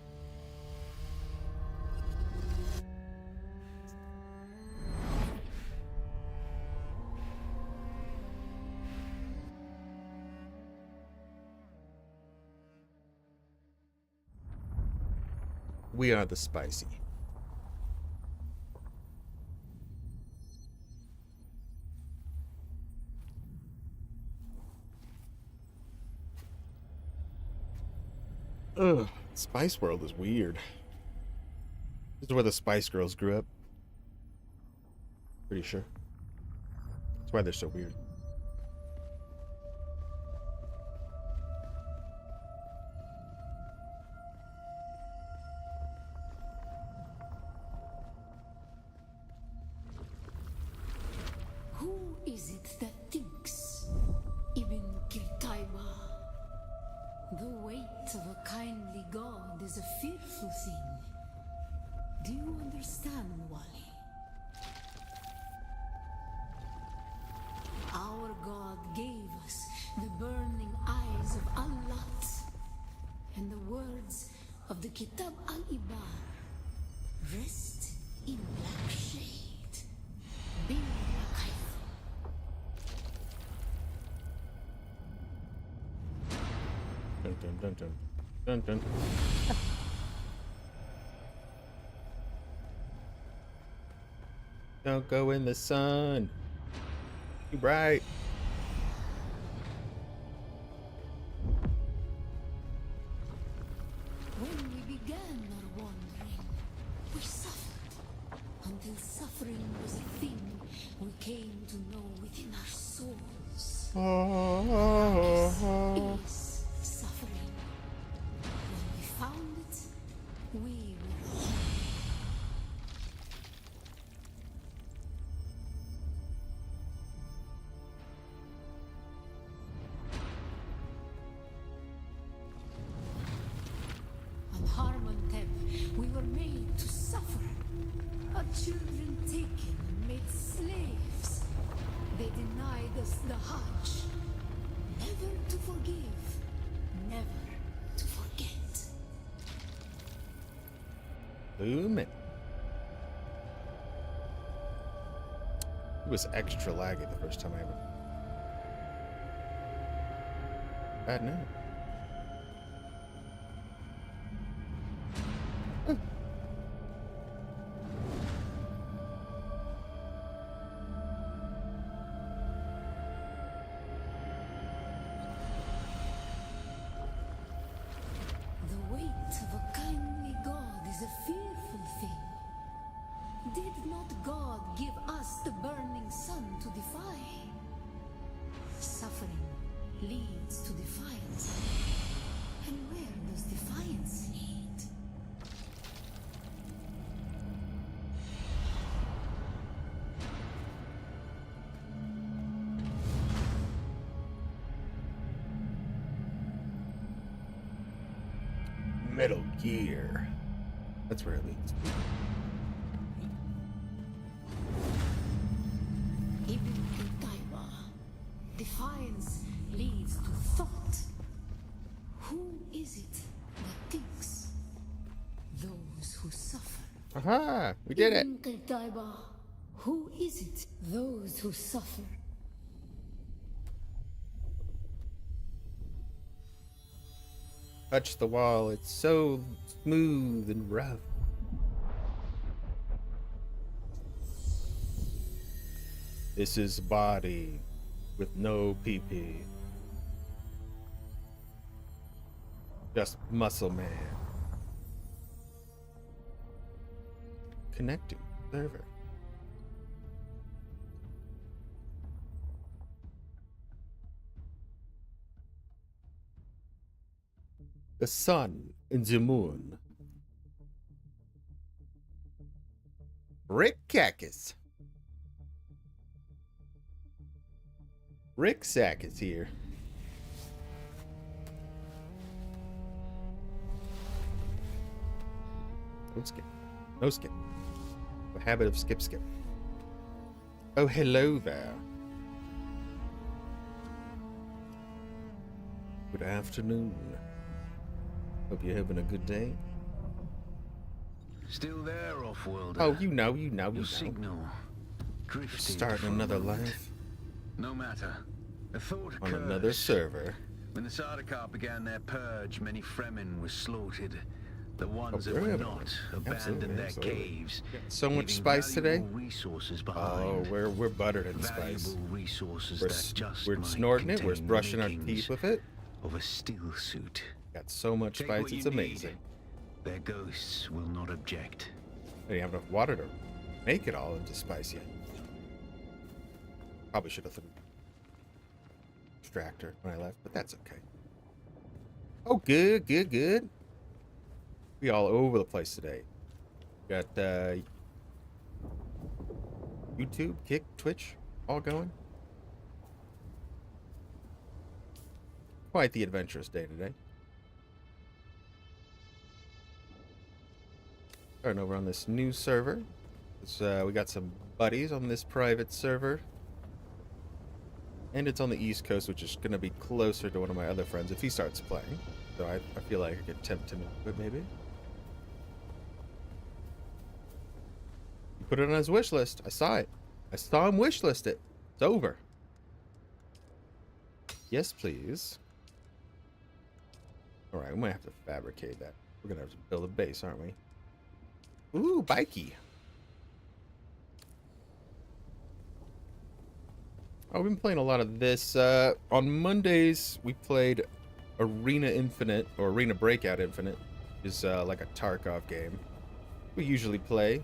We are the spicy. Ugh, Spice World is weird. This is where the Spice Girls grew up. Pretty sure. That's why they're so weird. Who is it that thinks? Ibn Kirtaiba. The weight of a kindly god is a fearful thing. Do you understand, Wally? Our God gave us the burning eyes of Allat and the words of the Kitab al-Ibar. Rest in black shade. Be like Dun dun dun dun dun dun. Don't go in the sun. Too bright. until suffering was a thing we came to know within our souls. This is suffering. When we found it, we were home. On Harmontep, we were made to suffer. Our children taken and made slaves. They denied us the Hajj. Never to forgive, never to forget. Boom it. It was extra laggy the first time I ever. Bad news. The weight of a kindly God is a fearful thing. Did not God give us the burning sun to defy? Suffering leads to defiance. And where does defiance lead? Metal Gear. That's where it leads. Ibn Qutayba. Defiance leads to thought. Who is it that thinks? Those who suffer. Aha! We did it! Ibn Qutayba. Who is it? Those who suffer. Touch the wall. It's so smooth and rough. This is body with no PP. Just muscle man. Connecting server. The sun and the moon. Rick Cacus. Rick Sack is here. No skip. No skip. The habit of skip. Oh, hello there. Good afternoon. Hope you're having a good day. Still there, off-worlder? Oh, you know. Your signal drifted. Starting another life No matter. A thought on occurs. another server. When the Sardaukar began their purge, many Fremen were slaughtered. The ones Oh, that were really? not Absolutely, abandoned their absolutely. caves. So much leaving spice today. valuable Resources Oh, behind. we're buttered in spice. Valuable resources We're, that just we're might snorting it. We're contain brushing our makings teeth with it. of a still suit. Got so much Take spice, what it's you need. amazing. Their ghosts will not object. I didn't have enough water to make it all into spice yet. Probably should have thrown extractor when I left, but that's okay. Oh, good. We all over the place today. Got YouTube, Kick, Twitch, all going. Quite the adventurous day today. Starting over on this new server. We got some buddies on this private server. And it's on the East Coast, which is going to be closer to one of my other friends if he starts playing. So I feel like I could tempt him a bit, maybe. He put it on his wish list. I saw it. I saw him wish list it. It's over. Yes, please. Alright, we might have to fabricate that. We're going to have to build a base, aren't we? Ooh, bikey. Oh, we've been playing a lot of this. On Mondays, we played Arena Infinite, or Arena Breakout Infinite, which is like a Tarkov game. We usually play.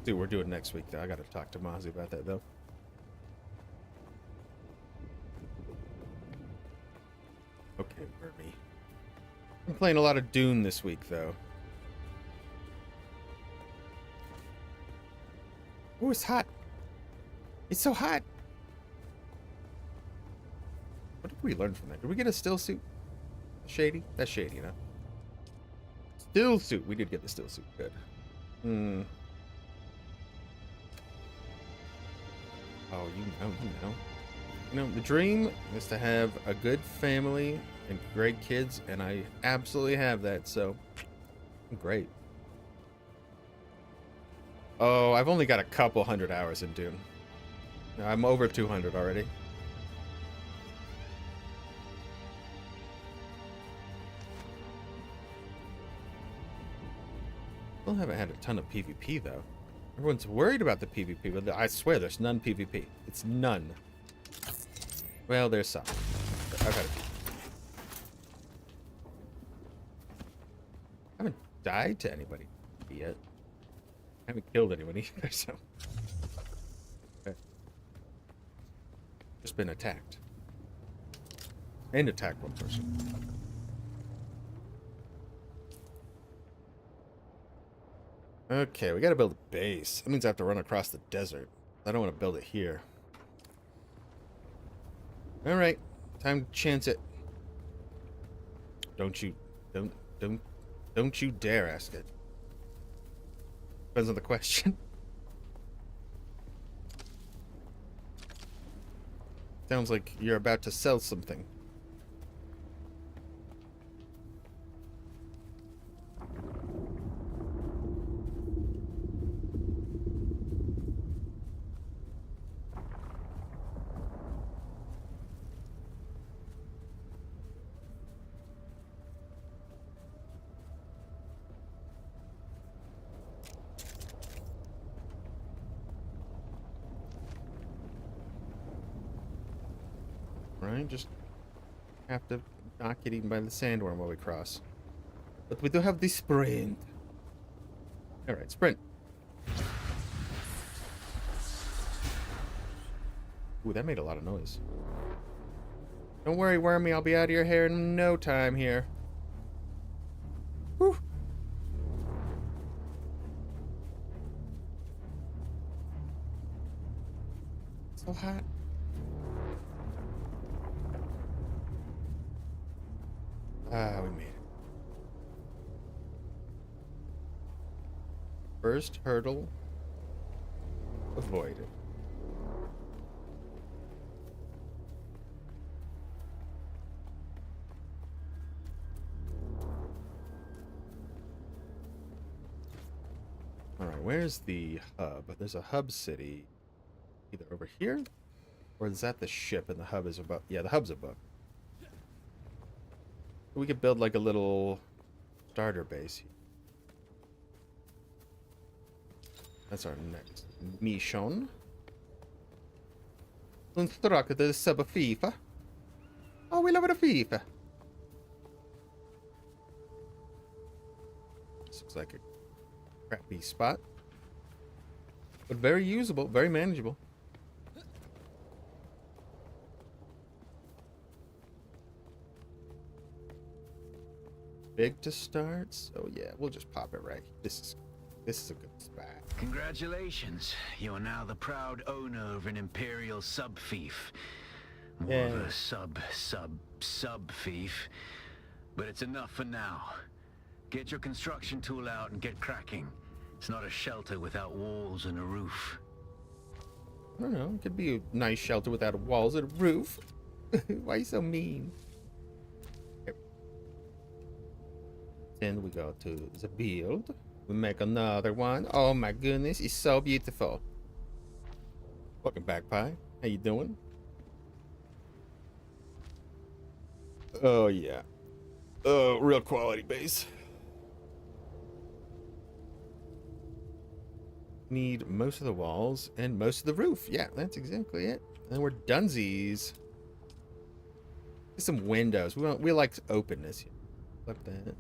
See what we're doing next week, though. I gotta talk to Mozzie about that, though. Okay, Murphy. I'm playing a lot of Dune this week, though. Oh, it's hot. It's so hot. What did we learn from that? Did we get a still suit? Shady? That's shady, you know. Still suit. We did get the still suit. Good. Hmm. Oh, you know. You know, the dream is to have a good family and great kids, and I absolutely have that, so great. Oh, I've only got a couple hundred hours in Dune. I'm over 200 already. Still haven't had a ton of PvP, though. Everyone's worried about the PvP, but I swear there's none PvP. It's none. Well, there's some. I've had a few. I haven't died to anybody yet. I haven't killed anyone either, so. Okay. Just been attacked. And attacked one person. Okay, we gotta build a base. That means I have to run across the desert. I don't want to build it here. Alright, time to chance it. Don't you dare ask it. Depends on the question. Sounds like you're about to sell something. Right, just have to not get eaten by the sandworm while we cross. But we do have the sprint. Alright, sprint. Ooh, that made a lot of noise. Don't worry, Wormy, I'll be out of your hair in no time here. Whew. So hot. Ah, we made it. First hurdle avoided. Alright, where's the hub? There's a hub city either over here, or is that the ship and the hub is above? Yeah, the hub's above. We could build like a little starter base here. That's our next mission. Construct the sub FIFA. Oh, we love it a FIFA. This looks like a crappy spot, but very usable, very manageable. Big to start, so yeah, we'll just pop it right. This is a good spot. Congratulations, you are now the proud owner of an Imperial sub-fief. More of a sub-fief. But it's enough for now. Get your construction tool out and get cracking. It's not a shelter without walls and a roof. I don't know, it could be a nice shelter without walls and a roof. Why are you so mean? Then we go to the build. We make another one. Oh my goodness, it's so beautiful. Welcome back, Pie. How you doing? Oh yeah. Oh, real quality base. Need most of the walls and most of the roof. Yeah, that's exactly it. And we're dunsies. Get some windows. We like openness. Flip that.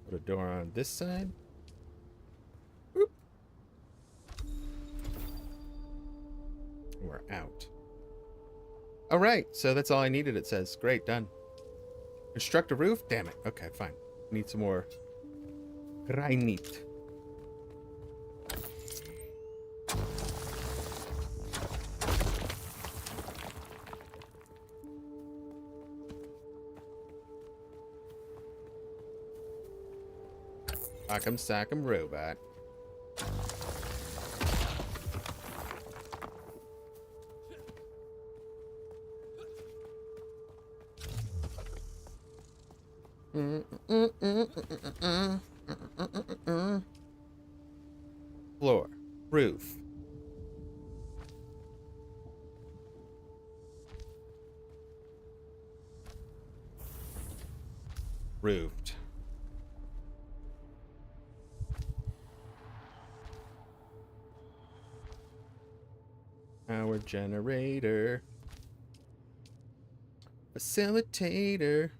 Put a door on this side. Boop. We're out. All right, so that's all I needed, it says. Great, done. Construct a roof? Damn it. Okay, fine. Need some more granite. Sock'em sock'em robot. Floor. Roof. Roofed. Power generator. Facilitator.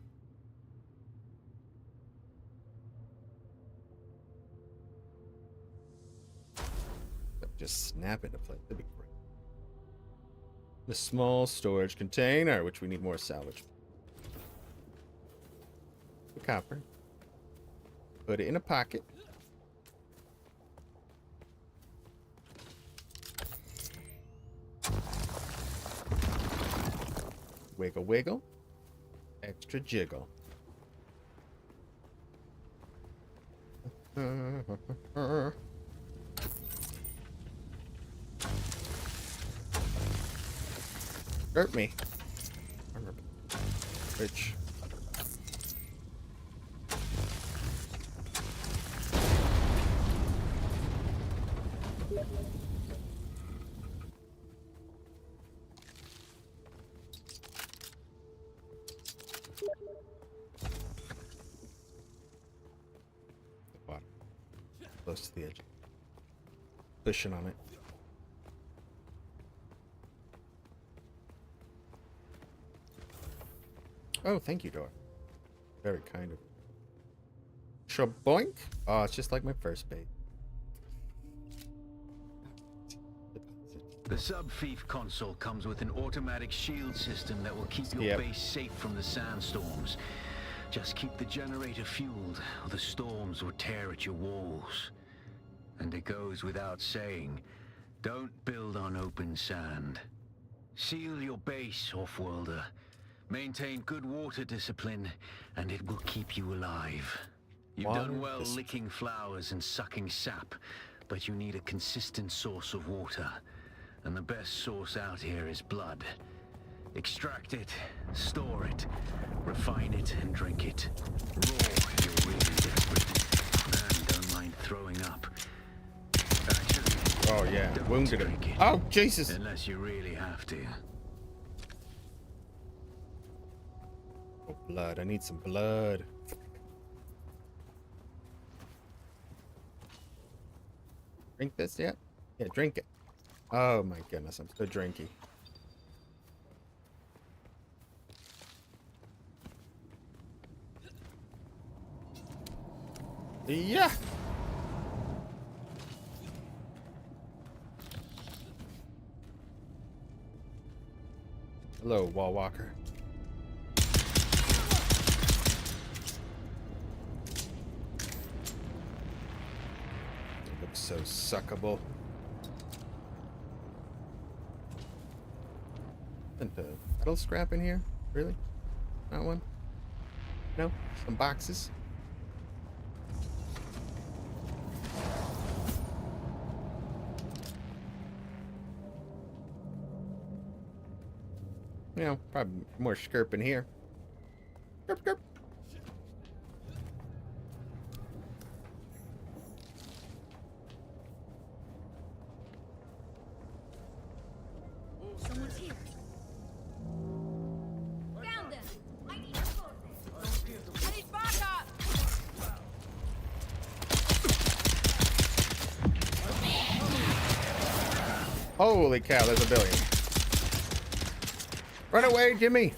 Just snap into place. That'd be great. The small storage container, which we need more salvage. The copper. Put it in a pocket. Wiggle, wiggle. Extra jiggle. Hurt me. Rich. Water. Close to the edge. Pushing on it. Oh, thank you, door. Very kind of. Shaboink. Oh, it's just like my first bait. The sub-fief console comes with an automatic shield system that will keep your base safe from the sandstorms. Just keep the generator fueled, or the storms will tear at your walls. And it goes without saying, don't build on open sand. Seal your base, off-worlder. Maintain good water discipline, and it will keep you alive. You've done well licking flowers and sucking sap, but you need a consistent source of water. And the best source out here is blood. Extract it, store it, refine it, and drink it. Raw if you're really desperate. And don't mind throwing up. Actually, oh yeah, don't wounded him. drink it, Oh, Jesus. unless you really have to. Oh, blood. I need some blood. Drink this yet? Yeah, drink it. Oh my goodness, I'm so drinky. Yeah. Hello, wall walker. It looks so suckable. And metal scrap in here? Really? Not one? No? Some boxes? You know, probably more skirp in here. Skirp, skirp. Someone's here. Found them. I need forces. I need backup. Holy cow, there's a billion. Run away, Jimmy!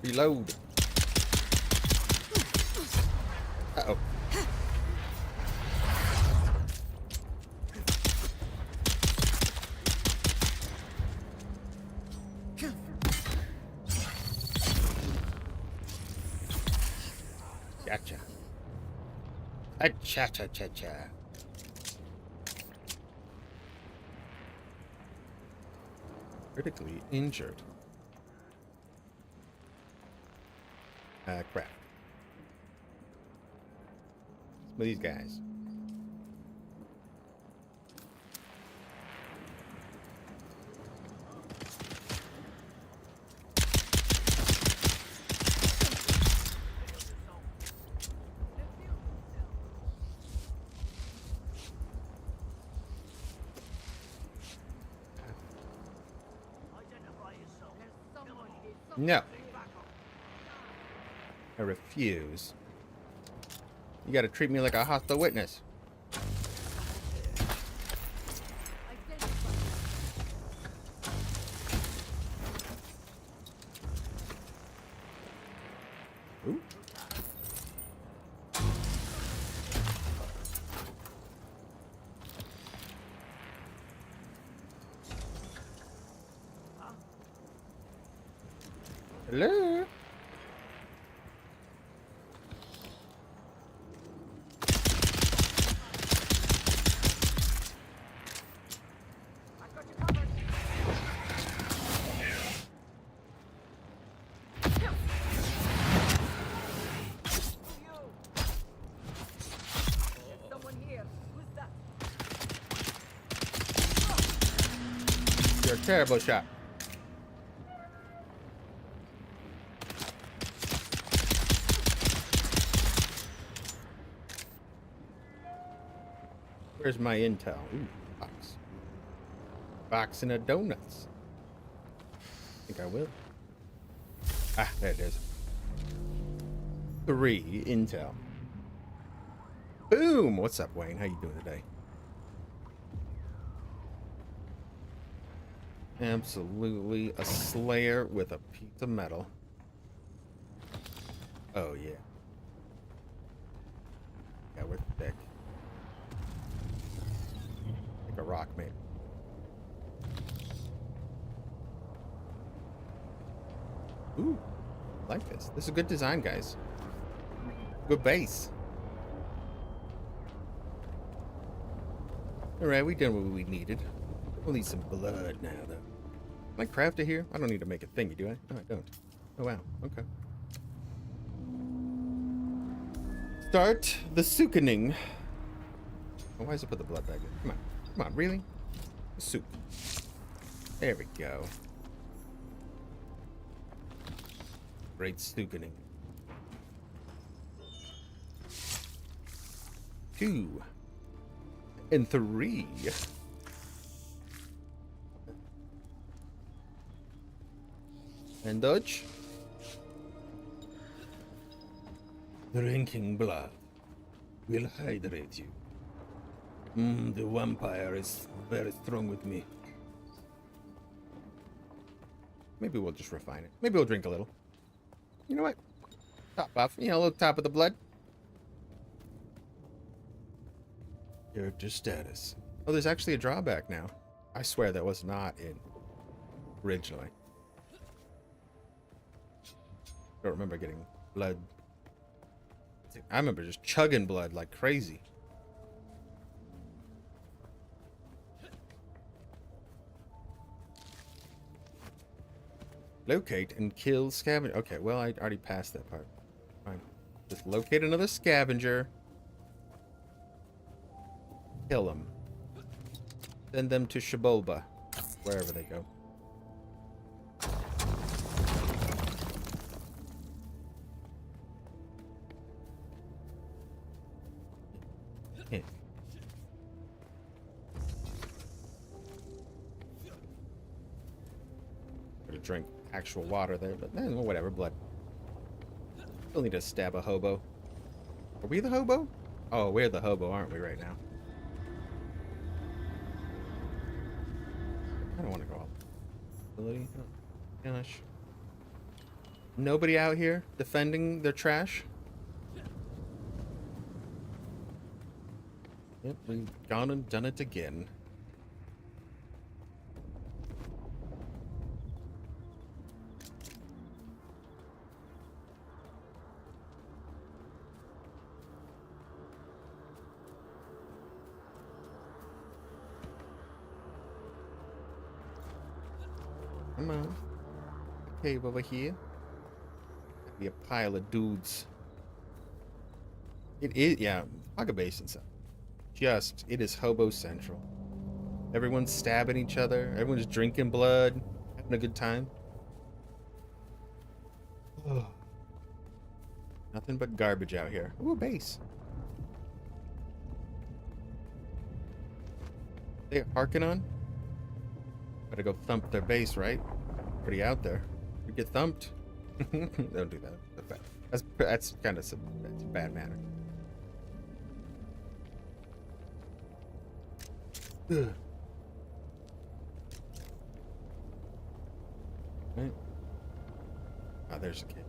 Reload. Cha-cha-cha-cha. Critically injured. Crap. Some of these guys. No. I refuse. You gotta treat me like a hostile witness. Ooh. Hello? You're a terrible shot. Where's my intel? Ooh, box. Box and a donuts. I think I will. Ah, there it is. 3 intel. Boom! What's up, Wayne? How you doing today? Absolutely a slayer with a piece of metal. Oh, yeah. Yeah, we're thick. Like a rock, mate. Ooh, I like this. This is a good design, guys. Good base. Alright, we done what we needed. We'll need some blood now, though. Can I craft it here? I don't need to make a thingy, do I? No, I don't. Oh, wow. Okay. Start the soukening. Oh, why does it put the blood back in? Come on. Come on, really? Soup. There we go. Great soukening. 2 and 3. And dodge. Drinking blood will hydrate you. The vampire is very strong with me. Maybe we'll just refine it. Maybe we'll drink a little. You know what? Top off. You know, a little top of the blood. Character status. Oh, there's actually a drawback now. I swear that was not in originally. Don't remember getting blood. I remember just chugging blood like crazy. Locate and kill scavenger. Okay, well, I already passed that part. Fine. Just locate another scavenger. Kill them. Send them to Shibolba. Wherever they go. Yeah. Gotta drink actual water there, but well, whatever, blood. Still need to stab a hobo. Are we the hobo? Oh, we're the hobo, aren't we, right now? I don't want to go out. Ability? Oh, gosh. Nobody out here defending their trash? Yep, we've gone and done it again. Come on. Cave over here. Be a pile of dudes. It is, yeah. Paga Basin's it is hobo central. Everyone's stabbing each other. Everyone's drinking blood, having a good time. Nothing but garbage out here. Ooh, base. They harking on? Better go thump their base, right? Pretty out there. You get thumped. Don't do that. That's kind of that's a bad manner. Ugh. Right. Oh, there's a kid.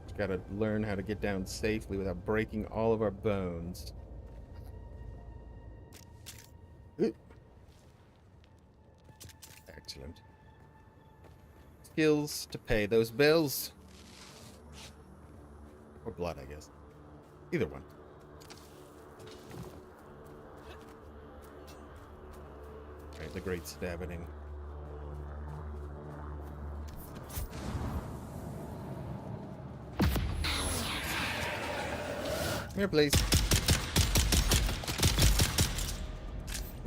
Just gotta learn how to get down safely without breaking all of our bones. Ooh. Excellent. Skills to pay those bills. Or blood, I guess. Either one. Alright, the great stabbing. Here, please.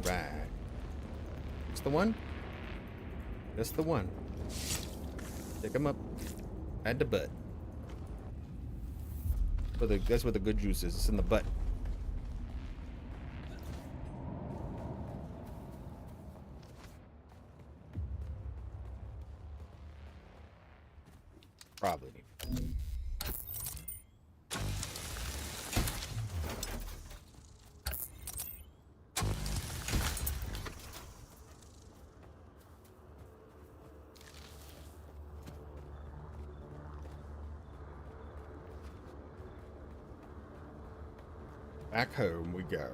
Right. Just the one? Just the one. Pick him up. Add the butt. That's where the good juice is. It's in the butt. Probably. Back home we go.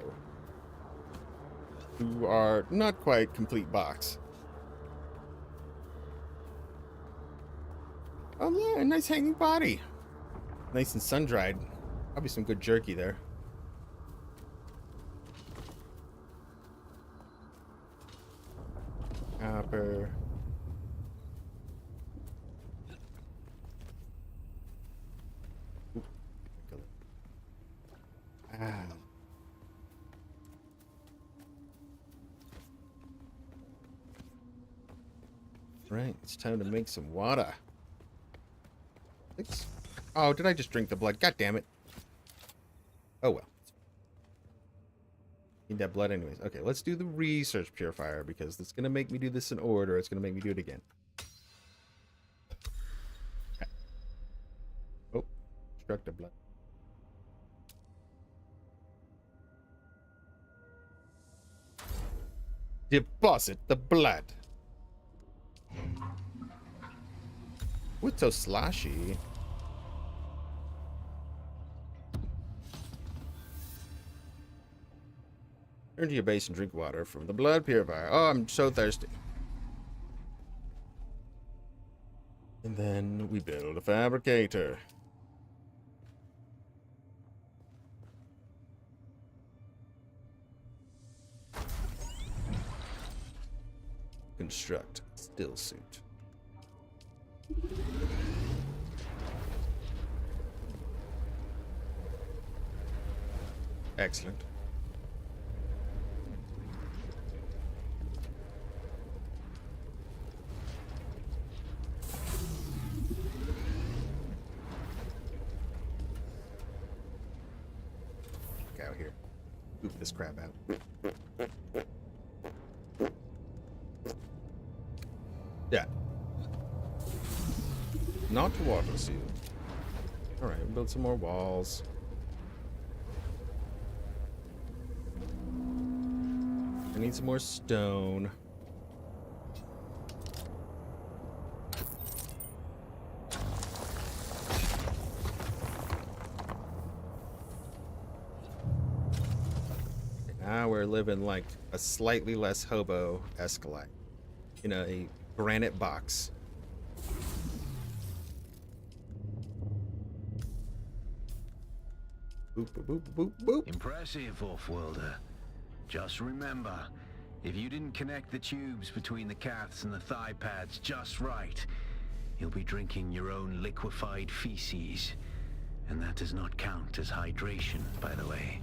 To our not quite complete box. Oh yeah, a nice hanging body. Nice and sun-dried. Probably some good jerky there. Copper. Ah. Right, it's time to make some water. Oh, did I just drink the blood? God damn it. Oh well. Need that blood anyways. Okay, let's do the research purifier because it's gonna make me do this in order. It's gonna make me do it again. Okay. Oh, struck the blood. Deposit the blood. What's so sloshy? Turn to your base and drink water from the blood purifier. Oh, I'm so thirsty. And then we build a fabricator. Construct still suit. Excellent. Get out here. Poop this crap out. Yeah. Not water seal. Alright, we'll build some more walls. I need some more stone. Now we're living like a slightly less hobo-esque life in a granite box. Boop, boop, boop, boop, boop. Impressive, Off-Worlder. Just remember, If you didn't connect the tubes between the caths and the thigh pads just right, you'll be drinking your own liquefied feces. And that does not count as hydration, by the way.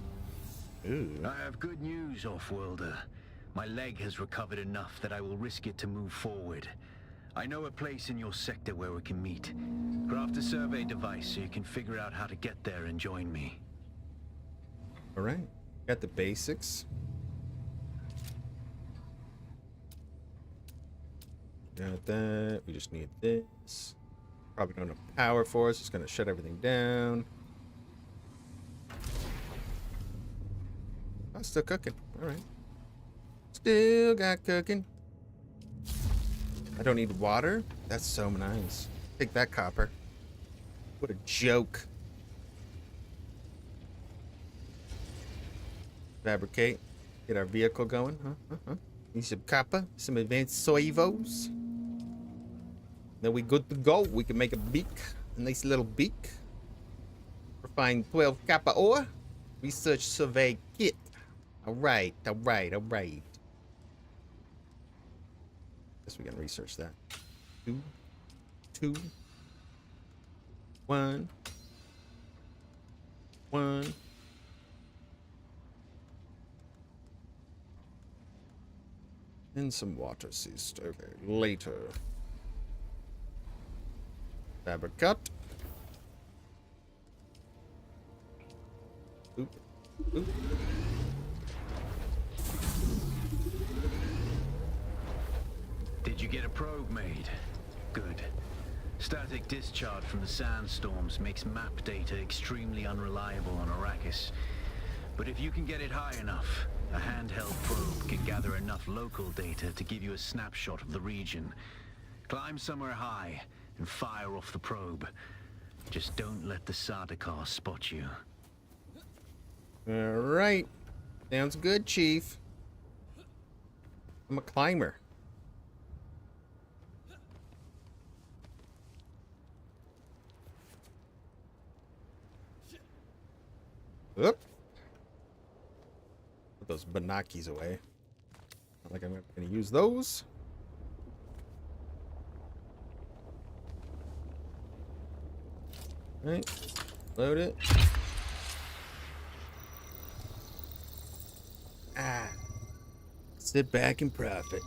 Ooh. I have good news, Offworlder. My leg has recovered enough that I will risk it to move forward. I know a place in your sector where we can meet. Craft a survey device so you can figure out how to get there and join me. Alright. Got the basics. Got that. We just need this. Probably don't have power for us. It's gonna shut everything down. I'm still cooking. Alright. Still got cooking. I don't need water? That's so nice. Take that, copper. What a joke. Fabricate. Get our vehicle going. Need some copper. Some advanced soivos. Then we good to go. We can make a beak. A nice little beak. Refine 12 copper ore. Research survey kit. Alright, alright, alright. Guess we can research that. 2, 1, 1. And some water ceased. Okay, later. Fabric cut. Oop. Oop. Did you get a probe made? Good. Static discharge from the sandstorms makes map data extremely unreliable on Arrakis. But if you can get it high enough, a handheld probe can gather enough local data to give you a snapshot of the region. Climb somewhere high and fire off the probe. Just don't let the Sardaukar spot you. Alright. Sounds good, Chief. I'm a climber. Oop. Put those banakis away. Not like I'm gonna use those. Right. Load it. Ah. Sit back and profit.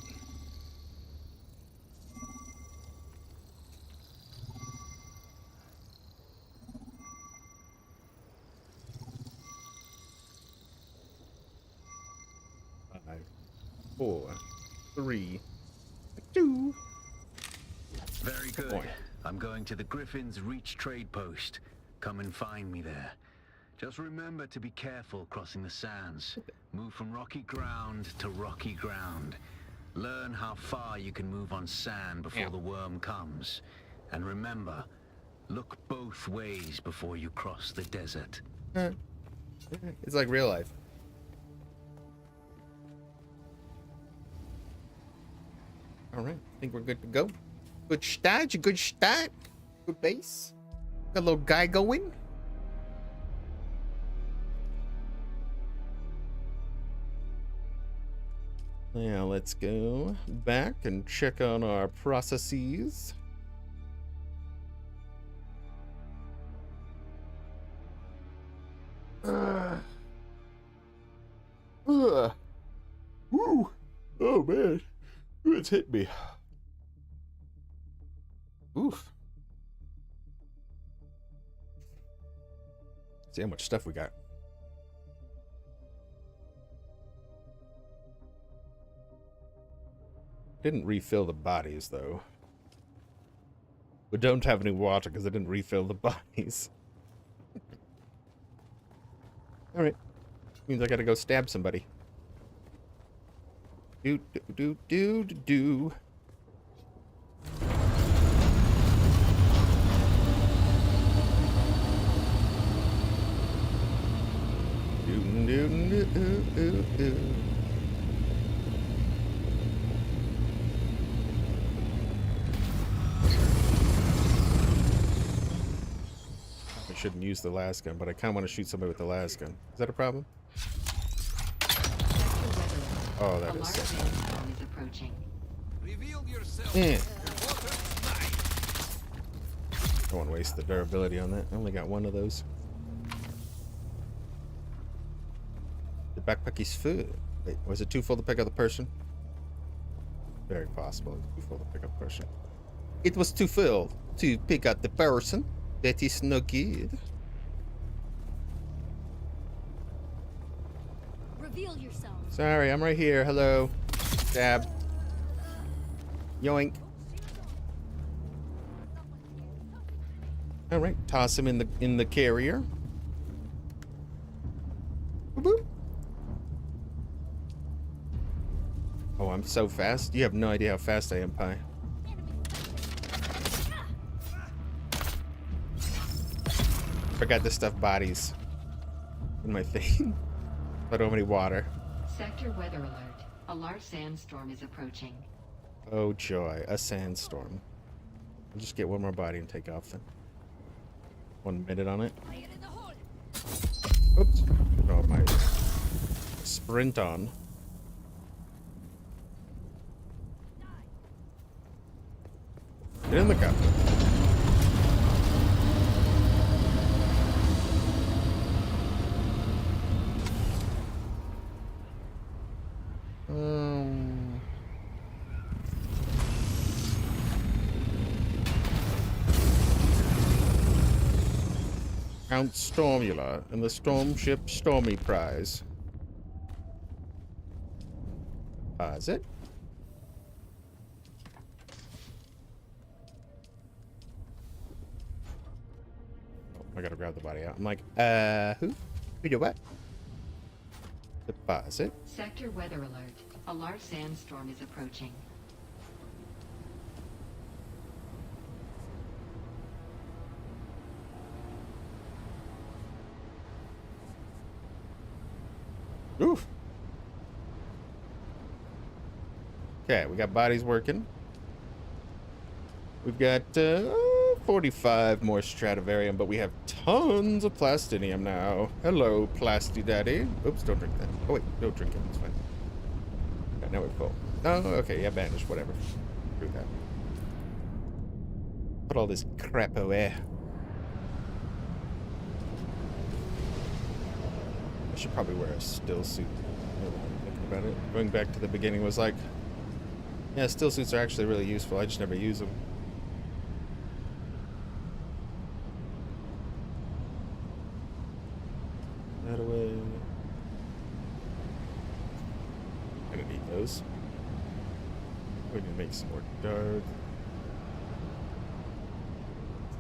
Five, 4, 3, 2. Very good. I'm going to the Griffin's Reach trade post. Come and find me there. Just remember to be careful crossing the sands. Move from rocky ground to rocky ground. Learn how far you can move on sand before the worm comes. And remember, look both ways before you cross the desert. It's like real life. Alright, I think we're good to go. Good start, good start. Good base. Got a little guy going. Now let's go back and check on our processes. Woo. Oh man, it's hit me. Oof. See how much stuff we got. Didn't refill the bodies though. We don't have any water because I didn't refill the bodies. Alright. Means I gotta go stab somebody. Do do do do do. I shouldn't use the last gun, but I kind of want to shoot somebody with the last gun. Is that a problem? Check the weather. Oh, A that is large so bad. sandstorm is approaching. Reveal yourself. Eh. Your water's mine. Don't want to waste the durability on that. I only got one of those. The backpack is full. Wait, was it too full to pick up the person? Very possible. It was too full to pick up the person. It was too full to pick up the person. That is no good. Reveal yourself. Sorry, I'm right here. Hello. Stab. Yoink. All right, toss him in the carrier. Boop, boop. Oh, I'm so fast. You have no idea how fast I am, Pi. Forgot to stuff bodies in my thing. I don't have any water. Sector weather alert. A large sandstorm is approaching. Oh joy, a sandstorm. I'll just get one more body and take off then. 1 minute on it. Oops. Oh, my sprint on. Get in the cup. Count Stormula and the Stormship Stormy Prize. Is it? Oh, I gotta grab the body out. I'm like, who? Who do what? Deposit. Sector weather alert. A large sandstorm is approaching. Oof. Okay, we got bodies working. We've got 45 more Stradivarium, but we have tons of Plastinium now. Hello, Plasti Daddy. Oops, don't drink that. Oh, wait, don't drink it. It's fine. Okay, now we're full. Oh, okay, yeah, banished. Whatever. Screw that. Put all this crap away. I should probably wear a still suit. Thinking about it. Going back to the beginning was like, yeah, still suits are actually really useful. I just never use them. That away. Gonna need those. We need to make some more dark.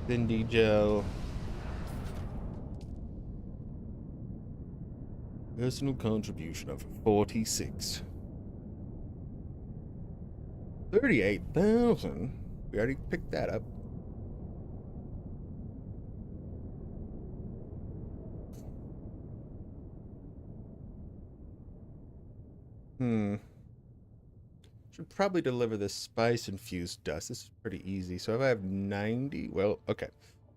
Cindy gel. Personal contribution of 46. 38,000. We already picked that up. Should probably deliver this spice infused dust. This is pretty easy. So if I have 90, well, okay.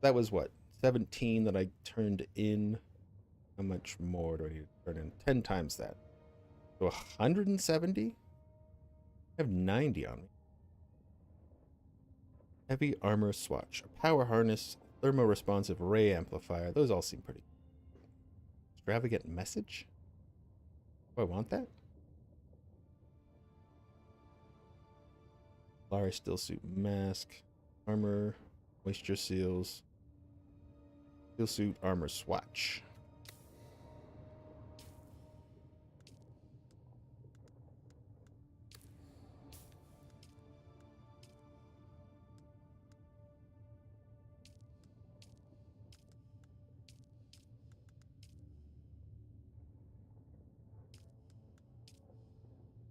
That was what? 17 that I turned in. How much more do I need to turn in? 10 times that. So 170? I have 90 on me. Heavy armor swatch. A power harness. Thermo-responsive ray amplifier. Those all seem pretty. Extravagant message? Do I want that? Lari still suit mask. Armor. Moisture seals. Still suit armor swatch.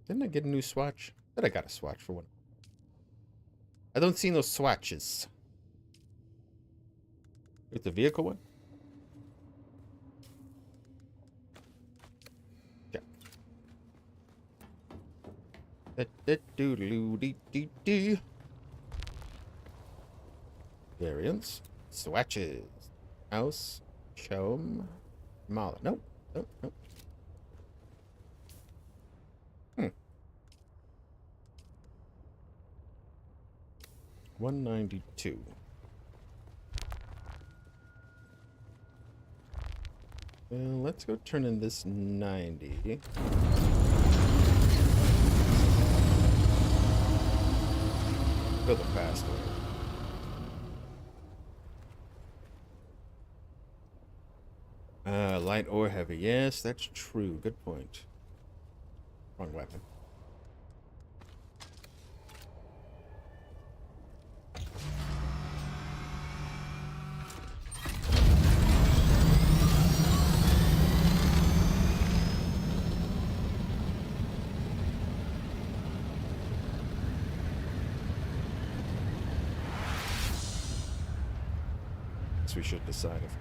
Didn't I get a new swatch? But I got a swatch for one. I don't see no swatches. With the vehicle one? Yeah. Variants. Swatches. House. Chome. Mala. Nope. Nope. Nope. 192. Let's go turn in this 90. Go the fast way. Light or heavy. Yes, that's true. Good point. Wrong weapon. We should decide if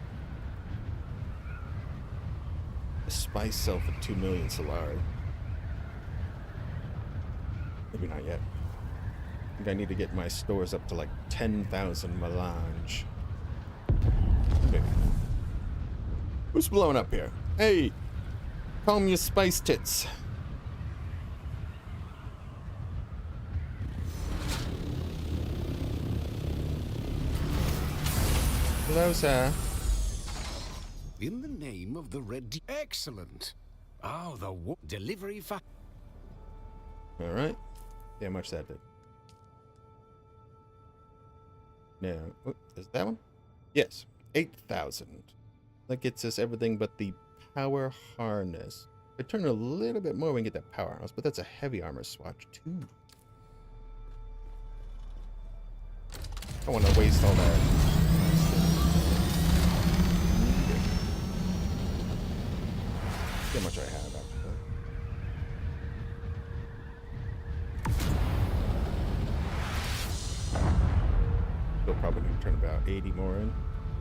a spice sell for 2 million Solari. Maybe not yet. I think I need to get my stores up to like 10,000 melange. Maybe. Who's blowing up here? Hey, call me your spice tits. Hello, sir. In the name of the Red... Excellent. Oh, the delivery fa... All right. See how much that did. Now, is that one? Yes, 8,000. That gets us everything but the power harness. If I turn it a little bit more, we can get that power harness, but that's a heavy armor swatch too. I don't want to waste all that. See how much I have after that. Still probably need to turn about 80 more in to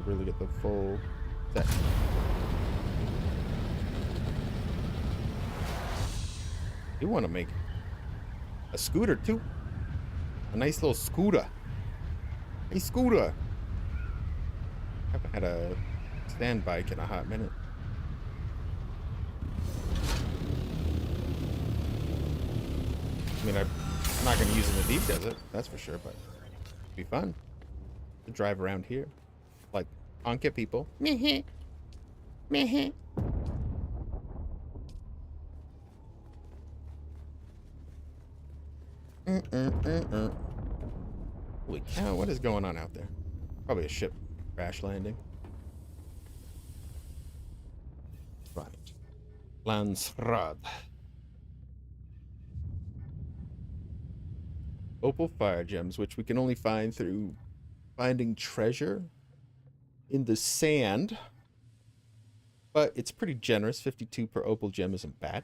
really get the full set. You want to make a scooter too? A nice little scooter. Hey, scooter. I haven't had a stand bike in a hot minute. I mean, I'm not going to use it in the deep desert, that's for sure, but it'd be fun to drive around here. Like, honk at people. Meh. Meh. Holy cow, what is going on out there? Probably a ship crash landing. Right. Landsraad. Opal fire gems, which we can only find through finding treasure in the sand. But it's pretty generous. 52 per opal gem isn't bad.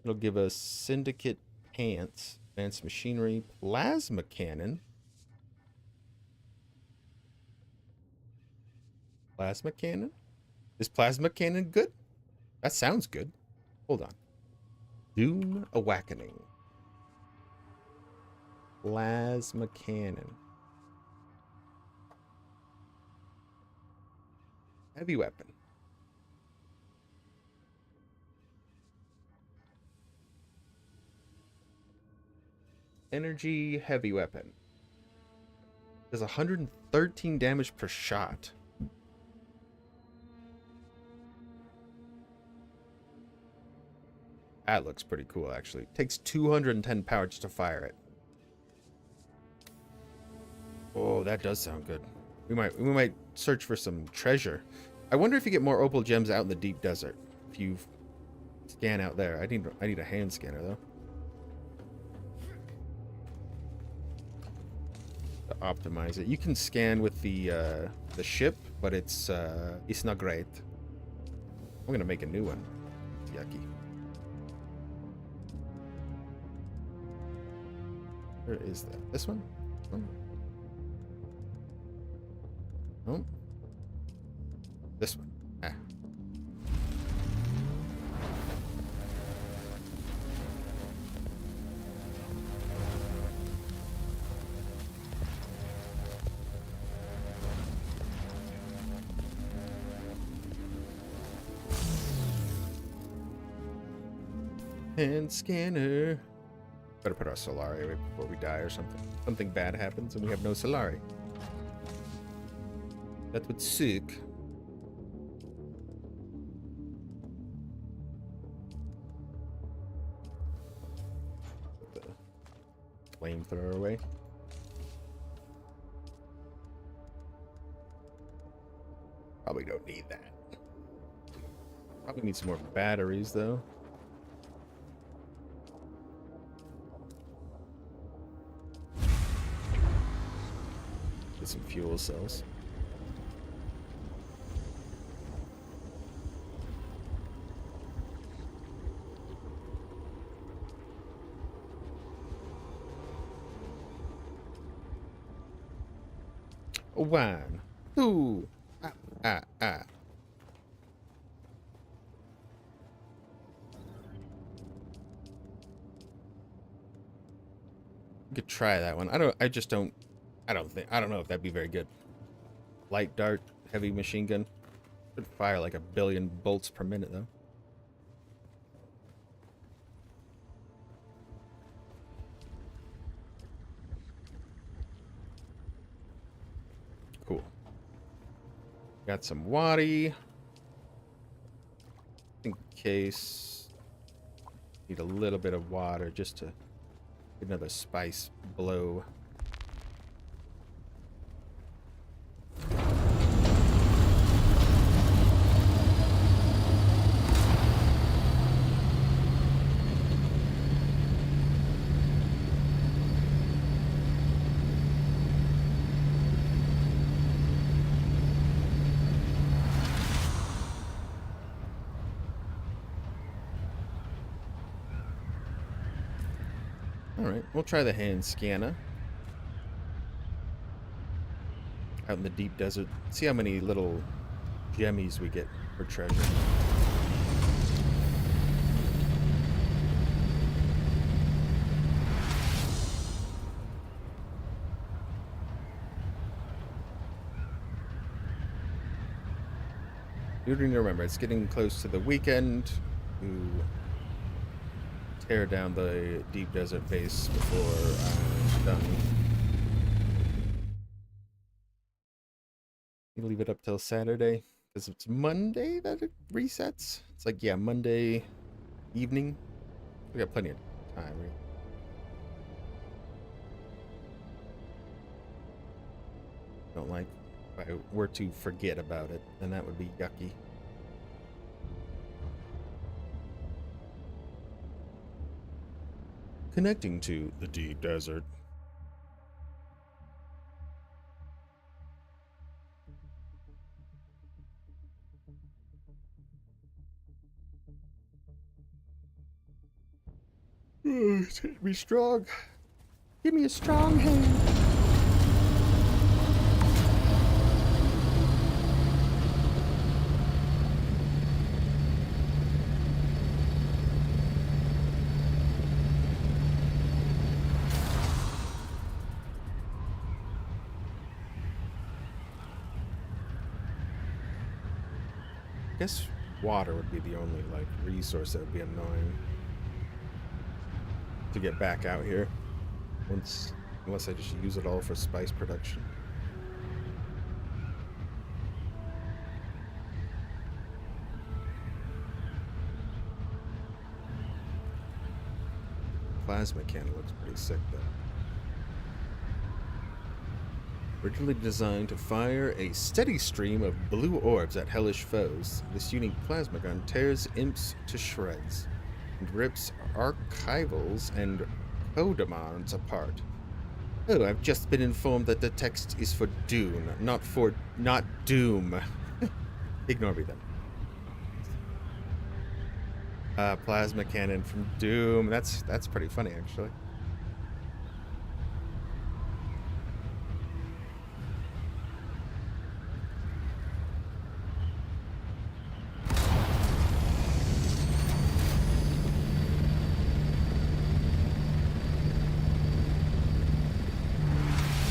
It'll give us syndicate pants, advanced machinery, plasma cannon. Plasma cannon? Is plasma cannon good? That sounds good. Hold on. Dune Awakening. Plasma cannon. Heavy weapon. Energy heavy weapon. Does 113 damage per shot. That looks pretty cool, actually. Takes 210 power just to fire it. Oh, that does sound good. We might search for some treasure. I wonder if you get more opal gems out in the deep desert. If you scan out there. I need a hand scanner though. To optimize it. You can scan with the ship, but it's not great. I'm gonna make a new one. Yucky. Where is that? This one? This one? Oh. This one. Ah. Hand scanner. Better put our Solari away before we die or something. Something bad happens and we have no Solari. That would suck. Put the flamethrower away. Probably don't need that. Probably need some more batteries though. Get some fuel cells. One, two, ah. You could try that one. I don't know if that'd be very good. Light dart, heavy machine gun. Could fire like 1 billion bolts per minute though. Cool. Got some waddy. In case. Need a little bit of water just to get another spice blow. Alright, we'll try the hand scanner. Out in the deep desert. See how many little gemmies we get for treasure. You need to remember, it's getting close to the weekend. Ooh. Tear down the deep desert base before I'm done. You leave it up till Saturday because it's Monday that it resets. It's like, yeah, Monday evening. We got plenty of time, right? Don't like if I were to forget about it, then that would be yucky. Connecting to the deep desert. Hit me strong. Give me a strong hand. I guess water would be the only like resource that would be annoying to get back out here unless I just use it all for spice production. Plasma cannon looks pretty sick though. Originally designed to fire a steady stream of blue orbs at hellish foes, this unique plasma gun tears imps to shreds and rips archivals and codemons apart. Oh, I've just been informed that the text is for Dune, not Doom. Ignore me then. Plasma cannon from Doom. That's pretty funny actually.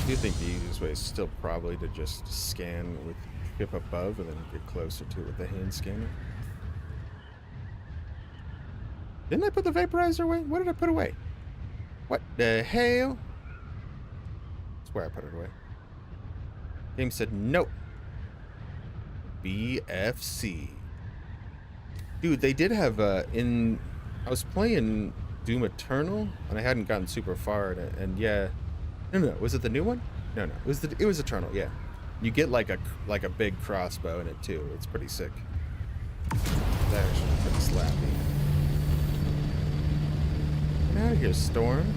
I think the easiest way is still probably to just scan with ship above and then get closer to it with the hand scanner. Didn't I put the vaporizer away? What did I put away? What the hell? I swear I put it away. Game said no. BFC. Dude, they did have in. I was playing Doom Eternal and I hadn't gotten super far in it, and yeah, no, was it the new one? No, it was Eternal. Yeah, you get like a big crossbow in it too. It's pretty sick. It's actually pretty slappy. Get out of here, Storm.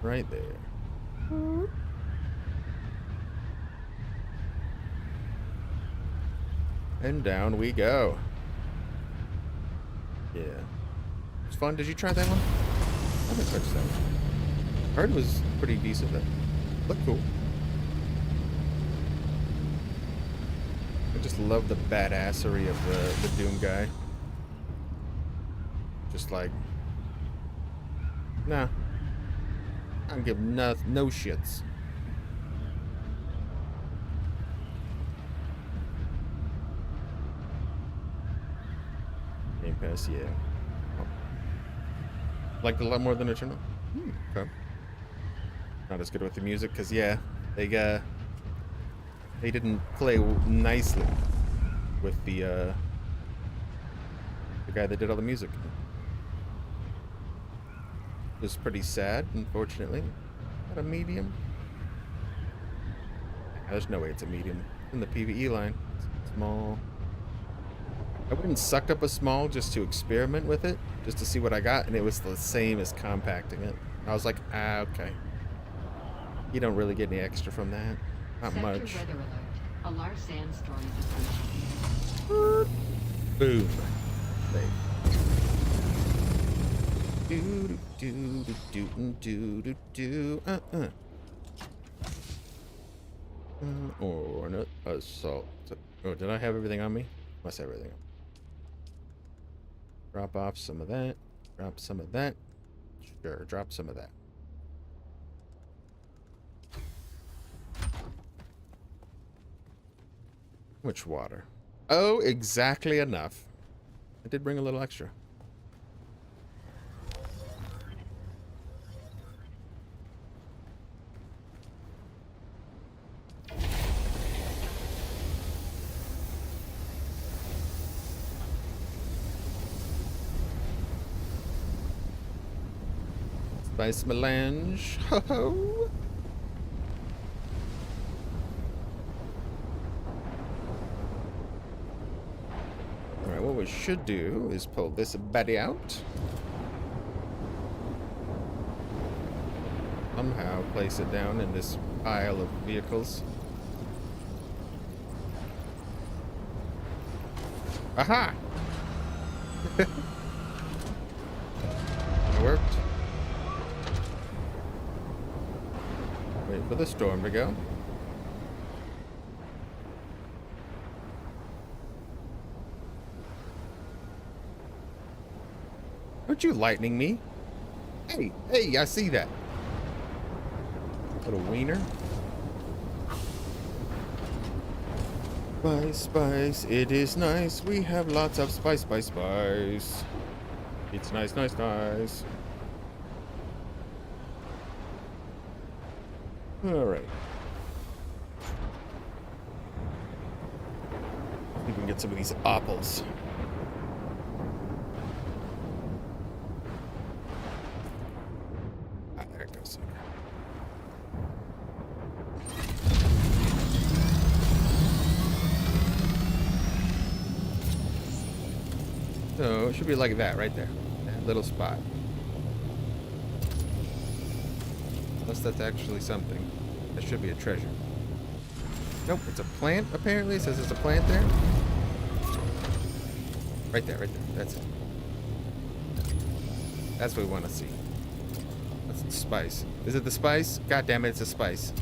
Right there. And down we go. Yeah. It's fun. Did you try that one? I haven't touched that one. Heard it was pretty decent. That looked cool. I just love the badassery of the Doom guy. Just like, nah. I don't give no shits. Game Pass, yeah. Oh. Liked it a lot more than Eternal. Okay. Not as good with the music, because yeah, they didn't play nicely with the guy that did all the music. It was pretty sad, unfortunately. Not a medium. There's no way it's a medium. In the PvE line, it's small. I went and sucked up a small just to experiment with it, just to see what I got, and it was the same as compacting it. I was like, okay. You don't really get any extra from that. Not much. Weather alert. A large sandstorm is approaching. Boom. Do do do do do do do. Or not assault. Oh, did I have everything on me? Must have everything on. Drop off some of that. Drop some of that. Sure, drop some of that. Which water? Oh, exactly enough. I did bring a little extra. Spice melange. Ho ho. Alright, what we should do is pull this baddie out. Somehow place it down in this pile of vehicles. Aha! It worked. Wait for the storm to go. Aren't you lightning me? Hey, I see that. Little wiener. Spice, spice, it is nice. We have lots of spice, spice, spice. It's nice, nice, nice. All right. See if we can get some of these apples. Ah, there it goes. So it should be like that right there. That little spot. Unless that's actually something. That should be a treasure. Nope, it's a plant apparently. It says there's a plant there. Right there, right there. That's it. That's what we want to see. That's the spice. Is it the spice? God damn it, it's a spice.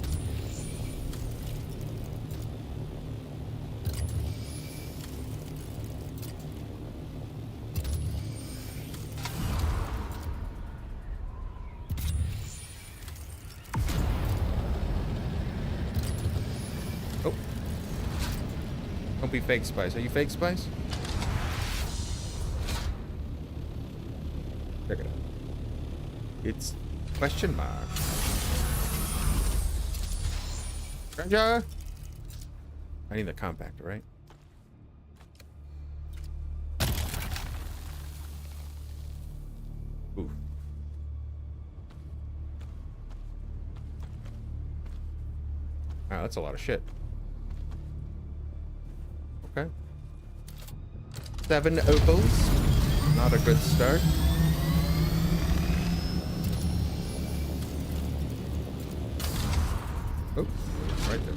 Don't be fake Spice. Are you fake Spice? Check it out. It's question mark. Treasure! I need the compactor, right? Ooh. Wow, that's a lot of shit. Okay. 7 opals. Not a good start. Oh, right there.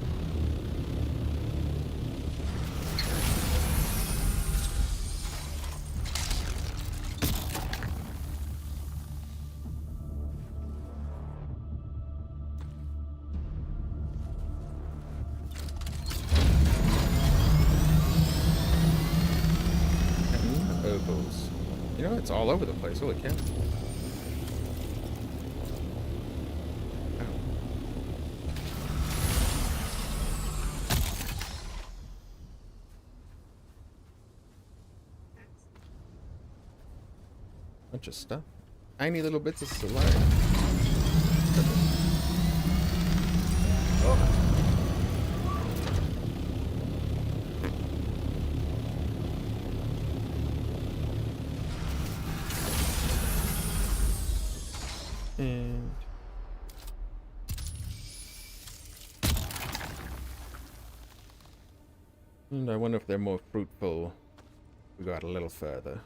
Opals. You know, it's all over the place. Holy cow. Bunch of stuff. Tiny little bits of selenium. Oh. And I wonder if they're more fruitful. We got a little further.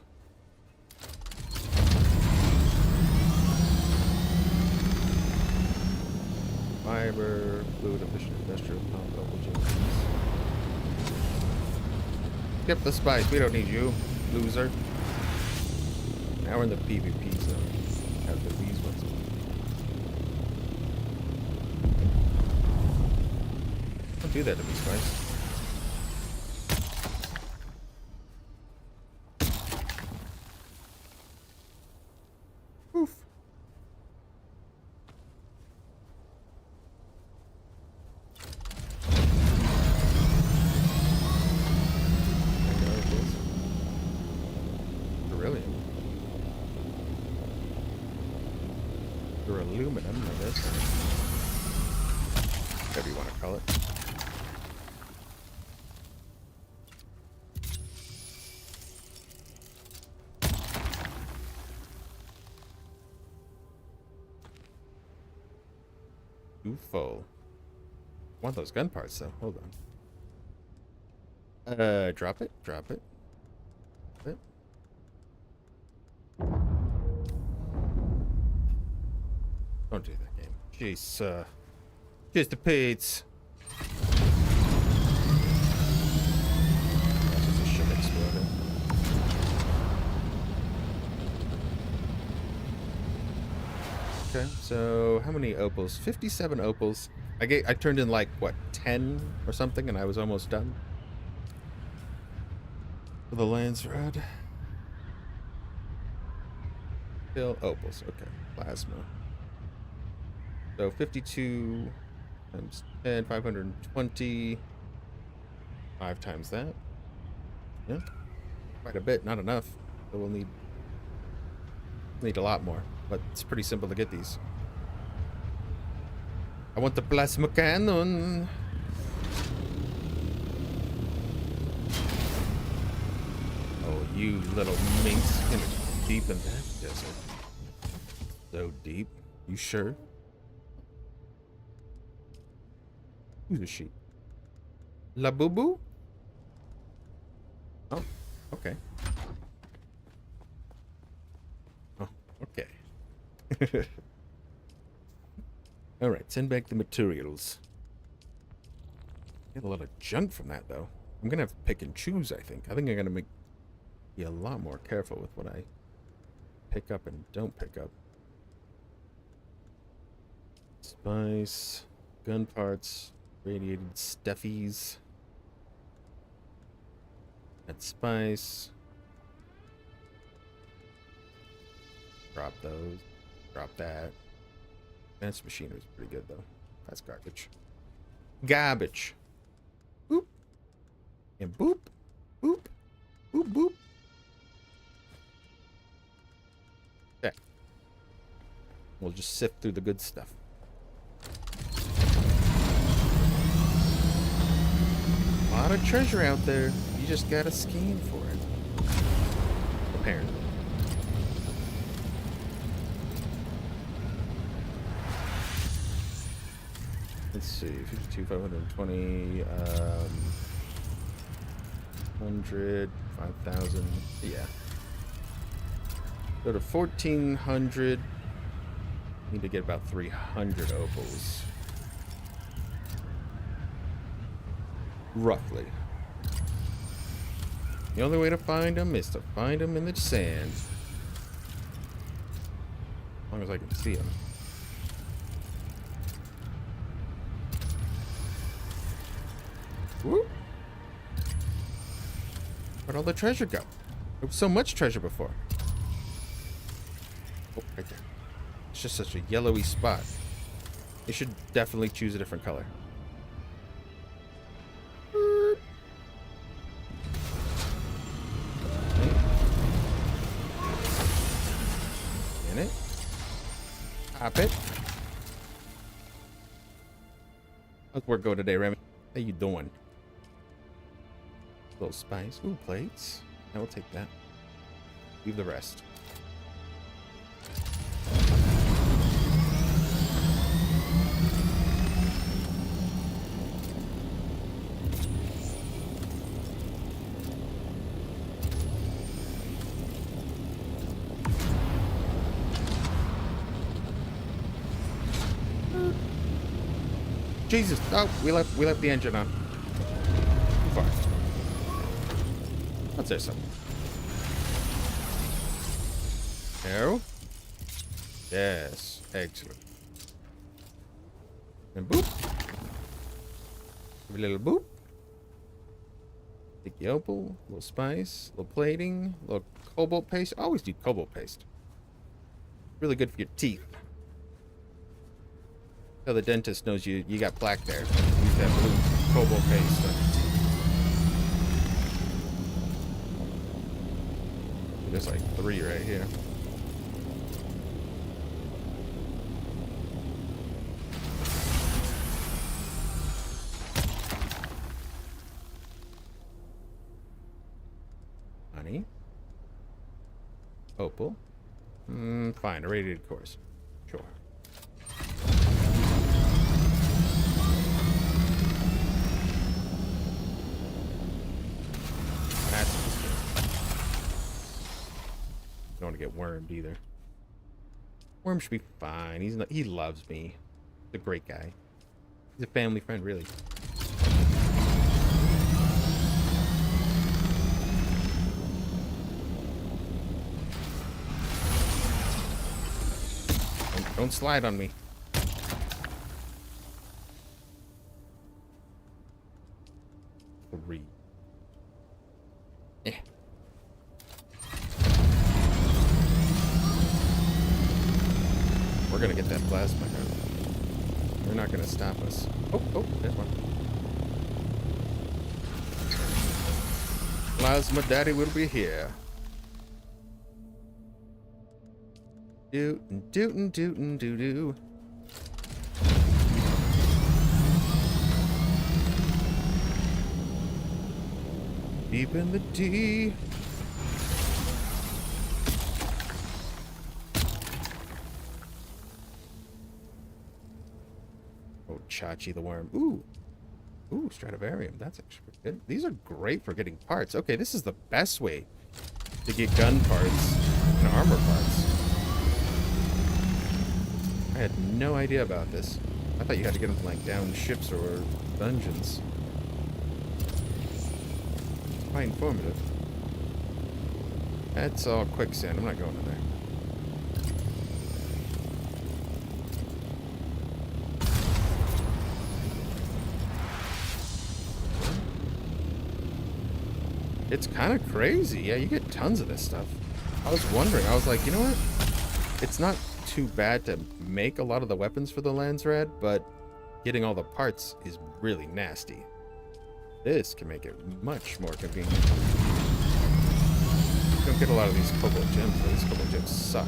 Fiber, fluid, efficient, industrial, pump, local genes. Skip the spice. We don't need you, loser. Now we're in the PvP zone. Have the these ones. Don't do that to me, Spice. Oof. Beryllium. Or aluminum, I guess. Whatever you want to call it. Too full. Want those gun parts though. Hold on. Drop it. Drop it. Drop it. Don't do that game. Jeez, just the pits. That's just a ship exploding. Okay, so how many opals? 57 opals. I turned in like what, 10 or something, and I was almost done. For the landsraad. Still opals. Okay, plasma. So 52 times 10, 520. 5 times that. Yeah, quite a bit. Not enough. So we'll need a lot more. But it's pretty simple to get these. I want the plasma cannon. Oh, you little minx. Gonna go deep in that desert. So deep. You sure? Who's a sheep? La Boo Boo? Oh, okay. Oh, okay. All right, send back the materials. Get a lot of junk from that, though. I'm gonna have to pick and choose. I think I'm gonna be a lot more careful with what I pick up and don't pick up. Spice, gun parts, radiated stuffies. That spice. Drop those. Drop that. Advanced machinery is pretty good, though. That's garbage. Garbage. Oop. And boop, boop, boop, boop. Okay. We'll just sift through the good stuff. A lot of treasure out there. You just gotta scan for it. Apparently. Let's see, 52, 520, 100, 5,000, yeah. Go to 1,400. Need to get about 300 opals. Roughly. The only way to find them is to find them in the sand. As long as I can see them. Whoop. Where'd all the treasure go? There was so much treasure before. Oh, right there. It's just such a yellowy spot. You should definitely choose a different color. In it. Pop it. How's work go today, Remy? How you doing? Little spice. Ooh, plates. I will take that. Leave the rest. Jesus! Oh, we left the engine on. Too far. Let's say something. No. Yes. Excellent. And boop. Give a little boop. Take the opal, a little spice, a little plating, a little cobalt paste. Always do cobalt paste. Really good for your teeth. So the dentist knows you got plaque there. Use that blue cobalt paste on your teeth. There's like 3 right here. Honey. Opal. Fine, irradiated cores. Sure. Don't want to get wormed either. Worm should be fine. He's not. He loves me. He's a great guy. He's a family friend, really. Don't slide on me. Three. Eh. We're gonna get that plasma gun. They're not gonna stop us. Oh, there's one. Plasma Daddy will be here. Dootin' dootin' dootin' doo doo. Deep in the D. Oh, Chachi the worm. Ooh, Stradivarium. That's actually pretty good. These are great for getting parts. Okay, this is the best way to get gun parts and armor parts. I had no idea about this. I thought you had to get them like down ships or dungeons. Quite informative. That's all quicksand. I'm not going in there. It's kind of crazy. Yeah, you get tons of this stuff. I was wondering. I was like, you know what? It's not too bad to make a lot of the weapons for the landsraad, but getting all the parts is really nasty. This can make it much more convenient. Don't get a lot of these cobalt gems, though. These cobalt gems suck.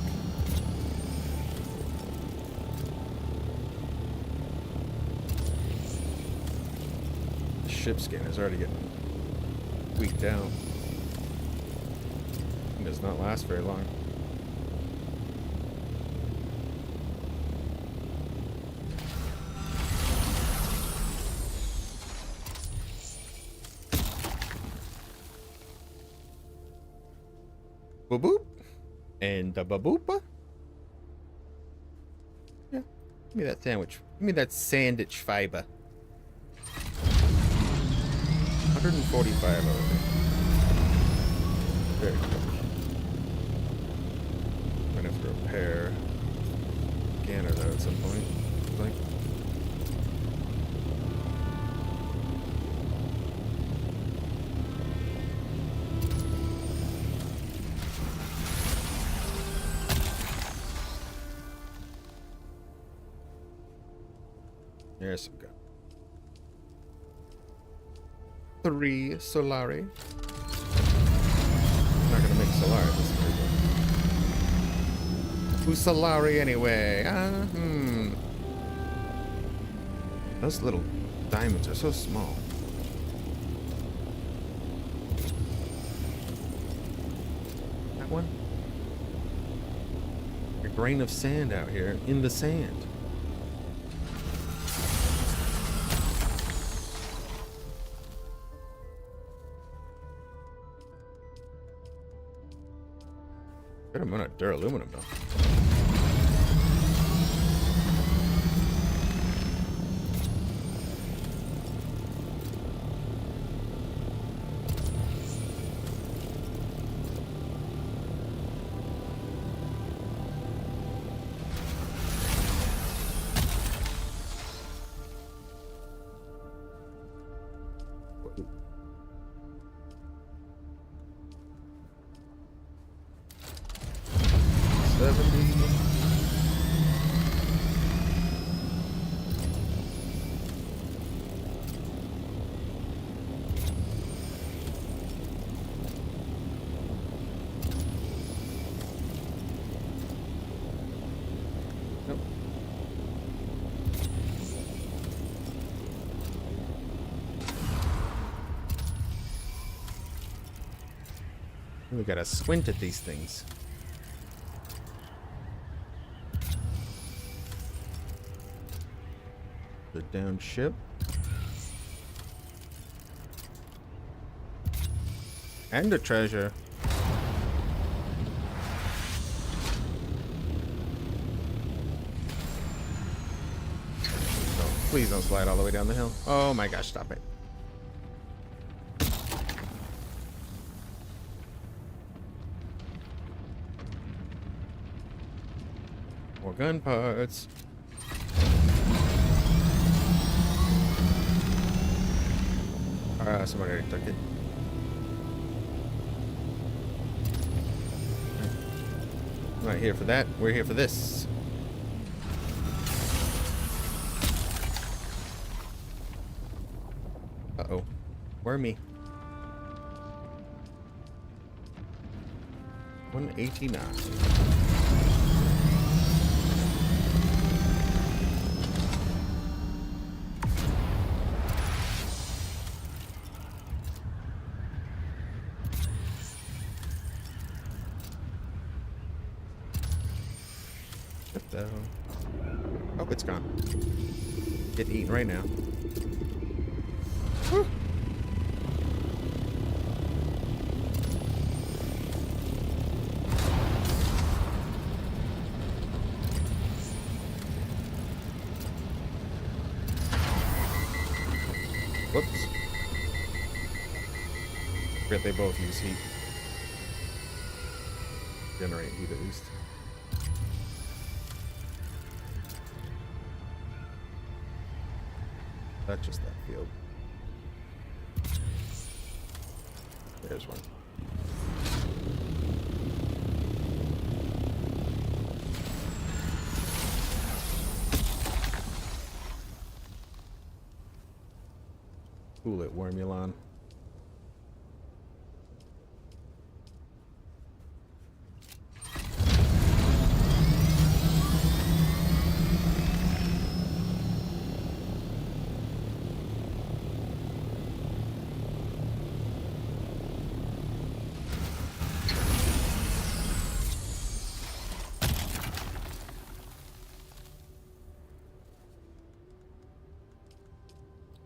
The ship scan is already getting tweaked out. It does not last very long. Boop boop. And the baboopa. Yeah. Give me that sandwich. Give me that sandwich fiber. 145 over there. Very quick. I'm gonna have to repair scanner though at some point. Like. There's some gun. 3 Solari. I'm not gonna make Solari this time. Who's Solari anyway? Those little diamonds are so small. That one? A grain of sand out here in the sand. Good amount of duraluminum though. We gotta squint at these things. The down ship. And a treasure. Oh, please don't slide all the way down the hill. Oh my gosh, stop it. More gun parts. Somebody already took it. I'm not here for that. We're here for this. Uh-oh. Wormy. 189. Oh, it's gone. Get eaten right now. Whew. Whoops. Forget they both use heat. Generate heat at least. That's just that field. There's one. Cool it, Wormulon.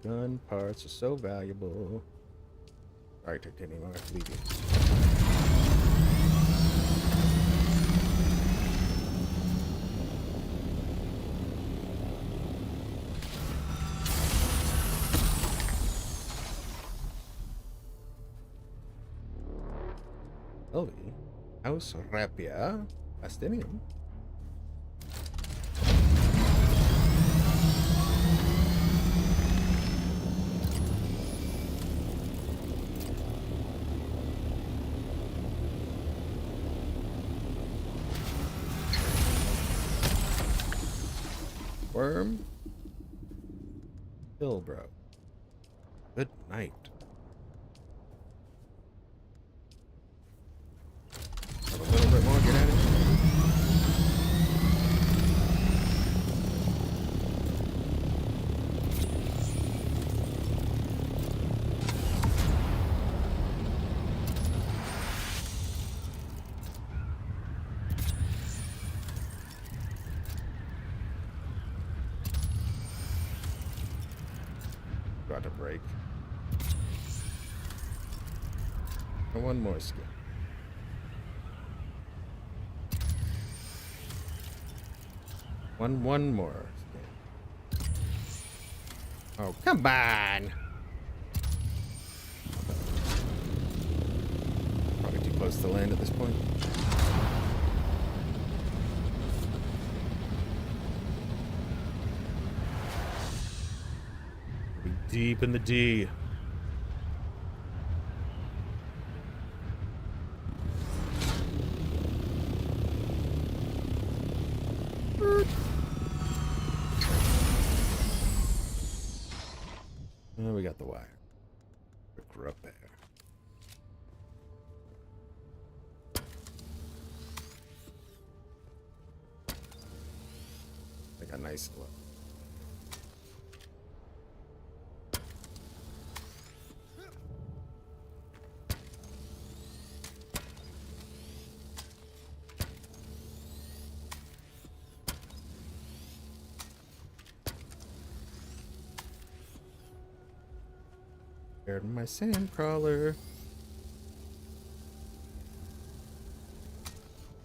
Gun parts are so valuable. Alright, Titanium, I have to leave you. Elvi, House Rapia, Astinium. Worm. Hillbro. Good night. Have a little bit more, get at it. Got to break. And one more skin. One more skin. Oh, come on! Probably too close to land at this point. Be deep in the D. Oh, we got the wire. We're up there. I got nice look. There's my sand crawler.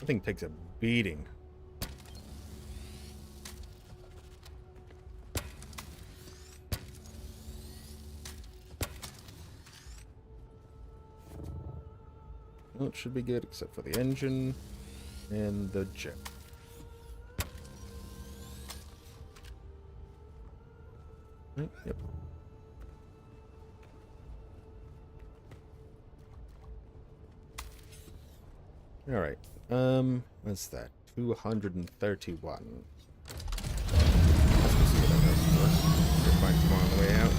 I think takes a beating. Well, it should be good except for the engine and the jet. Right, yep. All right. What's that? 231. Let's go see what that does for us. We'll find some on the way out.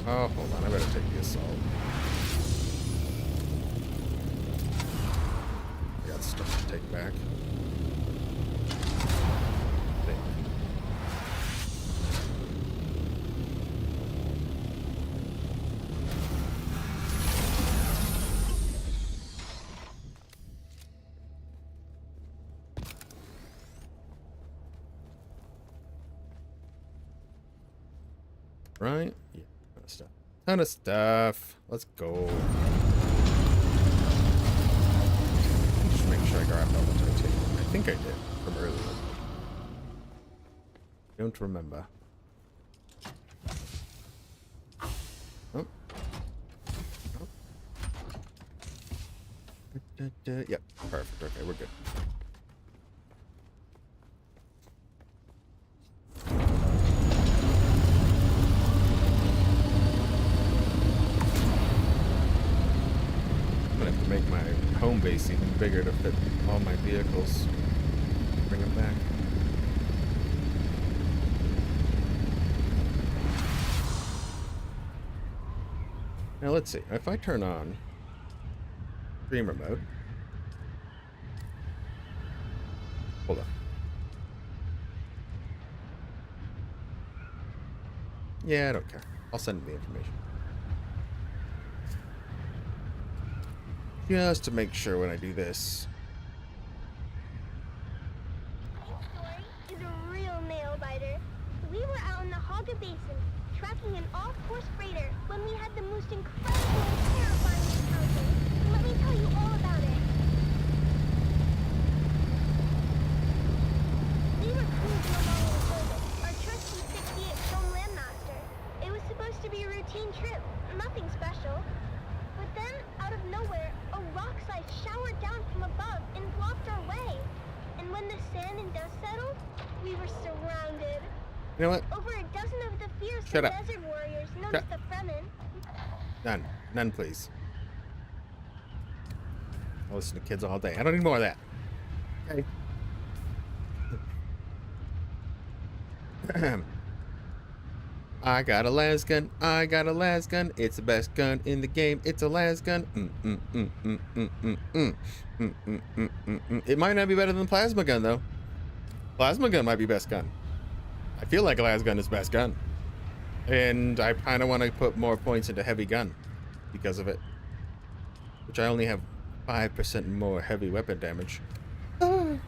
Oh, hold on. I better take the assault. I got stuff to take back. Right? Yeah, ton of stuff. Ton of stuff. Let's go. Just make sure I grabbed all the titanium. I think I did from earlier. Don't remember. Oh. Oh. Yep, perfect. Okay, we're good. Make my home base even bigger to fit all my vehicles. Bring them back. Now let's see. If I turn on streamer mode. Hold on. Yeah, I don't care. I'll send him the information. Just to make sure when I do this. This story is a real nail biter. We were out in the Haga Basin, tracking an off-course freighter when we had the most incredible and terrifying encounter. Let me tell you all about it. We were cruising along in Orbit, our trusty 68 Chrome Landmaster. It was supposed to be a routine trip, nothing special. But then, out of nowhere, a rock slide showered down from above and blocked our way. And when the sand and dust settled, we were surrounded. You know what? Over a dozen of the fearsome Shut up. desert warriors known as the Fremen. None. None, please. I'll listen to kids all day. I don't need more of that. Okay. I got a las gun. I got a las gun. It's the best gun in the game. It's a las gun. It might not be better than plasma gun though. Plasma gun might be best gun. I feel like a las gun is best gun, and I kind of want to put more points into heavy gun because of it, which I only have 5% more heavy weapon damage. Sorry.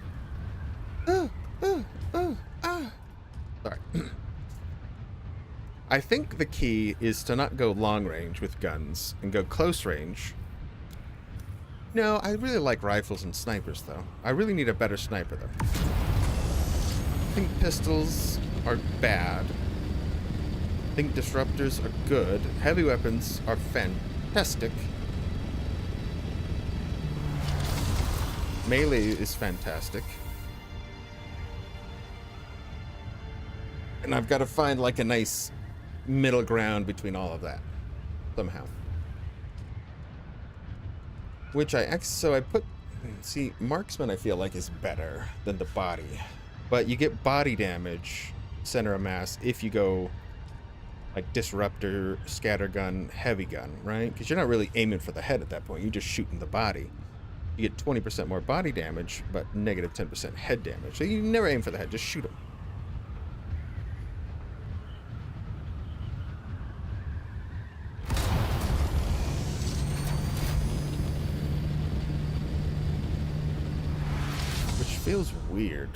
I think the key is to not go long range with guns and go close range. No, I really like rifles and snipers though. I really need a better sniper though. I think pistols are bad. I think disruptors are good. Heavy weapons are fantastic. Melee is fantastic. And I've got to find like a nice middle ground between all of that somehow. Which so I put, see, marksman I feel like is better than the body, but you get body damage, center of mass, if you go like disruptor, scattergun, heavy gun, right? Because you're not really aiming for the head at that point, you're just shooting the body. You get 20% more body damage, but negative 10% head damage. So you never aim for the head, just shoot them. Feels weird.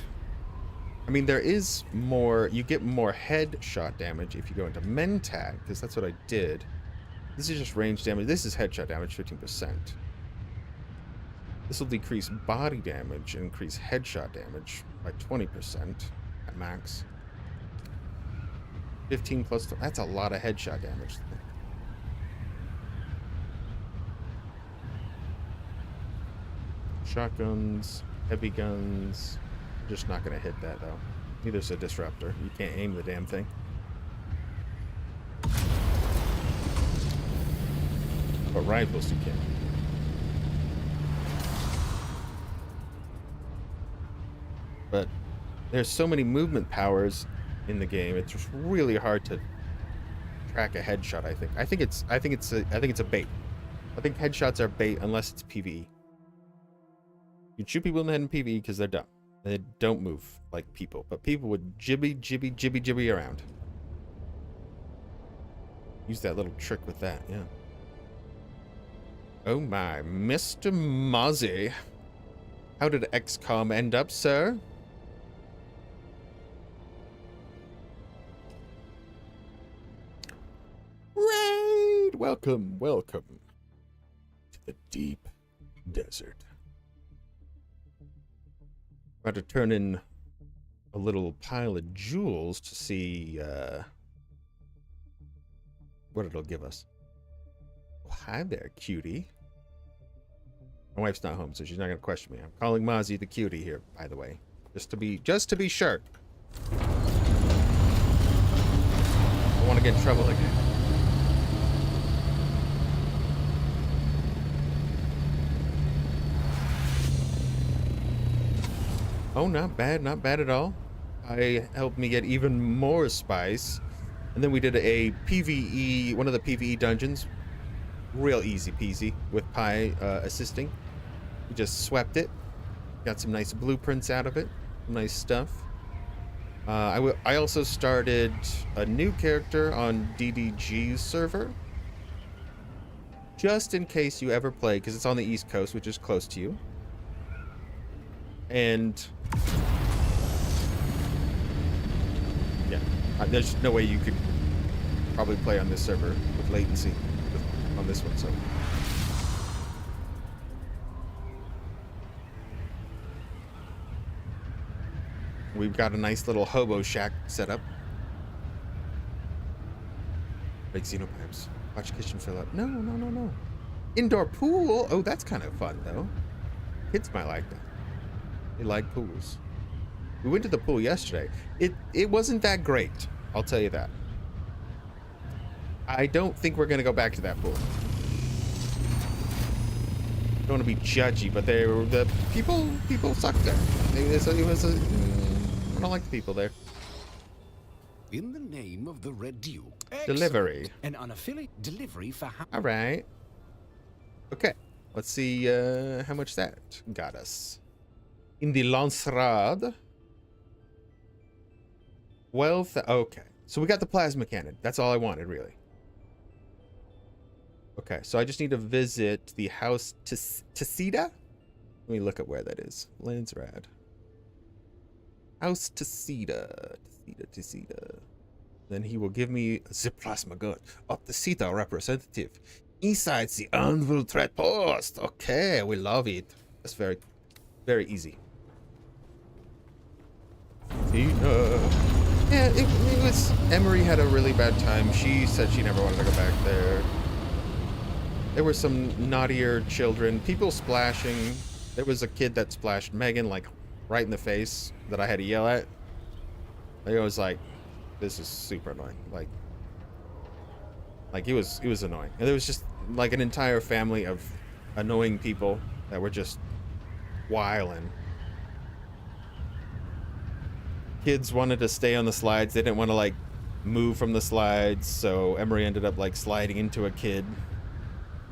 I mean, there is more, you get more headshot damage if you go into Mentag, because that's what I did. This is just range damage. This is headshot damage, 15%. This will decrease body damage and increase headshot damage by 20% at max. 15 plus, that's a lot of headshot damage. Shotguns. Heavy guns, just not gonna hit that though. Neither's a disruptor. You can't aim the damn thing. But rifles you can. But there's so many movement powers in the game. It's just really hard to track a headshot. I think it's a bait. I think headshots are bait unless it's PvE. You shoot people in the head in PvE because they're dumb. They don't move like people. But people would jibby around. Use that little trick with that, yeah. Oh my, Mr. Mozzie. How did XCOM end up, sir? Raid! Welcome, welcome to the deep desert. About to turn in a little pile of jewels to see what it'll give us. Oh, hi there, cutie. My wife's not home, so she's not gonna question me. I'm calling Mozzie the cutie here, by the way, just to be sure. I don't want to get in trouble again. Oh, not bad at all. I helped me get even more spice. And then we did a PvE, one of the PvE dungeons. real easy peasy with Pi assisting. We just swept it. Got some nice blueprints out of it. Nice stuff. I also started a new character on DDG's server. Just in case you ever play, because it's on the East Coast, which is close to you. And yeah, there's no way you could probably play on this server with latency on this one, so. We've got a nice little hobo shack set up. Big xenopipes. Watch kitchen fill up. No, no, no, no. Indoor pool? Oh, that's kind of fun, though. Kids might like that. They like pools. We went to the pool yesterday. It wasn't that great, I'll tell you that. I don't think we're going to go back to that pool. Don't want to be judgy, but the people sucked there. I don't like the people there. In the name of the Red Duke. Delivery. An unaffiliated delivery for... All right. Okay. Let's see how much that got us. In the landsraad. Okay. So we got the plasma cannon. That's all I wanted, really. Okay. So I just need to visit the house Tessida. Let me look at where that is. Landsraad. House Tessida. Tessida. Then he will give me the plasma gun of the Tessida representative. Inside the anvil threat post. Okay, we love it. That's very, very easy. Yeah, it was... Emery had a really bad time. She said she never wanted to go back there. There were some naughtier children. People splashing. There was a kid that splashed Megan, like, right in the face that I had to yell at. I was like, this is super annoying. Like it was annoying. And there was just like an entire family of annoying people that were just wilding. Kids wanted to stay on the slides. They didn't want to like move from the slides. So Emery ended up like sliding into a kid.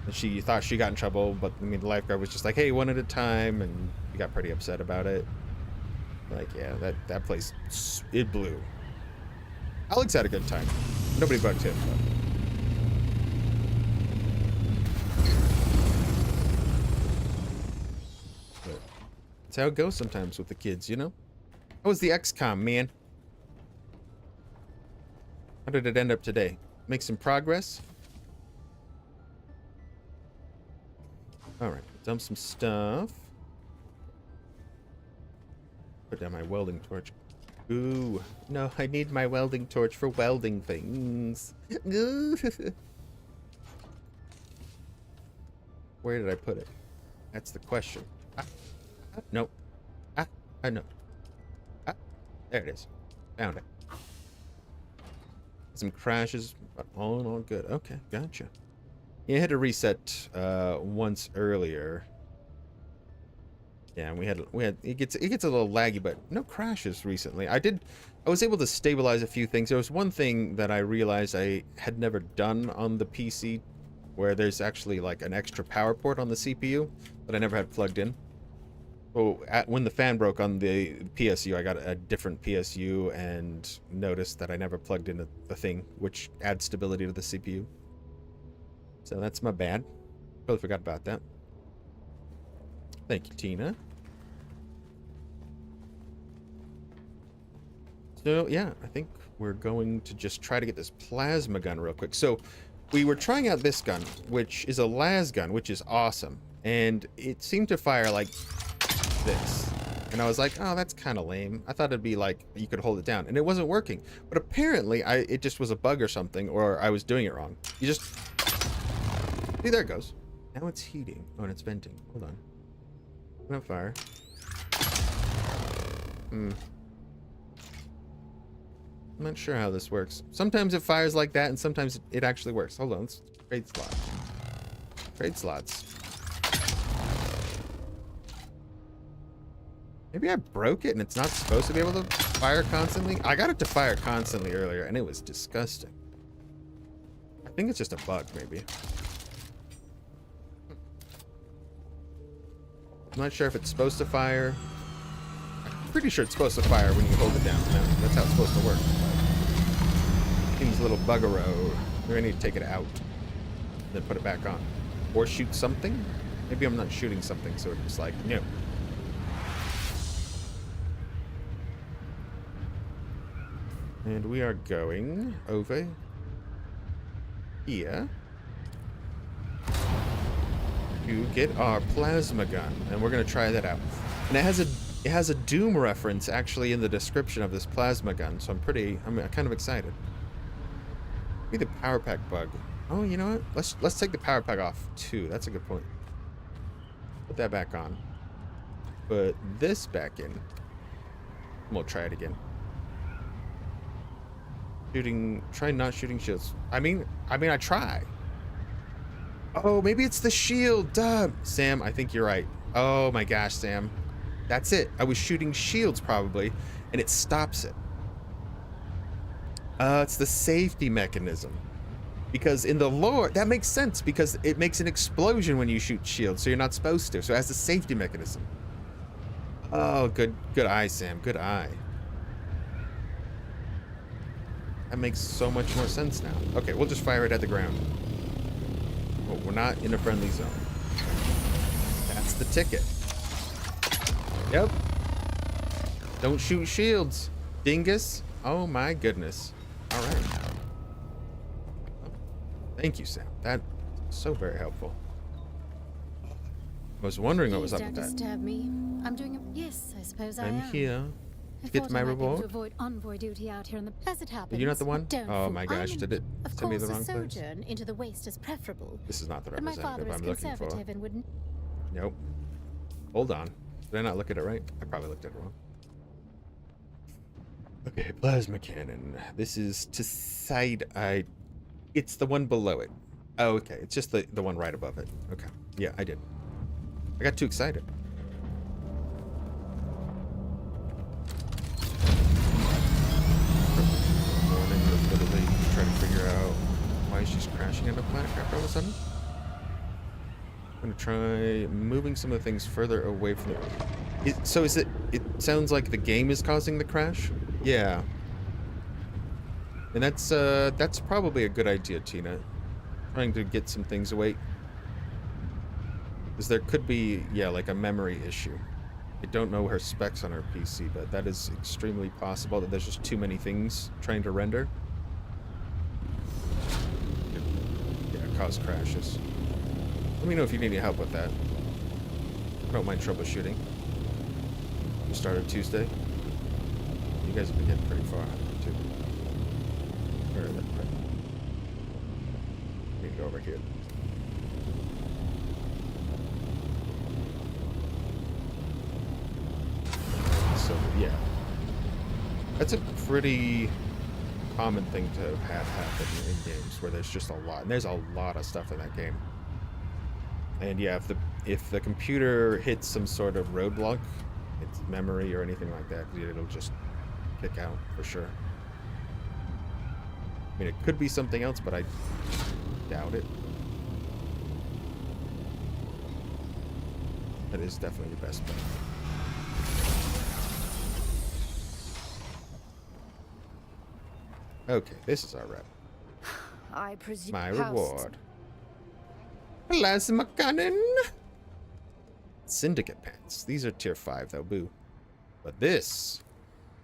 And she thought she got in trouble, but I mean the lifeguard was just like, hey, one at a time, and he got pretty upset about it. Like, yeah, that place, it blew. Alex had a good time. Nobody bugged him, but that's how it goes sometimes with the kids, you know? How was the XCOM, man? How did it end up today? Make some progress? Alright, dump some stuff. Put down my welding torch. Ooh, no, I need my welding torch for welding things. Where did I put it? That's the question. Nope. No. There it is. Found it. Some crashes, but all in all good. Okay, gotcha. Yeah, I had to reset once earlier. Yeah, we had it gets a little laggy, but no crashes recently. I was able to stabilize a few things. There was one thing that I realized I had never done on the PC, where there's actually like an extra power port on the CPU that I never had plugged in. So when the fan broke on the PSU, I got a different PSU and noticed that I never plugged in the thing, which adds stability to the CPU. So that's my bad. Totally forgot about that. Thank you, Tina. So, yeah, I think we're going to just try to get this plasma gun real quick. So, we were trying out this gun, which is a las gun, which is awesome. And it seemed to fire like this. And I was like, oh, that's kind of lame. I thought it'd be like, you could hold it down. And it wasn't working. But apparently, it just was a bug or something, or I was doing it wrong. You just... See, there it goes. Now it's heating. Oh, and it's venting. Hold on. No fire. I'm not sure how this works. Sometimes it fires like that, and sometimes it actually works. Hold on, let's trade slots. Trade slots. Maybe I broke it and it's not supposed to be able to fire constantly. I got it to fire constantly earlier, and it was disgusting. I think it's just a bug, maybe. I'm not sure if it's supposed to fire. I'm pretty sure it's supposed to fire when you hold it down. That's how it's supposed to work. Seems a little buggeroo. Maybe I need to take it out, then put it back on. Or shoot something? Maybe I'm not shooting something, so it's like, no. And we are going over here to get our plasma gun, and we're gonna try that out. And it has a Doom reference actually in the description of this plasma gun, so I'm kind of excited. Maybe the power pack bug. Oh, you know what? Let's take the power pack off too. That's a good point. Put that back on. Put this back in. We'll try it again. Try not shooting shields. I mean, I try. Oh, maybe it's the shield. Duh. Sam, I think you're right. Oh my gosh, Sam. That's it. I was shooting shields probably, and it stops it. It's the safety mechanism. Because in the lore, that makes sense because it makes an explosion when you shoot shields, so you're not supposed to. So it has a safety mechanism. Oh, good eye, Sam. Good eye. That makes so much more sense now. Okay, we'll just fire it at the ground. Oh, we're not in a friendly zone. That's the ticket. Yep. Don't shoot shields, dingus. Oh my goodness. All right. Thank you, Sam. That's so very helpful. I was wondering what was up with that. Don't disturb me. I'm doing a... Yes, I suppose I am. I'm here. I Get thought my I might be able reward. to avoid envoy duty out here in the desert happens. Are you not the one? Don't Oh fool. my gosh, did it send me the wrong Of place? course, a sojourn into the waste is preferable. This is not the But my father representative is I'm looking for. conservative and wouldn't... Nope. Hold on. Did I not look at it right? I probably looked at it wrong. Okay, plasma cannon. This is to side eye. It's the one below it. Oh, okay. It's just the one right above it. Okay. Yeah, I did. I got too excited. Morning, literally trying to figure out why she's crashing into planet crap all of a sudden. I'm gonna try moving some of the things further away from it. So is it? It sounds like the game is causing the crash. Yeah. And that's probably a good idea, Tina. Trying to get some things away. Because there could be, yeah, like a memory issue. I don't know her specs on her PC, but that is extremely possible that there's just too many things trying to render. Yeah, cause crashes. Let me know if you need any help with that. I don't mind troubleshooting. We started Tuesday. You guys have been getting pretty far, too. Where is it? Right. We can go over here. So, yeah. That's a pretty common thing to have happen in games where there's just a lot. And there's a lot of stuff in that game. And yeah, if the computer hits some sort of roadblock, it's memory or anything like that, it'll just kick out for sure. I mean, it could be something else, but I doubt it. That is definitely your best bet. Okay, this is our rep. I presume... My reward. Plasma cannon! Syndicate pants. These are tier 5 though, boo. But this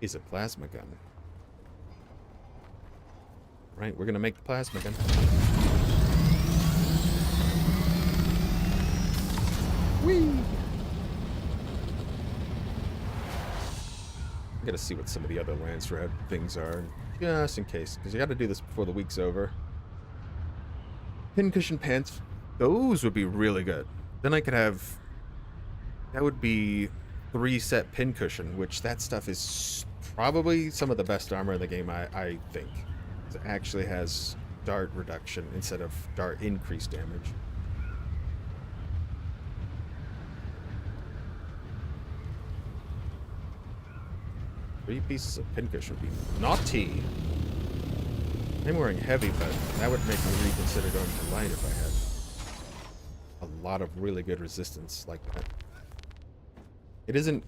is a plasma gun. Right, we're gonna make the plasma gun. Whee! I gotta see what some of the other landsraad things are, just in case, because you gotta do this before the week's over. Pincushion pants. Those would be really good. Then I could have... That would be 3-set pincushion, which that stuff is probably some of the best armor in the game, I think. It actually has dart reduction instead of dart increase damage. Three pieces of pincushion would be naughty. I'm wearing heavy, but that would make me reconsider going to light if I had a lot of really good resistance like that. It isn't.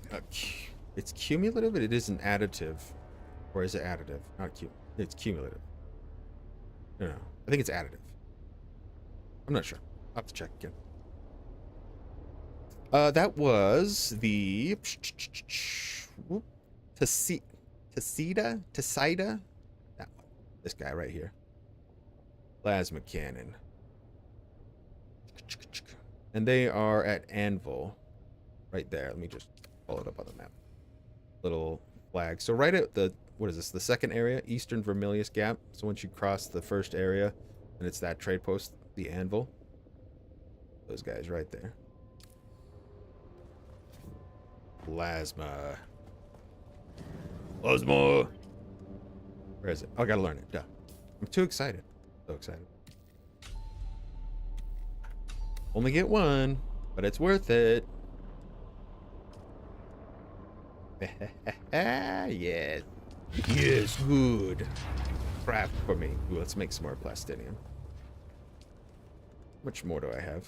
It's cumulative, but it isn't additive. Or is it additive? Not it's cumulative. No, I think it's additive. I'm not sure. I'll have to check again. That was the Tacida. That one. This guy right here. Plasma cannon. And they are at Anvil. Right there. Let me just pull it up on the map. Little flag. So right at the, what is this? The second area, Eastern Vermilius Gap. So once you cross the first area, and it's that trade post, the Anvil. Those guys right there. Plasma. Plasma. Where is it? Oh, I gotta learn it. Duh. I'm too excited. So excited. Only get one, but it's worth it. Yes. Yes, good. Craft for me. Ooh, let's make some more plastinium. How much more do I have?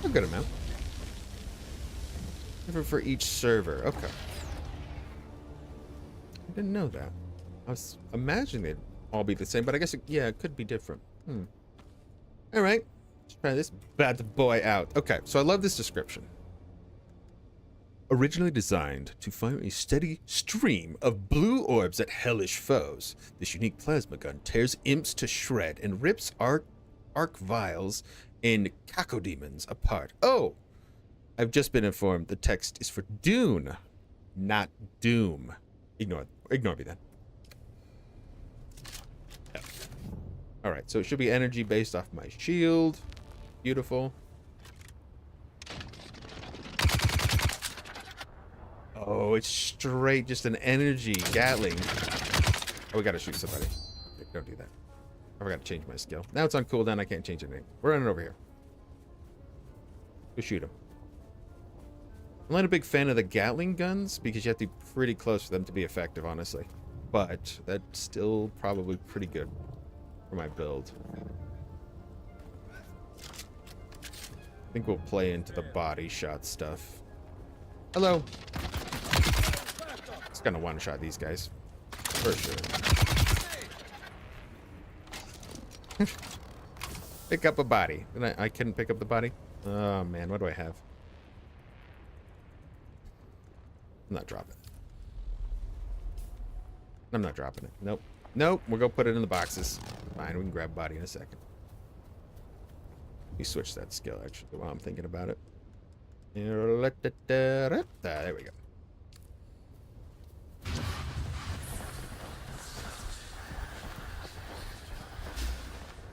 A good amount. Different for each server. Okay. I didn't know that. I was imagining they'd all be the same, but I guess, it could be different. All right. Let's try this bad boy out. Okay, so I love this description. Originally designed to fire a steady stream of blue orbs at hellish foes, this unique plasma gun tears imps to shred and rips arc vials and cacodemons apart. Oh, I've just been informed the text is for Dune, not Doom. Ignore me then. Yeah. All right, so it should be energy based off my shield. Beautiful. Oh, it's straight just an energy Gatling. Oh, we gotta shoot somebody. Don't do that. I forgot to change my skill. Now it's on cooldown. I can't change anything. We're running over here. Go shoot him. I'm not a big fan of the Gatling guns because you have to be pretty close for them to be effective, honestly. But that's still probably pretty good for my build. I think we'll play into the body shot stuff. Hello. It's gonna one-shot these guys. For sure. Pick up a body. I couldn't pick up the body? Oh, man. What do I have? I'm not dropping it. I'm not dropping it. Nope. Nope. We'll go put it in the boxes. Fine. We can grab body in a second. Let me switch that skill, actually, while I'm thinking about it. There we go.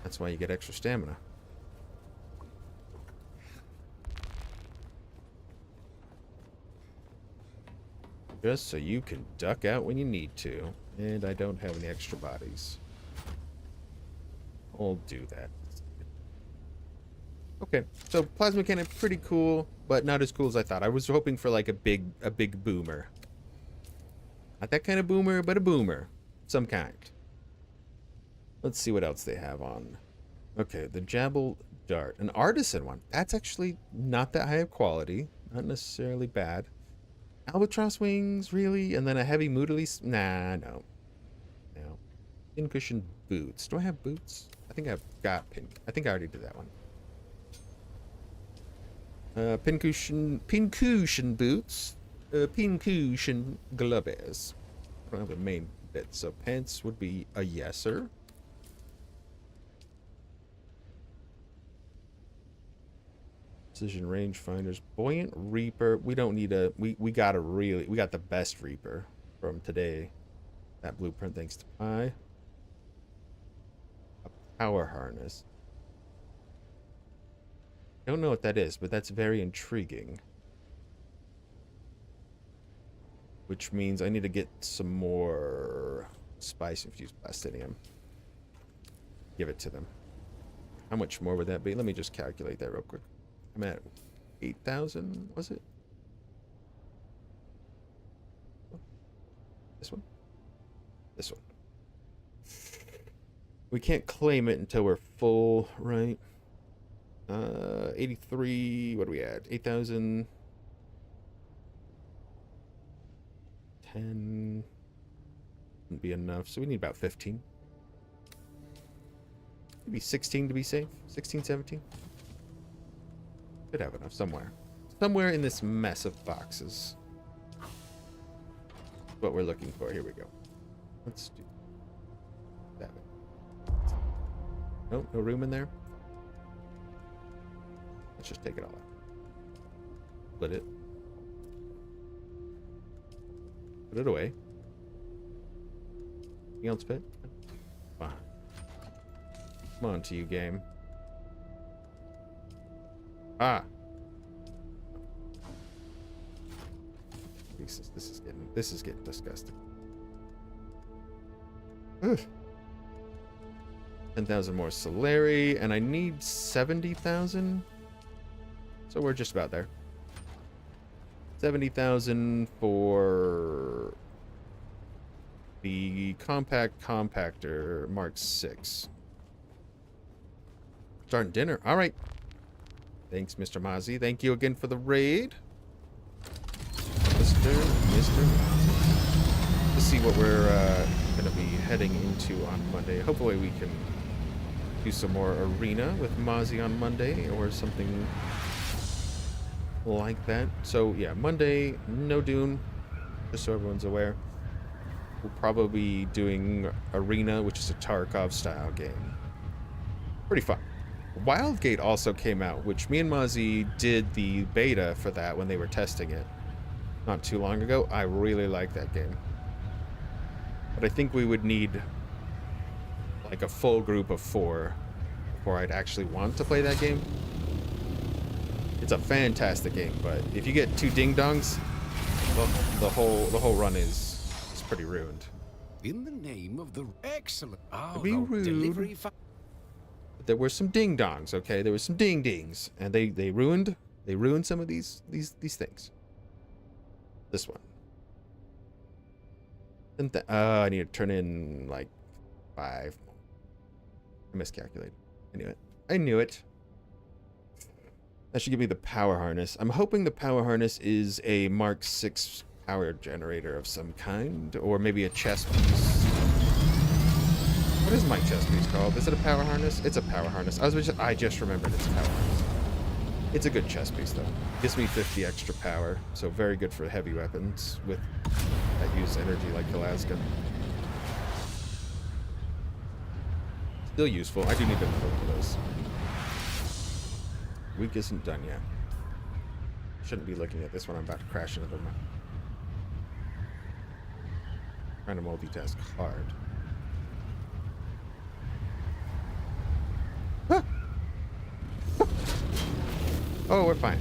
That's why you get extra stamina. Just so you can duck out when you need to. And I don't have any extra bodies. I'll do that. Okay, so plasma cannon, pretty cool, but not as cool as I thought. I was hoping for like a big boomer. Not that kind of boomer, but a boomer. Some kind. Let's see what else they have on. Okay, the Jabal Dart. An artisan one. That's actually not that high of quality. Not necessarily bad. Albatross wings, really? And then a heavy moodily... Nah, no. No. Pincushion boots. Do I have boots? I think I've got pin... I think I already did that one. Pincushion boots. Pincushion gloves. I don't have the main bit, so pants would be a yeser. Precision rangefinders, buoyant reaper. We don't need a. We got the best reaper from today. That blueprint, thanks to Pi. A power harness. Don't know what that is, but that's very intriguing. Which means I need to get some more spice-infused plastinium. Give it to them. How much more would that be? Let me just calculate that real quick. I'm at 8,000, was it? This one? This one. We can't claim it until we're full, right? 83. What are we at? 8,000. 10 wouldn't be enough, so we need about 15. Maybe 16 to be safe. 16, 17. Could have enough somewhere. Somewhere in this mess of boxes. What we're looking for. Here we go. Let's do that. Nope, no room in there. Let's just take it all out. Split it. Put it away. Anything else fit? Fine. Come on to you, game. Ah. This is getting disgusting. Ugh. 10,000 more Solari, and I need 70,000. So we're just about there. 70,000 for the compact compactor Mark 6. Starting dinner. All right. Thanks, Mr. Mozzie. Thank you again for the raid. Mr. Mozzie. Let's see what we're going to be heading into on Monday. Hopefully we can do some more arena with Mozzie on Monday or something like that. So yeah, Monday, no Dune, just so everyone's aware. We'll probably be doing Arena, which is a Tarkov style game. Pretty fun. Wildgate also came out, which me and Mozzie did the beta for that when they were testing it not too long ago. I really like that game. But I think we would need like a full group of 4 before I'd actually want to play that game. It's a fantastic game, but if you get 2 ding-dongs, the whole run is pretty ruined. In the name of the excellent Be rude. There were some ding-dongs, okay? There were some ding-dings, and they ruined some of these things. This one. And I need to turn in like 5 more. I miscalculated. I knew it. That should give me the power harness. I'm hoping the power harness is a Mark 6 power generator of some kind, or maybe a chest piece. What is my chest piece called? Is it a power harness? It's a power harness. I just remembered it's a power harness. It's a good chest piece though. Gives me 50 extra power, so very good for heavy weapons that use energy like Alaska. Still useful. I do need to look for those. Week isn't done yet. Shouldn't be looking at this one. I'm about to crash into them. Trying to multitask hard. Ah! Oh, we're fine.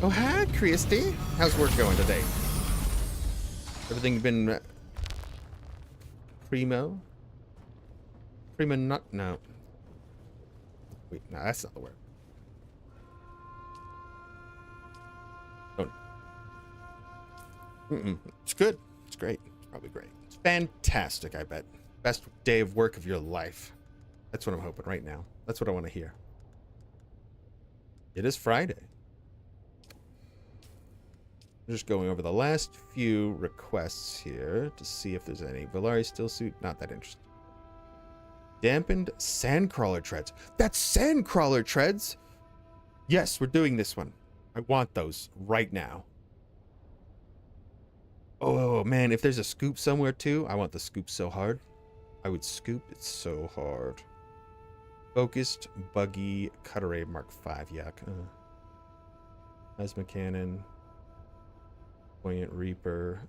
Oh, hi, Christy. How's work going today? Everything been primo? Primo nut? No. Wait, no, that's not the word. Don't. It's good. It's great. It's probably great. It's fantastic, I bet. Best day of work of your life. That's what I'm hoping right now. That's what I want to hear. It is Friday. I'm just going over the last few requests here to see if there's any. Valari still suit, not that interesting. Dampened sandcrawler treads. That's sandcrawler treads. Yes, we're doing this one. I want those right now. Oh man, if there's a scoop somewhere too, I want the scoop so hard. I would scoop it so hard. Focused buggy cutter ray Mark 5. Yuck. Plasma cannon. Poignant Reaper.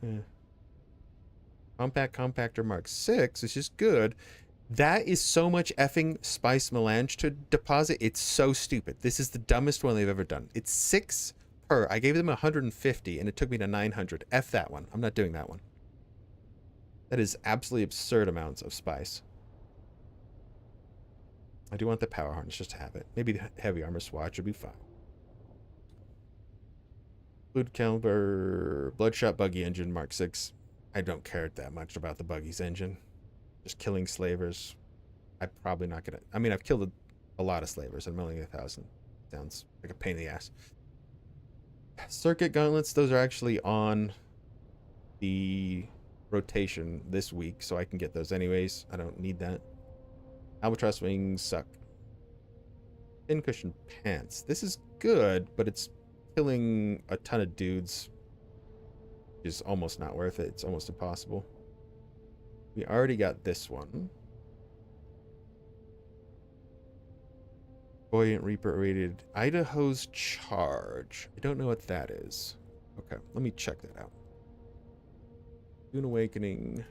Compact compactor Mark 6 is just good. That is so much effing spice melange to deposit. It's so stupid. This is the dumbest one they've ever done. It's 6 per. I gave them 150 and it took me to 900. F that one. I'm not doing that one. That is absolutely absurd amounts of spice. I do want the power harness just to have it. Maybe the heavy armor swatch would be fine. Fluid caliber, bloodshot buggy engine, Mark 6. I don't care that much about the buggy's engine. Just killing slavers. I'm probably not gonna. I mean, I've killed a lot of slavers. I'm only 1,000. Sounds like a pain in the ass. Circuit gauntlets. Those are actually on the rotation this week, so I can get those anyways. I don't need that. Albatross wings suck. Thin cushion pants. This is good, but it's killing a ton of dudes. Which is almost not worth it. It's almost impossible. We already got this one. Buoyant Reaper rated Idaho's Charge. I don't know what that is. Okay, let me check that out. Dune Awakening.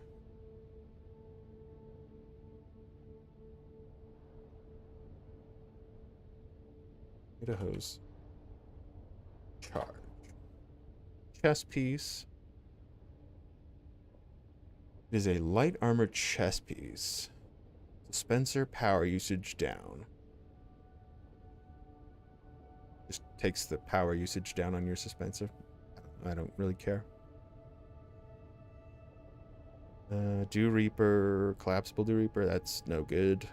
Idaho's Charge. Chest piece. It is a light armor chest piece. Dispenser power usage down. Just takes the power usage down on your dispenser. I don't really care. Dew Reaper, collapsible Dew Reaper, that's no good.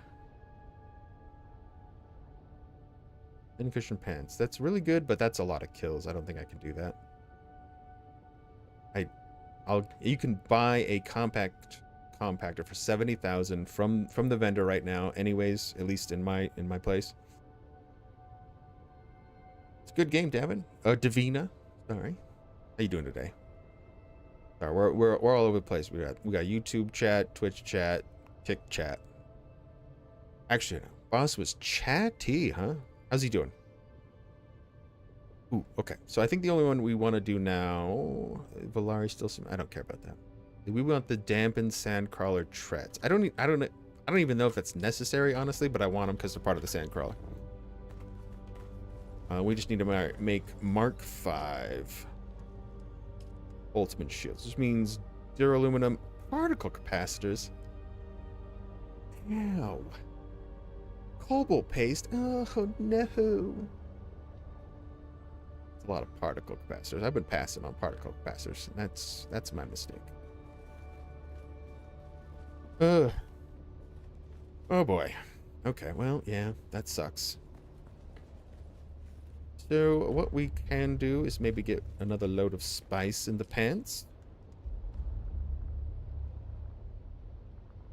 Thin cushion pants, that's really good, but that's a lot of kills. I don't think I can do that. You can buy a compactor for 70,000 from the vendor right now. Anyways, at least in my place. It's a good game, Davin. Davina, sorry. How you doing today? Sorry, we're all over the place. We got YouTube chat, Twitch chat, Kick chat. Actually, no. Boss was chatty, huh? How's he doing? Ooh, okay. So I think the only one we want to do now, Valari still some. I don't care about that. We want the dampened sandcrawler treads. I don't even know if that's necessary, honestly, but I want them because they're part of the sandcrawler. We just need to make Mark 5 ultimate shields, which means duraluminum particle capacitors. Ow. Cobalt paste. Oh no. It's a lot of particle capacitors. I've been passing on particle capacitors. That's my mistake. Oh boy. Okay, well, yeah, that sucks. So what we can do is maybe get another load of spice in the pants.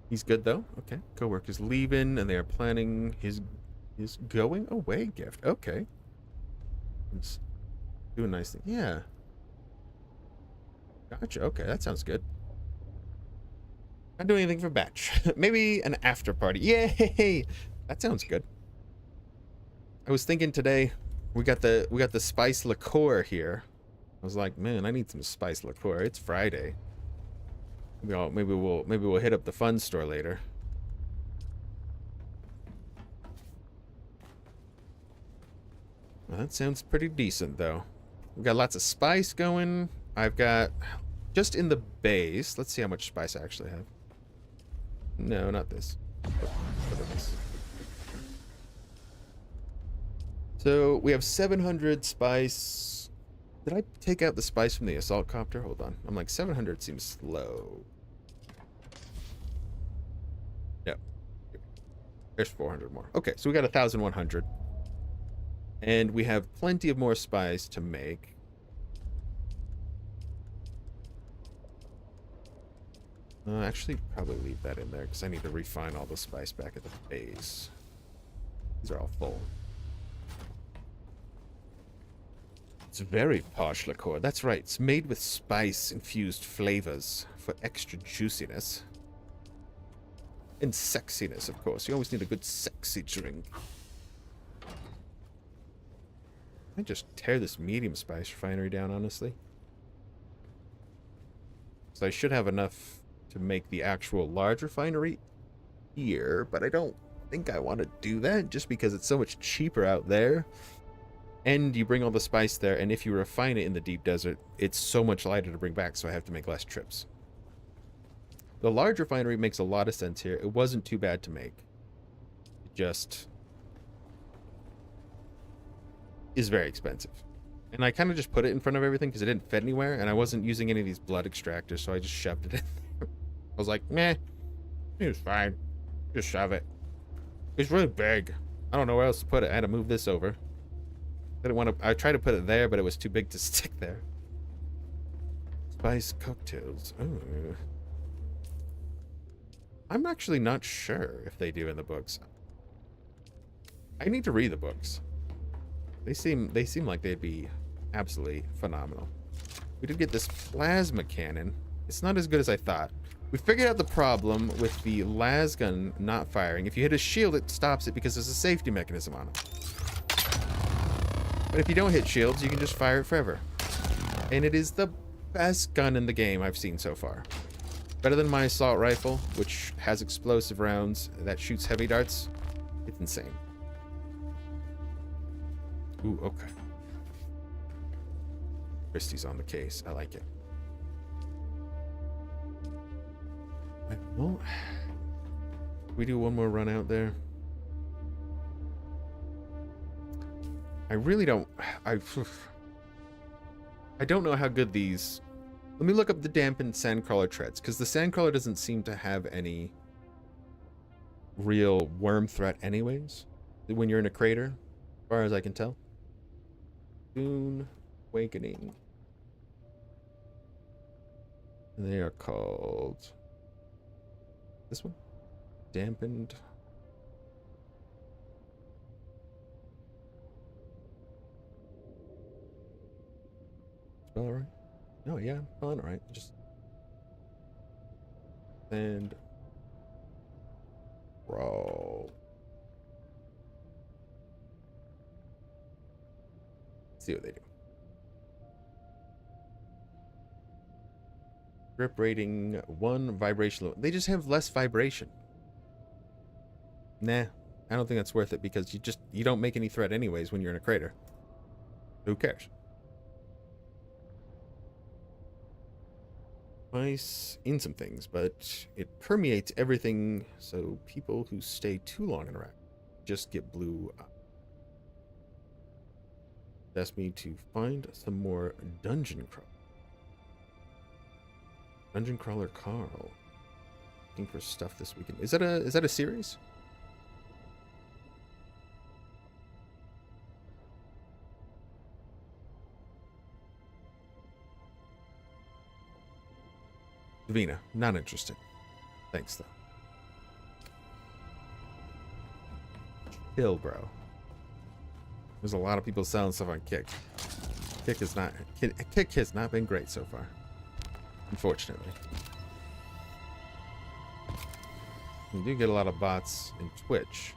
He's good though. Okay. Coworker's leaving and they are planning his going away gift. Okay. Let's do a nice thing. Yeah. Gotcha. Okay, that sounds good. Not doing anything for batch. Maybe an after party. Yay! That sounds good. I was thinking today we got the spice liqueur here. I was like, man, I need some spice liqueur. It's Friday. Maybe we'll hit up the fun store later. Well, that sounds pretty decent though. We've got lots of spice going. I've got just in the base. Let's see how much spice I actually have. No, not this. What is this? So we have 700 spice. Did I take out the spice from the assault copter? Hold on. I'm like 700 seems slow. No. There's 400 more. Okay, so we got 1,100. And we have plenty of more spice to make. Actually, probably leave that in there because I need to refine all the spice back at the base. These are all full. It's very posh liqueur. That's right. It's made with spice-infused flavors for extra juiciness. And sexiness, of course. You always need a good sexy drink. I just tear this medium spice refinery down, honestly. So I should have enough to make the actual large refinery here, but I don't think I want to do that just because it's so much cheaper out there. And you bring all the spice there, and if you refine it in the deep desert, it's so much lighter to bring back, so I have to make less trips. The large refinery makes a lot of sense here. It wasn't too bad to make. It just is very expensive. And I kind of just put it in front of everything because it didn't fit anywhere, and I wasn't using any of these blood extractors, so I just shoved it in there. I was like, meh, it was fine. Just shove it. It's really big. I don't know where else to put it. I had to move this over. I didn't want to. I tried to put it there, but it was too big to stick there. Spice cocktails. Oh. I'm actually not sure if they do in the books. I need to read the books. They seem like they'd be absolutely phenomenal. We did get this plasma cannon. It's not as good as I thought. We figured out the problem with the las gun not firing. If you hit a shield, it stops it because there's a safety mechanism on it. But if you don't hit shields, you can just fire it forever. And it is the best gun in the game I've seen so far. Better than my assault rifle, which has explosive rounds that shoots heavy darts. It's insane. Ooh, okay. Christie's on the case. I like it. Right, well, we do one more run out there. I really don't. I don't know how good these. Let me look up the dampened sandcrawler treads, because the sandcrawler doesn't seem to have any real worm threat, anyways. When you're in a crater, as far as I can tell. Dune Awakening. They are called. This one? Dampened. Spell it right? Oh yeah, I'm spelling it right. Just and roll. See what they do. Grip rating 1, vibration. They just have less vibration. Nah, I don't think that's worth it because you don't make any threat anyways when you're in a crater. Who cares? Nice in some things, but it permeates everything, so people who stay too long in a rack just get blew up. Asked me to find some more dungeon crawler. Dungeon crawler Carl. Looking for stuff this weekend. Is that a series? Davina, not interested. Thanks though. Chill, bro. There's a lot of people selling stuff on Kick. Kick has not been great so far. Unfortunately. You do get a lot of bots in Twitch.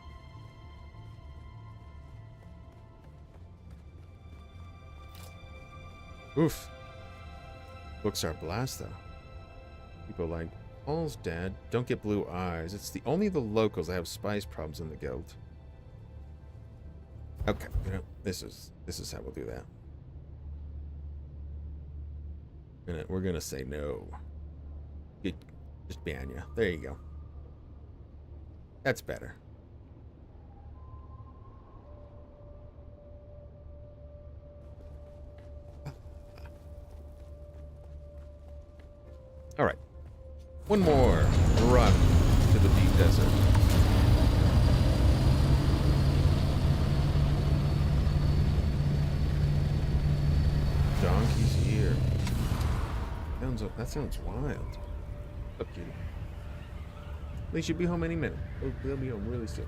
Oof. Books are a blast though. People like Paul's dad don't get blue eyes. It's only the locals that have spice problems in the guild. Okay, you know, this is how we'll do that. We're gonna say no. Just ban you. There you go. That's better. All right. One more run to the deep desert. Donkey's ear. That sounds wild. Okay. They should be home any minute. They'll be home really soon.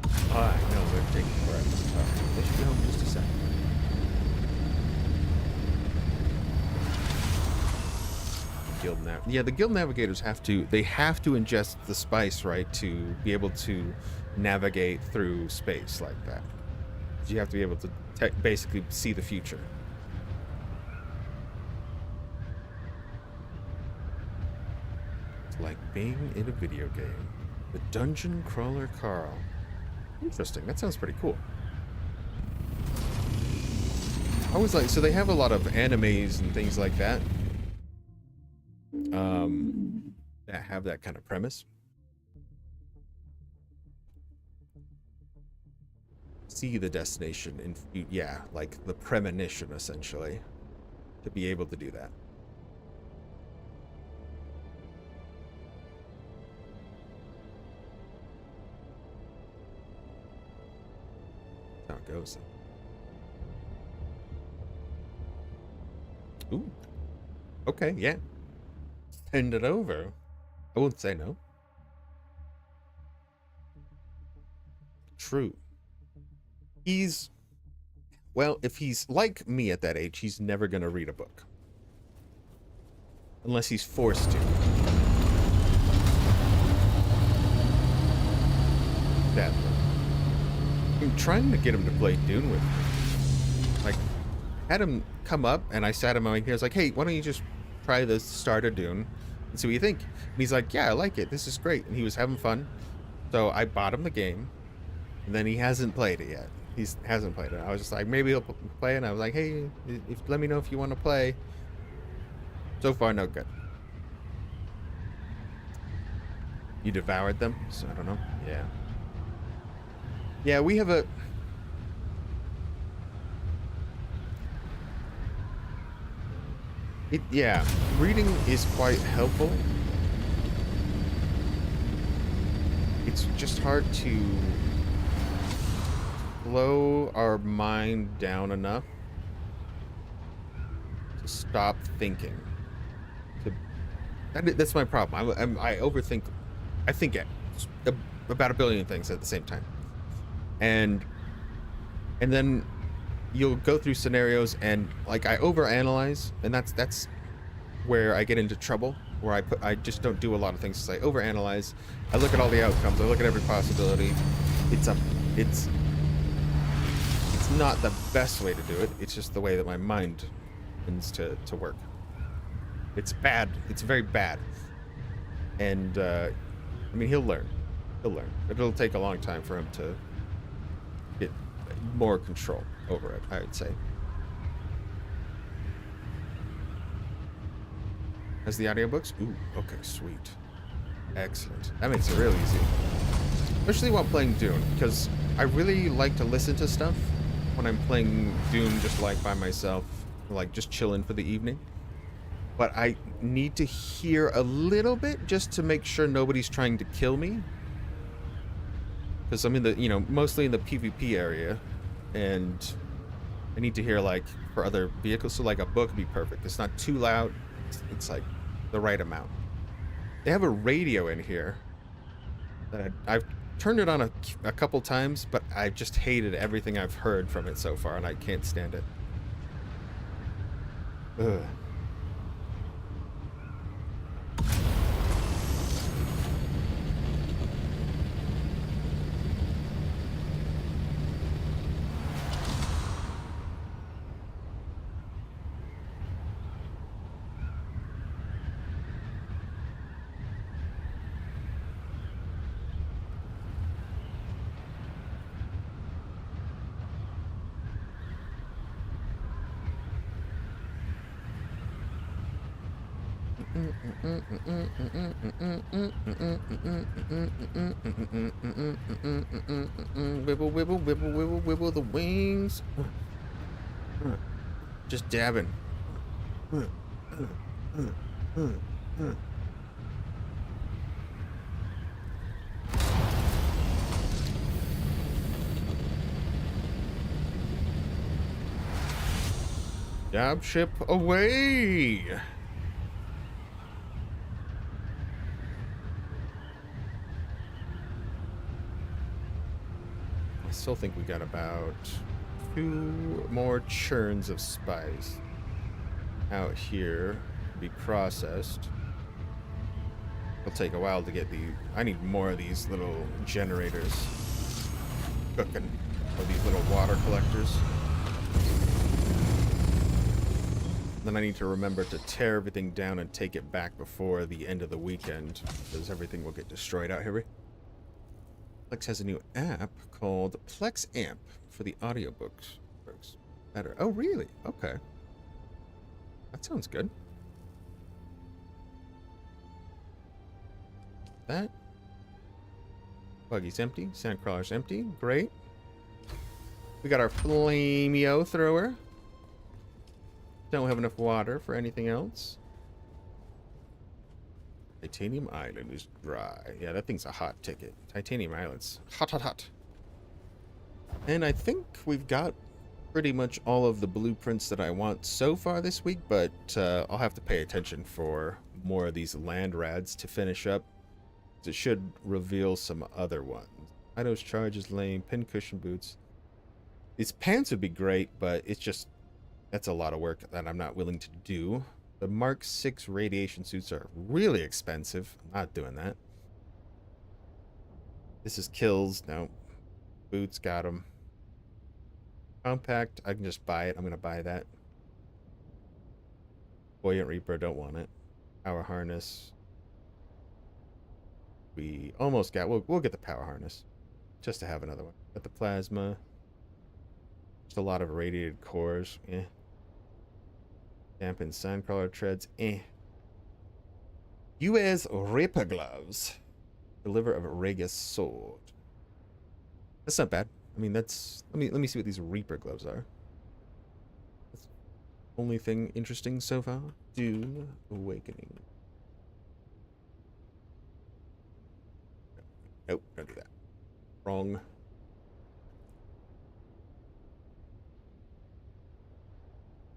Oh, I know, they're taking forever. They should be home in just a second. Yeah, the guild navigators have to ingest the spice, right, to be able to navigate through space like that. You have to be able to basically see the future. It's like being in a video game. The Dungeon Crawler Carl. Interesting. That sounds pretty cool. I always like, so they have a lot of animes and things like that. That have that kind of premise. see the destination in, yeah, like the premonition, essentially, to be able to do that. That's how it goes. Ooh. Okay, yeah. Send it over. I won't say no. True. He's, well, if he's like me at that age, he's never going to read a book. Unless he's forced to. Sadly. I'm trying to get him to play Dune with me. Like, had him come up, and I sat him on here. I was like, hey, why don't you just try the start of Dune and see what you think? And he's like, yeah, I like it. This is great. And he was having fun. So I bought him the game. And then he hasn't played it yet. He hasn't played it. I was just like, maybe he'll play it. And I was like, hey, let me know if you want to play. So far, no good. You devoured them? So I don't know. Yeah. Yeah, we have a... yeah, reading is quite helpful. It's just hard to slow our mind down enough to stop thinking. That's my problem. I overthink. I think about a billion things at the same time, and then you'll go through scenarios and like I overanalyze, and that's where I get into trouble. Where I just don't do a lot of things. I overanalyze. I look at all the outcomes. I look at every possibility. It's not the best way to do it. It's just the way that my mind tends to work. It's bad. It's very bad. And I mean, he'll learn. He'll learn. But it'll take a long time for him to get more control over it, I would say. Has the audiobooks? Ooh, okay, sweet. Excellent. That makes it real easy. Especially while playing Dune, because I really like to listen to stuff when I'm playing Dune just like by myself, like just chilling for the evening. But I need to hear a little bit just to make sure nobody's trying to kill me. Because I'm in the, you know, mostly in the PvP area, and I need to hear like for other vehicles. So like a book would be perfect. It's not too loud. It's like the right amount. They have a radio in here that I've turned it on a couple times, but I've just hated everything I've heard from it so far, and I can't stand it. Ugh. Wibble, wibble, wibble, wibble, wibble the wings. Just dabbing. Dab ship away. I still think we got about 2 more churns of spice out here to be processed. It'll take a while to get the... I need more of these little generators cooking, or these little water collectors. Then I need to remember to tear everything down and take it back before the end of the weekend, because everything will get destroyed out here. Plex has a new app called Plex Amp for the audiobooks. Works better. Oh, really? Okay. That sounds good. That. Buggy's empty. Sandcrawler's empty. Great. We got our flameo thrower. Don't have enough water for anything else. Titanium Island is dry. Yeah, that thing's a hot ticket. Titanium Island's hot, hot, hot. And I think we've got pretty much all of the blueprints that I want so far this week, but I'll have to pay attention for more of these landrads to finish up. It should reveal some other ones. Ido's charge is lame. Pincushion boots. These pants would be great, but it's just, that's a lot of work that I'm not willing to do. The Mark 6 radiation suits are really expensive. I'm not doing that. This is kills. No. Boots, got them. Compact, I can just buy it. I'm going to buy that. Buoyant Reaper, don't want it. Power harness. We almost got, we'll get the power harness. Just to have another one. Got the plasma. Just a lot of irradiated cores. Eh. Dampened sandcrawler treads. Eh. U.S. Reaper gloves. Deliver of Regus sword. That's not bad. I mean, that's... Let me see what these Reaper gloves are. That's the only thing interesting so far. Dune Awakening. Nope, don't do that. Wrong.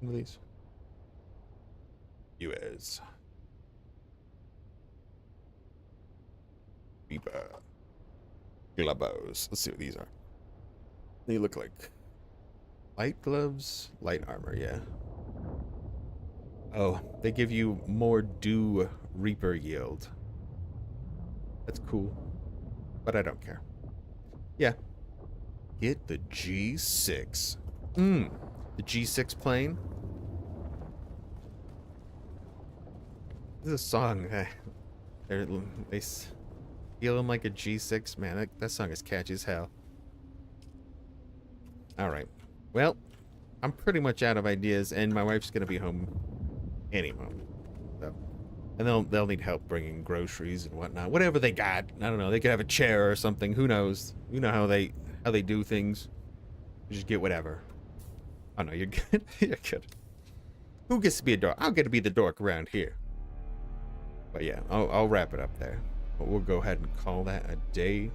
What are these? US. Reaper. Globos. Let's see what these are. They look like light gloves, light armor, yeah. Oh, they give you more dew Reaper yield. That's cool. But I don't care. Yeah. Get the G6. The G6 plane. This is a song. They feeling like a G6. Man, that song is catchy as hell. Alright. Well, I'm pretty much out of ideas, and my wife's going to be home any moment. So, and they'll need help bringing groceries and whatnot. Whatever they got. I don't know. They could have a chair or something. Who knows? You know how they do things. You just get whatever. Oh, no, you're good. You're good. Who gets to be a dork? I'll get to be the dork around here. But yeah, I'll wrap it up there. But we'll go ahead and call that a day.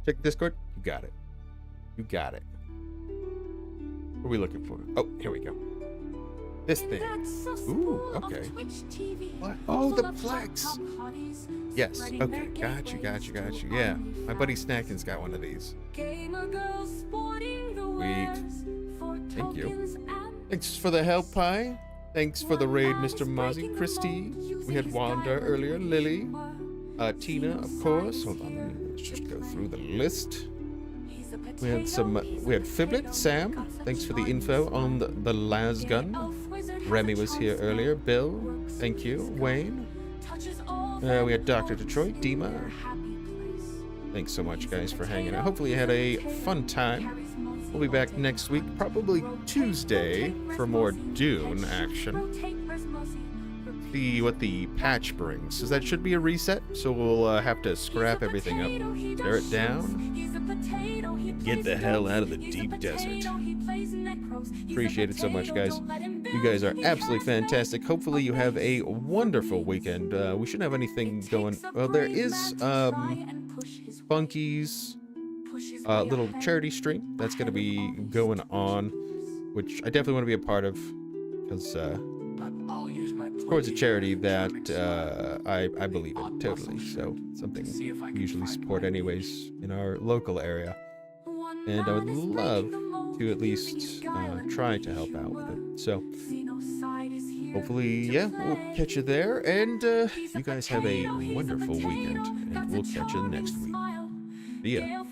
Check Discord. You got it. You got it. What are we looking for? Oh, here we go. This thing. Ooh, okay. What? Oh, the Plex. Yes. Okay. Got you. Yeah. My buddy Snackins got one of these. Sweet. Thank you. Thanks for the help, Pie. Thanks for the raid, Mr. Mozzie. Christy. We had Wanda earlier. Lily. Tina, of course. Hold on. Let's just go through the list. We had Fiblet, Sam. Thanks for the info on the las gun. Remy was here earlier. Bill, thank you. Wayne. We had Dr. Detroit, Dima. Thanks so much, guys, for hanging out. Hopefully you had a fun time. We'll be back next week, probably Tuesday, for more Dune action. See what the patch brings. So that should be a reset, so we'll have to scrap everything up, tear it down, get the hell out of the deep desert. Appreciate it so much, guys. You guys are absolutely fantastic. Hopefully you have a wonderful weekend. We shouldn't have anything going. Well, there is Funky's little charity stream that's going to be going on, which I definitely want to be a part of, because towards a charity that I believe in totally. So something we usually support anyways in our local area, and I would love to at least try to help out with it. So hopefully, yeah, we'll catch you there, and you guys have a wonderful weekend, and we'll catch you next week. See ya.